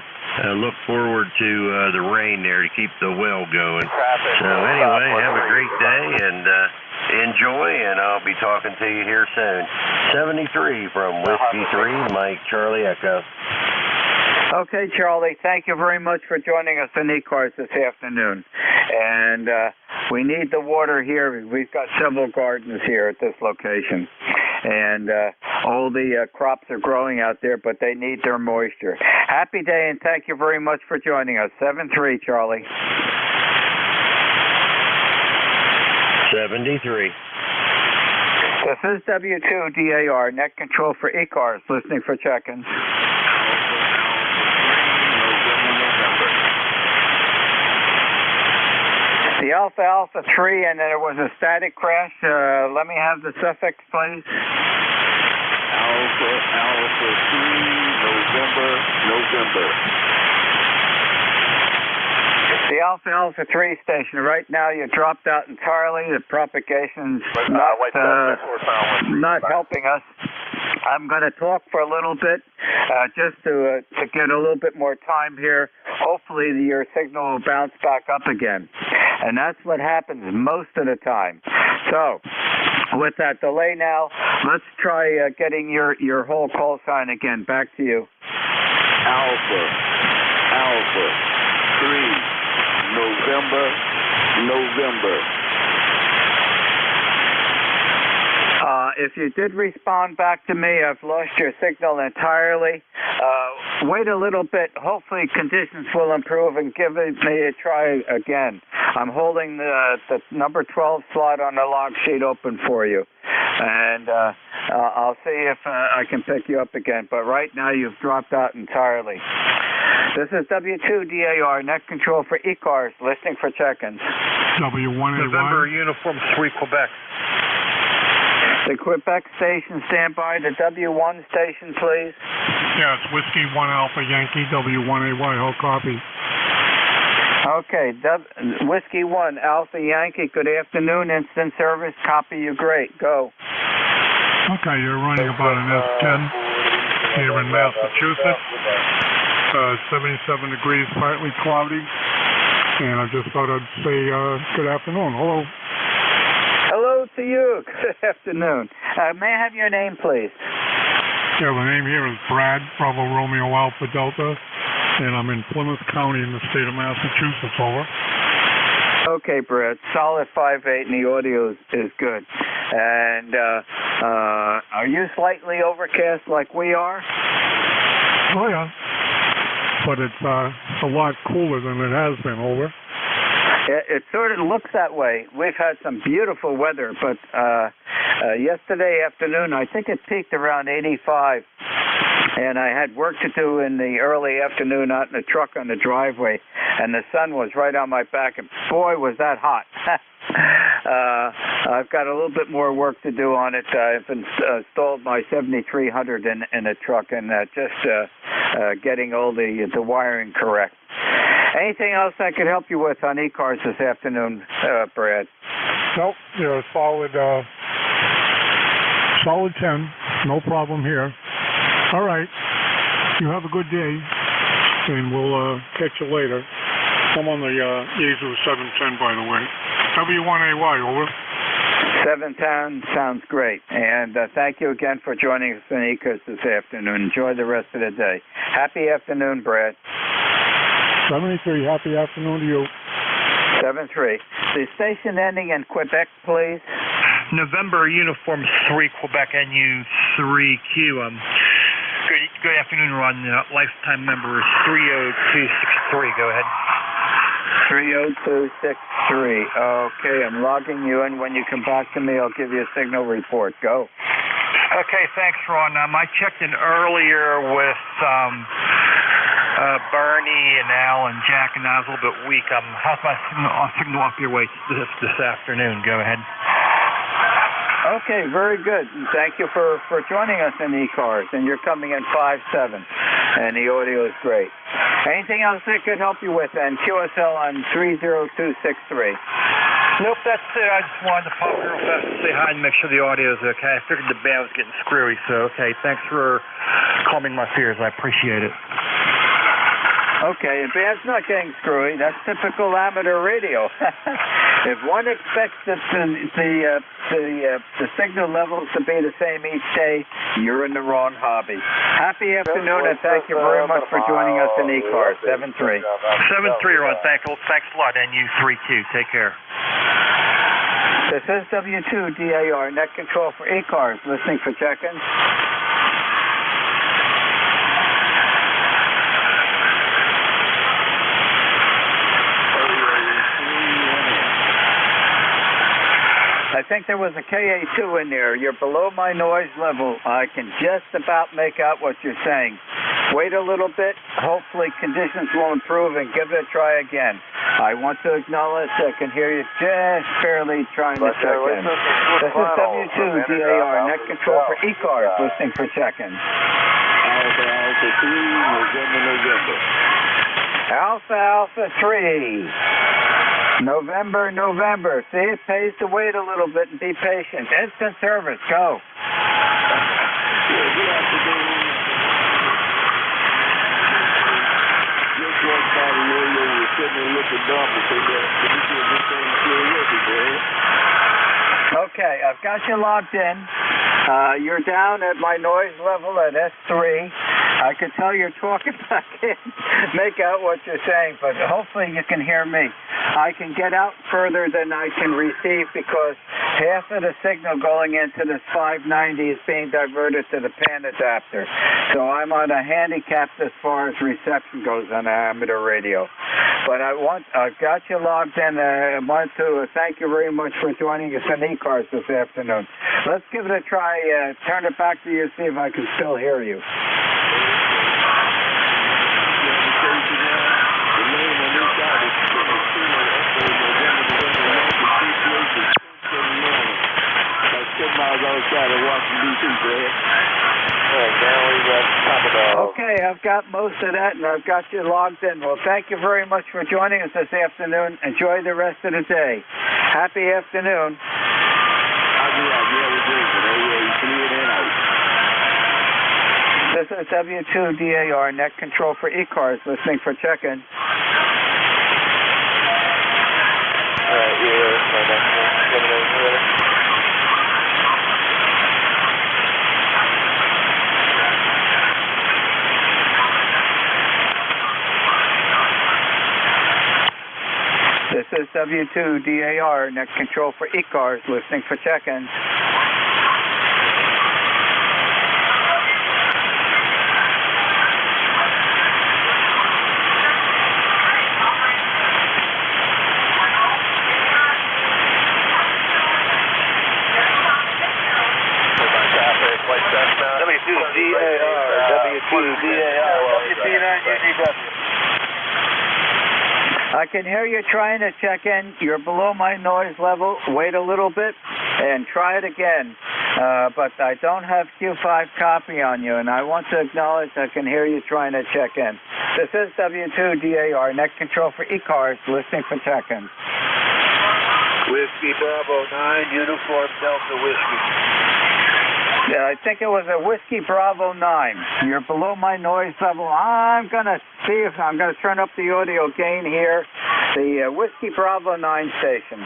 look forward to the rain there to keep the well going. So anyway, have a great day and enjoy, and I'll be talking to you here soon. 73 from Whiskey 3, Mike Charlie Echo. Okay, Charlie, thank you very much for joining us in ECARS this afternoon. And we need the water here. We've got several gardens here at this location. And all the crops are growing out there, but they need their moisture. Happy day, and thank you very much for joining us. 7-3, Charlie. 73. This is W2DAR, net control for ECARS, listening for check-ins. The Alpha 3, and there was a static crash. Let me have the suffix, please. Alpha 3, November. The Alpha 3 station. Right now, you dropped out entirely. The propagation's not helping us. I'm going to talk for a little bit, just to get a little bit more time here. Hopefully, your signal will bounce back up again. And that's what happens most of the time. So, with that delay now, let's try getting your whole call sign again. Back to you. Alpha 3, November. If you did respond back to me, I've lost your signal entirely. Wait a little bit. Hopefully conditions will improve and give me a try again. I'm holding the number 12 slot on the log sheet open for you. And I'll see if I can pick you up again. But right now you've dropped out entirely. This is W2DAR, net control for ECARS, listening for check-ins. W1A1. November Uniform 3, Quebec. The Quebec station, stand by. The W1 station, please. Yeah, it's Whiskey 1 Alpha Yankee, W1AY, whole copy. Okay, Whiskey 1 Alpha Yankee, good afternoon, instant service, copy you, great, go. Okay, you're running about an S10 here in Massachusetts. 77 degrees, partly cloudy. And I just thought I'd say good afternoon. Hello. Hello to you. Good afternoon. May I have your name, please? Yeah, the name here is Brad, Bravo Romeo Alpha Delta, and I'm in Plymouth County in the state of Massachusetts, over. Okay, Brad. Solid 5.8, and the audio is good. And are you slightly overcast like we are? Oh, yeah. But it's a lot cooler than it has been, over. It sort of looks that way. We've had some beautiful weather, but yesterday afternoon, I think it peaked around 85, and I had work to do in the early afternoon out in the truck on the driveway, and the sun was right on my back, and boy, was that hot. I've got a little bit more work to do on it. I've installed my 7300 in the truck, and just getting all the wiring correct. Anything else I could help you with on ECARS this afternoon, Brad? Nope, you're a solid 10, no problem here. All right, you have a good day, and we'll catch you later. I'm on the Yaesu 710, by the way. W1AY, over. 710 sounds great. And thank you again for joining us in ECARS this afternoon. Enjoy the rest of the day. Happy afternoon, Brad. 73, happy afternoon to you. 7-3. The station ending in Quebec, please. November Uniform 3, Quebec, NU3Q. Good afternoon, Ron. Lifetime number is 30263. Go ahead. 30263. Okay, I'm logging you in. When you come back to me, I'll give you a signal report. Go. Okay, thanks, Ron. I checked in earlier with Bernie and Al and Jack, and I was a little bit weak. How's my signal up your way this afternoon? Go ahead. Okay, very good. Thank you for joining us in ECARS, and you're coming in 5-7, and the audio is great. Anything else I could help you with? And QSL on 30263. Nope, that's it. I just wanted to pop real fast and say hi and make sure the audio is okay. I figured the band was getting screwy, so okay. Thanks for calming my fears. I appreciate it. Okay, the band's not getting screwy. That's typical amateur radio. If one expects the signal levels to be the same each day, you're in the wrong hobby. Happy afternoon, and thank you very much for joining us in ECARS 7-3. 7-3, Ron. Thanks a lot, and you 3-2. Take care. This is W2DAR, net control for ECARS, listening for check-in. I think there was a KA2 in there. You're below my noise level. I can just about make out what you're saying. Wait a little bit. Hopefully conditions will improve and give it a try again. I want to acknowledge I can hear you just barely trying to check in. This is W2DAR, net control for ECARS, listening for check-in. Alpha 3, November. Alpha 3. November. See, it pays to wait a little bit and be patient. Instant service, go. Okay, I've got you logged in. You're down at my noise level at S3. I can tell you're talking back in. Make out what you're saying, but hopefully you can hear me. I can get out further than I can receive because half of the signal going into this 590 is being diverted to the pan adapter. So I'm on a handicap as far as reception goes on amateur radio. But I've got you logged in. I want to thank you very much for joining us in ECARS this afternoon. Let's give it a try. Turn it back to you, see if I can still hear you. Okay, I've got most of that, and I've got you logged in. Well, thank you very much for joining us this afternoon. Enjoy the rest of the day. Happy afternoon. This is W2DAR, net control for ECARS, listening for check-in. This is W2DAR, net control for ECARS, listening for check-in. I can hear you trying to check in. You're below my noise level. Wait a little bit and try it again. But I don't have Q5 copy on you, and I want to acknowledge I can hear you trying to check in. This is W2DAR, net control for ECARS, listening for check-in. Whiskey Bravo 9, Uniform Delta Whiskey. Yeah, I think it was a Whiskey Bravo 9. You're below my noise level. I'm going to see if I'm going to turn up the audio gain here. The Whiskey Bravo 9 station.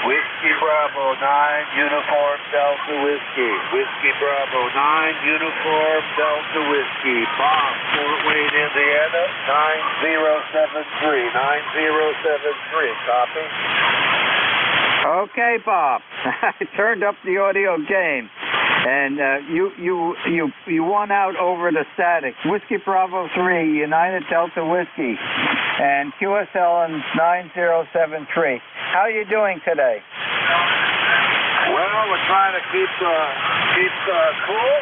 Whiskey Bravo 9, Uniform Delta Whiskey. Whiskey Bravo 9, Uniform Delta Whiskey. Bob, Fort Wayne, Indiana, 9073. 9073. Copy. Okay, Bob. I turned up the audio gain, and you won out over the static. Whiskey Bravo 3, United Delta Whiskey, and QSL 9073. How are you doing today? Well, we're trying to keep cool.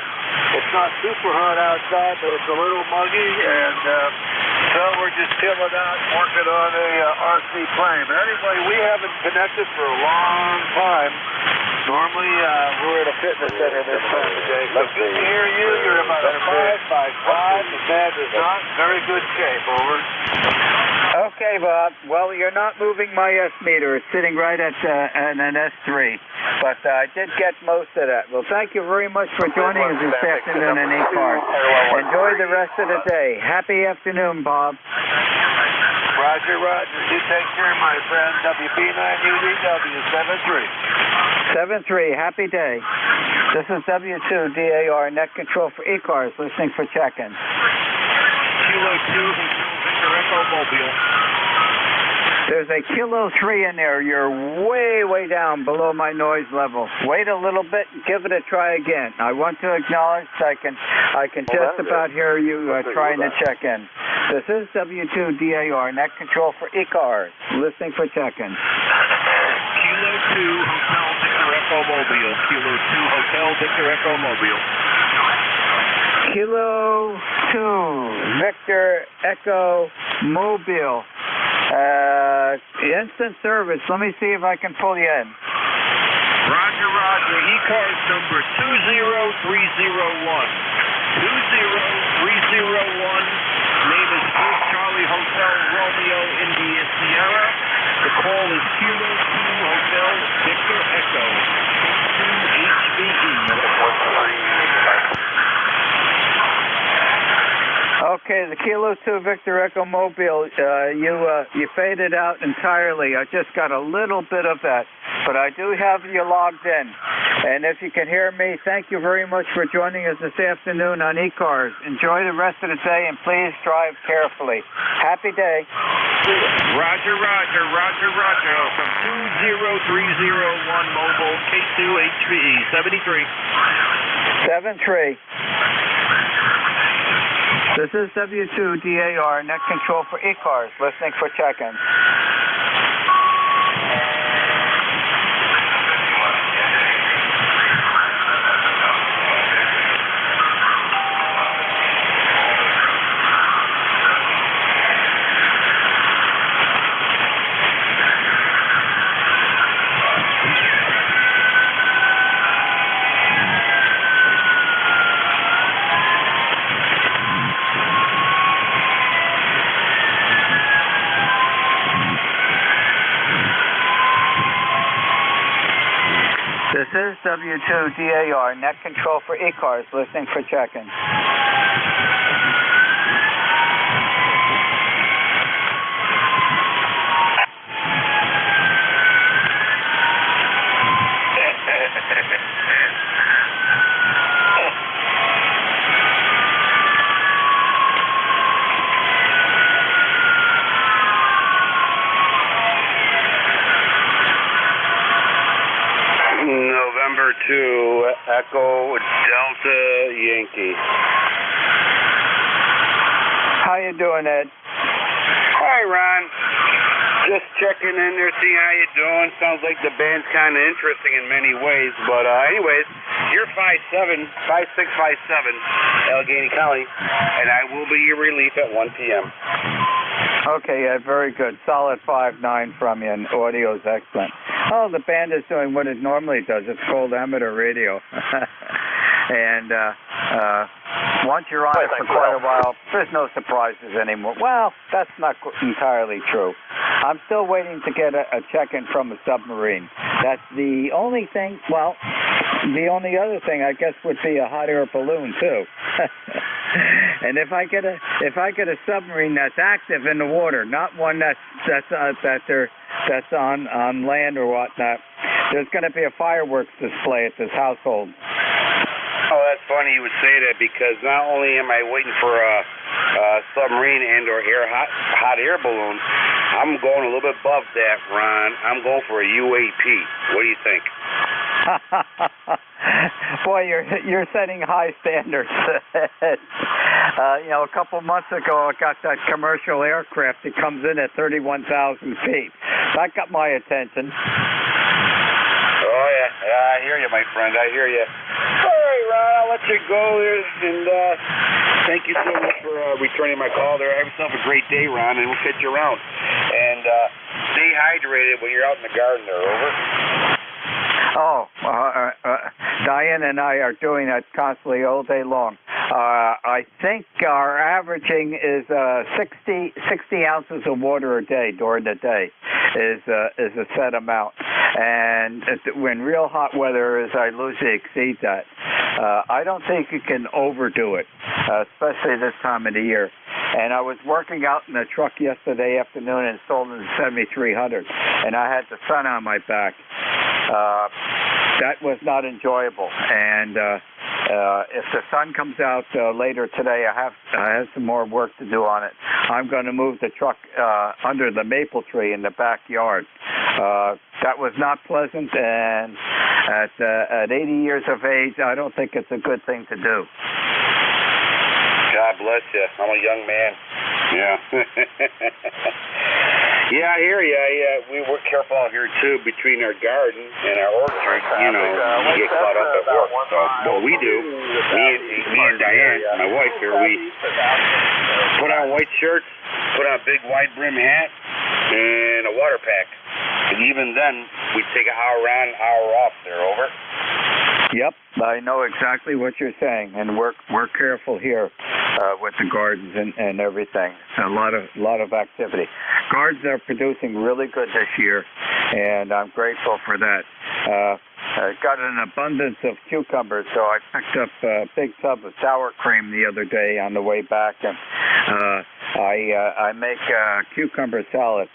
It's not super hot outside, but it's a little muggy, and so we're just chilling out, working on a RC plane. But anyway, we haven't connected for a long time. Normally, we're at a fitness center this time of day. So good to hear you. You're about a 5x5. The band is not in very good shape. Over. Okay, Bob. Well, you're not moving my S meter. It's sitting right at an S3. But I did get most of that. Well, thank you very much for joining us this afternoon in ECARS. Enjoy the rest of the day. Happy afternoon, Bob. Roger, Roger. You take care, my friend. WB9UDW 73. 7-3. Happy day. This is W2DAR Net Control for ECARS, listening for check-in. Kilo 2, Victor Echo Mobile. There's a Kilo 3 in there. You're way, way down below my noise level. Wait a little bit and give it a try again. I want to acknowledge I can just about hear you trying to check in. This is W2DAR Net Control for ECARS, listening for check-in. Kilo 2, Hotel Victor Echo Mobile. Kilo 2, Hotel Victor Echo Mobile. Kilo 2, Victor Echo Mobile. Instant service. Let me see if I can pull you in. Roger, Roger. ECARS number 20301. 20301. Name is First Charlie Hotel Romeo India Sierra. The call is Kilo 2 Hotel Victor Echo. 2 HVE. Okay, the Kilo 2 Victor Echo Mobile, you faded out entirely. I just got a little bit of that, but I do have you logged in. And if you can hear me, thank you very much for joining us this afternoon on ECARS. Enjoy the rest of the day, and please drive carefully. Happy day. Roger, Roger, Roger, Roger. From 20301 Mobile, K2 HVE, 73. 7-3. This is W2DAR Net Control for ECARS, listening for check-in. This is W2DAR Net Control for ECARS, listening for check-in. November 2, Echo Delta Yankee. How you doing, Ed? Hi, Ron. Just checking in there, seeing how you doing. Sounds like the band's kind of interesting in many ways. But anyways, you're 5657, Allegheny County, and I will be your relief at 1 p.m. Okay, Ed, very good. Solid 5-9 from you, and audio's excellent. Oh, the band is doing what it normally does. It's called amateur radio. And once you're on it for quite a while, there's no surprises anymore. Well, that's not entirely true. I'm still waiting to get a check-in from a submarine. That's the only thing. Well, the only other thing, I guess, would be a hot air balloon too. And if I get a submarine that's active in the water, not one that's on land or whatnot, there's going to be a fireworks display at this household. Oh, that's funny you would say that, because not only am I waiting for a submarine and or hot air balloon, I'm going a little bit above that, Ron. I'm going for a UAP. What do you think? Boy, you're setting high standards. A couple months ago, I got that commercial aircraft that comes in at 31,000 feet. That got my attention. Oh, yeah, I hear you, my friend. I hear you. All right, Ron, I'll let you go there, and thank you so much for returning my call there. Have yourself a great day, Ron, and we'll catch you around. And stay hydrated when you're out in the garden there, over. Oh, Diane and I are doing that constantly all day long. I think our averaging is 60 ounces of water a day during the day is a set amount. And when real hot weather is, I usually exceed that. I don't think you can overdo it, especially this time of the year. And I was working out in the truck yesterday afternoon and installing the 7300, and I had the sun on my back. That was not enjoyable. And if the sun comes out later today, I have some more work to do on it. I'm going to move the truck under the maple tree in the backyard. That was not pleasant, and at 80 years of age, I don't think it's a good thing to do. God bless you. I'm a young man. Yeah. Yeah, I hear you. We work careful out here, too, between our garden and our orchard. You know, we get caught up at work. So what we do, me and Diane, my wife here, we put on white shirts, put on a big wide brim hat, and a water pack. And even then, we take an hour on, an hour off there, over. Yep, I know exactly what you're saying, and we're careful here with the gardens and everything. It's a lot of activity. Gardens are producing really good this year, and I'm grateful for that. I got an abundance of cucumbers, so I picked up a big tub of sour cream the other day on the way back, and I make cucumber salad.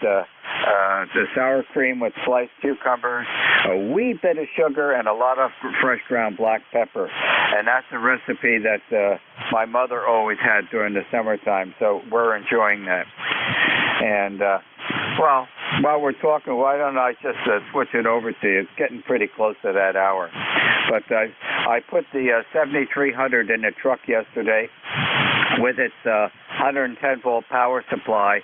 The sour cream with sliced cucumbers, a wee bit of sugar, and a lot of fresh ground black pepper. And that's a recipe that my mother always had during the summertime, so we're enjoying that. And, well, while we're talking, why don't I just switch it over to you? It's getting pretty close to that hour. But I put the 7300 in the truck yesterday with its 110-volt power supply,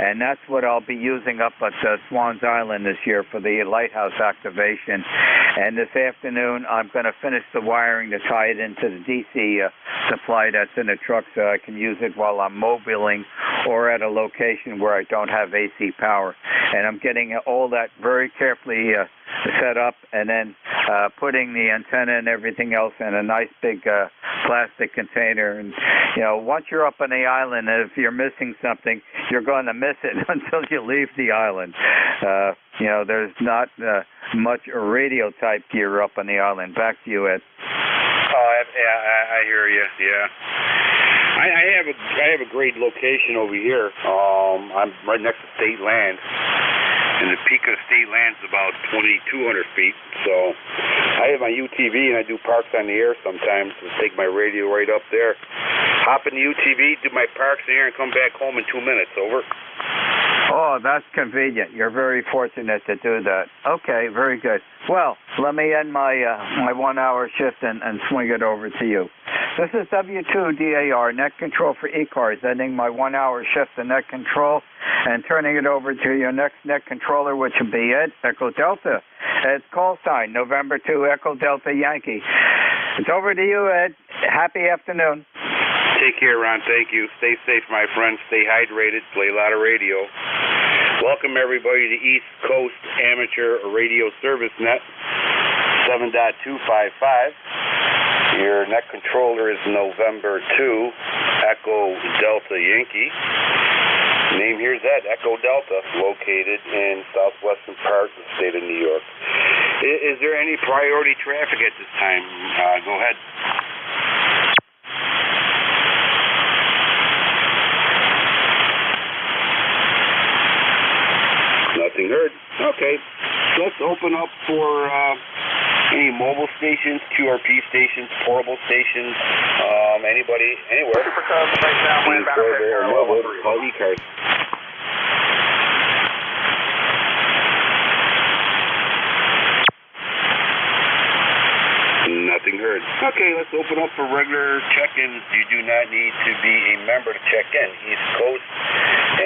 and that's what I'll be using up at Swans Island this year for the lighthouse activation. And this afternoon, I'm going to finish the wiring to tie it into the DC supply that's in the truck so I can use it while I'm mobiling or at a location where I don't have AC power. And I'm getting all that very carefully set up, and then putting the antenna and everything else in a nice big plastic container. And, you know, once you're up on the island, if you're missing something, you're going to miss it until you leave the island. You know, there's not much radio type gear up on the island. Back to you, Ed. Oh, yeah, I hear you. Yeah. I have a great location over here. I'm right next to state land. And the peak of state land's about 2,200 feet. So I have my UTV, and I do parks on the air sometimes. I take my radio right up there, hop in the UTV, do my parks in the air, and come back home in 2 minutes. Over. Oh, that's convenient. You're very fortunate to do that. Okay, very good. Well, let me end my 1 hour shift and swing it over to you. This is W2DAR, net control for ECARS, ending my 1 hour shift in net control and turning it over to your next net controller, which will be Ed, Echo Delta. Ed's call sign, November 2, Echo Delta Yankee. It's over to you, Ed. Happy afternoon. Take care, Ron. Thank you. Stay safe, my friends. Stay hydrated. Play a lot of radio. Welcome, everybody, to East Coast Amateur Radio Service Net 7.255. Your net controller is November 2, Echo Delta Yankee. Name here is Ed, Echo Delta, located in southwestern part of the state of New York. Is there any priority traffic at this time? Go ahead. Nothing heard. Okay. Let's open up for any mobile stations, QRP stations, portable stations, anybody, anywhere. Mobile, call ECARS. Nothing heard. Okay, let's open up for regular check-ins. You do not need to be a member to check in. East Coast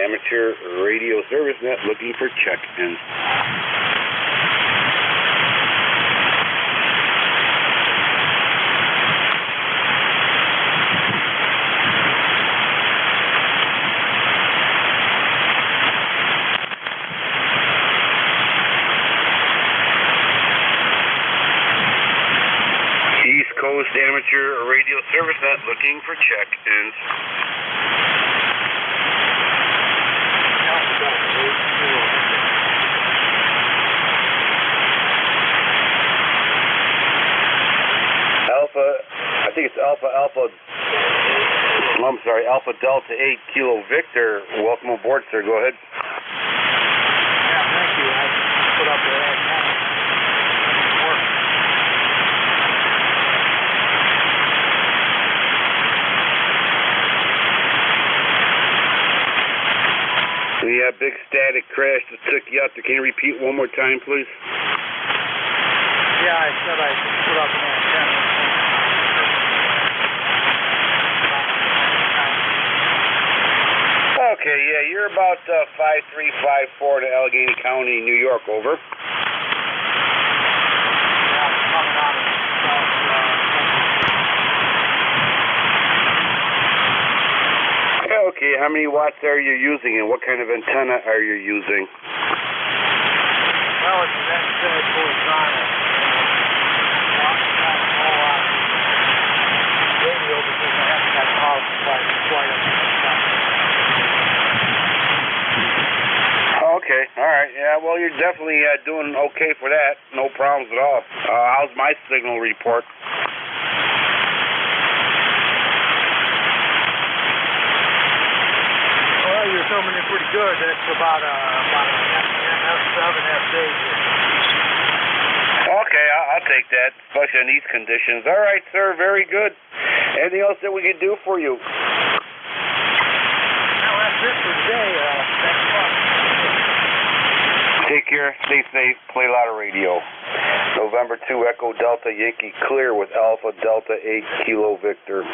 Amateur Radio Service Net looking for check-ins. Coast Amateur Radio ServiceNet looking for check-ins. Alpha Delta 8 Kilo Victor. Welcome aboard, sir. Go ahead. Yeah, thank you. I put up with that. We have big static crash that took you out there. Can you repeat one more time, please? Yeah, I said I put up an antenna. Okay, yeah, you're about 5354 to Allegheny County, New York, over. Okay, how many watts are you using and what kind of antenna are you using? Well, it's an NJ2US radio because I haven't got power supply quite up. Okay, all right. Yeah, well, you're definitely doing okay for that. No problems at all. How's my signal report? Well, you're coming in pretty good. That's about an F7, F8. Okay, I'll take that, especially in these conditions. All right, sir, very good. Anything else that we can do for you? Well, that's it for today. Thanks a lot. Take care, stay safe, play a lot of radio. November 2 Echo Delta Yankee clear with Alpha Delta 8 Kilo Victor.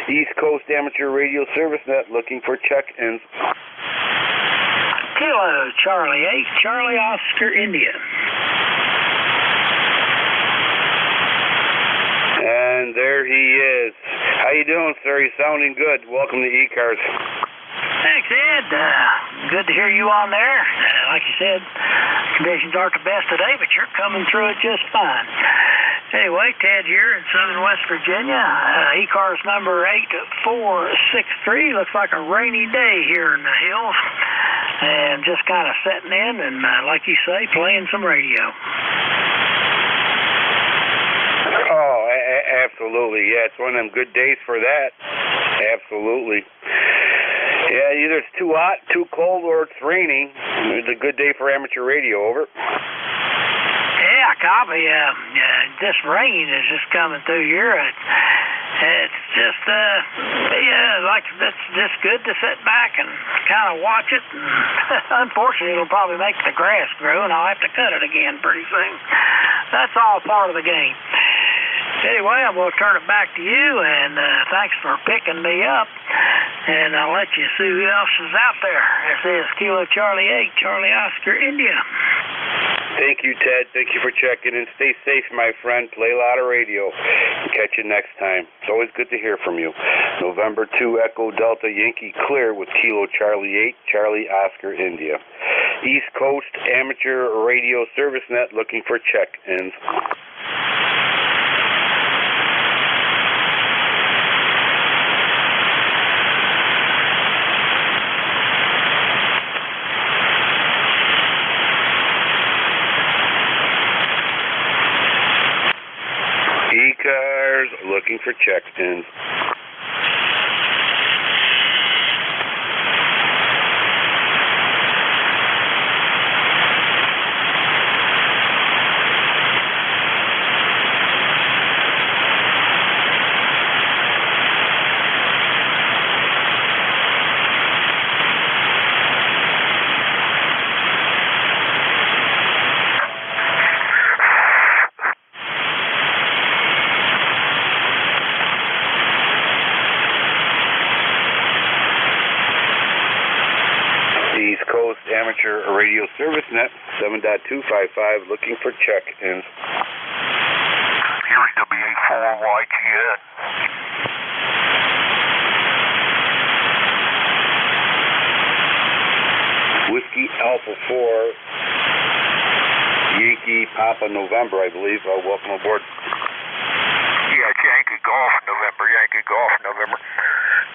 East Coast Amateur Radio ServiceNet looking for check-ins. Kilo Charlie 8, Charlie Oscar India. And there he is. How you doing, sir? You're sounding good. Welcome to ECARS. Thanks, Ed. Good to hear you on there. Like you said, conditions aren't the best today, but you're coming through it just fine. Anyway, Ted here in southern West Virginia. ECARS number 8463. Looks like a rainy day here in the hills. And just kind of setting in and, like you say, playing some radio. Oh, absolutely. Yeah, it's one of them good days for that. Absolutely. Yeah, either it's too hot, too cold, or it's raining. It's a good day for amateur radio, over. Yeah, copy. This rain is just coming through here. It's just, it's just good to sit back and kind of watch it. And unfortunately, it'll probably make the grass grow, and I'll have to cut it again pretty soon. That's all part of the game. Anyway, I'm going to turn it back to you, and thanks for picking me up. And I'll let you see who else is out there. This is Kilo Charlie 8, Charlie Oscar, India. Thank you, Ted. Thank you for checking in. Stay safe, my friend. Play a lot of radio. Catch you next time. It's always good to hear from you. November 2 Echo Delta Yankee clear with Kilo Charlie 8, Charlie Oscar, India. East Coast Amateur Radio ServiceNet looking for check-ins. ECARS looking for check-ins. East Coast Amateur Radio ServiceNet 7.255 looking for check-ins. Here's WA4YGN. Whiskey Alpha 4 Yankee Papa November, I believe. Welcome aboard. Yeah, it's Yankee Golf November,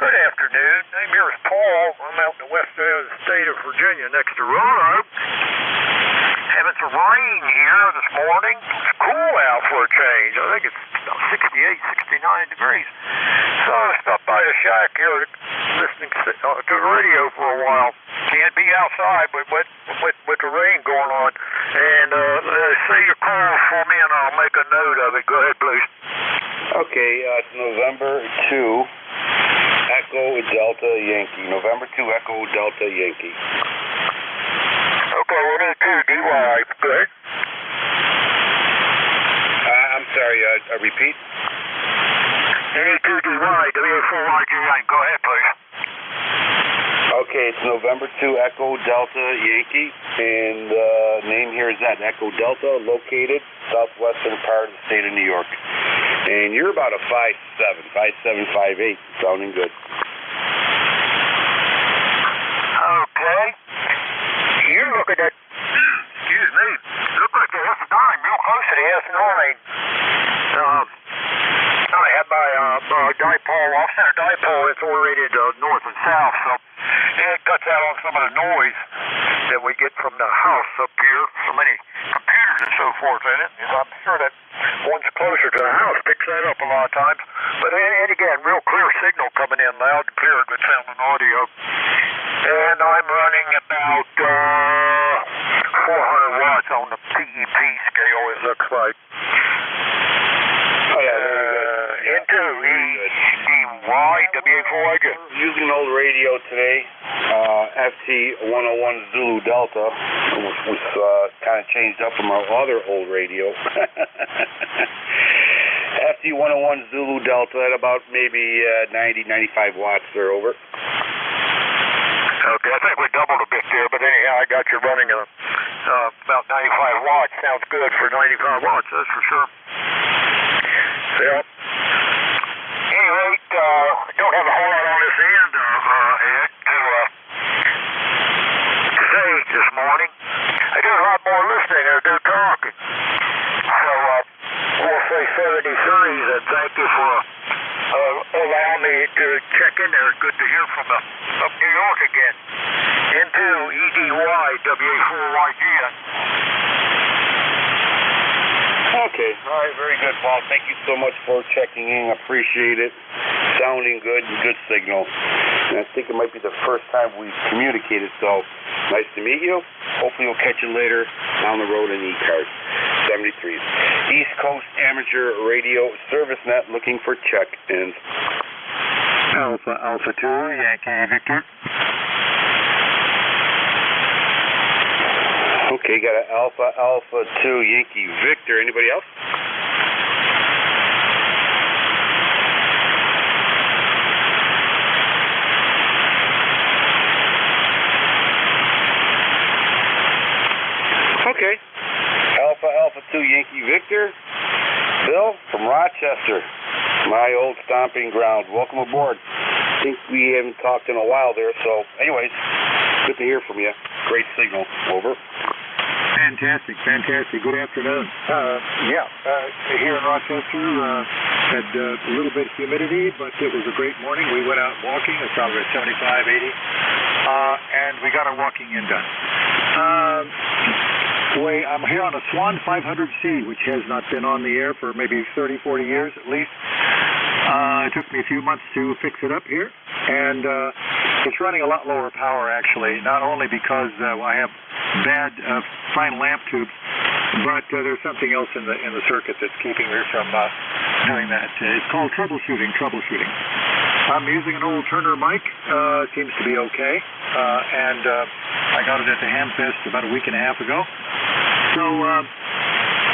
Good afternoon. Name here is Paul. I'm out in the west end of the state of Virginia next to Roanoke. Having some rain here this morning. It's cool out for a change. I think it's about 68, 69 degrees. So I stopped by the shack here listening to the radio for a while. Can't be outside with the rain going on. And say your call for me and I'll make a note of it. Go ahead, please. Okay, it's November 2, Echo Delta Yankee. November 2, Echo Delta Yankee. Okay, what is 2 DY? Good. I'm sorry, repeat. NJ2US, WA4YG. Go ahead, please. Okay, it's November 2, Echo Delta Yankee, and name here is that, Echo Delta, located southwestern part of the state of New York. And you're about a 5'7", 5'7", 5'8", sounding good. Okay. You look at that, excuse me, look like the S9, real close to the S9. I had my dipole, off-center dipole, it's oriented north and south, so it cuts out on some of the noise that we get from the house up here. So many computers and so forth in it. And I'm sure that one's closer to the house picks that up a lot of times. But and again, real clear signal coming in, loud and clear, good sound and audio. And I'm running about 400 watts on the PEP scale, it looks like. Oh, yeah, very good. Into ECY, WA4YG. Using an old radio today, FT101 Zulu Delta, which was kind of changed up from our other old radio. FT101 Zulu Delta at about maybe 90, 95 watts or over. Okay, I think we doubled a bit there, but anyhow, I got you running about 95 watts. Sounds good for 95 watts, that's for sure. Yeah. Anyway, don't have a whole lot on this end, Ed, to say this morning. I do a lot more listening than I do talking. So, we'll say 73, and thank you for allowing me to check in there. Good to hear from up New York again. Into EDY, WA4YG. Okay, all right, very good, Paul. Thank you so much for checking in. Appreciate it. Sounding good and good signal. And I think it might be the first time we've communicated, so nice to meet you. Hopefully we'll catch you later down the road in ECARS 73. East Coast Amateur Radio Service Net looking for check-ins. Alpha 2, Yankee Victor. Okay, got an Alpha 2 Yankee Victor. Anybody else? Okay. Alpha 2 Yankee Victor. Bill from Rochester, my old stomping ground. Welcome aboard. I think we haven't talked in a while there, so anyways, good to hear from you. Great signal. Over. Fantastic. Good afternoon. Here in Rochester, had a little bit of humidity, but it was a great morning. We went out walking. It's probably 75, 80, and we got our walking in done. I'm here on a Swan 500C, which has not been on the air for maybe 30, 40 years at least. It took me a few months to fix it up here, and it's running a lot lower power, actually, not only because I have bad fine lamp tubes, but there's something else in the circuit that's keeping me from doing that. It's called troubleshooting. I'm using an old Turner mic. Seems to be okay, and I got it at the Hamfest about a week and a half ago. So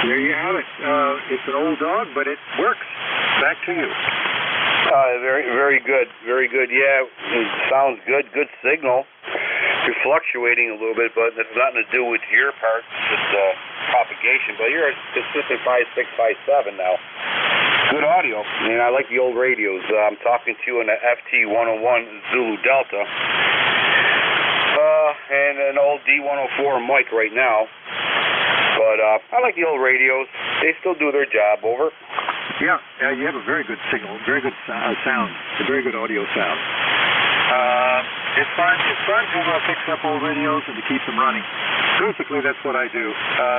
there you have it. It's an old dog, but it works. Back to you. Very good. Yeah, it sounds good. Good signal. You're fluctuating a little bit, but it's nothing to do with your part. It's just propagation. But you're a consistent 5.6, 5.7 now. Good audio. And I like the old radios. I'm talking to you on the FT101 Zulu Delta. And an old D104 mic right now. But I like the old radios. They still do their job. Over. Yeah, you have a very good signal, very good sound, a very good audio sound. It's fun to fix up old radios and to keep them running. Basically, that's what I do.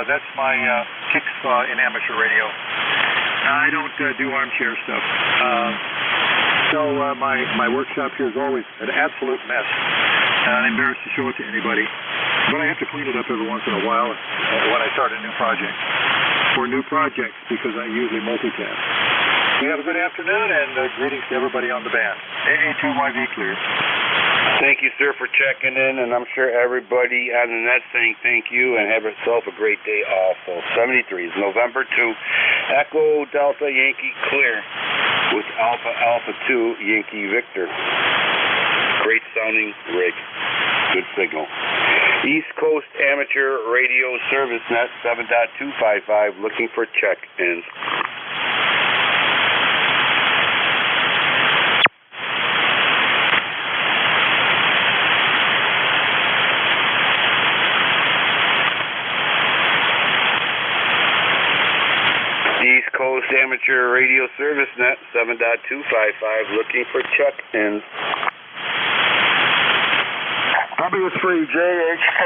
That's my kicks in amateur radio. I don't do armchair stuff. So my workshop here is always an absolute mess. I'm embarrassed to show it to anybody. But I have to clean it up every once in a while when I start a new project. For new projects, because I usually multitask. You have a good afternoon, and greetings to everybody on the band. NJ2YV clear. Thank you, sir, for checking in, and I'm sure everybody on the net saying thank you and have yourself a great day also. 73 is November 2, Echo Delta Yankee clear with Alpha Alpha 2 Yankee Victor. Great sounding rig. Good signal. East Coast Amateur Radio Service Net 7.255 looking for check-ins. East Coast Amateur Radio Service Net 7.255 looking for check-ins. W3JHK.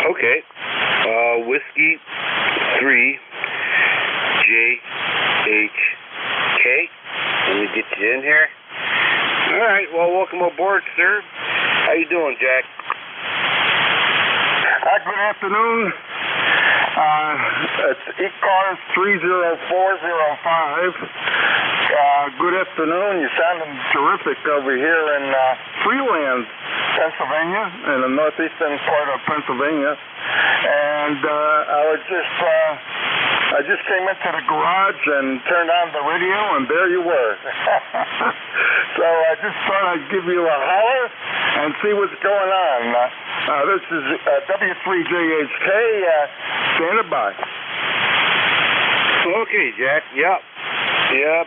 Okay. Whiskey 3 JHK. Let me get you in here. All right. Well, welcome aboard, sir. How you doing, Jack? Good afternoon. It's ECARS 30405. Good afternoon. You're sounding terrific over here in Freeland, Pennsylvania, in the northeastern part of Pennsylvania. And I just came into the garage and turned on the radio, and there you were. So I just thought I'd give you a holler and see what's going on. This is W3JHK, standing by. Okay, Jack. Yep. Yeah,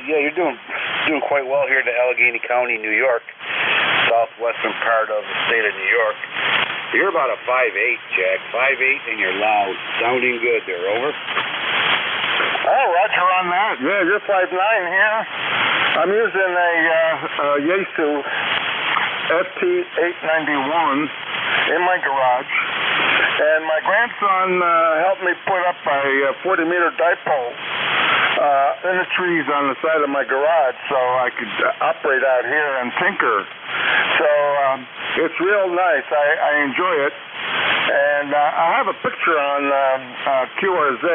you're doing quite well here in Allegheny County, New York, southwestern part of the state of New York. You're about a 5'8", Jack. 5'8", and you're loud. Sounding good there, over. Oh, roger on that. Yeah, you're 5'9" here. I'm using a Yaesu FT891 in my garage. And my grandson helped me put up a 40-meter dipole in the trees on the side of my garage so I could operate out here and tinker. So it's real nice. I enjoy it. And I have a picture on QRZ.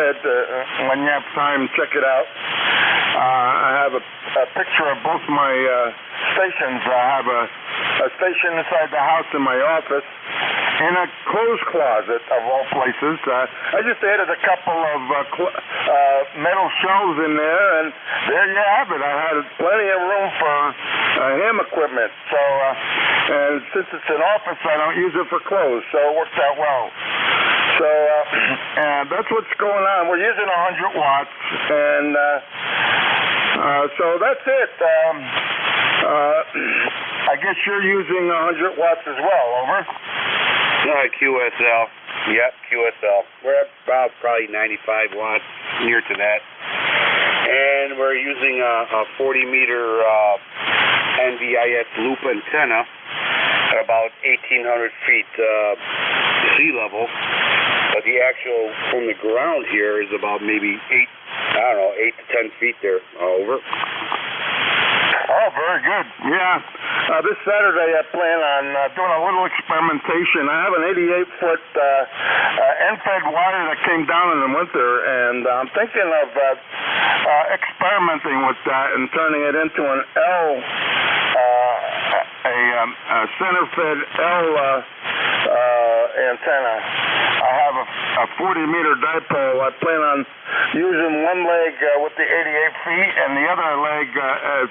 When you have time, check it out. I have a picture of both my stations. I have a station inside the house in my office, in a clothes closet of all places. I just added a couple of metal shelves in there, and there you have it. I had plenty of room for ham equipment. So, and since it's an office, I don't use it for clothes, so it works out well. So that's what's going on. We're using 100 watts, and so that's it. I guess you're using 100 watts as well, over? QSL. Yep, QSL. We're about probably 95 watts, near to that. And we're using a 40-meter NVIS loop antenna at about 1,800 feet sea level. But the actual, from the ground here, is about maybe 8 to 10 feet there. Over. Oh, very good. Yeah. This Saturday I plan on doing a little experimentation. I have an 88-foot end-fed wire that came down in the winter, and I'm thinking of experimenting with that and turning it into an L, a center-fed L antenna. I have a 40-meter dipole. I plan on using one leg with the 88 feet and the other leg at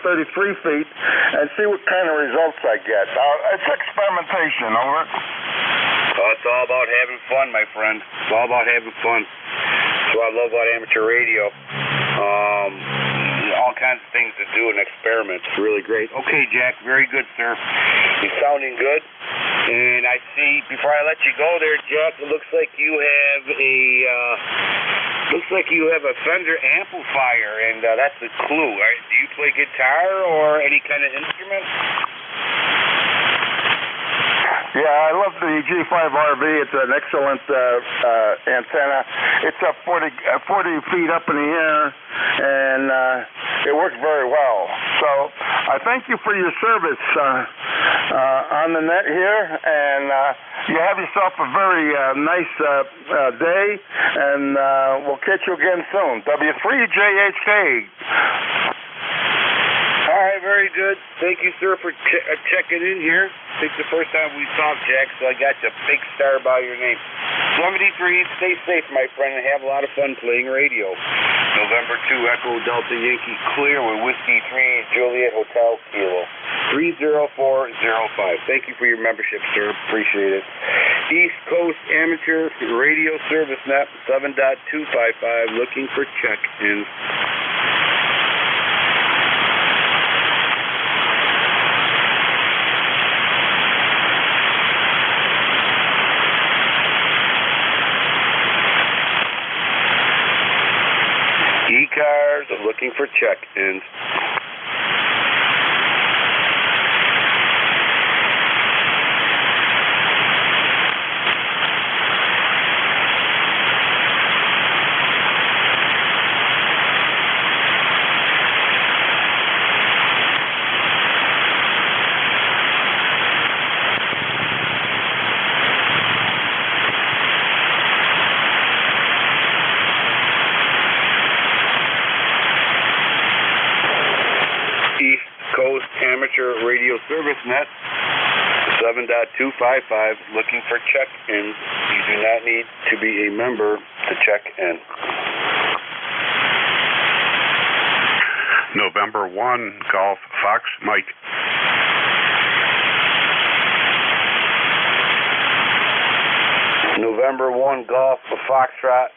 33 feet and see what kind of results I get. It's experimentation, over. It's all about having fun, my friend. It's all about having fun. That's what I love about amateur radio. All kinds of things to do and experiments. Really great. Okay, Jack. Very good, sir. You're sounding good. And I see, before I let you go there, Jack, it looks like you have a Fender amplifier, and that's a clue. Right? Do you play guitar or any kind of instrument? Yeah, I love the G5RV. It's an excellent antenna. It's up 40 feet up in the air, and it works very well. So I thank you for your service on the net here, and you have yourself a very nice day, and we'll catch you again soon. W3JHK. All right, very good. Thank you, sir, for checking in here. It's the first time we talked, Jack, so I got you a big star by your name. 73, stay safe, my friend, and have a lot of fun playing radio. November 2, Echo Delta Yankee Clear with Whiskey 3, Juliet Hotel Kilo. 30405. Thank you for your membership, sir. Appreciate it. East Coast Amateur Radio Service Net 7.255, looking for check-ins. ECARS are looking for check-ins. Amateur Radio Service Net 7.255, looking for check-ins. You do not need to be a member to check in. November 1, Golf Fox Mike. November 1, Golf Foxtrot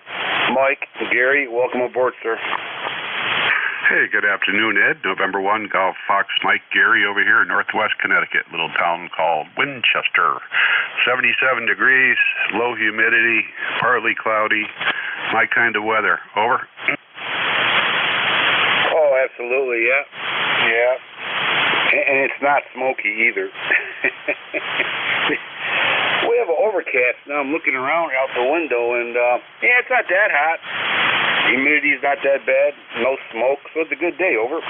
Mike. Gary, welcome aboard, sir. Hey, good afternoon, Ed. November 1, Golf Fox Mike, Gary over here in Northwest Connecticut, little town called Winchester. 77 degrees, low humidity, partly cloudy, my kind of weather. Over. Oh, absolutely, yeah. Yeah. And it's not smoky either. We have an overcast now. I'm looking around out the window, and yeah, it's not that hot. Humidity's not that bad, no smoke, so it's a good day. Over.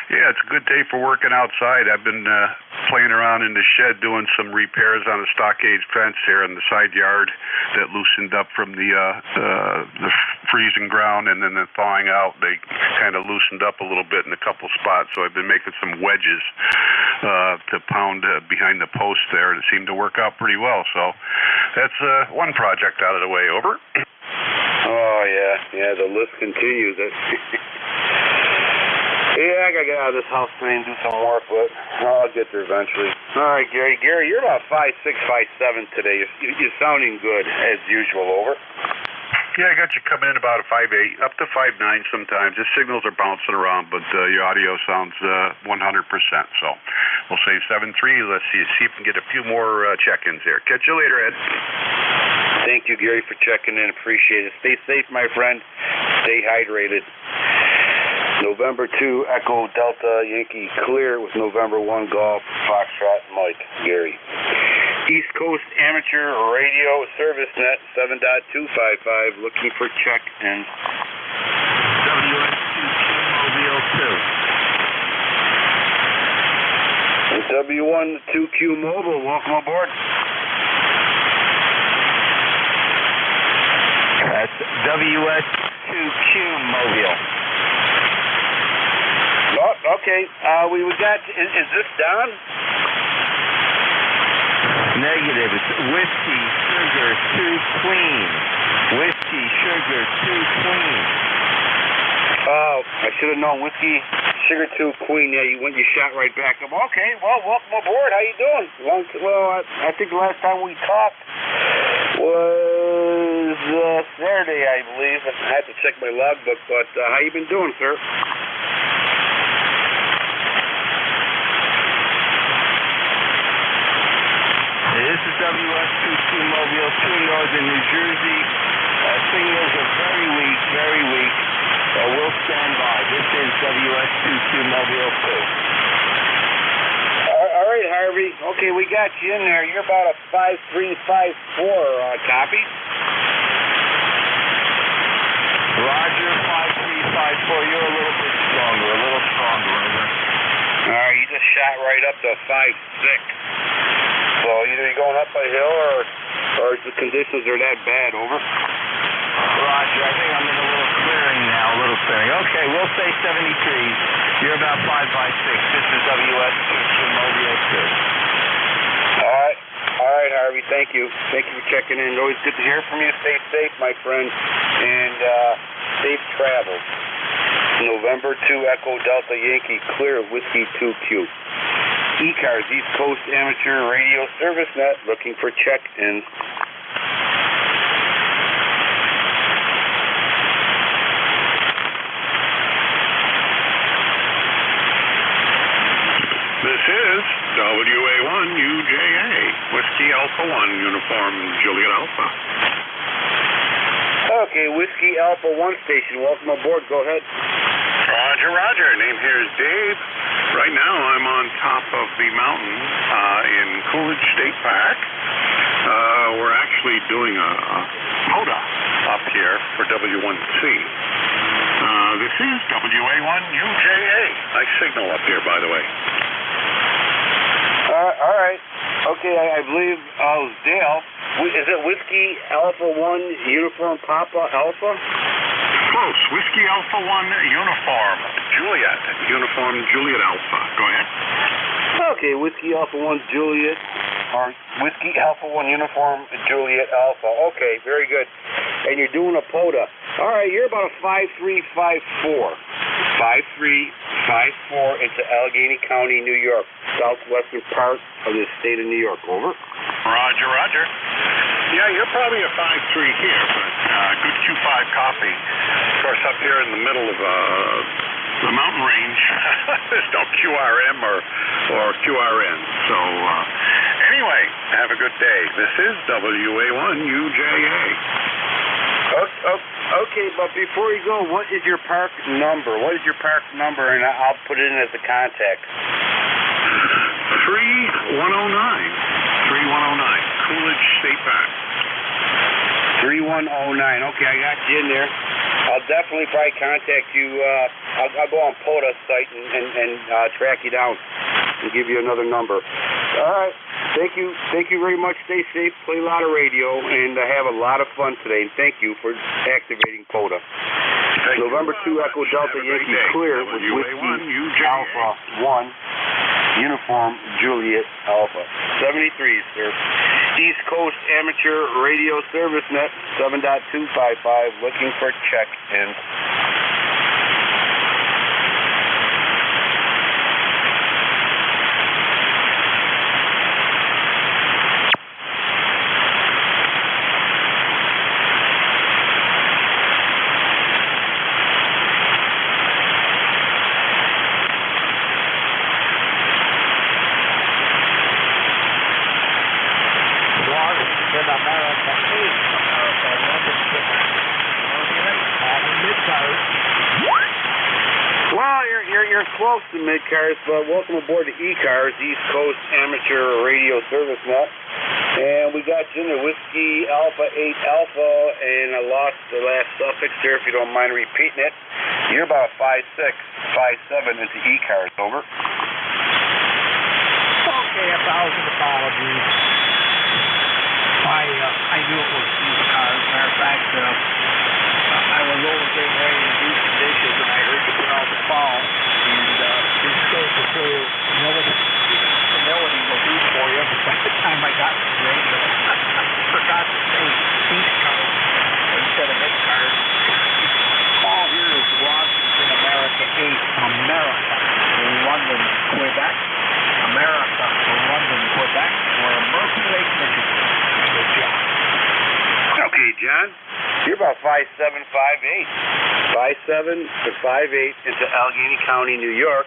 Yeah, it's a good day for working outside. I've been playing around in the shed doing some repairs on a stockade fence here in the side yard that loosened up from the freezing ground and then the thawing out. They kind of loosened up a little bit in a couple spots, so I've been making some wedges to pound behind the post there, and it seemed to work out pretty well. So that's one project out of the way. Over. Oh, yeah, the list continues. Yeah, I gotta get out of this house today and do some work, but I'll get there eventually. All right, Gary. Gary, you're about 5'6", 5'7" today. You're sounding good, as usual. Over. Yeah, I got you coming in about a 5'8", up to 5'9" sometimes. The signals are bouncing around, but your audio sounds 100%. So we'll say 7-3. Let's see if we can get a few more check-ins there. Catch you later, Ed. Thank you, Gary, for checking in. Appreciate it. Stay safe, my friend. Stay hydrated. November 2, Echo Delta Yankee Clear with November 1, Golf Foxtrot Mike. Gary. East Coast Amateur Radio Service Net 7.255, looking for check-ins. W1-2Q Mobile, welcome aboard. That's WS2Q Mobile. Oh, okay. We got. Is this Don? Negative. It's Whiskey Sugar 2 Queen. Whiskey Sugar 2 Queen. Oh, I should have known. Whiskey Sugar 2 Queen. Yeah, you shot right back up. Okay. Well, welcome aboard. How you doing? Well, I think the last time we talked was Saturday, I believe. I have to check my logbook, but how you been doing, sir? WS22 Mobile 2, Northern New Jersey. Signals are very weak, very weak. We'll stand by. This is WS22 Mobile 2. All right, Harvey. Okay, we got you in there. You're about a 5354, copy? Roger, 5354. You're a little bit stronger, over. All right, you just shot right up to 56. So either you're going up a hill or the conditions are that bad, over. Roger, I think I'm in a little clearing now, Okay, we'll say 73. You're about 556. This is WS22 Mobile 2. All right, Harvey, thank you. Thank you for checking in. Always good to hear from you. Stay safe, my friend, and safe travels. November 2 Echo Delta Yankee Clear Whiskey 2Q. ECARS, East Coast Amateur Radio Service Net, looking for check-in. This is WA1UJA, Whiskey Alpha 1, Uniform Juliet Alpha. Okay, Whiskey Alpha 1 station, welcome aboard, go ahead. Roger. Name here is Dave. Right now I'm on top of the mountain in Coolidge State Park. We're actually doing a POTA up here for W1C. This is WA1UJA. Nice signal up here, by the way. All right. Okay, I believe Dale. Is it Whiskey Alpha 1 Uniform Papa Alpha? Close. Whiskey Alpha 1 Uniform Juliet. Uniform Juliet Alpha. Go ahead. Okay, Whiskey Alpha 1 Juliet. Or Whiskey Alpha 1 Uniform Juliet Alpha. Okay, very good. And you're doing a POTA. All right, you're about a 5354. 5354 into Allegheny County, New York. Southwestern part of the state of New York. Over. Roger. Yeah, you're probably a 5-3 here, but good Q5 copy. Of course, up here in the middle of the mountain range, there's no QRM or QRN. So anyway, have a good day. This is WA1UJA. Okay, but before you go, what is your park number? And I'll put it in as a contact. 3109. Coolidge State Park. 3109. Okay, I got you in there. I'll definitely probably contact you. I'll go on POTA site and track you down and give you another number. All right. Thank you very much. Stay safe, play a lot of radio, and have a lot of fun today. And thank you for activating POTA. November 2 Echo Delta Yankee Clear with Whiskey Alpha 1 Uniform Juliet Alpha. 73, sir. East Coast Amateur Radio Service Net 7.255. Looking for check-in. You're close to mid-cars, but welcome aboard to ECARS, East Coast Amateur Radio Service Net. And we got you in the Whiskey Alpha 8 Alpha, and I lost the last suffix there if you don't mind repeating it. You're about 56, 57 into ECARS, over. Okay, 1,000 apologies. I knew it was ECARS. Matter of fact, I was over getting ready to do some dishes, and I heard you put out the phone. And this goes to show you humility will do for you. By the time I got to the radio, forgot to say East Coast instead of mid-cars. Call here is Washington America 8, America, London, Quebec. America, London, Quebec, or Murphy Lake, Michigan. Good job. Okay, John. You're about 5758. 57 to 58 into Allegheny County, New York,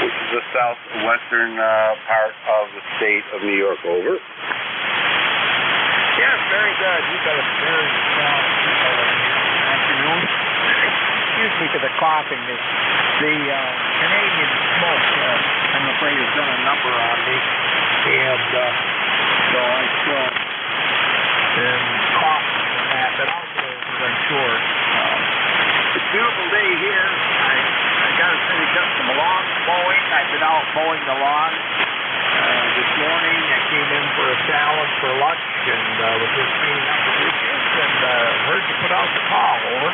which is the southwestern part of the state of New York. Over. very good. We've got a very strong signal in here this afternoon. Excuse me for the coughing. The Canadian smoke, I'm afraid, has done a number on me. And so I still am coughing from that, but also, as I'm sure, it's a beautiful day here. I got to finish up some lawn mowing. I've been out mowing the lawn. This morning I came in for a salad for lunch and was just cleaning up the dishes and heard you put out the call. Over.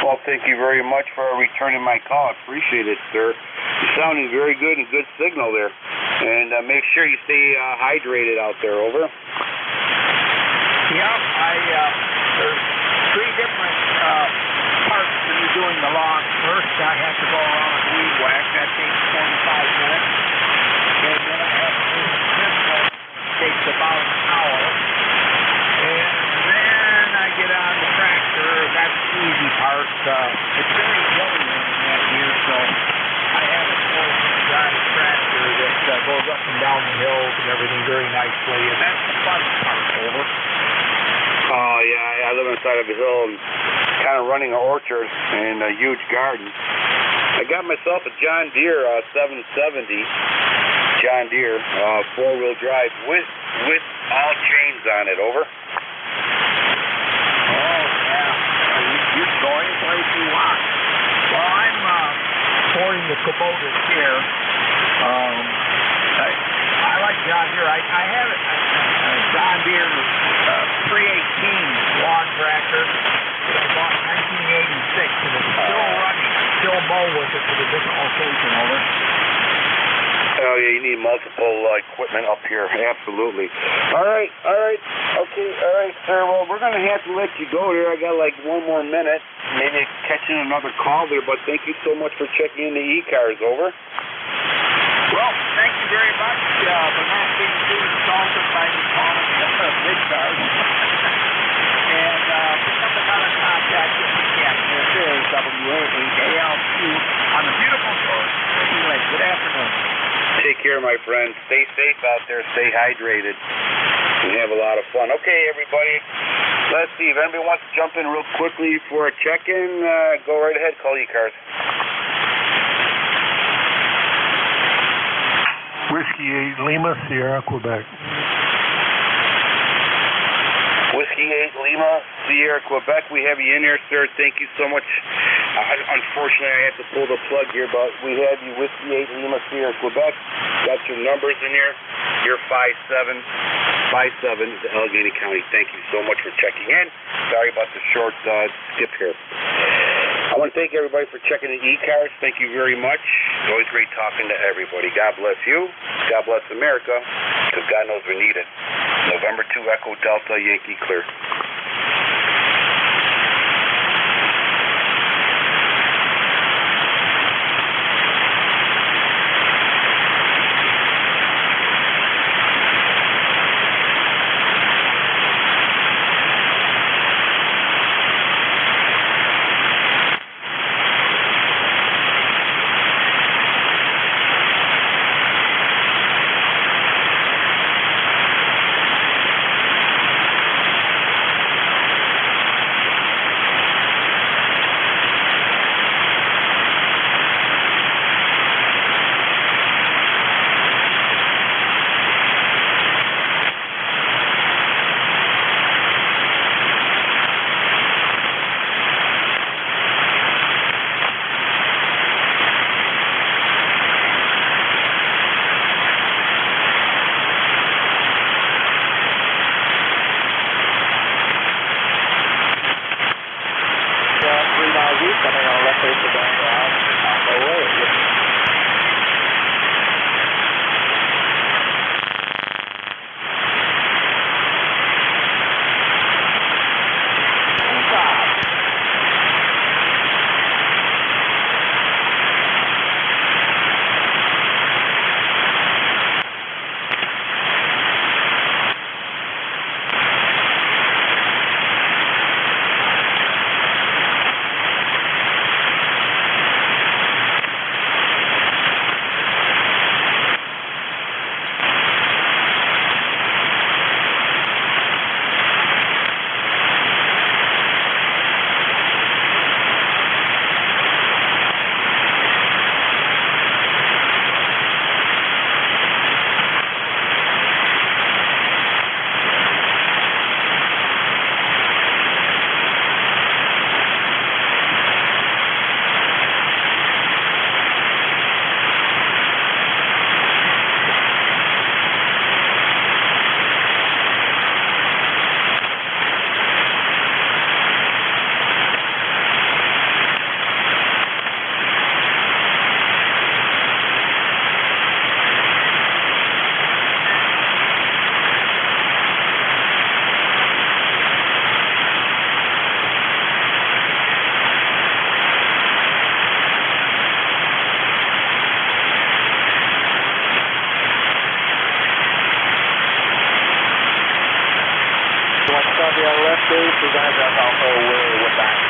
Well, thank you very much for returning my call. I appreciate it, sir. You're sounding very good and good signal there. And make sure you stay hydrated out there. Over. Yep, there's 3 different parts when you're doing the lawn. First, I have to go around and weed whack. That takes 45 minutes. And then I have to do the simple. It takes about an hour. And then I get on the tractor. That's the easy part. It's very hilly in that year, so I have a full-size tractor that goes up and down the hills and everything very nicely. And that's the fun part. Over. Oh, yeah, I live on the side of a hill and kind of running an orchard and a huge garden. I got myself a John Deere 770 John Deere 4-wheel drive with all chains on it. Over. Oh, yeah. You can go any place you want. Well, I'm pouring the Kubotas here. I like John Deere. I have a John Deere 318 lawn tractor that I bought in 1986, and it's still running. I still mow with it for the different location. Over. Oh, yeah, you need multiple equipment up here. Absolutely. All right. Okay, all right, sir. Well, we're going to have to let you go here. I got like 1 more minute. Maybe catching another call there, but thank you so much for checking in the ECARS. Over. Well, thank you very much for not being too insulted by me calling big cars. And pick up another contact if you can. This is WA8ALQ on the beautiful shores. Good afternoon. Take care, my friend. Stay safe out there. Stay hydrated. And have a lot of fun. Okay, everybody. Let's see. If anybody wants to jump in real quickly for a check-in, go right ahead. Call ECARS. Whiskey 8 Lima, Sierra, Quebec. Whiskey 8 Lima, Sierra, Quebec. We have you in here, sir. Thank you so much. Unfortunately, I have to pull the plug here, but we have you, Whiskey 8 Lima, Sierra, Quebec. Got your numbers in here. You're 5757 to Allegheny County. Thank you so much for checking in. Sorry about the short skip here. I want to thank everybody for checking in ECARS. Thank you very much. It's always great talking to everybody. God bless you. God bless America, because God knows we need it. November 2 Echo Delta Yankee clear. left base, so that's also aware what that